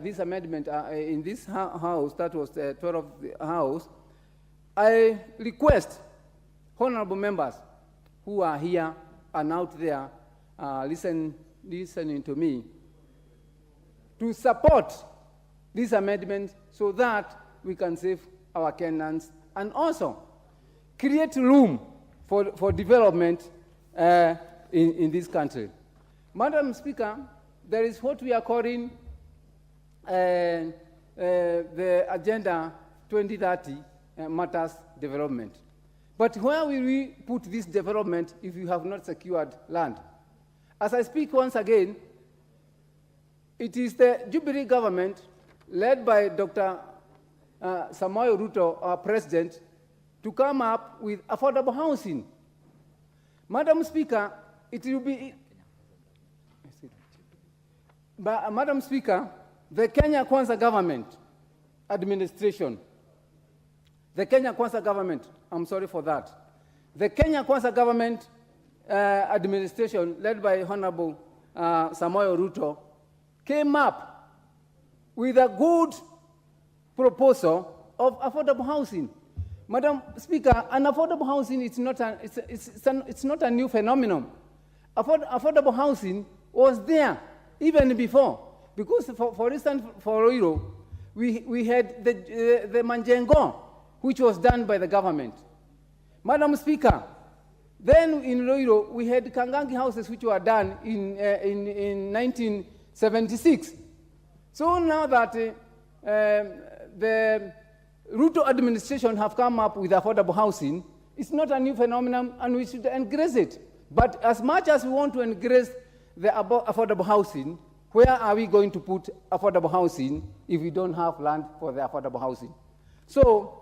this amendment in this house, that was the 12th house, I request honorable members who are here and out there listening to me to support this amendment so that we can save our Kenyans and also create room for development in this country. Madam Speaker, there is what we are calling the Agenda 2030 matters development. But where will we put this development if you have not secured land? As I speak once again, it is the Jubilee government led by Dr. Samoei Ruto, our president, to come up with affordable housing. Madam Speaker, it will be... But, Madam Speaker, the Kenya Kwanza government administration, the Kenya Kwanza government, I'm sorry for that, the Kenya Kwanza government administration led by Honorable Samoei Ruto came up with a good proposal of affordable housing. Madam Speaker, an affordable housing is not it's not a new phenomenon. Affordable housing was there even before, because for instance, for Roiro, we had the Manjengo, which was done by the government. Madam Speaker, then in Roiro, we had Kangangi houses, which were done in 1976. So now that the Ruto administration have come up with affordable housing, it's not a new phenomenon, and we should encourage it. But as much as we want to encourage the affordable housing, where are we going to put affordable housing if we don't have land for the affordable housing? So,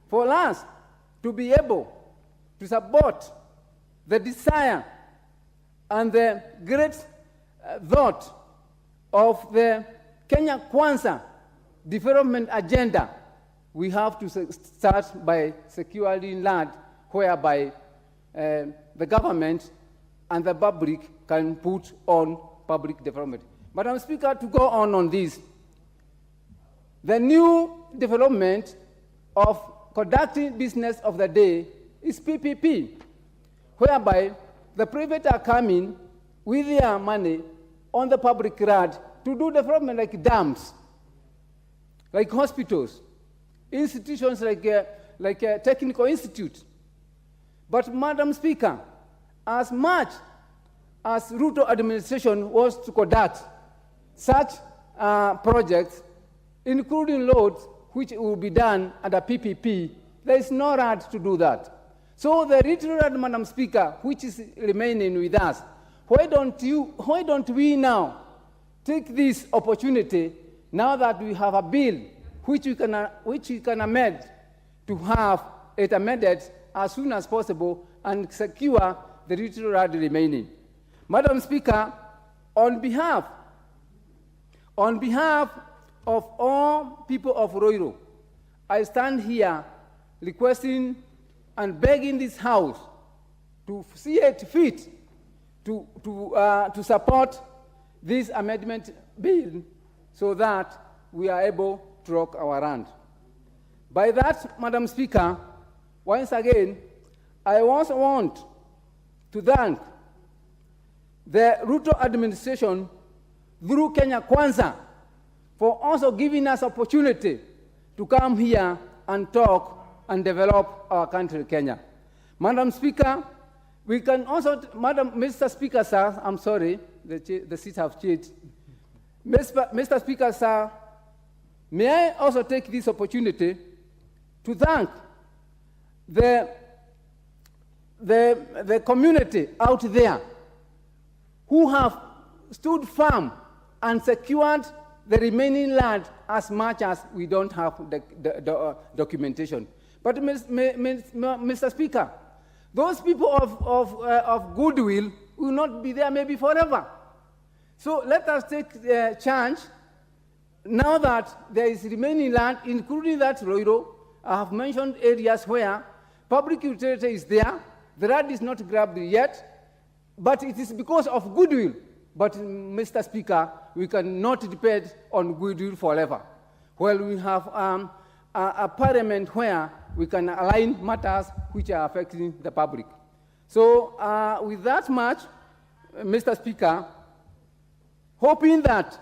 for us to be able to support the desire and the great thought of the Kenya Kwanza development agenda, we have to start by securing land whereby the government and the public can put on public development. Madam Speaker, to go on this, the new development of conducting business of the day is PPP, whereby the private are coming with their money on the public land to do development like dams, like hospitals, institutions like a technical institute. But Madam Speaker, as much as Ruto administration was to conduct such projects, including roads which will be done under PPP, there is no right to do that. So the little right, Madam Speaker, which is remaining with us, why don't we now take this opportunity, now that we have a bill which we can amend, to have it amended as soon as possible and secure the little right remaining. Madam Speaker, on behalf of all people of Roiro, I stand here requesting and begging this House to see it fit to support this amendment bill so that we are able to rock our land. By that, Madam Speaker, once again, I also want to thank the Ruto administration through Kenya Kwanza for also giving us opportunity to come here and talk and develop our country, Kenya. Madam Speaker, we can also, Mr. Speaker, sir, I'm sorry, the seats have changed. Mr. Speaker, sir, may I also take this opportunity to thank the community out there who have stood firm and secured the remaining land as much as we don't have the documentation. But Mr. Speaker, those people of goodwill will not be there maybe forever. So let us take the chance now that there is remaining land, including that Roiro, I have mentioned areas where public utility is there, the land is not grabbed yet, but it is because of goodwill. But, Mr. Speaker, we cannot depend on goodwill forever. Well, we have a parliament where we can align matters which are affecting the public. So with that much, Mr. Speaker, hoping that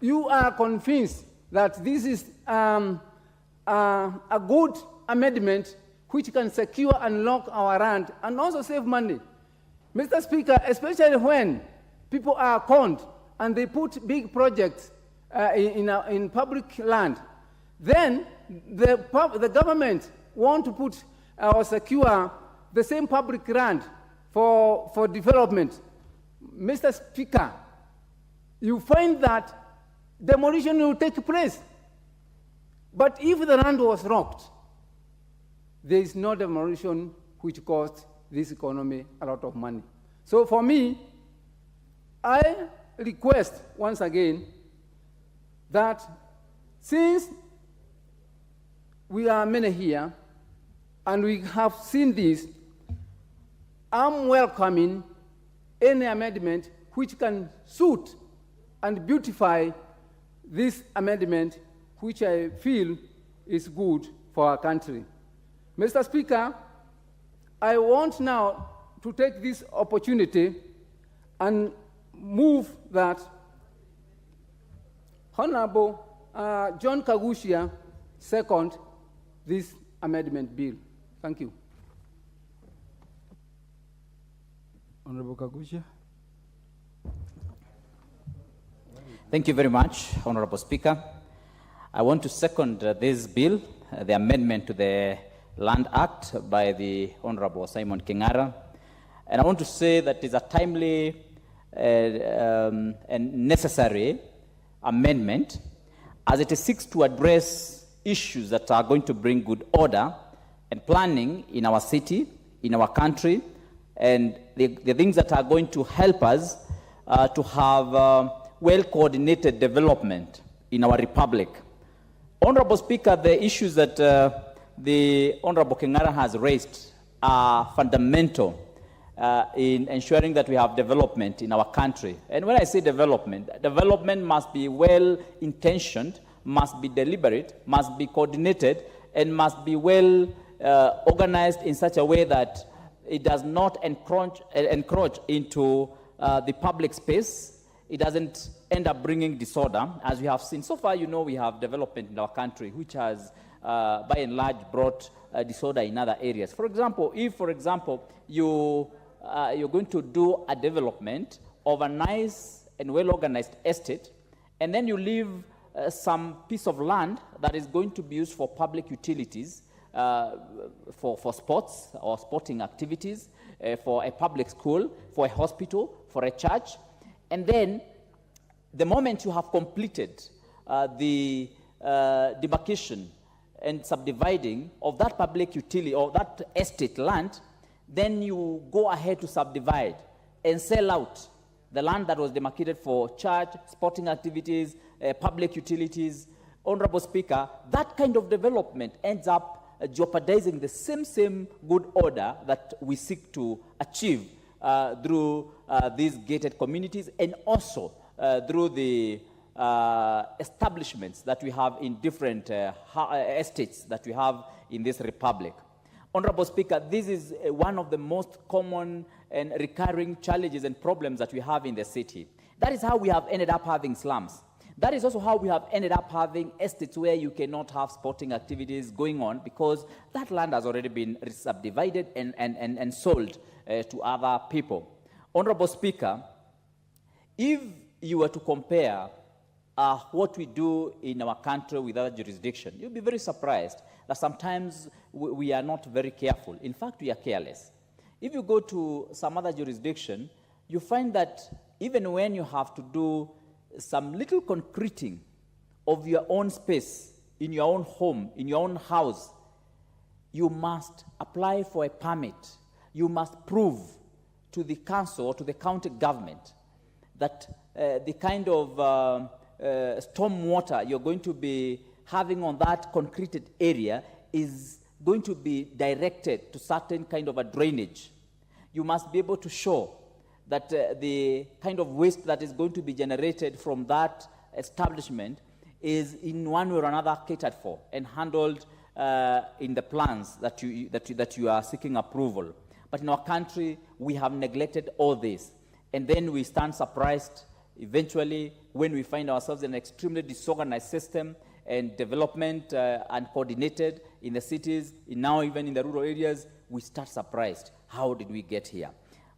you are convinced that this is a good amendment which can secure and lock our land and also save money. Mr. Speaker, especially when people are conned and they put big projects in public land, then the government want to put or secure the same public land for development. Mr. Speaker, you find that demolition will take place. But if the land was rocked, there is no demolition which costs this economy a lot of money. So for me, I request once again that since we are many here and we have seen this, I'm welcoming any amendment which can suit and beautify this amendment, which I feel is good for our country. Mr. Speaker, I want now to take this opportunity and move that Honorable John Kagushia second this amendment bill. Thank you. Honorable Kagushia. Thank you very much, Honorable Speaker. I want to second this bill, the amendment to the Land Act by the Honorable Simon Kingara. And I want to say that it's a timely and necessary amendment as it seeks to address issues that are going to bring good order and planning in our city, in our country, and the things that are going to help us to have well-coordinated development in our republic. Honorable Speaker, the issues that the Honorable Kingara has raised are fundamental in ensuring that we have development in our country. And when I say development, development must be well-intentioned, must be deliberate, must be coordinated, and must be well organized in such a way that it does not encroach into the public space. It doesn't end up bringing disorder, as we have seen. So far, you know, we have development in our country, which has, by and large, brought disorder in other areas. For example, if, for example, you're going to do a development of a nice and well-organized estate, and then you leave some piece of land that is going to be used for public utilities, for sports or sporting activities, for a public school, for a hospital, for a church, and then the moment you have completed the demarcation and subdividing of that public utility or that estate land, then you go ahead to subdivide and sell out the land that was demarcated for church, sporting activities, public utilities. Honorable Speaker, that kind of development ends up jeopardizing the same good order that we seek to achieve through these gated communities and also through the establishments that we have in different estates that we have in this republic. Honorable Speaker, this is one of the most common and recurring challenges and problems that we have in the city. That is how we have ended up having slums. That is also how we have ended up having estates where you cannot have sporting activities going on because that land has already been subdivided and sold to other people. Honorable Speaker, if you were to compare what we do in our country with other jurisdictions, you'll be very surprised that sometimes we are not very careful. In fact, we are careless. If you go to some other jurisdiction, you find that even when you have to do some little concreting of your own space, in your own home, in your own house, you must apply for a permit. You must prove to the council or to the county government that the kind of storm water you're going to be having on that concreted area is going to be directed to certain kind of a drainage. You must be able to show that the kind of waste that is going to be generated from that establishment is in one way or another catered for and handled in the plans that you are seeking approval. But in our country, we have neglected all this. And then we stand surprised eventually when we find ourselves in an extremely disorganized system and development uncoordinated in the cities, now even in the rural areas, we start surprised. How did we get here?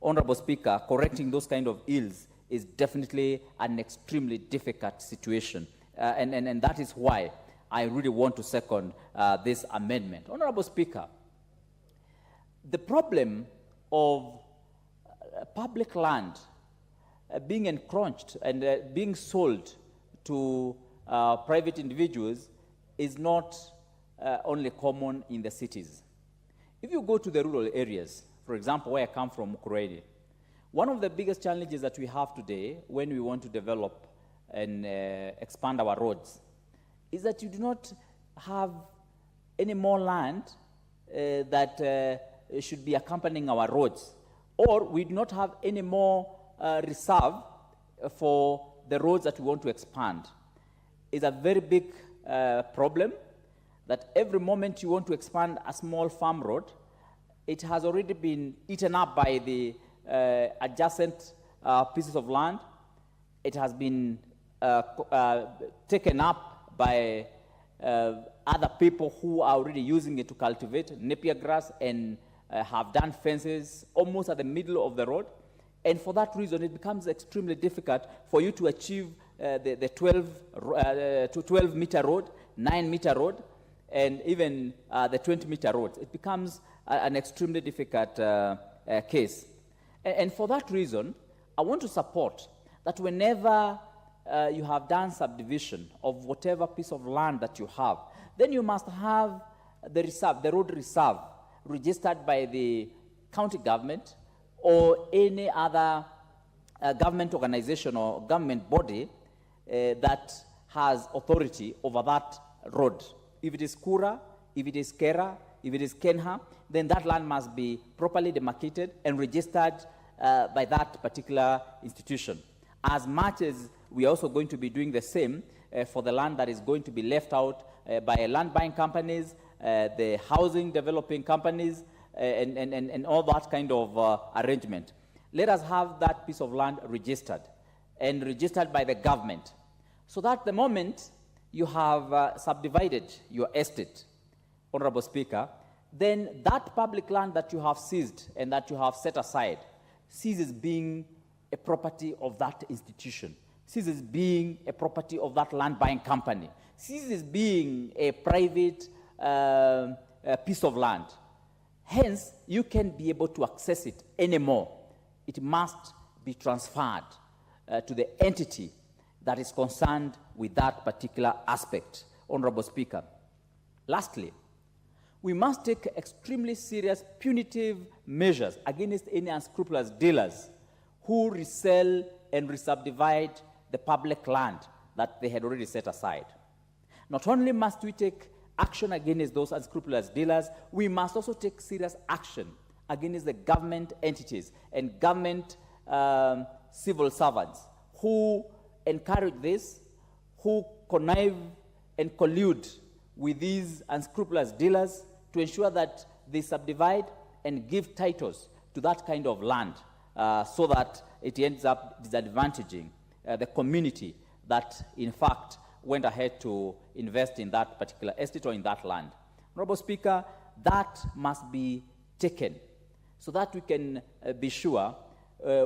Honorable Speaker, correcting those kind of ills is definitely an extremely difficult situation. And that is why I really want to second this amendment. Honorable Speaker, the problem of public land being encroached and being sold to private individuals is not only common in the cities. If you go to the rural areas, for example, where I come from, Mukurweini, one of the biggest challenges that we have today when we want to develop and expand our roads is that you do not have any more land that should be accompanying our roads, or we do not have any more reserve for the roads that we want to expand. It's a very big problem that every moment you want to expand a small farm road, it has already been eaten up by the adjacent pieces of land. It has been taken up by other people who are already using it to cultivate napier grass and have done fences almost at the middle of the road. And for that reason, it becomes extremely difficult for you to achieve the 12-meter road, 9-meter road, and even the 20-meter road. It becomes an extremely difficult case. And for that reason, I want to support that whenever you have done subdivision of whatever piece of land that you have, then you must have the reserve, the road reserve, registered by the county government or any other government organization or government body that has authority over that road. If it is Kura, if it is Kera, if it is Kenha, then that land must be properly demarcated and registered by that particular institution. As much as we are also going to be doing the same for the land that is going to be left out by land buying companies, the housing developing companies, and all that kind of arrangement. Let us have that piece of land registered and registered by the government, so that the moment you have subdivided your estate, Honorable Speaker, then that public land that you have seized and that you have set aside ceases being a property of that institution, ceases being a property of that land buying company, ceases being a private piece of land. Hence, you can't be able to access it anymore. It must be transferred to the entity that is concerned with that particular aspect, Honorable Speaker. Lastly, we must take extremely serious punitive measures against any unscrupulous dealers who resell and resubdivide the public land that they had already set aside. Not only must we take action against those unscrupulous dealers, we must also take serious action against the government entities and government civil servants who encourage this, who connive and collude with these unscrupulous dealers to ensure that they subdivide and give titles to that kind of land so that it ends up disadvantaging the community that, in fact, went ahead to invest in that particular estate or in that land. Honorable Speaker, that must be taken so that we can be sure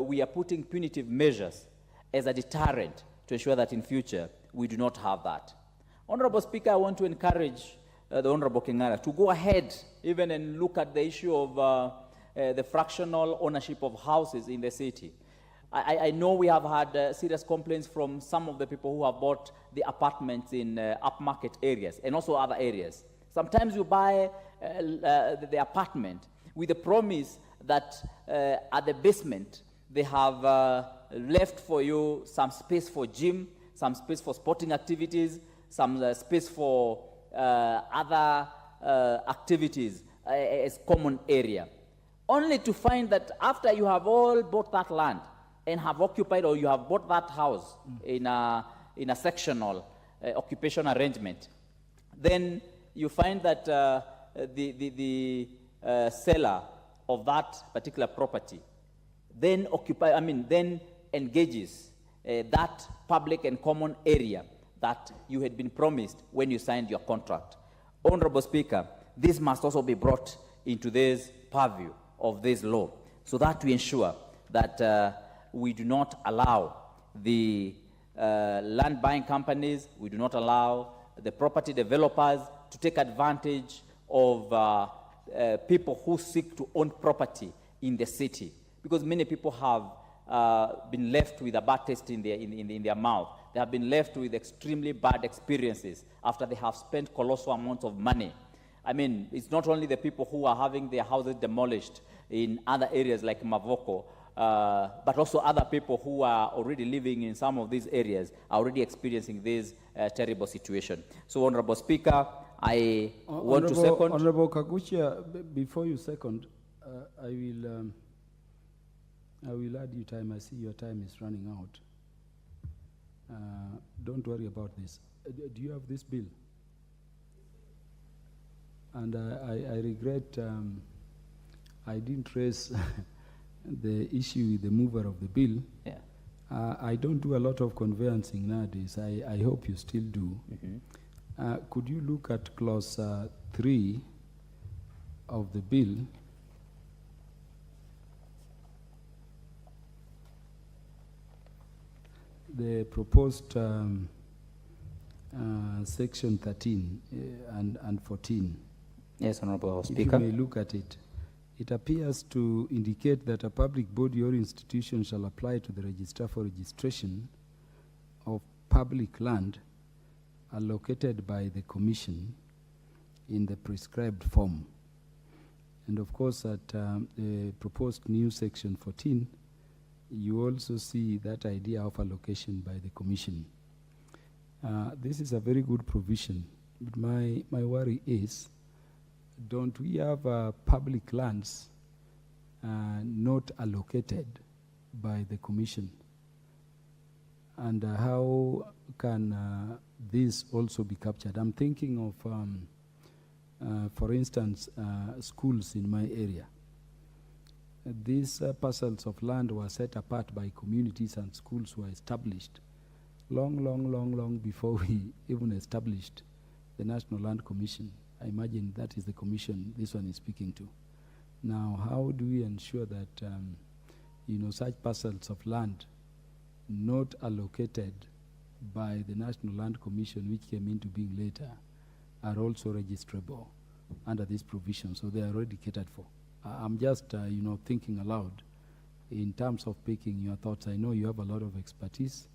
we are putting punitive measures as a deterrent to ensure that in future we do not have that. Honorable Speaker, I want to encourage the Honorable Kingara to go ahead even and look at the issue of the fractional ownership of houses in the city. I know we have had serious complaints from some of the people who have bought the apartments in upmarket areas and also other areas. Sometimes you buy the apartment with the promise that at the basement they have left for you some space for gym, some space for sporting activities, some space for other activities as common area. Only to find that after you have all bought that land and have occupied, or you have bought that house in a sectional occupation arrangement, then you find that the seller of that particular property then then engages that public and common area that you had been promised when you signed your contract. Honorable Speaker, this must also be brought into this purview of this law, so that we ensure that we do not allow the land buying companies, we do not allow the property developers to take advantage of people who seek to own property in the city, because many people have been left with a bad taste in their mouth. They have been left with extremely bad experiences after they have spent colossal amounts of money. I mean, it's not only the people who are having their houses demolished in other areas like Mavoko, but also other people who are already living in some of these areas are already experiencing this terrible situation. So, Honorable Speaker, I want to second. Honorable Kaguchia, before you second, I will add you time. I see your time is running out. Don't worry about this. Do you have this bill? And I regret I didn't raise the issue with the mover of the bill. Yeah. I don't do a lot of conveyancing nowadays. I hope you still do. Mm-hmm. Could you look at clause 3 of the bill? The proposed section 13 and 14. Yes, Honorable Speaker. If you may look at it. It appears to indicate that a public body or institution shall apply to the registrar for registration of public land allocated by the commission in the prescribed form. And of course, at the proposed new section 14, you also see that idea of allocation by the commission. This is a very good provision, but my worry is, don't we have public lands not allocated by the commission? And how can this also be captured? I'm thinking of, for instance, schools in my area. These parcels of land were set apart by communities, and schools were established long before we even established the National Land Commission. I imagine that is the commission this one is speaking to. Now, how do we ensure that such parcels of land not allocated by the National Land Commission, which came into being later, are also registrable under this provision, so they are already catered for? I'm just thinking aloud in terms of picking your thoughts. I know you have a lot of expertise,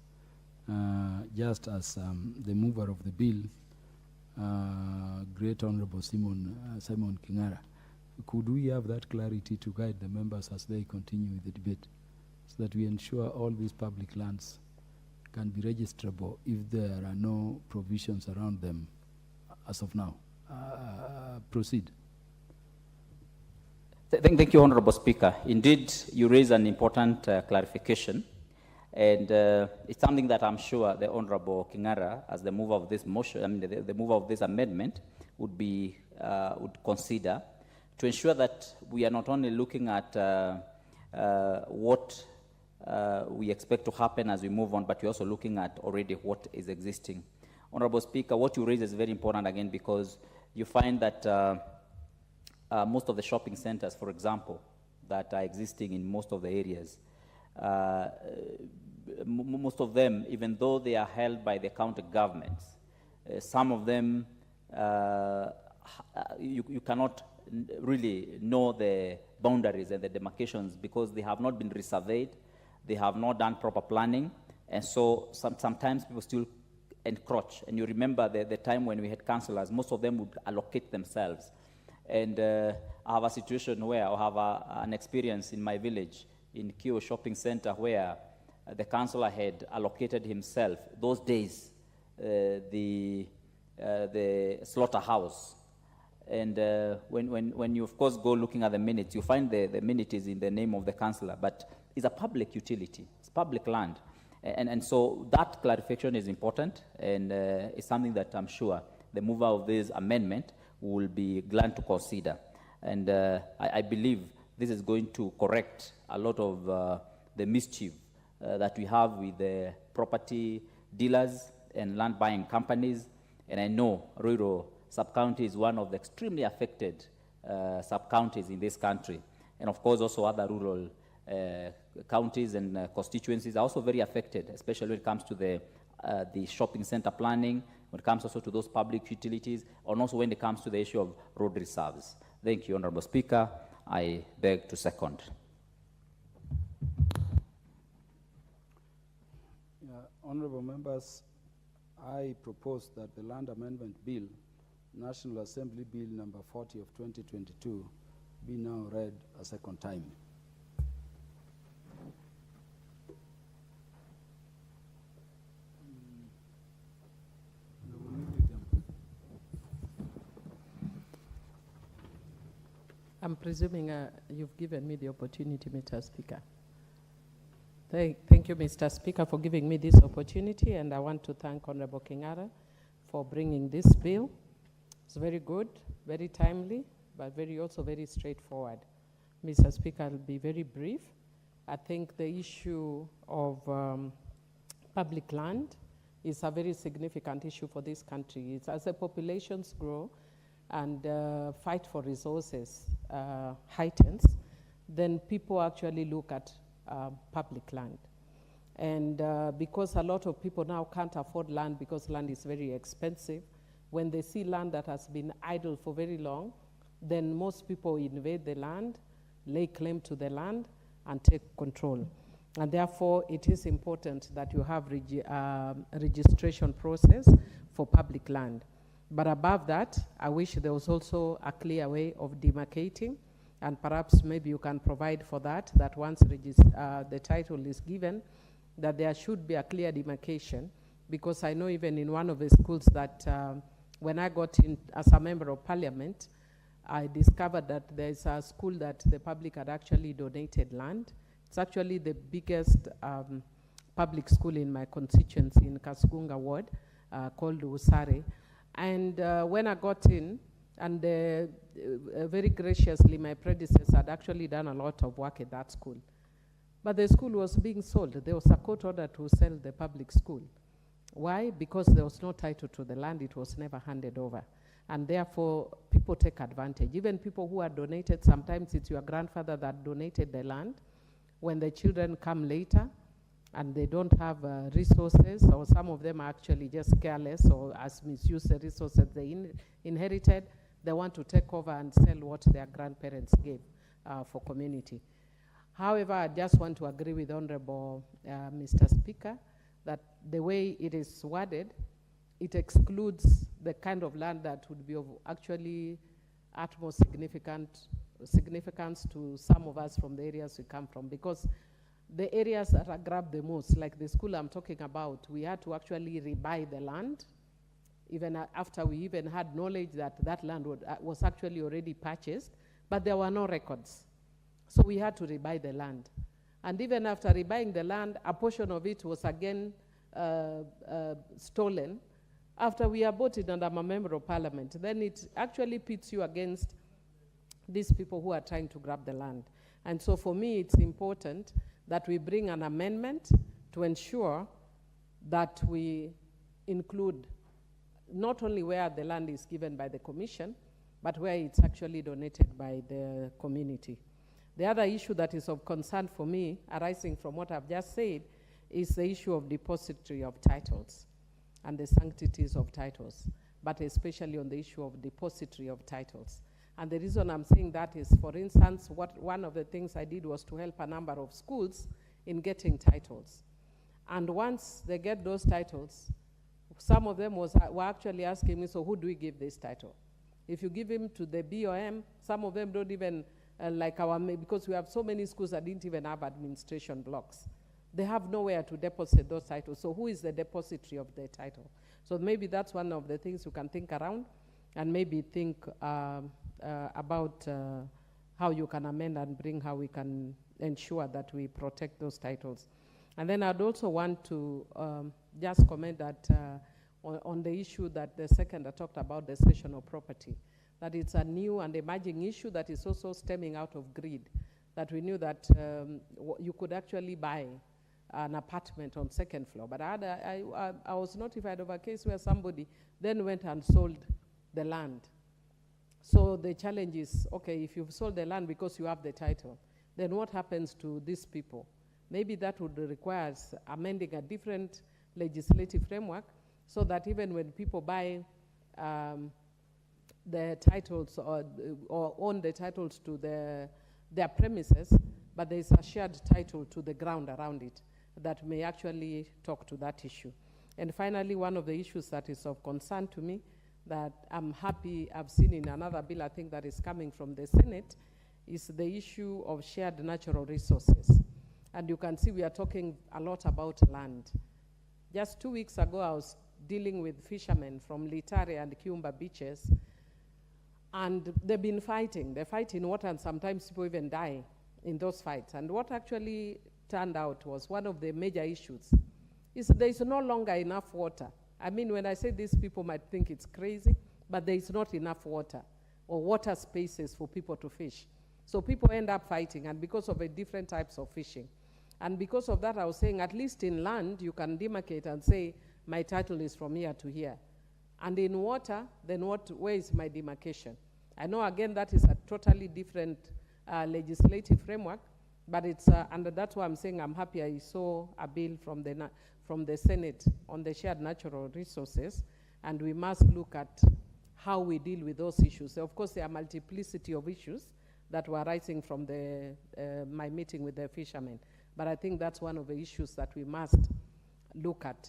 just as the mover of the bill, Great Honorable Simon Kingara. Could we have that clarity to guide the members as they continue with the debate, so that we ensure all these public lands can be registrable if there are no provisions around them as of now? Proceed. Thank you, Honorable Speaker. Indeed, you raise an important clarification, and it's something that I'm sure the Honorable Kingara, as the mover of this motion, the mover of this amendment, would consider, to ensure that we are not only looking at what we expect to happen as we move on, but we're also looking at already what is existing. Honorable Speaker, what you raise is very important again, because you find that most of the shopping centers, for example, that are existing in most of the areas, most of them, even though they are held by the county governments, some of them, you cannot really know the boundaries and the demarcations, because they have not been resurveyed, they have not done proper planning, and so sometimes people still encroach. And you remember the time when we had councillors, most of them would allocate themselves. And I have a situation where I have an experience in my village, in Kio Shopping Center, where the councillor had allocated himself those days the slaughterhouse. And when you, of course, go looking at the minutes, you find the minute is in the name of the councillor, but it's a public utility. It's public land. And so that clarification is important, and it's something that I'm sure the mover of this amendment will be glad to consider. And I believe this is going to correct a lot of the mischief that we have with the property dealers and land buying companies. And I know Ruiru sub-county is one of the extremely affected sub-counties in this country. And of course, also other rural counties and constituencies are also very affected, especially when it comes to the shopping center planning, when it comes also to those public utilities, and also when it comes to the issue of road reserves. Thank you, Honorable Speaker. I beg to second. Honorable members, I propose that the Land Amendment Bill, National Assembly Bill number 40 of 2022, be now read a second time. I'm presuming you've given me the opportunity, Mr. Speaker. Thank you, Mr. Speaker, for giving me this opportunity, and I want to thank Honorable Kingara for bringing this bill. It's very good, very timely, but also very straightforward. Mr. Speaker, I'll be very brief. I think the issue of public land is a very significant issue for this country. It's as the populations grow and fight for resources heightens, then people actually look at public land. And because a lot of people now can't afford land because land is very expensive, when they see land that has been idle for very long, then most people invade the land, lay claim to the land, and take control. And therefore, it is important that you have a registration process for public land. But above that, I wish there was also a clear way of demarcating, and perhaps maybe you can provide for that, that once the title is given, that there should be a clear demarcation, because I know even in one of the schools that when I got in as a member of parliament, I discovered that there's a school that the public had actually donated land. It's actually the biggest public school in my constituency in Kasgunga ward, called Usare. And when I got in, and very graciously, my predecessor had actually done a lot of work at that school. But the school was being sold. There was a court order to sell the public school. Why? Because there was no title to the land. It was never handed over. And therefore, people take advantage. Even people who are donated, sometimes it's your grandfather that donated the land. When the children come later and they don't have resources, or some of them are actually just careless or as misuse the resources they inherited, they want to take over and sell what their grandparents gave for community. However, I just want to agree with Honorable Mr. Speaker that the way it is worded, it excludes the kind of land that would be of actually utmost significance to some of us from the areas we come from, because the areas that are grabbed the most, like the school I'm talking about, we had to actually rebuy the land, even after we even had knowledge that that land was actually already purchased, but there were no records. So we had to rebuy the land. And even after rebuying the land, a portion of it was again stolen. After we are voted and I'm a member of parliament, then it actually pits you against these people who are trying to grab the land. And so for me, it's important that we bring an amendment to ensure that we include not only where the land is given by the commission, but where it's actually donated by the community. The other issue that is of concern for me, arising from what I've just said, is the issue of depository of titles and the sanctities of titles, but especially on the issue of depository of titles. And the reason I'm saying that is, for instance, one of the things I did was to help a number of schools in getting titles. And once they get those titles, some of them were actually asking me, so who do we give this title? If you give him to the BOM, some of them don't even, because we have so many schools that didn't even have administration blocks. they have nowhere to deposit those titles. So who is the depository of the title? So maybe that's one of the things you can think around, and maybe think about how you can amend and bring how we can ensure that we protect those titles. And then I'd also want to just comment that on the issue that the seconder talked about, the cession of property, that it's a new and emerging issue that is also stemming out of greed, that we knew that you could actually buy an apartment on second floor. But I was notified of a case where somebody then went and sold the land. So the challenge is, okay, if you've sold the land because you have the title, then what happens to these people? Maybe that would require amending a different legislative framework so that even when people buy the titles or own the titles to their premises, but there's a shared title to the ground around it that may actually talk to that issue. And finally, one of the issues that is of concern to me that I'm happy I've seen in another bill, I think that is coming from the Senate, is the issue of shared natural resources. And you can see we are talking a lot about land. Just 2 weeks ago, I was dealing with fishermen from Litare and Kiumba beaches, and they've been fighting. They fight in water, and sometimes people even die in those fights. And what actually turned out was one of the major issues is there is no longer enough water. I mean, when I say this, people might think it's crazy, but there is not enough water or water spaces for people to fish. So people end up fighting, and because of different types of fishing. And because of that, I was saying, at least in land, you can demarcate and say, my title is from here to here. And in water, then where is my demarcation? I know, again, that is a totally different legislative framework, but it's, and that's why I'm saying I'm happy I saw a bill from the Senate on the shared natural resources, and we must look at how we deal with those issues. So of course, there are multiplicity of issues that were rising from my meeting with the fishermen. But I think that's one of the issues that we must look at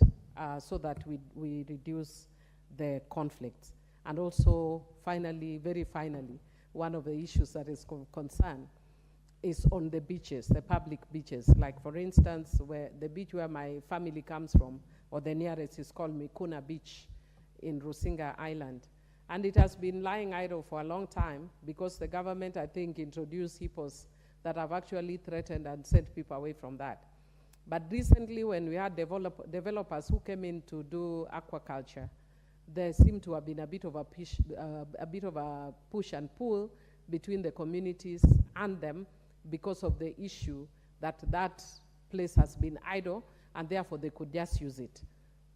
so that we reduce the conflicts. And also, finally, very finally, one of the issues that is concern is on the beaches, the public beaches. Like, for instance, where the beach where my family comes from, or the nearest, is called Mikuna Beach in Rusinga Island. And it has been lying idle for a long time because the government, I think, introduced hippos that have actually threatened and sent people away from that. But recently, when we had developers who came in to do aquaculture, there seemed to have been a bit of a push and pull between the communities and them because of the issue that that place has been idle, and therefore they could just use it.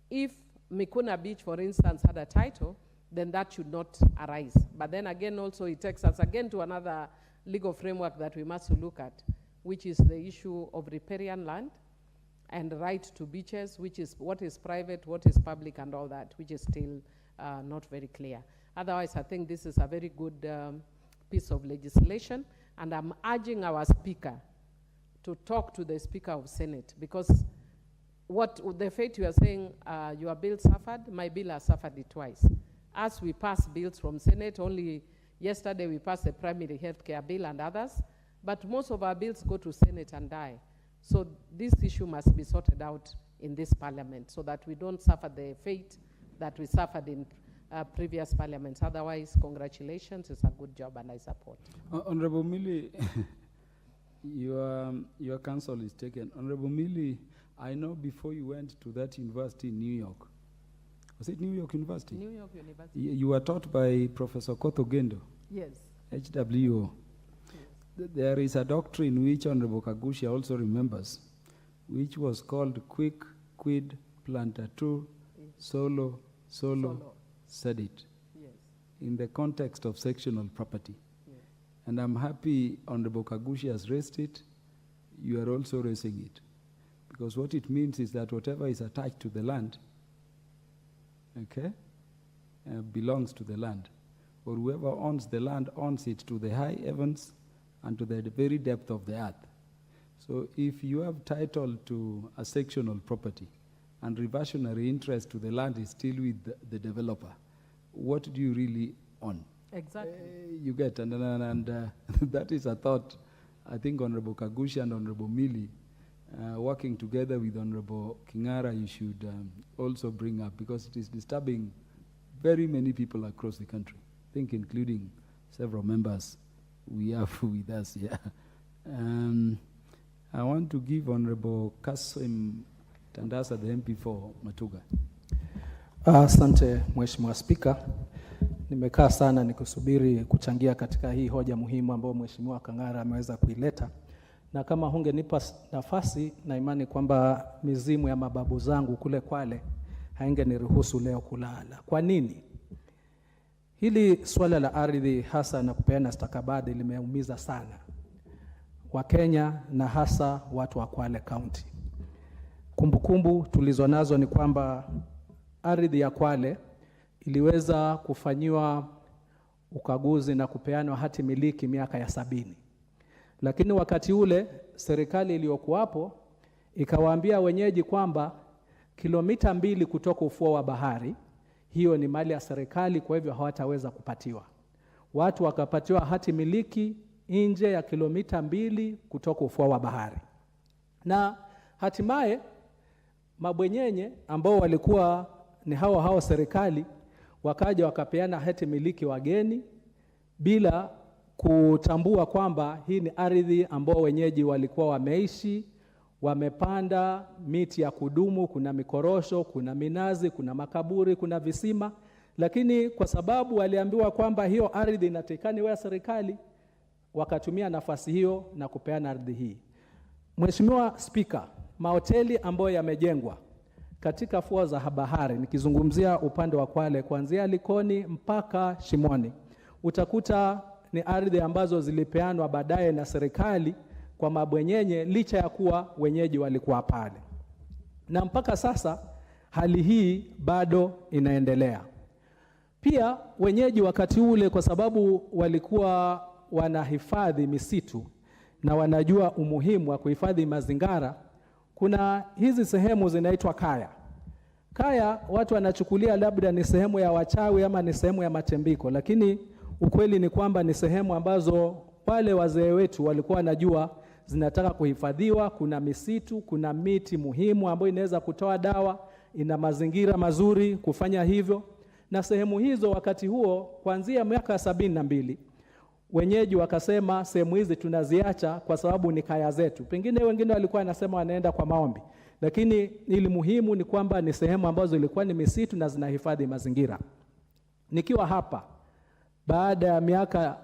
If Mikuna Beach, for instance, had a title, then that should not arise. But then again, also it takes us again to another legal framework that we must look at, which is the issue of riparian land and right to beaches, which is what is private, what is public, and all that, which is still not very clear. Otherwise, I think this is a very good piece of legislation, and I'm urging our speaker to talk to the Speaker of Senate, because what the fate you are saying, your bill suffered, my bill has suffered it twice. As we pass bills from Senate, only yesterday we passed the primary health care bill and others, but most of our bills go to Senate and die. So this issue must be sorted out in this parliament so that we don't suffer the fate that we suffered in previous parliaments. Otherwise, congratulations, it's a good job and I support. Honorable Millie, your counsel is taken. Honorable Millie, I know before you went to that university in New York, was it New York University? New York University. You were taught by Professor Kotho Gendo. Yes. HWO. Yes. There is a doctrine which Honorable Kagusha also remembers, which was called quick, quid, plantatur, solo, sedit, yes, in the context of sectional property. Yes. And I'm happy Honorable Kagusha has raised it. You are also raising it. Because what it means is that whatever is attached to the land, okay, belongs to the land. Or whoever owns the land owns it to the high heavens and to the very depth of the earth. So if you have title to a sectional property and reversionary interest to the land is still with the developer, what do you really own? Exactly. You get, and that is a thought I think Honorable Kagusha and Honorable Millie working together with Honorable Kingara, you should also bring up, because it is disturbing very many people across the country, I think including several members we have with us here. I want to give Honorable Kasim Tandasa, the MP for Matuga. Asante Mheshimiwa Spika. Nimekaa sana nikusubiri kuchangia katika hii hoja muhimu ambayo Mheshimiwa Kangara ameweza kuileta. Na kama hungenipa nafasi, na imani kwamba mizimu ya mababu zangu kule Kwale haingeniruhusu leo kulala. Kwa nini? Hili swala la ardhi hasa na kupeana stakabadhi limeumiza sana Wakenya na hasa watu wa Kwale County. Kumbukumbu tulizonazo ni kwamba ardhi ya Kwale iliweza kufanyiwa ukaguzi na kupeanwa hati miliki miaka ya 70. Lakini wakati ule serikali iliyokuwapo ikawaambia wenyeji kwamba kilomita 2 kutoka ufuo wa bahari, hiyo ni mali ya serikali, kwa hivyo hawataweza kupatiwa. Watu wakapatiwa hati miliki nje ya kilomita 2 kutoka ufuo wa bahari. Na hatimaye mabwenyenye ambao walikuwa ni hao serikali wakaja wakapeana hati miliki wageni bila kutambua kwamba hii ni ardhi ambao wenyeji walikuwa wameishi, wamepanda miti ya kudumu, kuna mikorosho, kuna minazi, kuna makaburi, kuna visima, lakini kwa sababu waliambiwa kwamba hiyo ardhi inatakikana iwe ya serikali, wakatumia nafasi hiyo na kupeana ardhi hii. Mheshimiwa Spika, mahoteli ambayo yamejengwa katika fuo za bahari, nikizungumzia upande wa Kwale kuanzia Likoni mpaka Shimoni, utakuta ni ardhi ambazo zilipeanwa baadaye na serikali kwa mabwenyenye, licha ya kuwa wenyeji walikuwa pale. Na mpaka sasa hali hii bado inaendelea. Pia wenyeji wakati ule, kwa sababu walikuwa wanahifadhi misitu na wanajua umuhimu wa kuhifadhi mazingira, kuna hizi sehemu zinaitwa kaya. Kaya watu wanachukulia labda ni sehemu ya wachawi ama ni sehemu ya matembiko, lakini ukweli ni kwamba ni sehemu ambazo wale wazee wetu walikuwa wanajua zinataka kuhifadhiwa. Kuna misitu, kuna miti muhimu ambayo inaweza kutoa dawa, ina mazingira mazuri kufanya hivyo. Na sehemu hizo wakati huo kuanzia miaka 72 wenyeji wakasema sehemu hizi tunaziacha kwa sababu ni kaya zetu. Pengine wengine walikuwa wanasema wanaenda kwa maombi, lakini ili muhimu ni kwamba ni sehemu ambazo ilikuwa ni misitu na zinahifadhi mazingira. Nikiwa hapa baada ya miaka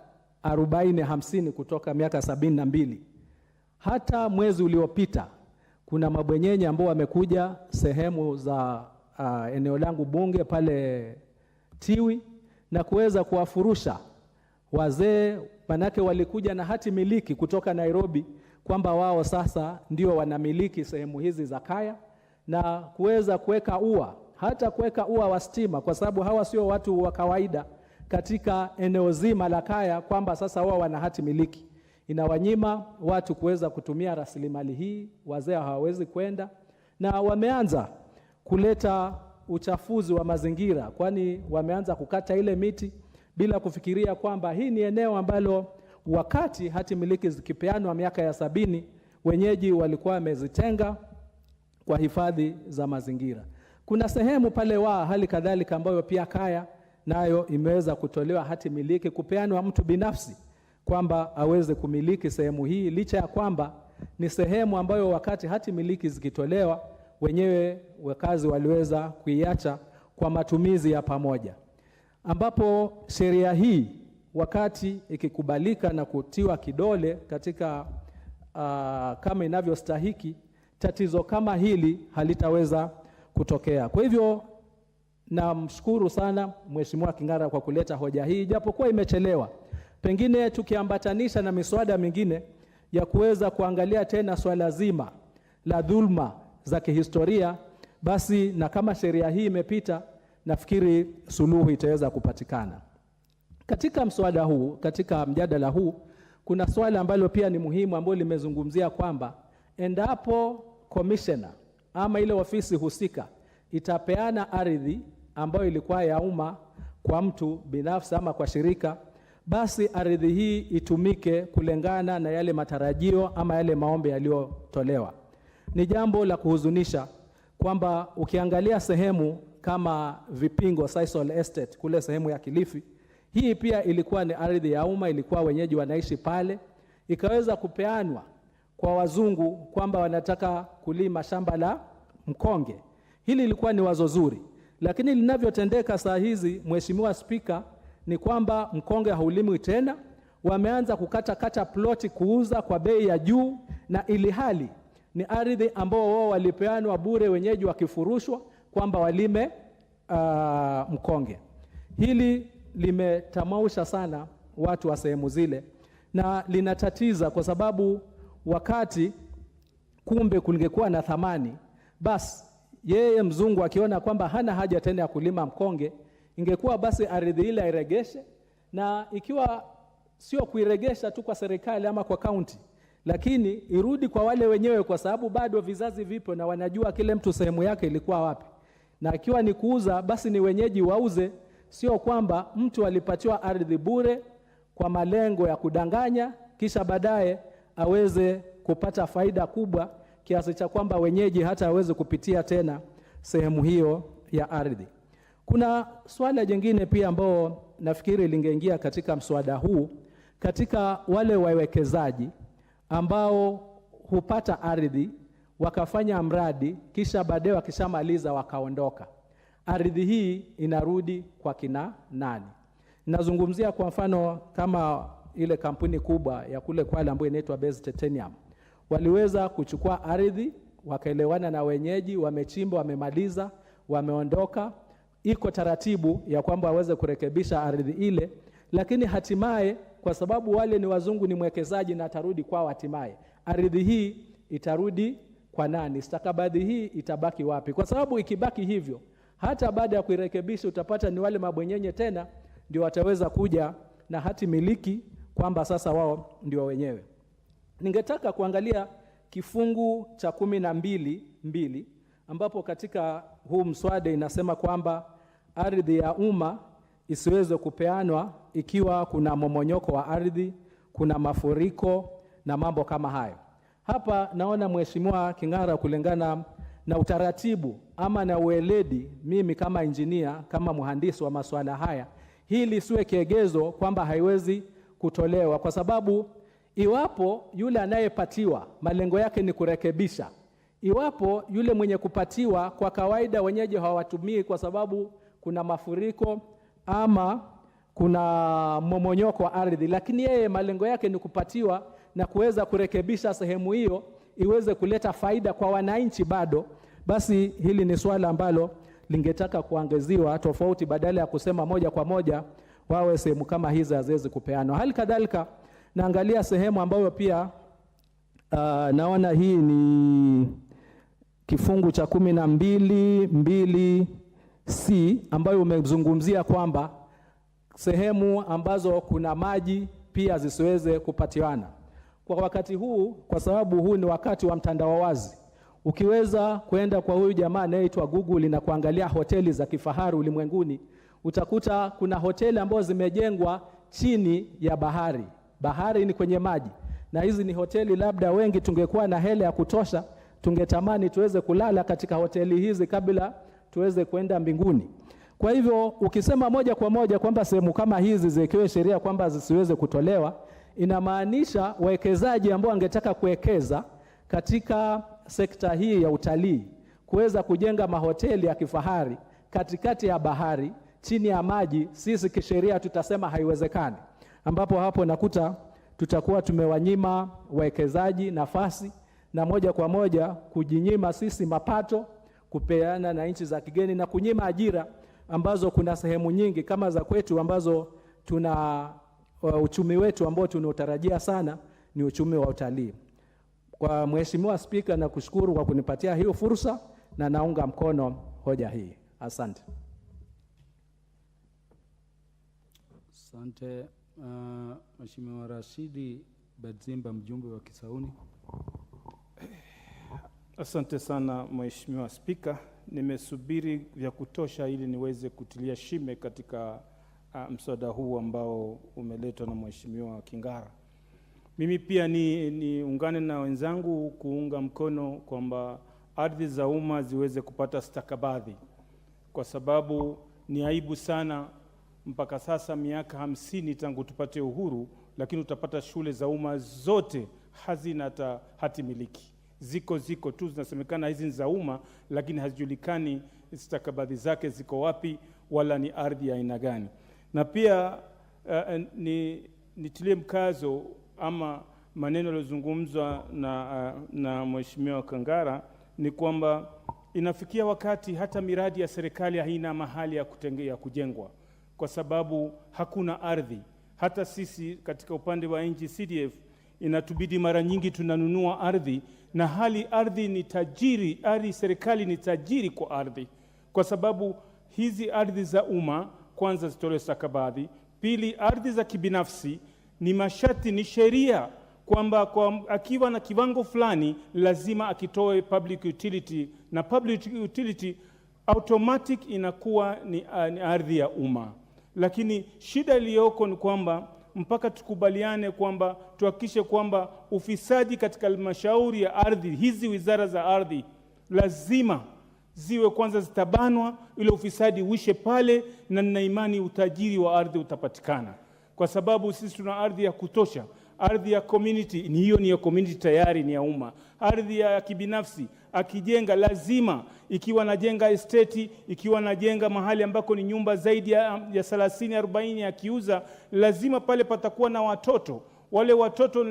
40-50 kutoka miaka 72, hata mwezi uliopita kuna mabwenyenye ambao wamekuja sehemu za eneo langu bunge pale Tiwi na kuweza kuwafurusha wazee, manake walikuja na hati miliki kutoka Nairobi kwamba wao sasa ndio wanamiliki sehemu hizi za kaya, na kuweza kuweka ua, hata kuweka ua wa stima, kwa sababu hawa sio watu wa kawaida katika eneo zima la kaya, kwamba sasa wao wana hati miliki. Inawanyima watu kuweza kutumia rasilimali hii, wazee hawawezi kwenda, na wameanza kuleta uchafuzi wa mazingira, kwani wameanza kukata ile miti bila kufikiria kwamba hii ni eneo ambalo wakati hati miliki zikipeanwa miaka ya 70 wenyeji walikuwa wamezitenga kwa hifadhi za mazingira. Kuna sehemu pale hali kadhalika ambayo pia kaya nayo imeweza kutolewa hati miliki, kupeanwa mtu binafsi kwamba aweze kumiliki sehemu hii, licha ya kwamba ni sehemu ambayo wakati hati miliki zikitolewa wenyewe wakazi waliweza kuiacha kwa matumizi ya pamoja, ambapo sheria hii wakati ikikubalika na kutiwa kidole katika kama inavyostahiki, tatizo kama hili halitaweza kutokea. Kwa hivyo namshukuru sana Mheshimiwa Kingara kwa kuleta hoja hii, japokuwa imechelewa. Pengine tukiambatanisha na miswada mingine ya kuweza kuangalia tena swala zima la dhulma za kihistoria, basi na kama sheria hii imepita, nafikiri suluhu itaweza kupatikana. Katika mswada huu, katika mjadala huu, kuna swala ambalo pia ni muhimu ambalo limezungumzia kwamba endapo commissioner ama ile ofisi husika itapeana ardhi ambayo ilikuwa ya umma kwa mtu binafsi ama kwa shirika, basi ardhi hii itumike kulingana na yale matarajio ama yale maombi yaliyotolewa. ni jambo la kuhuzunisha kwamba ukiangalia sehemu kama Vipingo Sisal Estate kule sehemu ya Kilifi, hii pia ilikuwa ni ardhi ya umma, ilikuwa wenyeji wanaishi pale, ikaweza kupeanwa kwa wazungu kwamba wanataka kulima shamba la mkonge. Hili ilikuwa ni wazo zuri, lakini linavyotendeka saa hizi, Mheshimiwa Spika, ni kwamba mkonge haulimwi tena. Wameanza kukata ploti kuuza kwa bei ya juu, na ili hali ni ardhi ambao wao walipeanwa bure, wenyeji wakifurushwa kwamba walime mkonge. Hili limetamausha sana watu wa sehemu zile na linatatiza, kwa sababu wakati kumbe kulingekuwa na thamani, basi yeye mzungu akiona kwamba hana haja tena ya kulima mkonge, ingekuwa basi ardhi ile airegeshe, na ikiwa sio kuiregesha tu kwa serikali ama kwa kaunti, lakini irudi kwa wale wenyewe, kwa sababu bado vizazi vipo na wanajua kile mtu sehemu yake ilikuwa wapi. Na ikiwa ni kuuza, basi ni wenyeji wauze, sio kwamba mtu alipatiwa ardhi bure kwa malengo ya kudanganya kisha baadaye aweze kupata faida kubwa kiasi cha kwamba wenyeji hata aweze kupitia tena sehemu hiyo ya ardhi. Kuna swala jingine pia ambao nafikiri lingeingia katika mswada huu, katika wale wawekezaji ambao hupata ardhi wakafanya mradi kisha baadaye wakishamaliza wakaondoka. Ardhi hii inarudi kwa kina nani? Nazungumzia kwa mfano kama ile kampuni kubwa ya kule Kwale ambayo inaitwa Base Titanium. Waliweza kuchukua ardhi, wakaelewana na wenyeji, wamechimba, wamemaliza, wameondoka. Iko taratibu ya kwamba waweze kurekebisha ardhi ile, lakini hatimaye kwa sababu wale ni wazungu, ni mwekezaji na atarudi kwao, hatimaye ardhi hii itarudi kwa nani? Stakabadhi hii itabaki wapi? Kwa sababu ikibaki hivyo, hata baada ya kuirekebisha utapata ni wale mabwenyenye tena ndio wataweza kuja na hati miliki kwamba sasa wao ndio wenyewe. Ningetaka kuangalia kifungu cha 12(2) ambapo katika huu mswada inasema kwamba ardhi ya umma isiweze kupeanwa ikiwa kuna momonyoko wa ardhi, kuna mafuriko na mambo kama hayo. Hapa naona Mheshimiwa King'ara, kulingana na utaratibu ama na ueledi, mimi kama engineer, kama mhandisi wa masuala haya, hili siwe kiegezo kwamba haiwezi kutolewa, kwa sababu iwapo yule anayepatiwa malengo yake ni kurekebisha, iwapo yule mwenye kupatiwa kwa kawaida wenyeji hawatumii kwa sababu kuna mafuriko ama kuna momonyoko wa ardhi, lakini yeye malengo yake ni kupatiwa na kuweza kurekebisha sehemu hiyo iweze kuleta faida kwa wananchi bado, basi hili ni swala ambalo lingetaka kuangaziwa tofauti, badala ya kusema moja kwa moja wawe sehemu kama hizi haziwezi kupeanwa. Hali kadhalika naangalia sehemu ambayo pia naona hii ni kifungu cha 12(2)(c) ambayo umezungumzia kwamba sehemu ambazo kuna maji pia zisiweze kupatiwana. Kwa wakati huu, kwa sababu huu ni wakati wa mtandao wazi, ukiweza kwenda kwa huyu jamaa anayeitwa Google na kuangalia hoteli za kifahari ulimwenguni, utakuta kuna hoteli ambazo zimejengwa chini ya bahari. Bahari ni kwenye maji, na hizi ni hoteli labda wengi tungekuwa na hela ya kutosha, tungetamani tuweze kulala katika hoteli hizi kabla tuweze kwenda mbinguni. Kwa hivyo ukisema moja kwa moja kwamba sehemu kama hizi ziwekewe sheria kwamba zisiweze kutolewa, inamaanisha wawekezaji ambao wangetaka kuwekeza katika sekta hii ya utalii, kuweza kujenga mahoteli ya kifahari katikati ya bahari, chini ya maji, sisi kisheria tutasema haiwezekani, ambapo hapo nakuta tutakuwa tumewanyima wawekezaji nafasi na moja kwa moja kujinyima sisi mapato, kupeana na nchi za kigeni na kunyima ajira ambazo kuna sehemu nyingi kama za kwetu ambazo tuna uchumi wetu ambao tunaotarajia sana ni uchumi wa utalii. Kwa Mheshimiwa Spika, na kushukuru kwa kunipatia hiyo fursa na naunga mkono hoja hii. Asante. Asante. Mheshimiwa Rashidi Badzimba, mjumbe wa Kisauni. Asante sana Mheshimiwa Spika. Nimesubiri vya kutosha ili niweze kutilia shime katika mswada huu ambao umeletwa na Mheshimiwa King'ara. Mimi pia niungane na wenzangu kuunga mkono kwamba ardhi za umma ziweze kupata stakabadhi, kwa sababu ni aibu sana mpaka sasa miaka 50 tangu tupate uhuru, lakini utapata shule za umma zote hazina hata hati miliki. Ziko tu zinasemekana hizi ni za umma, lakini hazijulikani stakabadhi zake ziko wapi wala ni ardhi ya aina gani. Na pia nitilie mkazo ama maneno yaliyozungumzwa na Mheshimiwa Kangara ni kwamba inafikia wakati hata miradi ya serikali haina mahali ya kujengwa kwa sababu hakuna ardhi. Hata sisi katika upande wa NG-CDF inatubidi mara nyingi tunanunua ardhi, na hali ardhi ni tajiri, serikali ni tajiri kwa ardhi, kwa sababu hizi ardhi za umma kwanza zitolewe stakabadhi. Pili, ardhi za kibinafsi ni masharti, ni sheria kwamba akiwa na kiwango fulani lazima akitoe public utility, na public utility automatic inakuwa ni ardhi ya umma. Lakini shida iliyoko ni kwamba mpaka tukubaliane kwamba tuhakikishe kwamba ufisadi katika halmashauri ya ardhi, hizi wizara za ardhi lazima ziwe kwanza zitabanwa ile ufisadi uishe pale, na nina imani utajiri wa ardhi utapatikana, kwa sababu sisi tuna ardhi ya kutosha. Ardhi ya community ni hiyo, ni ya community tayari, ni ya umma. Ardhi ya kibinafsi akijenga lazima, ikiwa najenga estate, ikiwa najenga mahali ambako ni nyumba zaidi ya 30 40 akiuza, lazima pale patakuwa na watoto. Wale watoto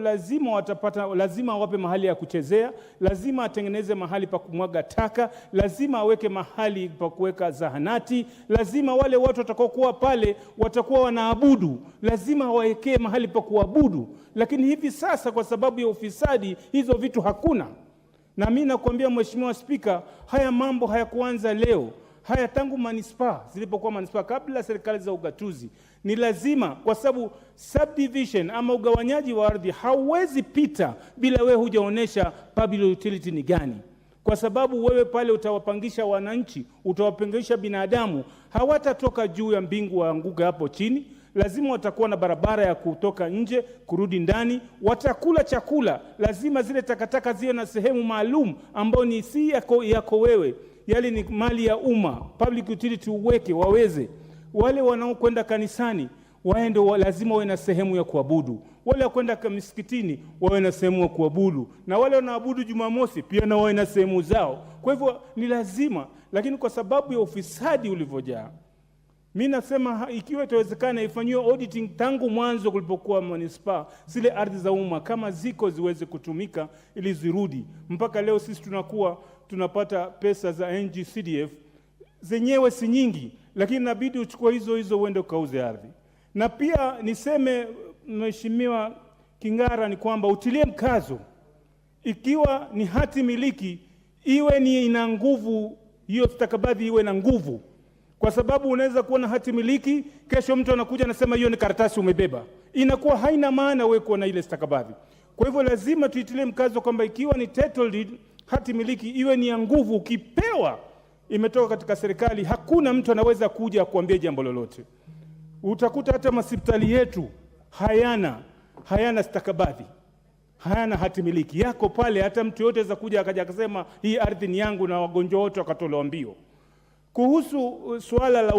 lazima wape mahali ya kuchezea, lazima atengeneze mahali pa kumwaga taka, lazima aweke mahali pa kuweka zahanati, lazima wale watu watakaokuwa pale watakuwa wanaabudu, lazima wawekee mahali pa kuabudu. Lakini hivi sasa kwa sababu ya ufisadi hizo vitu hakuna. Na mimi nakwambia Mheshimiwa Spika, haya mambo hayakuanza leo. Haya tangu manispaa zilipokuwa manispaa, kabla serikali za ugatuzi. Ni lazima, kwa sababu subdivision ama ugawanyaji wa ardhi hauwezi pita bila wewe hujaonesha public utility ni gani. Kwa sababu wewe pale utawapangisha wananchi, utawapangisha binadamu, hawatatoka juu ya mbingu waanguke hapo chini. Lazima watakuwa na barabara ya kutoka nje kurudi ndani, watakula chakula, lazima zile takataka ziwe na sehemu maalum ambayo ni si yako wewe, yale ni mali ya umma. Public utility uweke waweze. Wale wanaokwenda kanisani waende, lazima wawe na sehemu ya kuabudu. Wale wakwenda misikitini wawe na sehemu ya kuabudu, na wale wanaabudu Jumamosi pia na wawe na sehemu zao. Kwa hivyo ni lazima, lakini kwa sababu ya ufisadi ulivyojaa, mimi nasema ikiwa itawezekana ifanyiwe auditing tangu mwanzo kulipokuwa manispaa, zile ardhi za umma kama ziko ziweze kutumika ili zirudi. Mpaka leo sisi tunapata pesa za NG-CDF zenyewe si nyingi, lakini inabidi uchukue hizo uende ukauze ardhi. Na pia niseme Mheshimiwa Kingara ni kwamba utilie mkazo, ikiwa ni hati miliki iwe ni ina nguvu, hiyo stakabadhi iwe na nguvu. Kwa sababu unaweza kuwa na hati miliki, kesho mtu anakuja anasema hiyo ni karatasi umebeba, inakuwa haina maana wewe kuwa na ile stakabadhi. Kwa hivyo lazima tuitilie mkazo kwamba ikiwa ni title deed, hati miliki iwe ni ya nguvu. Ukipewa imetoka katika serikali, hakuna mtu anaweza kuja kuambia jambo lolote. Utakuta hata hospitali yetu hayana stakabadhi, hayana hati miliki, yako pale. Hata mtu yote za kuja akaja akasema hii ardhi ni yangu, na wagonjwa wote wakatolewa mbio. Kuhusu suala la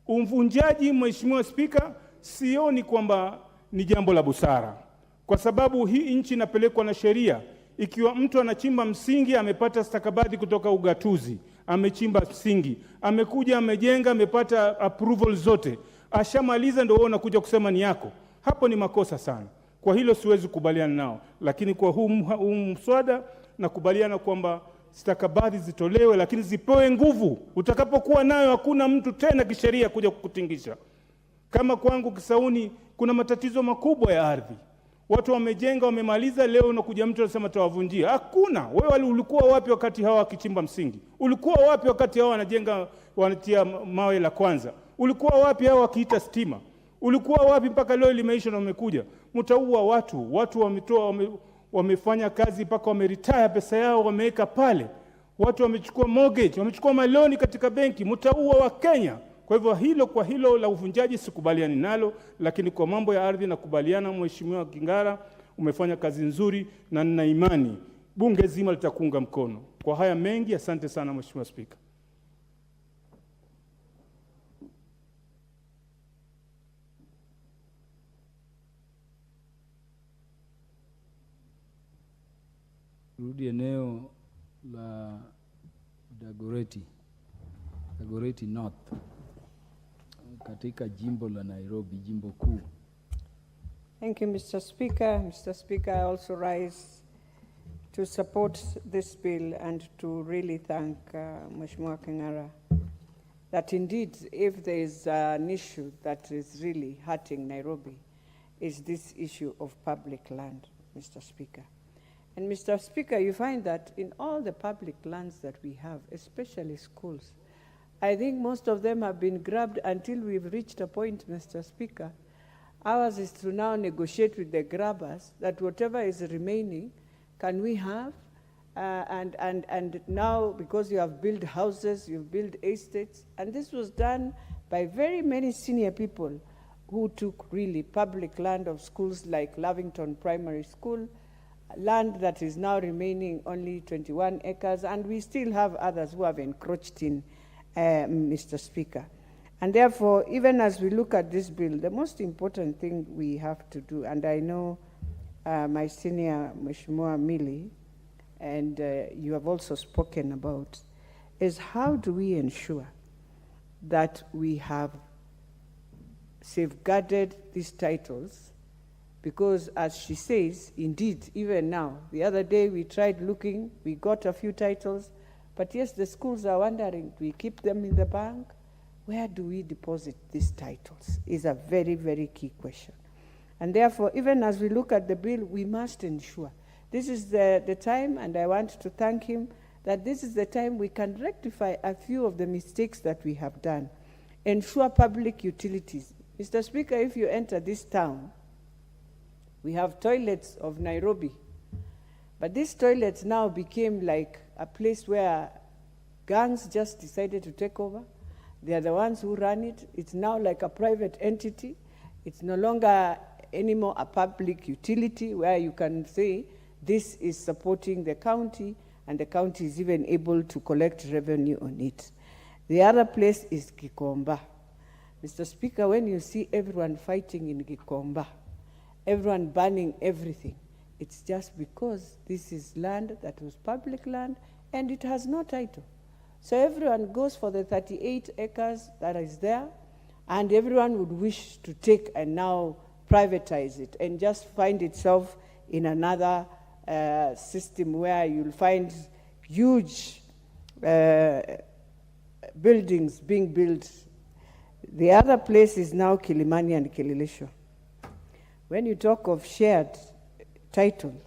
uvunjaji, Mheshimiwa Spika, sioni kwamba ni jambo la busara, kwa sababu hii nchi inapelekwa na sheria. Ikiwa mtu anachimba msingi, amepata stakabadhi kutoka ugatuzi, amechimba msingi, amekuja amejenga, amepata approval zote, ashamaliza, ndio wewe unakuja kusema ni yako, hapo ni makosa sana. Kwa hilo siwezi kubaliana nao, lakini kwa huu mswada nakubaliana kwamba stakabadhi zitolewe, lakini zipewe nguvu. Utakapokuwa nayo hakuna mtu tena kisheria kuja kukutingisha. Kama kwangu Kisauni kuna matatizo makubwa ya ardhi, watu wamejenga, wamemaliza, leo unakuja mtu anasema tawavunjia. Hakuna. Wewe ulikuwa wapi wakati hawa wakichimba msingi? Ulikuwa wapi wakati hawa wanajenga, wanatia mawe la kwanza? Ulikuwa wapi hawa wakiita stima? Ulikuwa wapi mpaka leo limeisha na umekuja? Mtaua watu wamefanya kazi mpaka wameretire, pesa yao wameweka pale. Watu wamechukua mortgage, wamechukua maloni katika benki, mtaua wa Kenya Kwa hivyo hilo kwa hilo la uvunjaji sikubaliani nalo, lakini kwa mambo ya ardhi nakubaliana. Mheshimiwa Kingara, umefanya kazi nzuri na nina imani bunge zima litakuunga mkono. Kwa haya mengi, asante sana Mheshimiwa Spika. Rudi eneo la Dagoretti North katika jimbo la Nairobi, jimbo kuu. Thank you, Mr. Speaker. Mr. Speaker, I also rise to support this bill and to really thank Mheshimiwa Kingara that indeed, if there is an issue that is really hurting Nairobi, is this issue of public land, Mr. Speaker. And Mr. Speaker, you find that in all the public lands that we have, especially schools, I think most of them have been grabbed until we've reached a point, Mr. Speaker. Ours is to now negotiate with the grabbers that whatever is remaining, can we have? And now, because you have built houses, you've built estates, and this was done by very many senior people who took really public land of schools like Lavington Primary School, land that is now remaining only 21 acres, and we still have others who have encroached in, Mr. Speaker. And therefore, even as we look at this bill, the most important thing we have to do, and I know my senior Mheshimiwa Mili, and you have also spoken about, is how do we ensure that we have safeguarded these titles? Because as she says, indeed, even now, the other day we tried looking, we got a few titles, but yes, the schools are wondering, do we keep them in the bank? Where do we deposit these titles? Is a very, very key question. And therefore, even as we look at the bill, we must ensure. This is the time, and I want to thank him, that this is the time we can rectify a few of the mistakes that we have done. Ensure public utilities. Mr. Speaker, if you enter this town, we have toilets of Nairobi, but these toilets now became like a place where gangs just decided to take over. They are the ones who run it. It's now like a private entity. It's no longer anymore a public utility where you can say this is supporting the county and the county is even able to collect revenue on it. The other place is Gikomba. Mr. Speaker, when you see everyone fighting in Gikomba, everyone burning everything, it's just because this is land that was public land and it has no title. So everyone goes for the 38 acres that is there, and everyone would wish to take and now privatize it and just find itself in another system where you'll find huge buildings being built. The other place is now Kilimani and Kileleshwa. When you talk of shared title,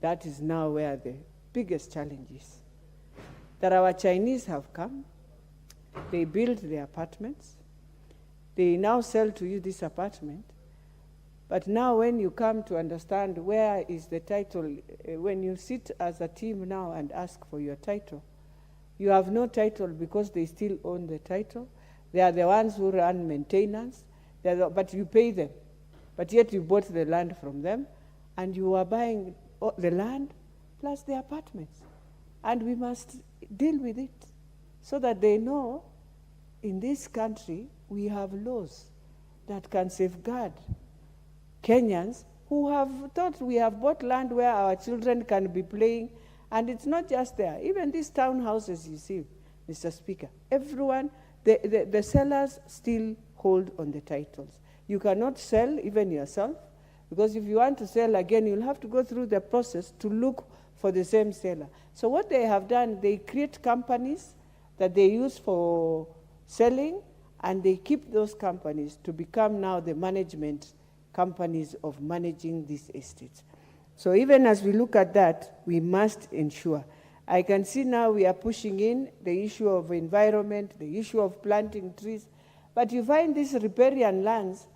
that is now where the biggest challenge is. That our Chinese have come, they build the apartments, they now sell to you this apartment, but now when you come to understand where is the title, when you sit as a team now and ask for your title, you have no title because they still own the title. They are the ones who run maintenance, but you pay them. But yet you bought the land from them, and you are buying the land plus the apartments. And we must deal with it so that they know in this country we have laws that can safeguard Kenyans who have thought we have bought land where our children can be playing. And it's not just there. Even these townhouses you see, Mr. Speaker, everyone, the sellers still hold on the titles. You cannot sell even yourself, because if you want to sell again, you'll have to go through the process to look for the same seller. So what they have done, they create companies that they use for selling, and they keep those companies to become now the management companies of managing these estates. So even as we look at that, we must ensure. I can see now we are pushing in the issue of environment, the issue of planting trees, but you find these riparian lands.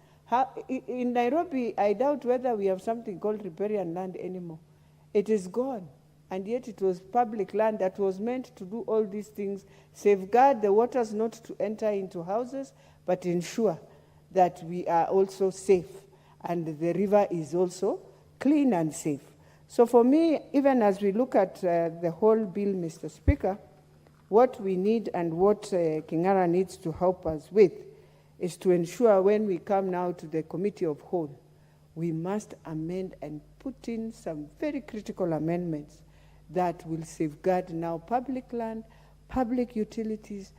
In Nairobi, I doubt whether we have something called riparian land anymore. It is gone. and yet it was public land that was meant to do all these things, safeguard the waters not to enter into houses, but ensure that we are also safe and the river is also clean and safe. So for me, even as we look at the whole bill, Mr. Speaker, what we need and what Kingara needs to help us with is to ensure when we come now to the Committee of Whole, we must amend and put in some very critical amendments that will safeguard now public land, public utilities,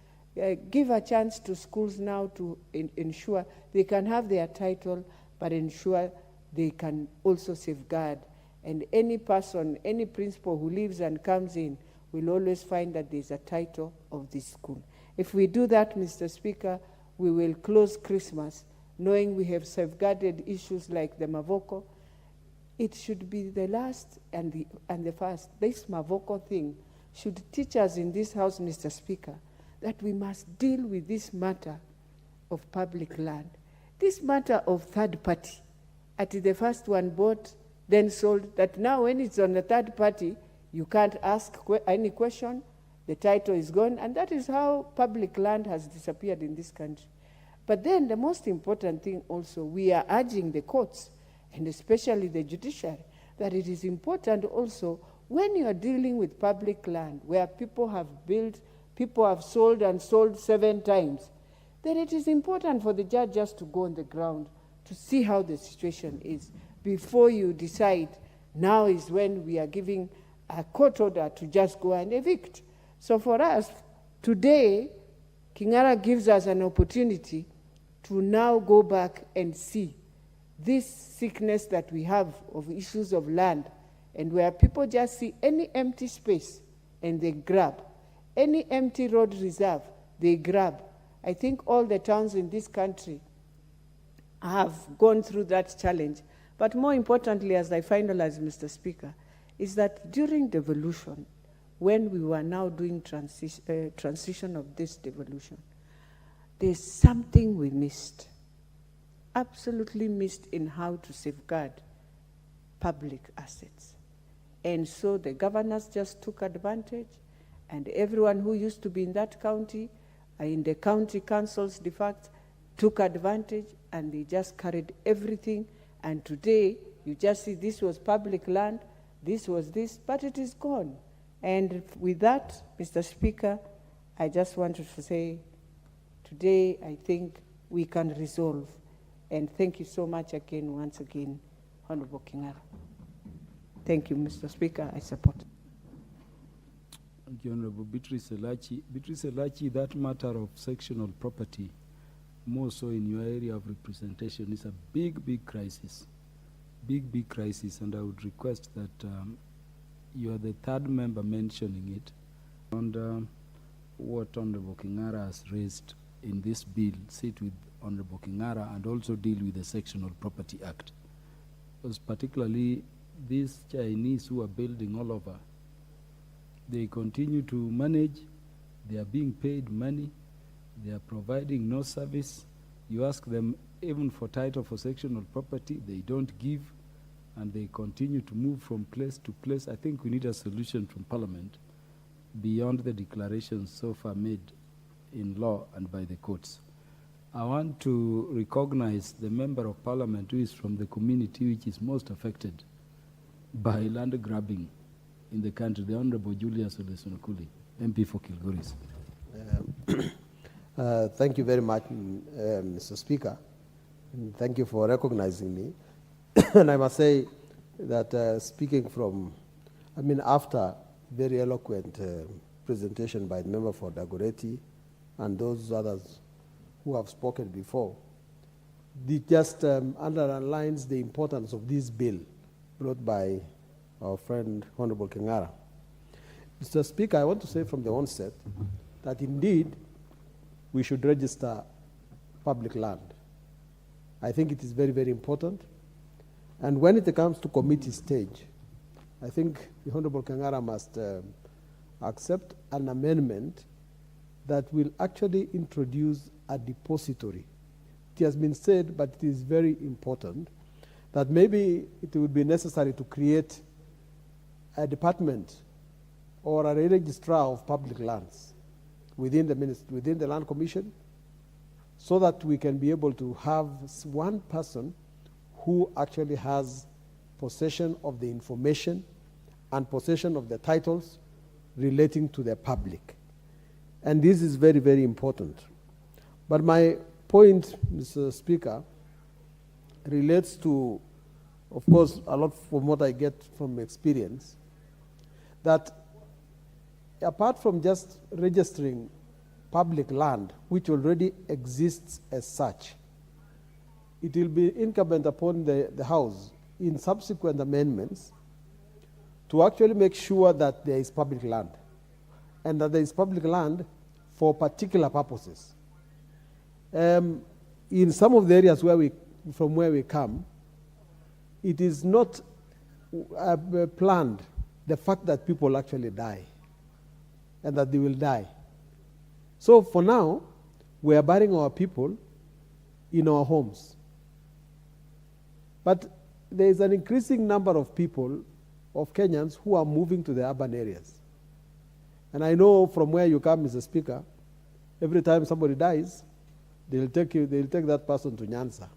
give a chance to schools now to ensure they can have their title, but ensure they can also safeguard. And any person, any principal who lives and comes in will always find that there's a title of this school. If we do that, Mr. Speaker, we will close Christmas knowing we have safeguarded issues like the Mavoko. It should be the last and the first. This Mavoko thing should teach us in this House, Mr. Speaker, that we must deal with this matter of public land. This matter of third party, at the first one bought, then sold, that now when it's on the third party, you can't ask any question, the title is gone, and that is how public land has disappeared in this country. But then the most important thing also, we are urging the courts, and especially the judiciary, that it is important also when you are dealing with public land where people have built, people have sold and sold 7 times, then it is important for the judge just to go on the ground to see how the situation is before you decide now is when we are giving a court order to just go and evict. So for us, today, Kingara gives us an opportunity to now go back and see this sickness that we have of issues of land, and where people just see any empty space and they grab, any empty road reserve, they grab. I think all the towns in this country have gone through that challenge. But more importantly, as I finalize, Mr. Speaker, is that during devolution, when we were now doing transition of this devolution, there's something we missed, absolutely missed in how to safeguard public assets. And so the governors just took advantage, and everyone who used to be in that county, in the county councils, de facto, took advantage, and they just carried everything. And today, you just see this was public land, this was this, but it is gone. And with that, Mr. Speaker, I just wanted to say, today I think we can resolve. And thank you so much again, once again, Honorable Kingara. Thank you, Mr. Speaker, I support. Thank you, Honorable Beatrice Elachi. Beatrice Elachi, that matter of sectional property, more so in your area of representation, is a big, big crisis. Big crisis, and I would request that you are the third member mentioning it. And what Honorable Kingara has raised in this bill, sit with Honorable Kingara and also deal with the Sectional Property Act. Because particularly these Chinese who are building all over, they continue to manage, they are being paid money, they are providing no service. You ask them even for title for sectional property, they don't give, and they continue to move from place to place. I think we need a solution from Parliament beyond the declarations so far made in law and by the courts. I want to recognize the Member of Parliament who is from the community which is most affected by land grabbing in the country, the Honorable Julius Olesonkuli, MP for Kilgoris. Thank you very much, Mr. Speaker. And thank you for recognizing me. And I must say that speaking from, after very eloquent presentation by the member for Dagoretti and those others who have spoken before, it just underlines the importance of this bill brought by our friend Honorable Kingara. Mr. Speaker, I want to say from the onset that indeed we should register public land. I think it is very, very important. And when it comes to committee stage, I think the Honorable Kingara must accept an amendment that will actually introduce a depository. It has been said, but it is very important, that maybe it would be necessary to create a department or a registrar of public lands within the Land Commission, so that we can be able to have one person who actually has possession of the information and possession of the titles relating to the public. And this is very, very important. But my point, Mr. Speaker, relates to, of course, a lot from what I get from experience, that apart from just registering public land, which already exists as such, it will be incumbent upon the House in subsequent amendments to actually make sure that there is public land, and that there is public land for particular purposes. In some of the areas from where we come, it is not planned, the fact that people actually die and that they will die. So for now, we are burying our people in our homes. But there is an increasing number of people, of Kenyans, who are moving to the urban areas. And I know from where you come, Mr. Speaker, every time somebody dies, they'll take that person to Nyanza.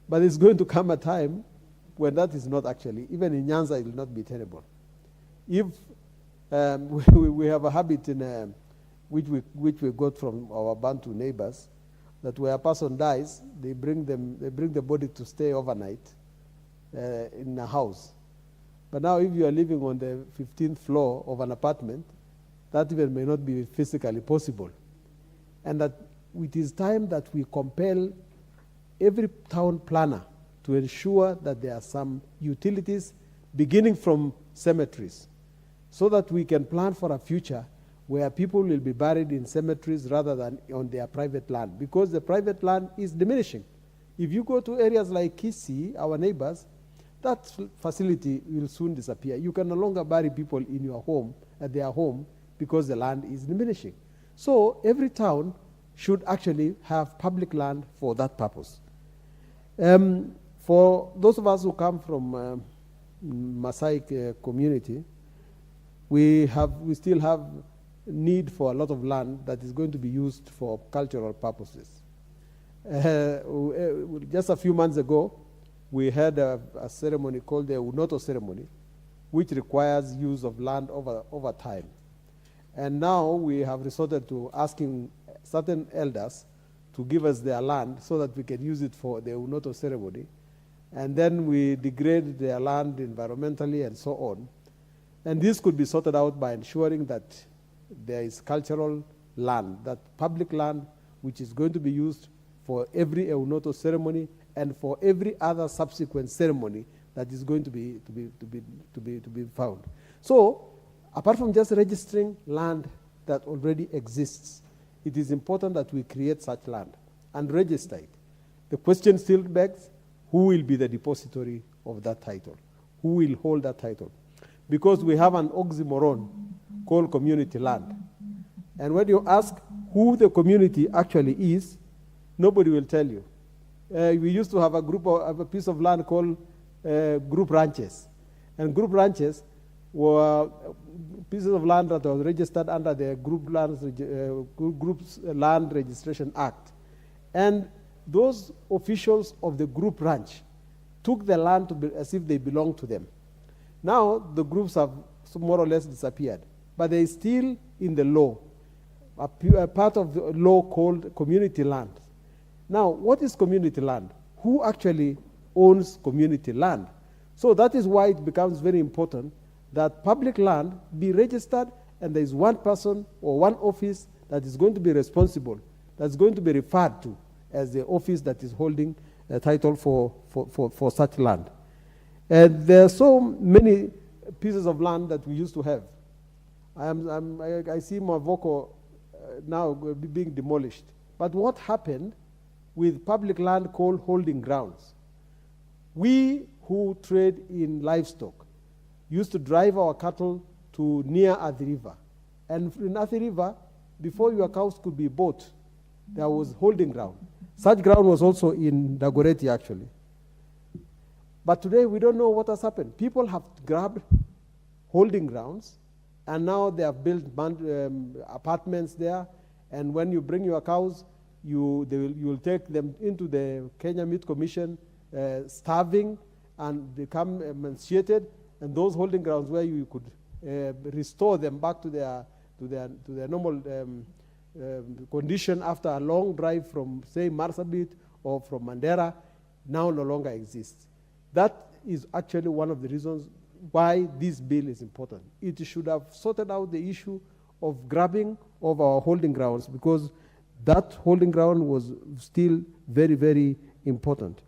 But it's going to come a time when that is not actually, even in Nyanza, it will not be tenable. If we have a habit in which we got from our Bantu neighbors, that where a person dies, they bring the body to stay overnight in a house. But now, if you are living on the 15th floor of an apartment, that even may not be physically possible. And that it is time that we compel every town planner to ensure that there are some utilities beginning from cemeteries, so that we can plan for a future where people will be buried in cemeteries rather than on their private land, because the private land is diminishing. If you go to areas like Kisii, our neighbors, that facility will soon disappear. You can no longer bury people in your home, at their home, because the land is diminishing. So every town should actually have public land for that purpose. For those of us who come from Maasai community, we still have need for a lot of land that is going to be used for cultural purposes. Just a few months ago, we had a ceremony called the Unoto ceremony, which requires use of land over time. And now we have resorted to asking certain elders to give us their land so that we can use it for the Unoto ceremony. And then we degrade their land environmentally and so on. And this could be sorted out by ensuring that there is cultural land, that public land, which is going to be used for every Eunoto ceremony and for every other subsequent ceremony that is going to be found. So, apart from just registering land that already exists, it is important that we create such land and register it. The question still begs, who will be the depository of that title? Who will hold that title? Because we have an oxymoron called community land. And when you ask who the community actually is, nobody will tell you. We used to have a piece of land called group ranches. And group ranches were pieces of land that was registered under the Groups Land Registration Act. And those officials of the group ranch took the land as if they belonged to them. Now the groups have more or less disappeared, but they are still in the law, a part of the law called community land. Now, what is community land? Who actually owns community land? So that is why it becomes very important that public land be registered, and there is one person or one office that is going to be responsible, that's going to be referred to as the office that is holding a title for such land. And there are so many pieces of land that we used to have. I see Mavoko now being demolished. But what happened with public land called holding grounds? We who trade in livestock used to drive our cattle to near Athi River. And in Athi River, before your cows could be bought, there was holding ground. Such ground was also in Dagoretti, actually. But today we don't know what has happened. People have grabbed holding grounds and now they have built apartments there, and when you bring your cows, you will take them into the Kenya Meat Commission, starving and become emaciated, and those holding grounds where you could restore them back to their normal condition after a long drive from, say, Marsabit or from Mandera, now no longer exists. That is actually one of the reasons why this bill is important. It should have sorted out the issue of grabbing of our holding grounds, because that holding ground was still very, very important.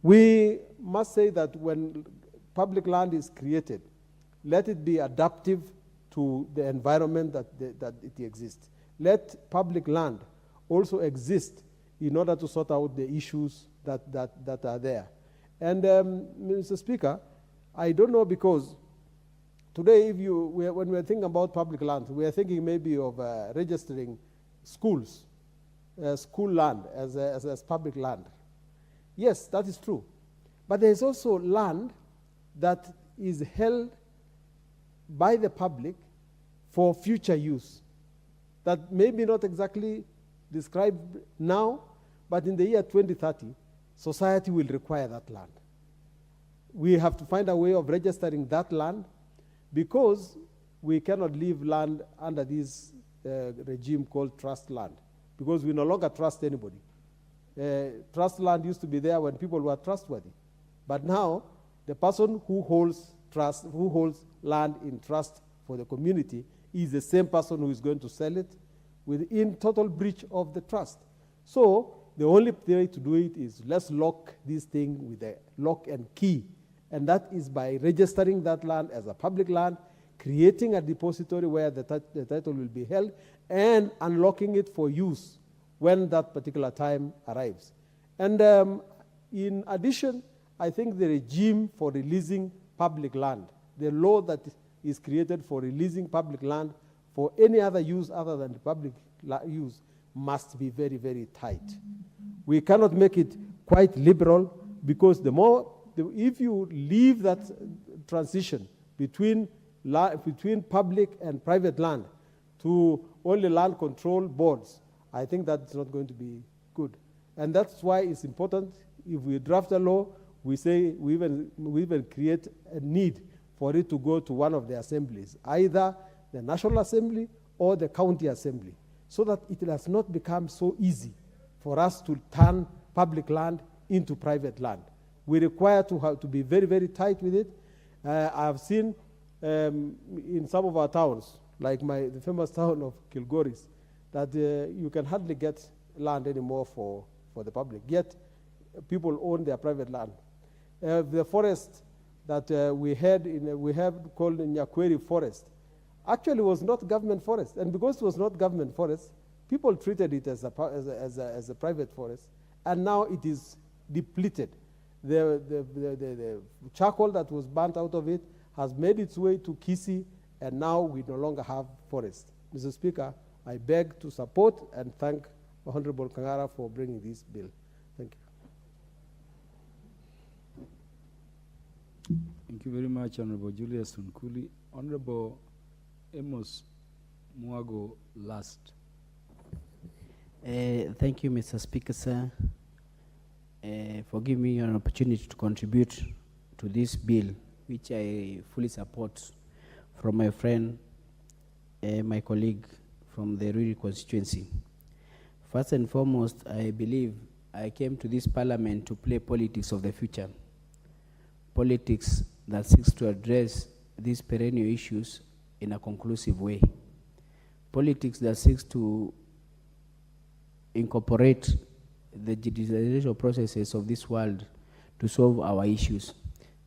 We must say that when public land is created, let it be adaptive to the environment that it exists. Let public land also exist in order to sort out the issues that are there. And Mr. Speaker, I don't know, because today when we're thinking about public land, we are thinking maybe of registering schools, school land as public land. Yes, that is true. But there is also land that is held by the public for future use, that may be not exactly described now, but in the year 2030, society will require that land. We have to find a way of registering that land, because we cannot leave land under this regime called trust land, because we no longer trust anybody. Trust land used to be there when people were trustworthy, but now the person who holds land in trust for the community is the same person who is going to sell it within total breach of the trust. So the only way to do it is, let's lock this thing with a lock and key, and that is by registering that land as a public land, creating a depository where the title will be held, and unlocking it for use when that particular time arrives. And in addition, I think the regime for releasing public land, the law that is created for releasing public land for any other use other than the public use, must be very, very tight. We cannot make it quite liberal, because if you leave that transition between public and private land to only land control boards, I think that's not going to be good. And that's why it's important, if we draft a law, we say we even create a need for it to go to one of the assemblies, either the National Assembly or the County Assembly, so that it has not become so easy for us to turn public land into private land. We require to be very, very tight with it. I've seen in some of our towns, like the famous town of Kilgoris, that you can hardly get land anymore for the public, yet people own their private land. The forest that we have called Nyakweri Forest actually was not government forest, and because it was not government forest, people treated it as a private forest, and now it is depleted. The charcoal that was burnt out of it has made its way to Kisii, and now we no longer have forest. Mr. Speaker, I beg to support and thank Honorable Kangara for bringing this bill. Thank you. Thank you very much, Honorable Julius Unkuli. Honorable Amos Mwago last. Thank you, Mr. Speaker, sir, for giving me an opportunity to contribute to this bill, which I fully support, from my friend, my colleague from the Ruri constituency. First and foremost, I believe I came to this parliament to play politics of the future, politics that seeks to address these perennial issues in a conclusive way, politics that seeks to incorporate the digitalization processes of this world to solve our issues.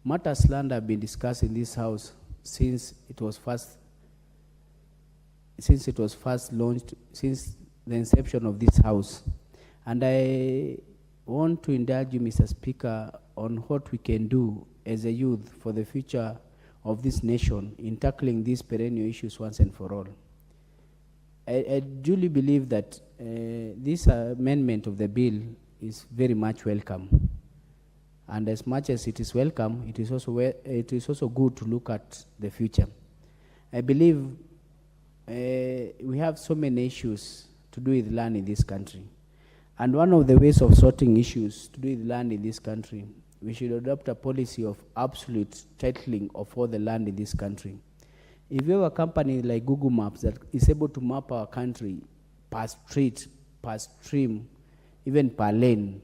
Matters land have been discussed in this house since it was first launched, since the inception of this house. And I want to indulge you, Mr. Speaker, on what we can do as a youth for the future of this nation in tackling these perennial issues once and for all. I duly believe that this amendment of the bill is very much welcome. And as much as it is welcome, it is also good to look at the future. I believe we have so many issues to do with land in this country. And one of the ways of sorting issues to do with land in this country, we should adopt a policy of absolute titling of all the land in this country. If you have a company like Google Maps that is able to map our country per street, per stream, even per lane,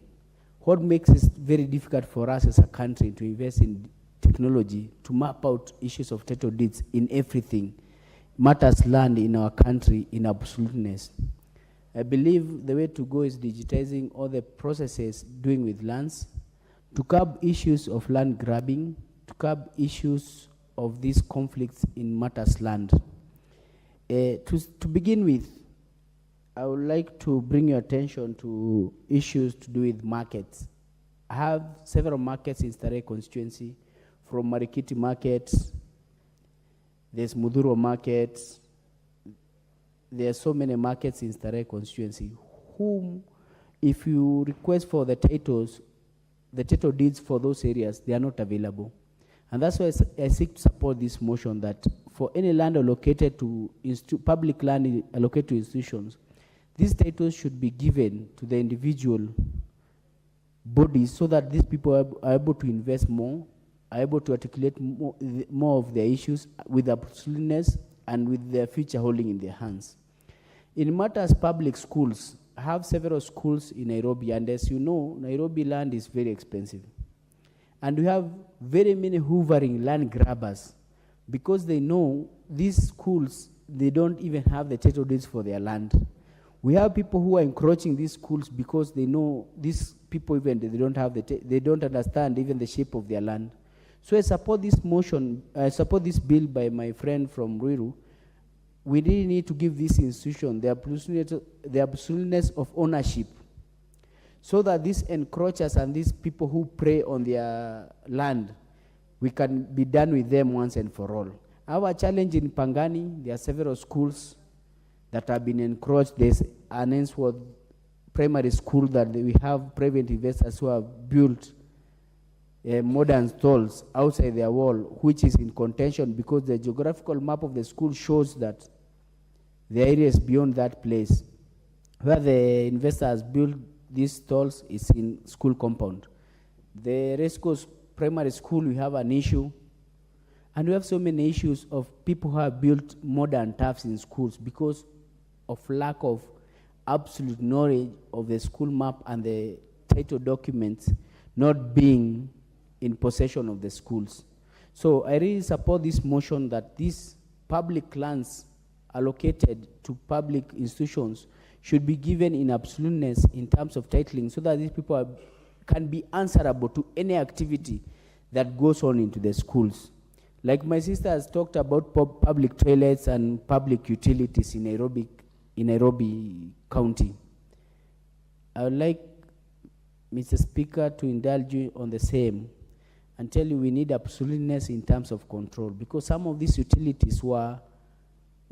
what makes it very difficult for us as a country to invest in technology to map out issues of title deeds in everything, matters land in our country in absoluteness. I believe the way to go is digitizing all the processes doing with lands, to curb issues of land grabbing, to curb issues of these conflicts in matters land. To begin with, I would like to bring your attention to issues to do with markets. I have several markets in Starehe constituency, from Marikiti Market, there's Mudhuro Market. There are so many markets in Starehe constituency, whom, if you request for the title deeds for those areas, they are not available. And that's why I seek to support this motion that for any land allocated to public land allocated to institutions, these titles should be given to the individual bodies so that these people are able to invest more, are able to articulate more of their issues with absoluteness and with their future holding in their hands. In matters public schools, I have several schools in Nairobi, and as you know, Nairobi land is very expensive. And we have very many hoovering land grabbers because they know these schools, they don't even have the title deeds for their land. We have people who are encroaching these schools because they know these people even they don't understand even the shape of their land. So I support this motion, I support this bill by my friend from Ruiru. We really need to give this institution the absoluteness of ownership so that these encroachers and these people who prey on their land, we can be done with them once and for all. Our challenge in Pangani, there are several schools that have been encroached. There's an Ainsworth primary school that we have private investors who have built modern stalls outside their wall, which is in contention because the geographical map of the school shows that the areas beyond that place where the investors built these stalls is in school compound. The Resco's primary school, we have an issue, and we have so many issues of people who have built modern turfs in schools because of lack of absolute knowledge of the school map and the title documents not being in possession of the schools. So I really support this motion that these public lands allocated to public institutions should be given in absoluteness in terms of titling so that these people can be answerable to any activity that goes on into the schools. Like my sister has talked about public toilets and public utilities in Nairobi County. I would like Mr. Speaker to indulge you on the same and tell you we need absoluteness in terms of control because some of these utilities were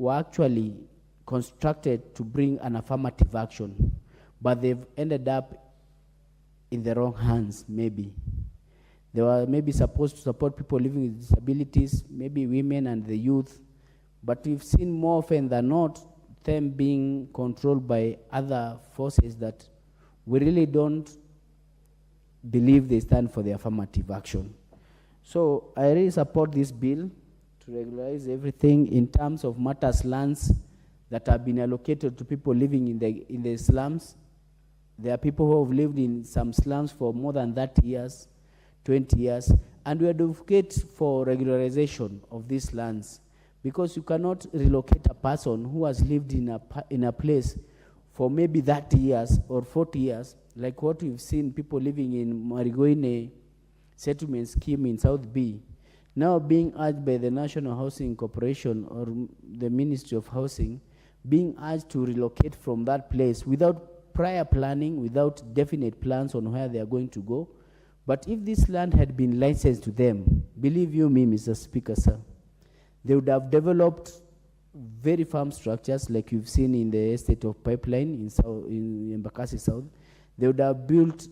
actually constructed to bring an affirmative action, but they've ended up in the wrong hands maybe. They were maybe supposed to support people living with disabilities, maybe women and the youth, but we've seen more often than not them being controlled by other forces that we really don't believe they stand for the affirmative action. So I really support this bill to regularize everything in terms of matters lands that have been allocated to people living in the slums. There are people who have lived in some slums for more than 30 years, 20 years, and we advocate for regularization of these lands because you cannot relocate a person who has lived in a place for maybe 30 years or 40 years, like what we've seen people living in Marigoine settlement scheme in South B, now being urged by the National Housing Corporation or the Ministry of Housing, being urged to relocate from that place without prior planning, without definite plans on where they are going to go. But if this land had been licensed to them, believe you me, Mr. Speaker, sir, they would have developed very firm structures like you've seen in the estate of Pipeline in Embakasi South. They would have built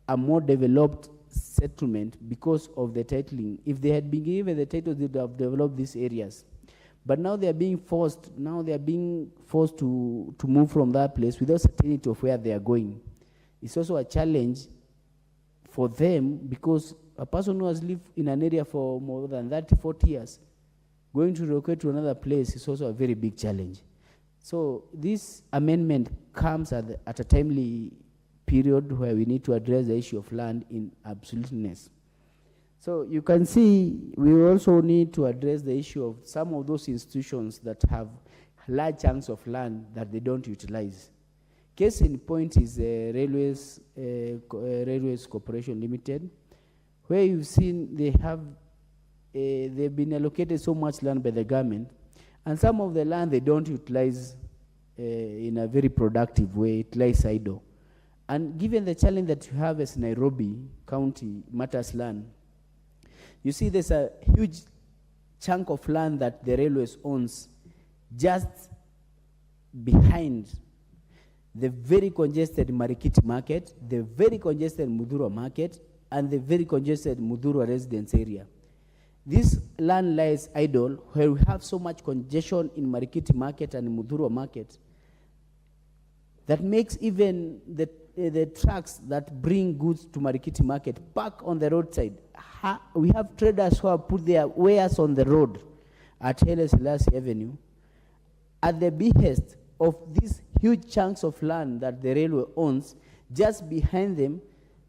a more developed settlement because of the titling. If they had been given the titles, they would have developed these areas. But now they are being forced to move from that place without certainty of where they are going. It's also a challenge for them, because a person who has lived in an area for more than 30, 40 years, going to relocate to another place is also a very big challenge. So this amendment comes at a timely period where we need to address the issue of land in absoluteness. So you can see we also need to address the issue of some of those institutions that have large chunks of land that they don't utilize. Case in point is Railways Corporation Limited, where you've seen they've been allocated so much land by the government, and some of the land they don't utilize in a very productive way. It lies idle. And given the challenge that you have as Nairobi County matters land, you see there's a huge chunk of land that the railways owns just behind the very congested Marikiti market, the very congested Mudhurwa market, and the very congested Mudhurwa residence area. This land lies idle where we have so much congestion in Marikiti market and Mudhurwa market that makes even the trucks that bring goods to Marikiti market park on the roadside. We have traders who have put their wares on the road at Haile Selassie Avenue at the behest of these huge chunks of land that the railway owns. Just behind them,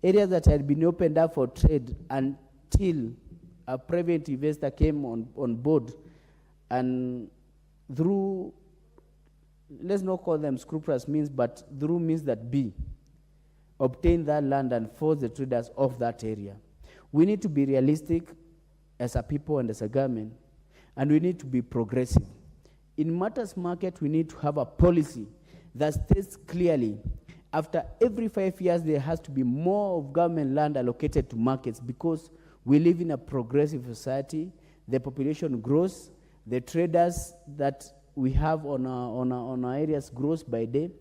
areas that had been opened up for trade until a private investor came on board, and through, let's not call them scrupulous means, but through means that be, obtain that land and force the traders off that area. We need to be realistic as a people and as a government, and we need to be progressive. In matters market, we need to have a policy that states clearly, after every 5 years, there has to be more of government land allocated to markets, because we live in a progressive society. The population grows, the traders that we have on our areas grows by day.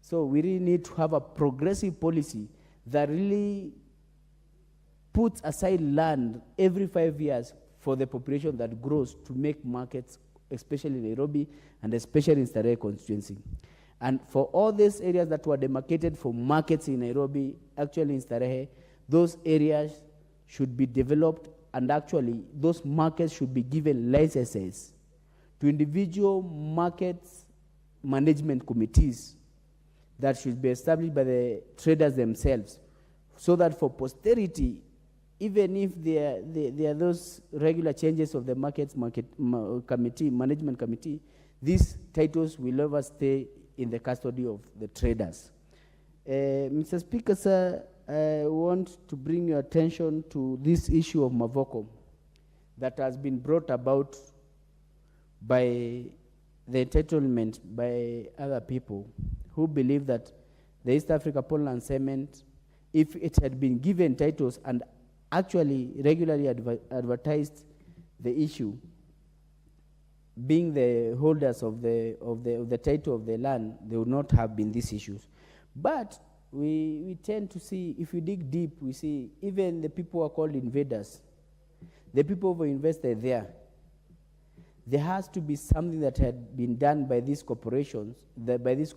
So we really need to have a progressive policy that really puts aside land every 5 years for the population that grows to make markets, especially in Nairobi and especially in Starehe constituency. And for all these areas that were demarcated for markets in Nairobi, actually in Starehe, those areas should be developed, and actually those markets should be given licenses to individual markets management committees that should be established by the traders themselves, so that for posterity, even if there are those regular changes of the management committee, these titles will never stay in the custody of the traders. Mr. Speaker, sir, I want to bring your attention to this issue of Mavoko that has been brought about by the entitlement by other people who believe that the East Africa Portland Cement, if it had been given titles and actually regularly advertised the issue, being the holders of the title of the land, there would not have been these issues. But we tend to see, if we dig deep, we see even the people who are called invaders, the people who invested there, there has to be something that had been done by these corporations, I believe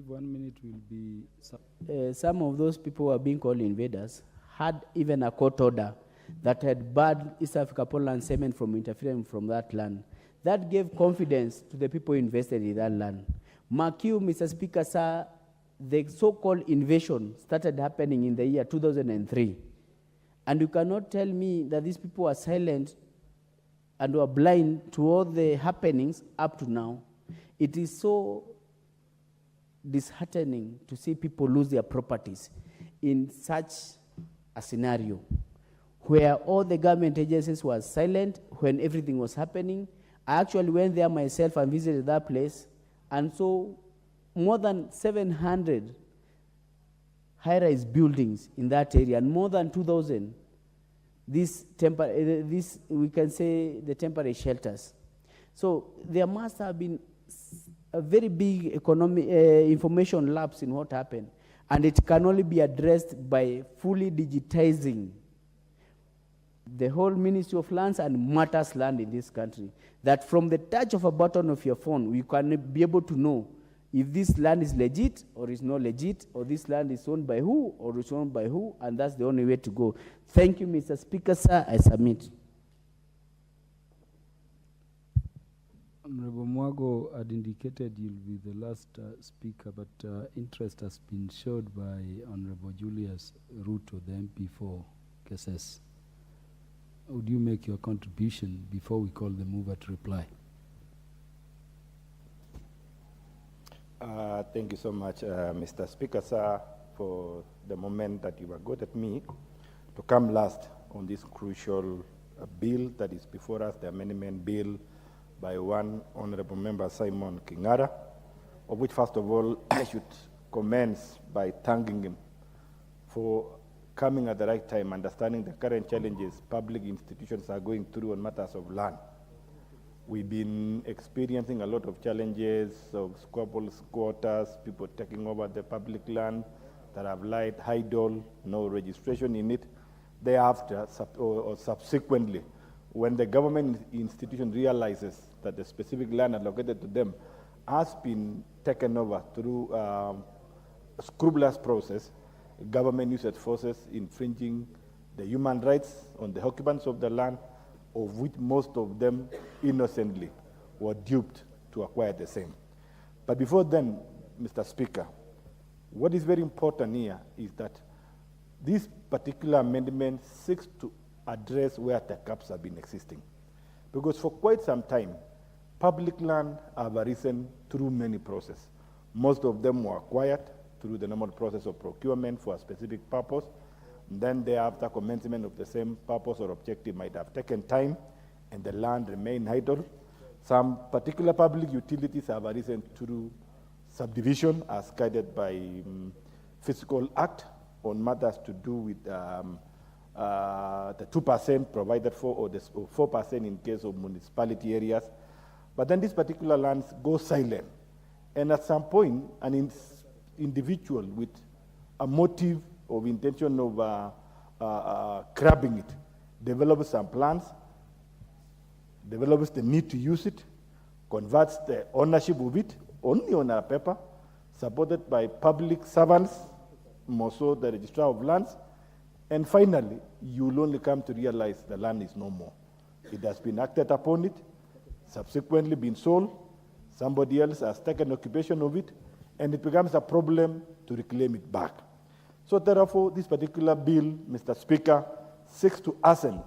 1 minute will be... some of those people who are being called invaders had even a court order that had barred East Africa Portland Cement from interfering from that land. That gave confidence to the people who invested in that land. Mark you, Mr. Speaker, sir, the so-called invasion started happening in the year 2003. And you cannot tell me that these people are silent and were blind to all the happenings up to now. It is so disheartening to see people lose their properties in such a scenario where all the government agencies were silent when everything was happening. I actually went there myself and visited that place, and so more than 700 high-rise buildings in that area, and more than 2,000 we can say the temporary shelters. So there must have been a very big information lapse in what happened. And it can only be addressed by fully digitizing the whole Ministry of Lands and matters land in this country. That from the touch of a button of your phone, you can be able to know if this land is legit or is not legit, or this land is owned by who or is owned by who, and that's the only way to go. Thank you, Mr. Speaker, sir. I submit. Honorable Mwago had indicated you'll be the last speaker, but interest has been showed by Honorable Julius Ruto, the MP for Keses. Would you make your contribution before we call the mover to reply? Thank you so much, Mr. Speaker, sir, for the moment that you accorded me to come last on this crucial bill that is before us, the amendment bill by one Honorable Member Simon Kingara, of which, first of all, I should commence by thanking him for coming at the right time, understanding the current challenges public institutions are going through on matters of land. We've been experiencing a lot of challenges of squabbles, squatters, people taking over the public land that have lied idle, no registration in it. Thereafter, or subsequently, when the government institution realizes that the specific land allocated to them has been taken over through a scrupulous process, government uses forces infringing the human rights on the occupants of the land, of which most of them innocently were duped to acquire the same. But before then, Mr. Speaker, what is very important here is that this particular amendment seeks to address where the gaps have been existing. Because for quite some time, public land have arisen through many processes. Most of them were acquired through the normal process of procurement for a specific purpose. And then thereafter, commencement of the same purpose or objective might have taken time, and the land remained idle. Some particular public utilities have arisen through subdivision as guided by Fiscal Act on matters to do with the 2% provided for, or the 4% in case of municipality areas. But then these particular lands go silent. And at some point, an individual with a motive of intention of grabbing it develops some plans, develops the need to use it, converts the ownership of it only on a paper, supported by public servants, more so the registrar of lands, and finally, you will only come to realize the land is no more. It has been acted upon it, subsequently been sold, somebody else has taken occupation of it, and it becomes a problem to reclaim it back. So therefore, this particular bill, Mr. Speaker, seeks to hasten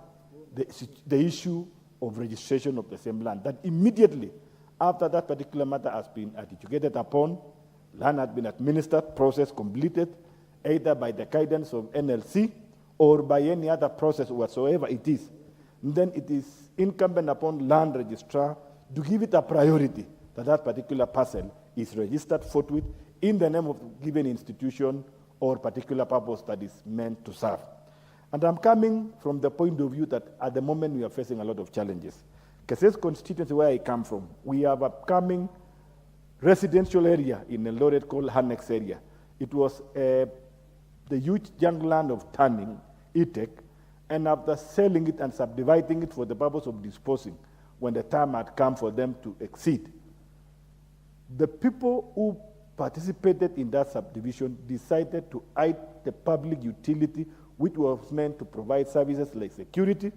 the issue of registration of the same land, that immediately after that particular matter has been adjudicated upon, land has been administered, process completed, either by the guidance of NLC or by any other process whatsoever it is. And then it is incumbent upon land registrar to give it a priority that that particular parcel is registered forthwith in the name of given institution or particular purpose that is meant to serve. And I'm coming from the point of view that at the moment we are facing a lot of challenges. Keses constituency, where I come from, we have a upcoming residential area in Eldoret called Annex area. It was the huge young land of Turning, ETEC, and after selling it and subdividing it for the purpose of disposing, when the time had come for them to exceed, the people who participated in that subdivision decided to hide the public utility which was meant to provide services like security,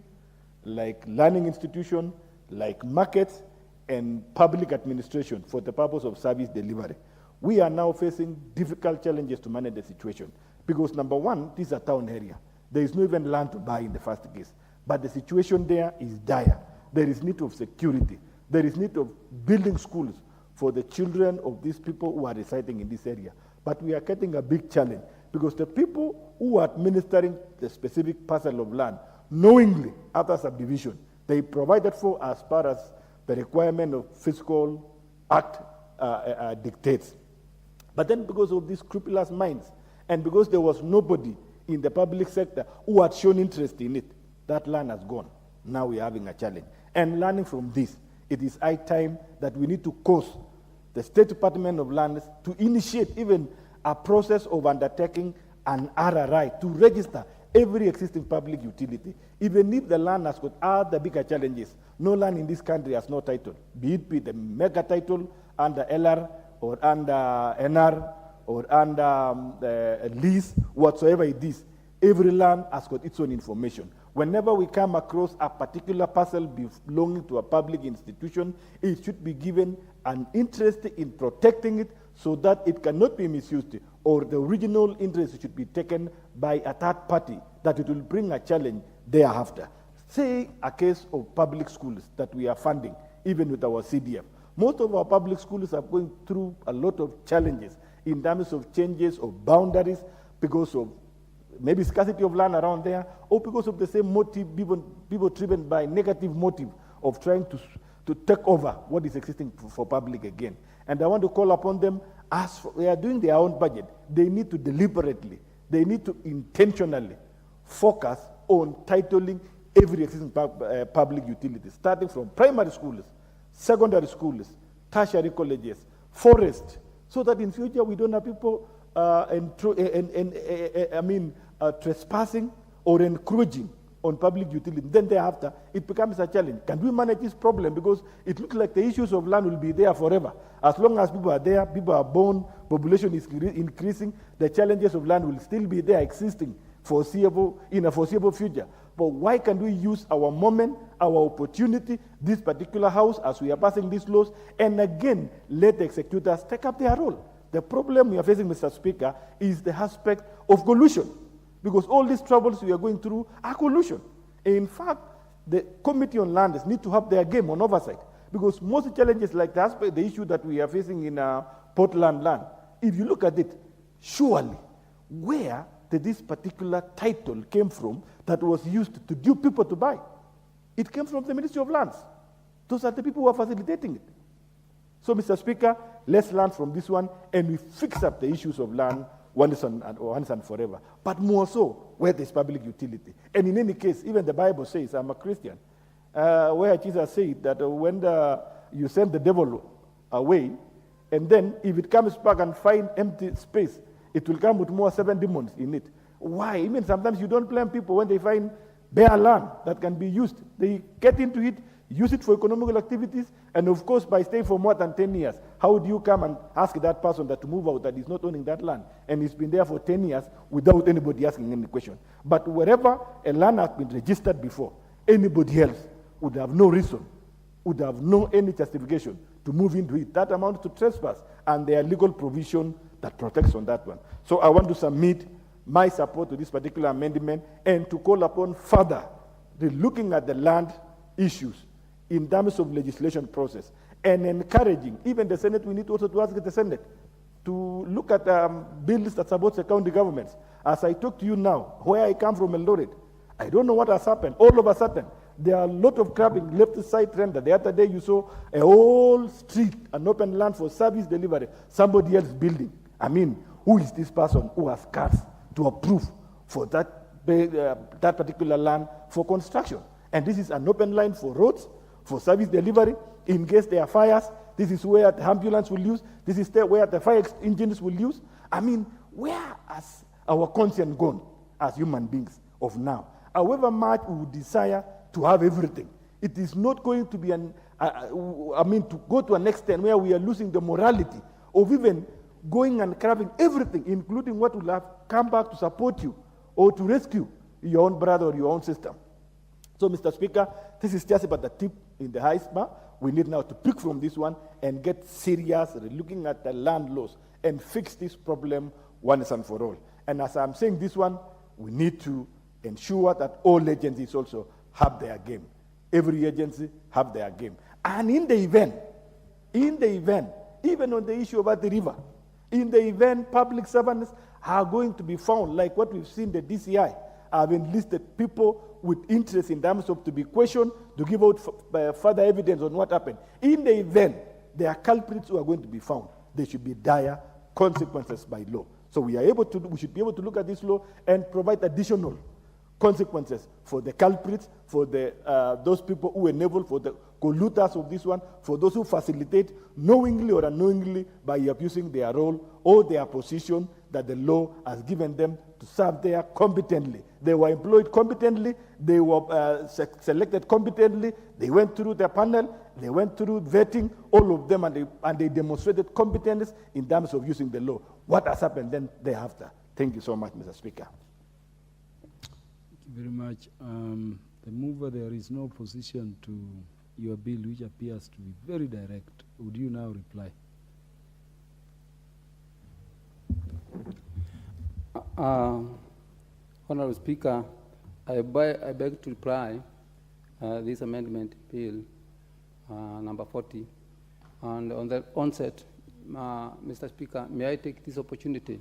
like learning institution, like markets, and public administration for the purpose of service delivery. We are now facing difficult challenges to manage the situation because, number one, this is a town area. There is no even land to buy in the first case, but the situation there is dire. There is need of security. There is need of building schools for the children of these people who are residing in this area. But we are getting a big challenge because the people who are administering the specific parcel of land, knowingly after subdivision, they provided for as far as the requirement of Fiscal Act dictates. But then because of these scrupulous minds, and because there was nobody in the public sector who had shown interest in it, that land has gone. Now we are having a challenge. And learning from this, it is high time that we need to cause the State Department of Lands to initiate even a process of undertaking an RRI to register every existing public utility, even if the land has got other bigger challenges. No land in this country has no title, be it the mega title under LR or under NR or under lease, whatsoever it is. Every land has got its own information. Whenever we come across a particular parcel belonging to a public institution, it should be given an interest in protecting it so that it cannot be misused, or the original interest should be taken by a third party, that it will bring a challenge thereafter. Say a case of public schools that we are funding, even with our CDF. Most of our public schools are going through a lot of challenges in terms of changes of boundaries because of maybe scarcity of land around there, or because of the same motive, people driven by negative motive of trying to take over what is existing for public again. And I want to call upon them, as they are doing their own budget, they need to deliberately, they need to intentionally focus on titling every existing public utility, starting from primary schools, secondary schools, tertiary colleges, forest, so that in future we don't have people trespassing or encroaching on public utility. Then thereafter, it becomes a challenge. Can we manage this problem? Because it looks like the issues of land will be there forever. As long as people are there, people are born, population is increasing, the challenges of land will still be there existing in a foreseeable future. But why can't we use our moment, our opportunity, this particular house, as we are passing these laws, and again, let the executors take up their role? The problem we are facing, Mr. Speaker, is the aspect of collusion, because all these troubles we are going through are collusion. In fact, the Committee on Lands need to have their game on oversight, because most challenges like the issue that we are facing in Portland land, if you look at it, surely, where did this particular title came from that was used to dupe people to buy? It came from the Ministry of Lands. Those are the people who are facilitating it. So, Mr. Speaker, let's learn from this one, and we fix up the issues of land once and forever. But more so, where there's public utility. And in any case, even the Bible says, I'm a Christian, where Jesus said that when you send the devil away, and then if it comes back and find empty space, it will come with more 7 demons in it. Why? I mean, sometimes you don't blame people when they find bare land that can be used. They get into it, use it for economical activities, and of course, by staying for more than 10 years, how do you come and ask that person that to move out that is not owning that land, and it's been there for 10 years without anybody asking any question? But wherever a land has been registered before, anybody else would have no reason, would have no any justification to move into it. That amounts to trespass, and there are legal provision that protects on that one. So I want to submit my support to this particular amendment and to call upon further looking at the land issues in terms of legislation process and encouraging, even the Senate, we need also to ask the Senate to look at bills that support the county governments. As I talk to you now, where I come from, Eldoret, I don't know what has happened. All of a sudden, there are a lot of grabbing left side render. The other day you saw a whole street, an open land for service delivery, somebody else building. I mean, who is this person who has cars to approve for that particular land for construction? And this is an open line for roads, for service delivery. In case there are fires, this is where the ambulance will use. This is where the fire engines will use. I mean, where has our conscience gone as human beings of now? However much we would desire to have everything, it is not going to be to go to an extent where we are losing the morality of even going and grabbing everything, including what will have come back to support you or to rescue your own brother or your own sister. So, Mr. Speaker, this is just about the tip in the iceberg. We need now to pick from this one and get serious, looking at the land laws and fix this problem once and for all. And as I'm saying this one, we need to ensure that all agencies also have their game. Every agency have their game. And in the event, even on the issue about the river, in the event public servants are going to be found, like what we've seen the DCI have enlisted people with interest in terms of to be questioned, to give out further evidence on what happened. In the event there are culprits who are going to be found, there should be dire consequences by law. So we should be able to look at this law and provide additional consequences for the culprits, for the, those people who enable, for the polluters of this one, for those who facilitate knowingly or unknowingly by abusing their role or their position that the law has given them to serve there competently. They were employed competently, they were selected competently, they went through the panel, they went through vetting, all of them, and they demonstrated competence in terms of using the law. What has happened then thereafter? Thank you so much, Mr. Speaker. Thank you very much. The mover, there is no opposition to your bill, which appears to be very direct. Would you now reply? Honorable Speaker, I beg to reply this amendment bill number 40. And on the onset, Mr. Speaker, may I take this opportunity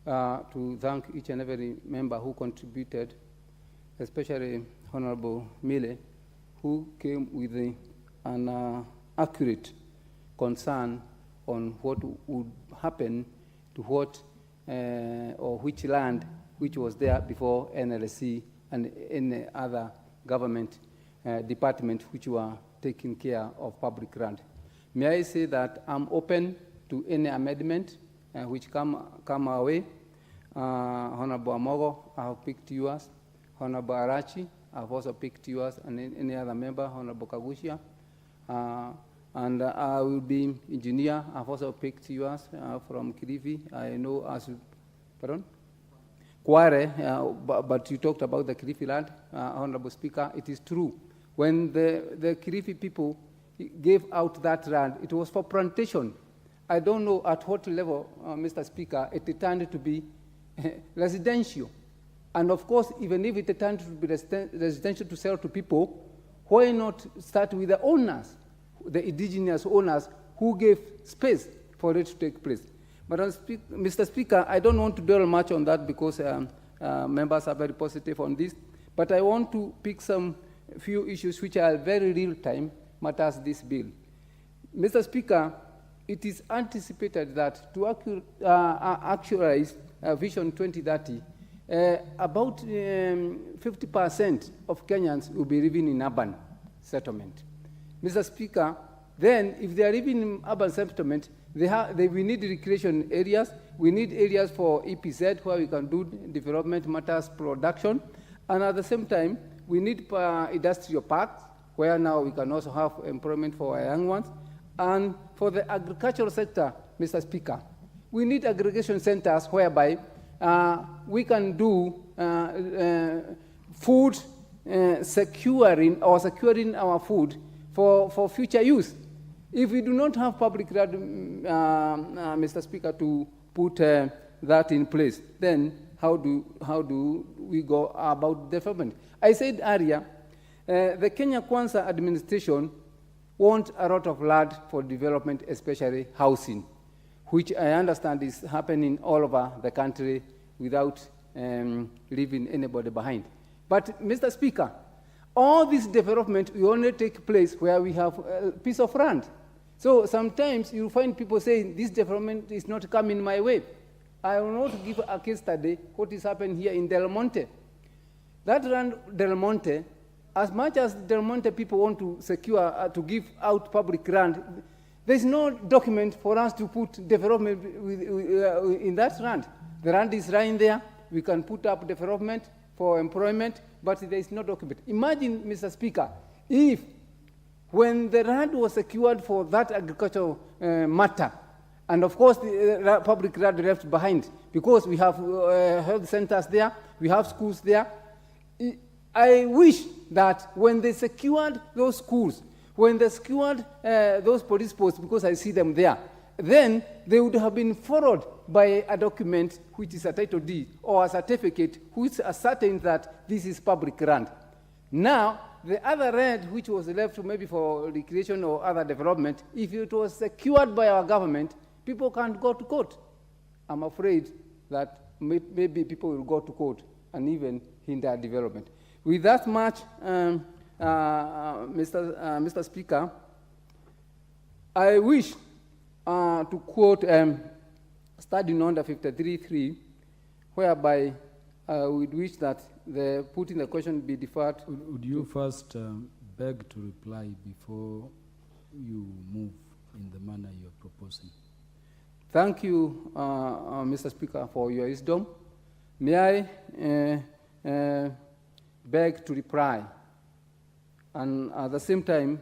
to thank each and every member who contributed, especially Honorable Mille, who came with an accurate concern on what would happen to what or which land which was there before NLC and any other government department which were taking care of public land. May I say that I'm open to any amendment which come our way. Honorable Amogo, I have picked yours. Honorable Arachi, I have also picked yours, and any other member, Honorable Kagushia. And I will be engineer. I've also picked yours from Kilifi. I know as, pardon? Kware, but you talked about the Kilifi land, Honorable Speaker. It is true. When the Kilifi people gave out that land, it was for plantation. I don't know at what level, Mr. Speaker, it turned to be residential. And of course, even if it turned to be residential to sell to people, why not start with the owners, the indigenous owners who gave space for it to take place? But Mr. Speaker, I don't want to dwell much on that because members are very positive on this, but I want to pick some few issues which are very real-time matters this bill. Mr. Speaker, it is anticipated that to actualize Vision 2030, about 50% of Kenyans will be living in urban settlement. Mr. Speaker, then if they are living in urban settlement, we need recreation areas, we need areas for EPZ where we can do development matters production, and at the same time, we need industrial parks where now we can also have employment for our young ones. And for the agricultural sector, Mr. Speaker, we need aggregation centers whereby we can do food securing our food for future use. If we do not have public land, Mr. Speaker, to put that in place, then how do we go about development? I said earlier, the Kenya Kwanza administration want a lot of land for development, especially housing, which I understand is happening all over the country without leaving anybody behind. But, Mr. Speaker, all this development will only take place where we have a piece of land. So sometimes you find people saying, this development is not coming my way. I will not give a case study, what is happening here in Del Monte. That land, Del Monte, as much as Del Monte people want to secure, to give out public land, there's no document for us to put development in that land. The land is lying there, we can put up development for employment, but there is no document. Imagine, Mr. Speaker, if when the land was secured for that agricultural matter, and of course the public land left behind, because we have health centers there, we have schools there, I wish that when they secured those schools, when they secured those police posts, because I see them there, then they would have been followed by a document which is a title deed or a certificate which ascertains that this is public land. Now, the other land which was left maybe for recreation or other development, if it was secured by our government, people can't go to court. I'm afraid that maybe people will go to court and even hinder development. With that much, Mr. Speaker, I wish to quote study number 53.3, whereby would wish that the putting the question be deferred. Would you first beg to reply before you move in the manner you are proposing? Thank you, Mr. Speaker, for your wisdom. May I beg to reply, and at the same time,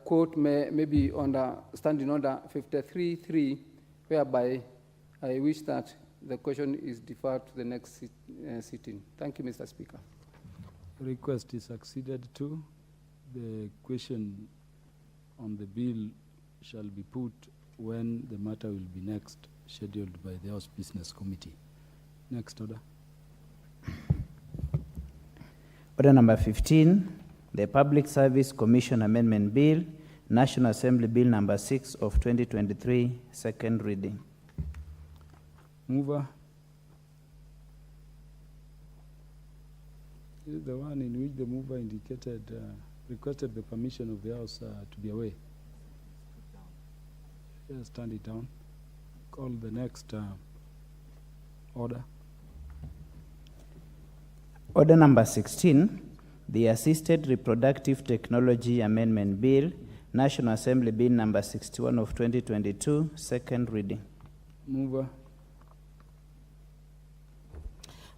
quote maybe under Standing Order 53.3, whereby I wish that the question is deferred to the next sitting. Thank you, Mr. Speaker. Request is acceded to. The question on the bill shall be put when the matter will be next scheduled by the House Business Committee. Next order. Order number 15, the Public Service Commission Amendment Bill, National Assembly Bill number 6 of 2023, second reading. Mover. This is the one in which the mover indicated, requested the permission of the House to be away. Just stand it down. Call the next order. Order number 16, the Assisted Reproductive Technology Amendment Bill, National Assembly Bill number 61 of 2022, second reading. Mover.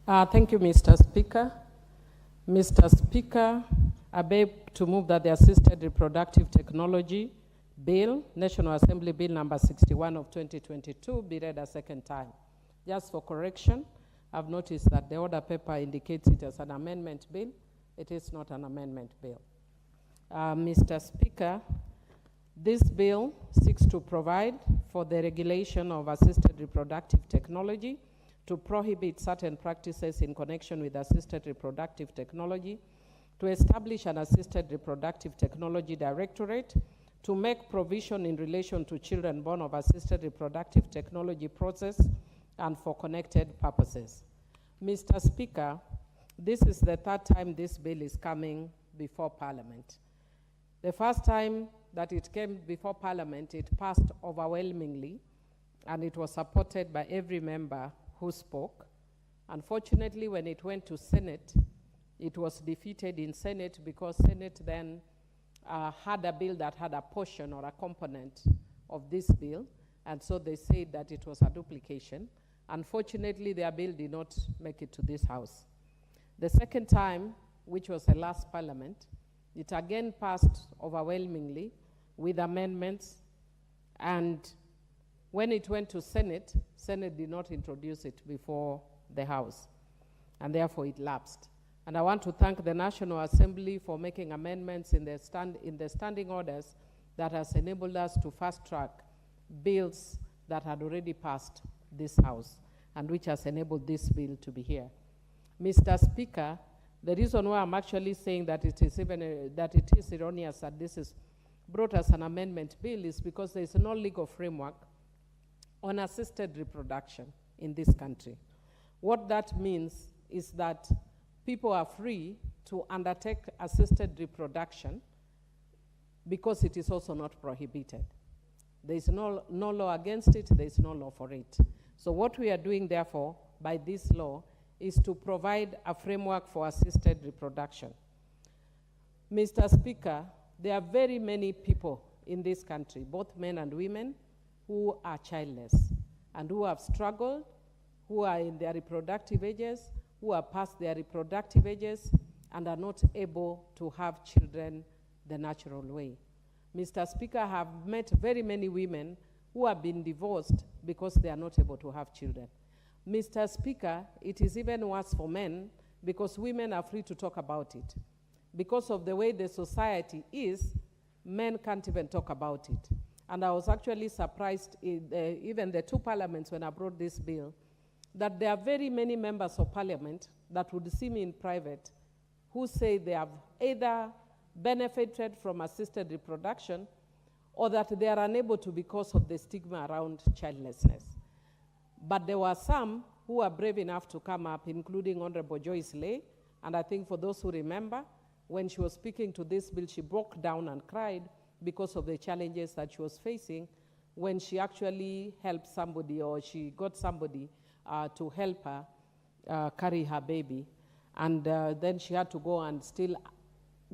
Thank you, Mr. Speaker. Mr. Speaker, I beg to move that the Assisted Reproductive Technology Bill, National Assembly Bill number 61 of 2022, be read a second time. Just for correction, I've noticed that the order paper indicates it as an amendment bill. It is not an amendment bill. Mr. Speaker, this bill seeks to provide for the regulation of assisted reproductive technology, to prohibit certain practices in connection with assisted reproductive technology, to establish an assisted reproductive technology directorate, to make provision in relation to children born of assisted reproductive technology process, and for connected purposes. Mr. Speaker, this is the third time this bill is coming before Parliament. The first time that it came before Parliament, it passed overwhelmingly, and it was supported by every member who spoke. Unfortunately, when it went to Senate, it was defeated in Senate because Senate then had a bill that had a portion or a component of this bill, and so they said that it was a duplication. Unfortunately, their bill did not make it to this House. The second time, which was the last Parliament, it again passed overwhelmingly with amendments, and when it went to Senate, Senate did not introduce it before the House, and therefore it lapsed. And I want to thank the National Assembly for making amendments in the standing orders that has enabled us to fast-track bills that had already passed this House, and which has enabled this bill to be here. Mr. Speaker, the reason why I'm actually saying that it is erroneous that this is brought as an amendment bill is because there is no legal framework on assisted reproduction in this country. What that means is that people are free to undertake assisted reproduction because it is also not prohibited. There is no law against it, there is no law for it. So what we are doing, therefore, by this law is to provide a framework for assisted reproduction. Mr. Speaker, there are very many people in this country, both men and women, who are childless and who have struggled, who are in their reproductive ages, who are past their reproductive ages, and are not able to have children the natural way. Mr. Speaker, I have met very many women who have been divorced because they are not able to have children. Mr. Speaker, it is even worse for men because women are free to talk about it. Because of the way the society is, men can't even talk about it. And I was actually surprised in even the two parliaments when I brought this bill, that there are very many members of parliament that would see me in private who say they have either benefited from assisted reproduction or that they are unable to because of the stigma around childlessness. But there were some who were brave enough to come up, including Honorable Joyce Lay, and I think for those who remember, when she was speaking to this bill, she broke down and cried because of the challenges that she was facing when she actually helped somebody or she got somebody to help her carry her baby. And then she had to go and still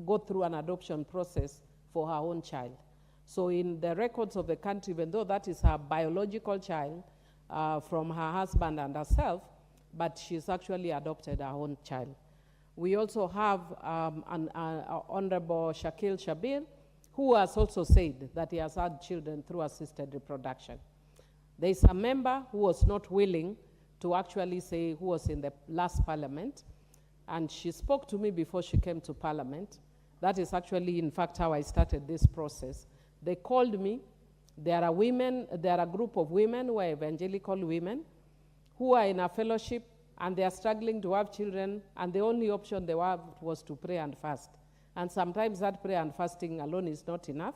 go through an adoption process for her own child. So in the records of the country, even though that is her biological child from her husband and herself, but she's actually adopted her own child. We also have Honorable Shakil Shabir, who has also said that he has had children through assisted reproduction. There is a member who was not willing to actually say, who was in the last parliament, and she spoke to me before she came to parliament. That is actually, in fact, how I started this process. They called me. There are women, there are a group of women who are evangelical women who are in a fellowship and they are struggling to have children, and the only option they have was to pray and fast. And sometimes that prayer and fasting alone is not enough,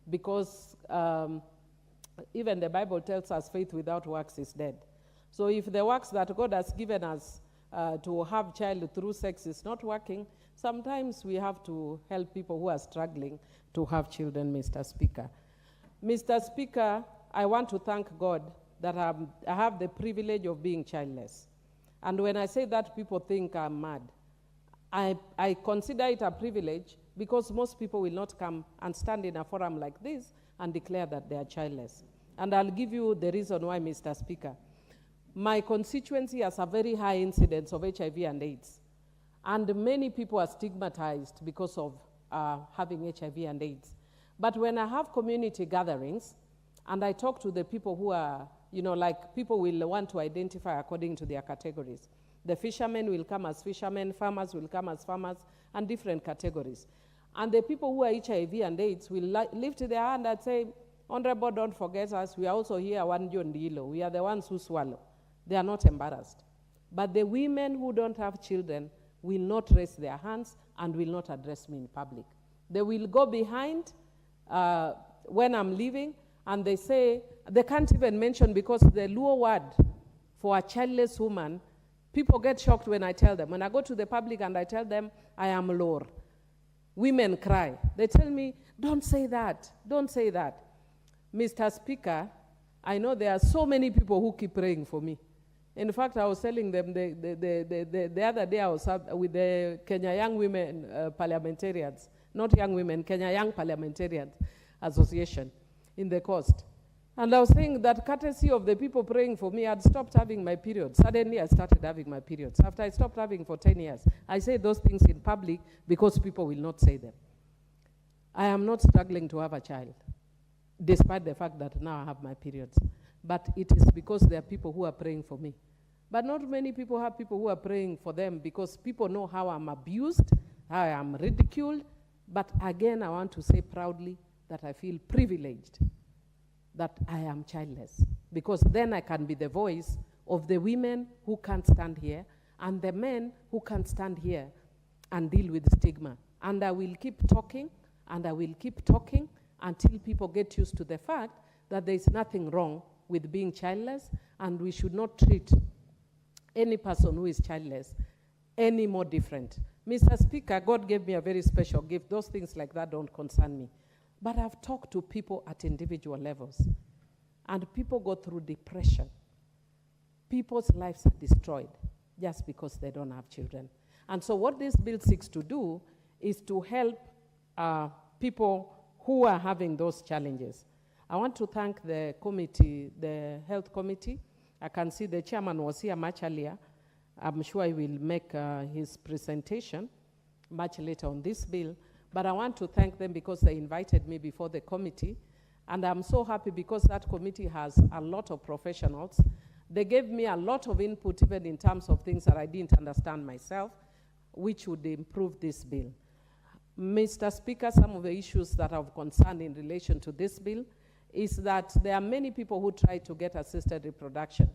because even the Bible tells us faith without works is dead. So if the works that God has given us to have child through sex is not working, sometimes we have to help people who are struggling to have children, Mr. Speaker. Mr. Speaker, I want to thank God that I have the privilege of being childless. And when I say that, people think I'm mad. I consider it a privilege because most people will not come and stand in a forum like this and declare that they are childless. And I'll give you the reason why, Mr. Speaker. My constituency has a very high incidence of HIV and AIDS. And many people are stigmatized because of having HIV and AIDS. But when I have community gatherings, and I talk to the people who are, like people will want to identify according to their categories. The fishermen will come as fishermen, farmers will come as farmers, and different categories. And the people who are HIV and AIDS will lift their hand and say, Honorable, don't forget us. We are also here, one John Dilo. We are the ones who swallow. They are not embarrassed. But the women who don't have children will not raise their hands and will not address me in public. They will go behind when I'm leaving, and they say, they can't even mention, because the Luo word for a childless woman, people get shocked when I tell them. When I go to the public and I tell them, I am Lor, women cry. They tell me, don't say that, don't say that. Mr. Speaker, I know there are so many people who keep praying for me. In fact, I was telling them the other day I was with the Kenya Young Women Parliamentarians, not young women, Kenya Young Parliamentarians Association in the coast. And I was saying that courtesy of the people praying for me, I'd stopped having my periods. Suddenly I started having my periods. After I stopped having for 10 years, I say those things in public because people will not say them. I am not struggling to have a child, despite the fact that now I have my periods. But it is because there are people who are praying for me. But not many people have people who are praying for them, because people know how I'm abused, how I am ridiculed. But again, I want to say proudly that I feel privileged that I am childless, because then I can be the voice of the women who can't stand here and the men who can't stand here and deal with stigma. And I will keep talking, and I will keep talking until people get used to the fact that there is nothing wrong with being childless, and we should not treat any person who is childless any more different. Mr. Speaker, God gave me a very special gift. Those things like that don't concern me. But I've talked to people at individual levels, and people go through depression. People's lives are destroyed just because they don't have children. And so what this bill seeks to do is to help people who are having those challenges. I want to thank the committee, the health committee. I can see the chairman was here much earlier. I'm sure he will make his presentation much later on this bill. But I want to thank them because they invited me before the committee. And I'm so happy because that committee has a lot of professionals. They gave me a lot of input, even in terms of things that I didn't understand myself, which would improve this bill. Mr. Speaker, some of the issues that are of concern in relation to this bill is that there are many people who try to get assisted reproduction.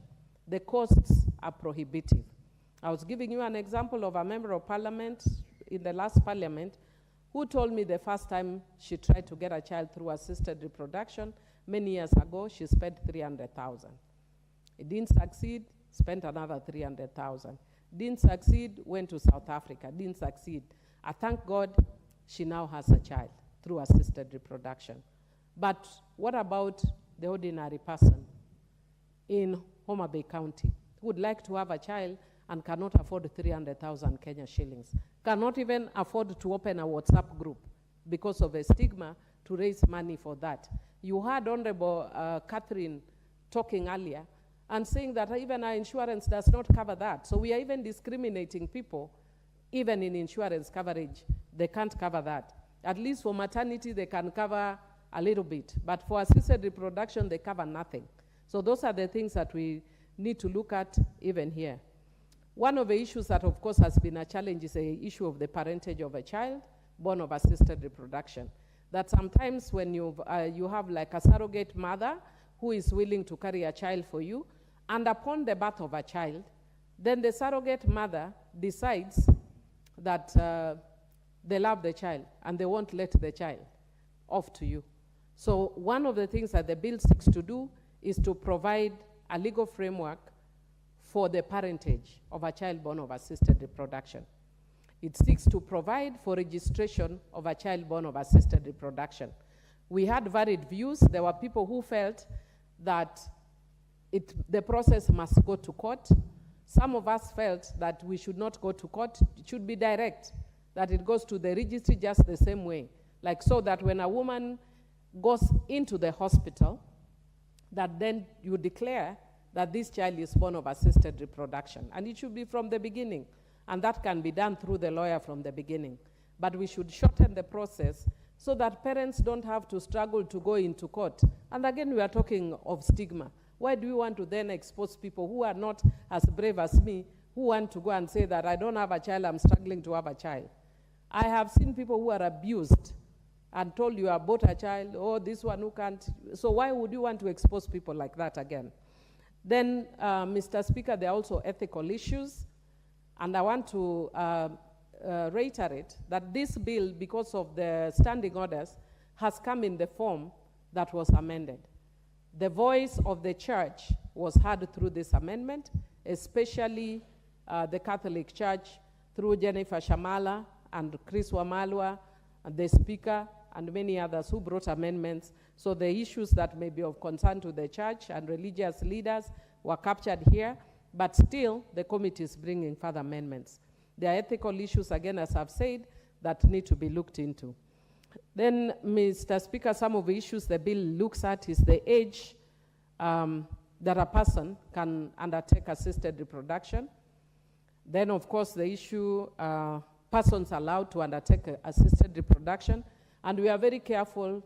The costs are prohibitive. I was giving you an example of a member of parliament in the last parliament who told me the first time she tried to get a child through assisted reproduction many years ago, she spent 300,000. It didn't succeed, spent another 300,000. Didn't succeed, went to South Africa, didn't succeed. I thank God she now has a child through assisted reproduction. But what about the ordinary person in Homa Bay County who would like to have a child and cannot afford 300,000 Kenya shillings, cannot even afford to open a WhatsApp group because of a stigma to raise money for that. You heard Honorable Catherine talking earlier and saying that even our insurance does not cover that. So we are even discriminating people, even in insurance coverage, they can't cover that. At least for maternity, they can cover a little bit, but for assisted reproduction, they cover nothing. So those are the things that we need to look at even here. One of the issues that, of course, has been a challenge is the issue of the parentage of a child born of assisted reproduction. That sometimes when you have like a surrogate mother who is willing to carry a child for you, and upon the birth of a child, then the surrogate mother decides that they love the child and they won't let the child off to you. So one of the things that the bill seeks to do is to provide a legal framework for the parentage of a child born of assisted reproduction. It seeks to provide for registration of a child born of assisted reproduction. We had varied views. There were people who felt that the process must go to court. Some of us felt that we should not go to court. It should be direct, that it goes to the registry just the same way. Like so that when a woman goes into the hospital, that then you declare that this child is born of assisted reproduction. And it should be from the beginning. And that can be done through the lawyer from the beginning. But we should shorten the process so that parents don't have to struggle to go into court. And again, we are talking of stigma. Why do we want to then expose people who are not as brave as me, who want to go and say that I don't have a child, I'm struggling to have a child? I have seen people who are abused and told you about a child, oh, this one who can't. So why would you want to expose people like that again? Then, Mr. Speaker, there are also ethical issues. And I want to reiterate that this bill, because of the standing orders, has come in the form that was amended. The voice of the church was heard through this amendment, especially the Catholic Church through Jennifer Shamala and Chris Wamalwa, and the Speaker, and many others who brought amendments. So the issues that may be of concern to the church and religious leaders were captured here, but still the committee is bringing further amendments. There are ethical issues, again, as I've said, that need to be looked into. Then, Mr. Speaker, some of the issues the bill looks at is the age that a person can undertake assisted reproduction. Then, of course, the issue, persons allowed to undertake assisted reproduction. And we are very careful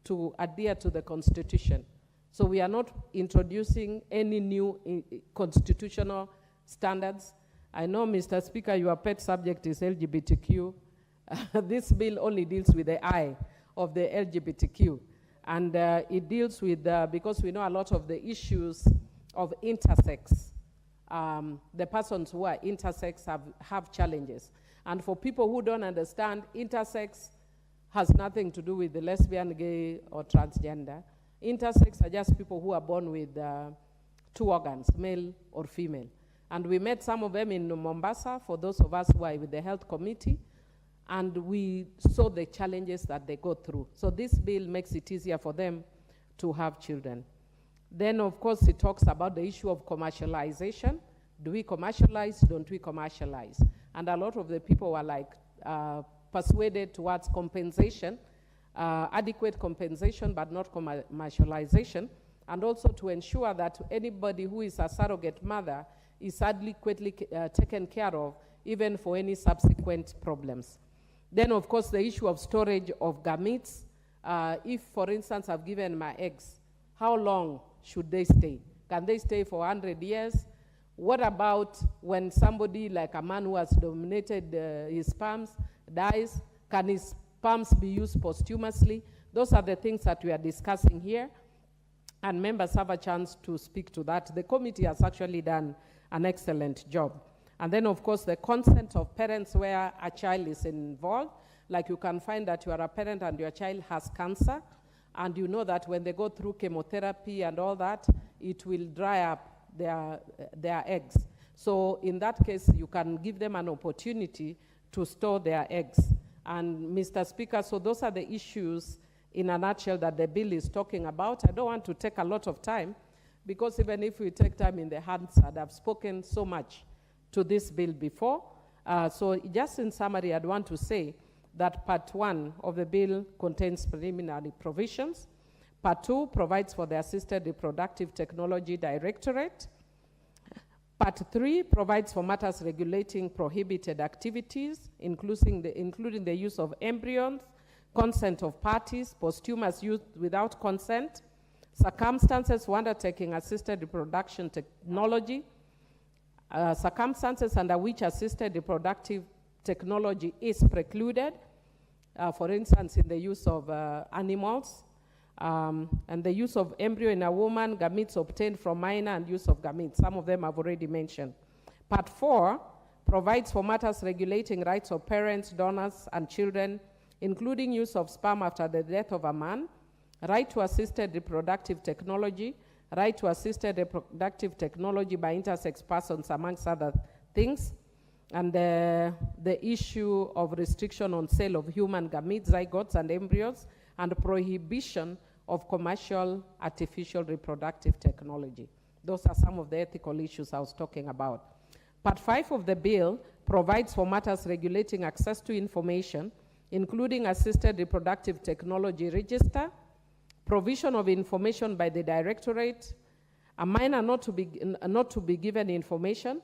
to adhere to the Constitution. So we are not introducing any new constitutional standards. I know, Mr. Speaker, your pet subject is LGBTQ. This bill only deals with the I of the LGBTQ. And it deals with, because we know a lot of the issues of intersex. The persons who are intersex have challenges. And for people who don't understand, intersex has nothing to do with the lesbian, gay, or transgender. Intersex are just people who are born with two organs, male or female. And we met some of them in Mombasa, for those of us who are with the health committee, and we saw the challenges that they go through. So this bill makes it easier for them to have children. Then, of course, it talks about the issue of commercialization. Do we commercialize? Don't we commercialize? And a lot of the people were like persuaded towards compensation, adequate compensation, but not commercialization, and also to ensure that anybody who is a surrogate mother is adequately taken care of, even for any subsequent problems. Then, of course, the issue of storage of gametes. If, for instance, I've given my eggs, how long should they stay? Can they stay for 100 years? What about when somebody, like a man who has donated his sperms, dies? Can his sperms be used posthumously? Those are the things that we are discussing here, and members have a chance to speak to that. The committee has actually done an excellent job. And then, of course, the consent of parents where a child is involved. Like you can find that you are a parent and your child has cancer, and you know that when they go through chemotherapy and all that, it will dry up their eggs. So in that case, you can give them an opportunity to store their eggs. And Mr. Speaker, so those are the issues in a nutshell that the bill is talking about. I don't want to take a lot of time because even if we take time in the Hansard, I've spoken so much to this bill before. So just in summary, I'd want to say that Part 1 of the bill contains preliminary provisions. Part 2 provides for the Assisted Reproductive Technology Directorate. Part 3 provides for matters regulating prohibited activities, including the use of embryons, consent of parties, posthumous use without consent, circumstances for undertaking assisted reproduction technology, circumstances under which assisted reproductive technology is precluded, for instance, in the use of animals, and the use of embryo in a woman, gametes obtained from minor, and use of gametes. Some of them I've already mentioned. Part 4 provides for matters regulating rights of parents, donors, and children, including use of sperm after the death of a man, right to assisted reproductive technology, right to assisted reproductive technology by intersex persons, amongst other things, and the issue of restriction on sale of human gametes, zygotes, and embryos, and prohibition of commercial artificial reproductive technology. Those are some of the ethical issues I was talking about. Part 5 of the bill provides for matters regulating access to information, including assisted reproductive technology register, provision of information by the directorate, a minor not to be given information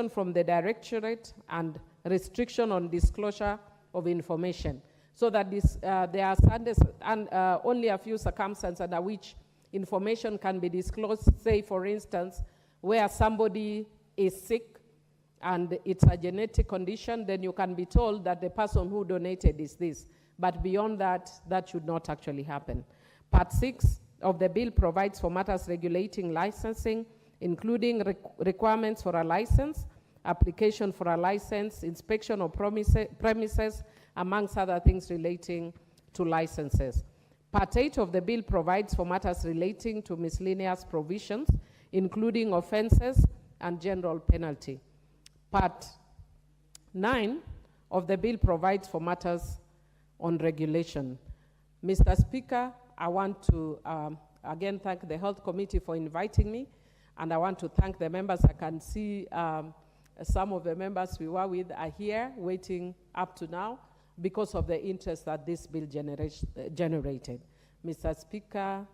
from the directorate, and restriction on disclosure of information. So that there are only a few circumstances under which information can be disclosed. Say, for instance, where somebody is sick and it's a genetic condition, then you can be told that the person who donated is this. But beyond that, that should not actually happen. Part 6 of the bill provides for matters regulating licensing, including requirements for a license, application for a license, inspection of premises, amongst other things relating to licenses. Part 8 of the bill provides for matters relating to miscellaneous provisions, including offenses and general penalty. Part 9 of the bill provides for matters on regulation. Mr. Speaker, I want to again thank the Health Committee for inviting me, and I want to thank the members. I can see some of the members we were with are here waiting up to now because of the interest that this bill generated. Mr. Speaker,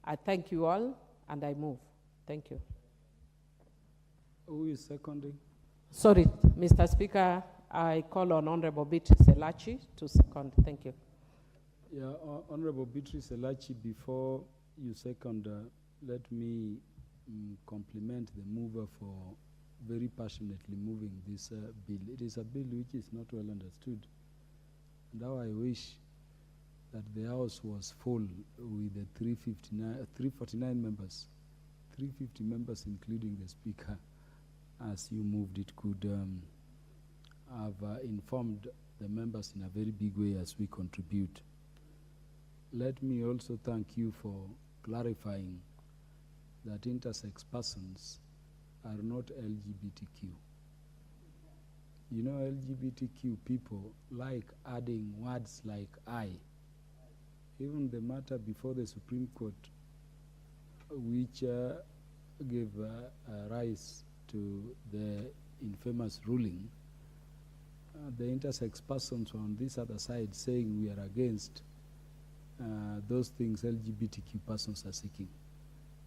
I thank you all, and I move. Thank you. Who is seconding? Sorry, Mr. Speaker, I call on Honorable Beatrice Elachi to second. Thank you. Yeah, Honorable Beatrice Elachi, before you second, let me compliment the mover for very passionately moving this bill. It is a bill which is not well understood. And how I wish that the House was full with the 349 members, 350 members including the Speaker, as you moved it, could have informed the members in a very big way as we contribute. Let me also thank you for clarifying that intersex persons are not LGBTQ. You know, LGBTQ people like adding words like I. Even the matter before the Supreme Court, which gave rise to the infamous ruling, the intersex persons were on this other side saying we are against those things LGBTQ persons are seeking.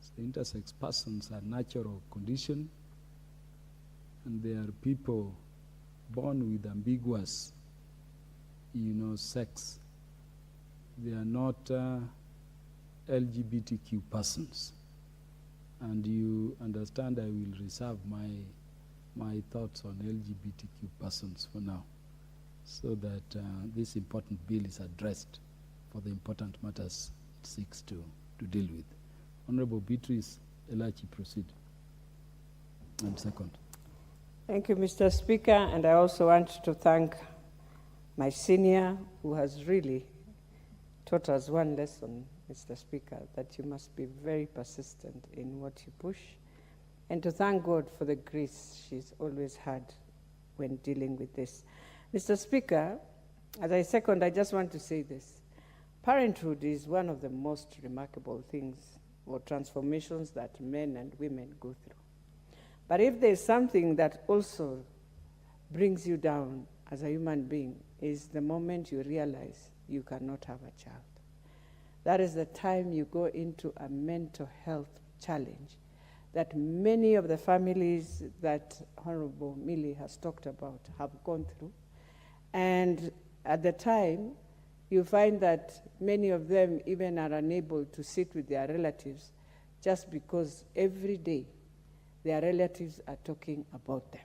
So the intersex persons are natural condition, and they are people born with ambiguous, sex. They are not LGBTQ persons. And you understand I will reserve my thoughts on LGBTQ persons for now, so that this important bill is addressed for the important matters it seeks to deal with. Honorable Beatrice Elachi, proceed. And second. Thank you, Mr. Speaker, and I also want to thank my senior who has really taught us one lesson, Mr. Speaker, that you must be very persistent in what you push, and to thank God for the grace she's always had when dealing with this. Mr. Speaker, as I second, I just want to say this. Parenthood is one of the most remarkable things or transformations that men and women go through. But if there's something that also brings you down as a human being, is the moment you realize you cannot have a child. That is the time you go into a mental health challenge that many of the families that Honorable Millie has talked about have gone through. And at the time, you find that many of them even are unable to sit with their relatives just because every day their relatives are talking about them.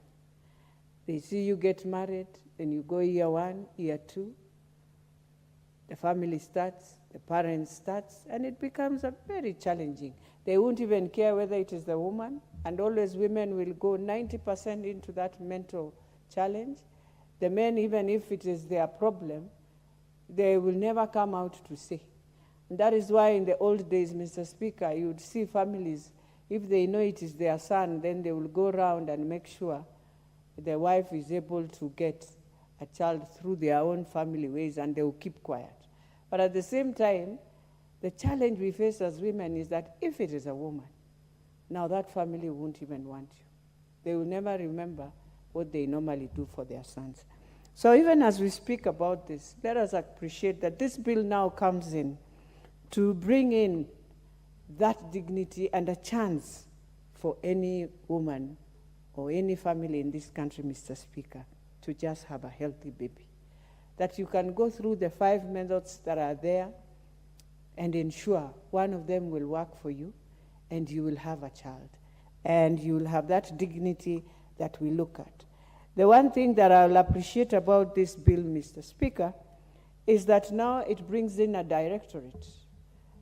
They see you get married, then you go year 1, year 2, the family starts, the parents starts, and it becomes a very challenging. They won't even care whether it is the woman, and always women will go 90% into that mental challenge. The men, even if it is their problem, they will never come out to say. And that is why in the old days, Mr. Speaker, you would see families, if they know it is their son, then they will go around and make sure the wife is able to get a child through their own family ways, and they will keep quiet. But at the same time, the challenge we face as women is that if it is a woman, now that family won't even want you. They will never remember what they normally do for their sons. So even as we speak about this, let us appreciate that this bill now comes in to bring in that dignity and a chance for any woman or any family in this country, Mr. Speaker, to just have a healthy baby. That you can go through the 5 methods that are there and ensure one of them will work for you, and you will have a child. And you will have that dignity that we look at. The one thing that I'll appreciate about this bill, Mr. Speaker, is that now it brings in a directorate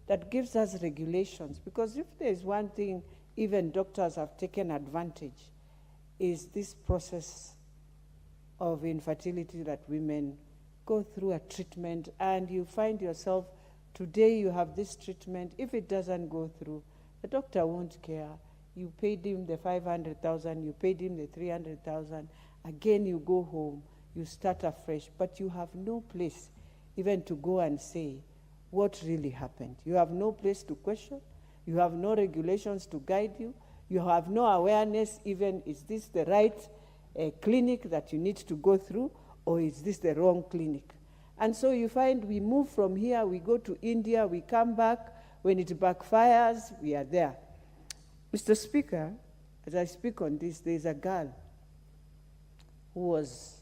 that gives us regulations. Because if there's one thing even doctors have taken advantage, is this process of infertility that women go through a treatment, and you find yourself, today you have this treatment, if it doesn't go through, the doctor won't care. You paid him the 500,000, you paid him the 300,000, again you go home, you start afresh, but you have no place even to go and say what really happened. You have no place to question, you have no regulations to guide you, you have no awareness even, is this the right clinic that you need to go through, or is this the wrong clinic? And so you find we move from here, we go to India, we come back, when it backfires, we are there. Mr. Speaker, as I speak on this, there's a girl who was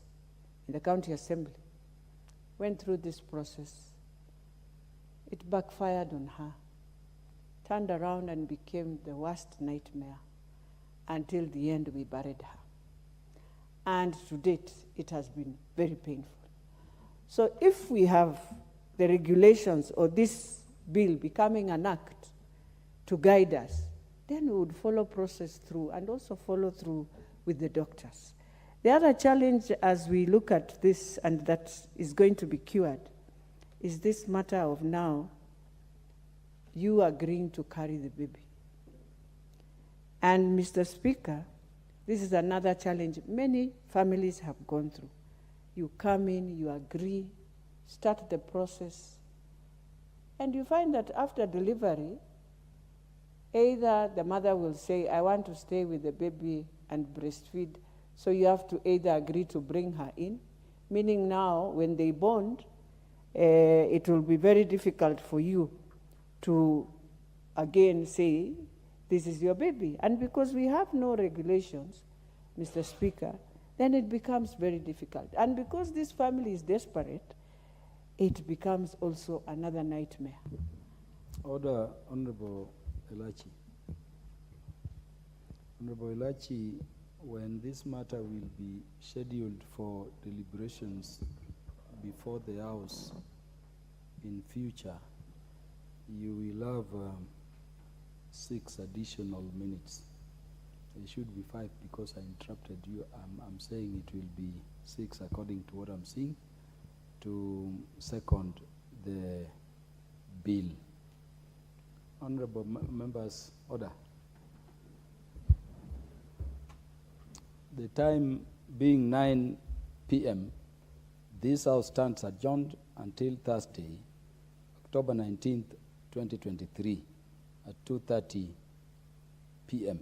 in the county assembly, went through this process. It backfired on her, turned around and became the worst nightmare, until the end we buried her. And to date, it has been very painful. So if we have the regulations or this bill becoming an act to guide us, then we would follow process through and also follow through with the doctors. The other challenge as we look at this, and that is going to be cured, is this matter of now you agreeing to carry the baby. And Mr. Speaker, this is another challenge many families have gone through. You come in, you agree, start the process, and you find that after delivery, either the mother will say, I want to stay with the baby and breastfeed, so you have to either agree to bring her in, meaning now when they bond, it will be very difficult for you to again say, this is your baby. And because we have no regulations, Mr. Speaker, then it becomes very difficult. And because this family is desperate, it becomes also another nightmare. Order, Honorable Elachi. Honorable Elachi, when this matter will be scheduled for deliberations before the House in future, you will have 6 additional minutes. It should be 5 because I interrupted you. I'm saying it will be 6 according to what I'm seeing, to second the bill. Honorable members, order. The time being 9 p.m., this House stands adjourned until Thursday, October 19th, 2023. at 2:30 p.m.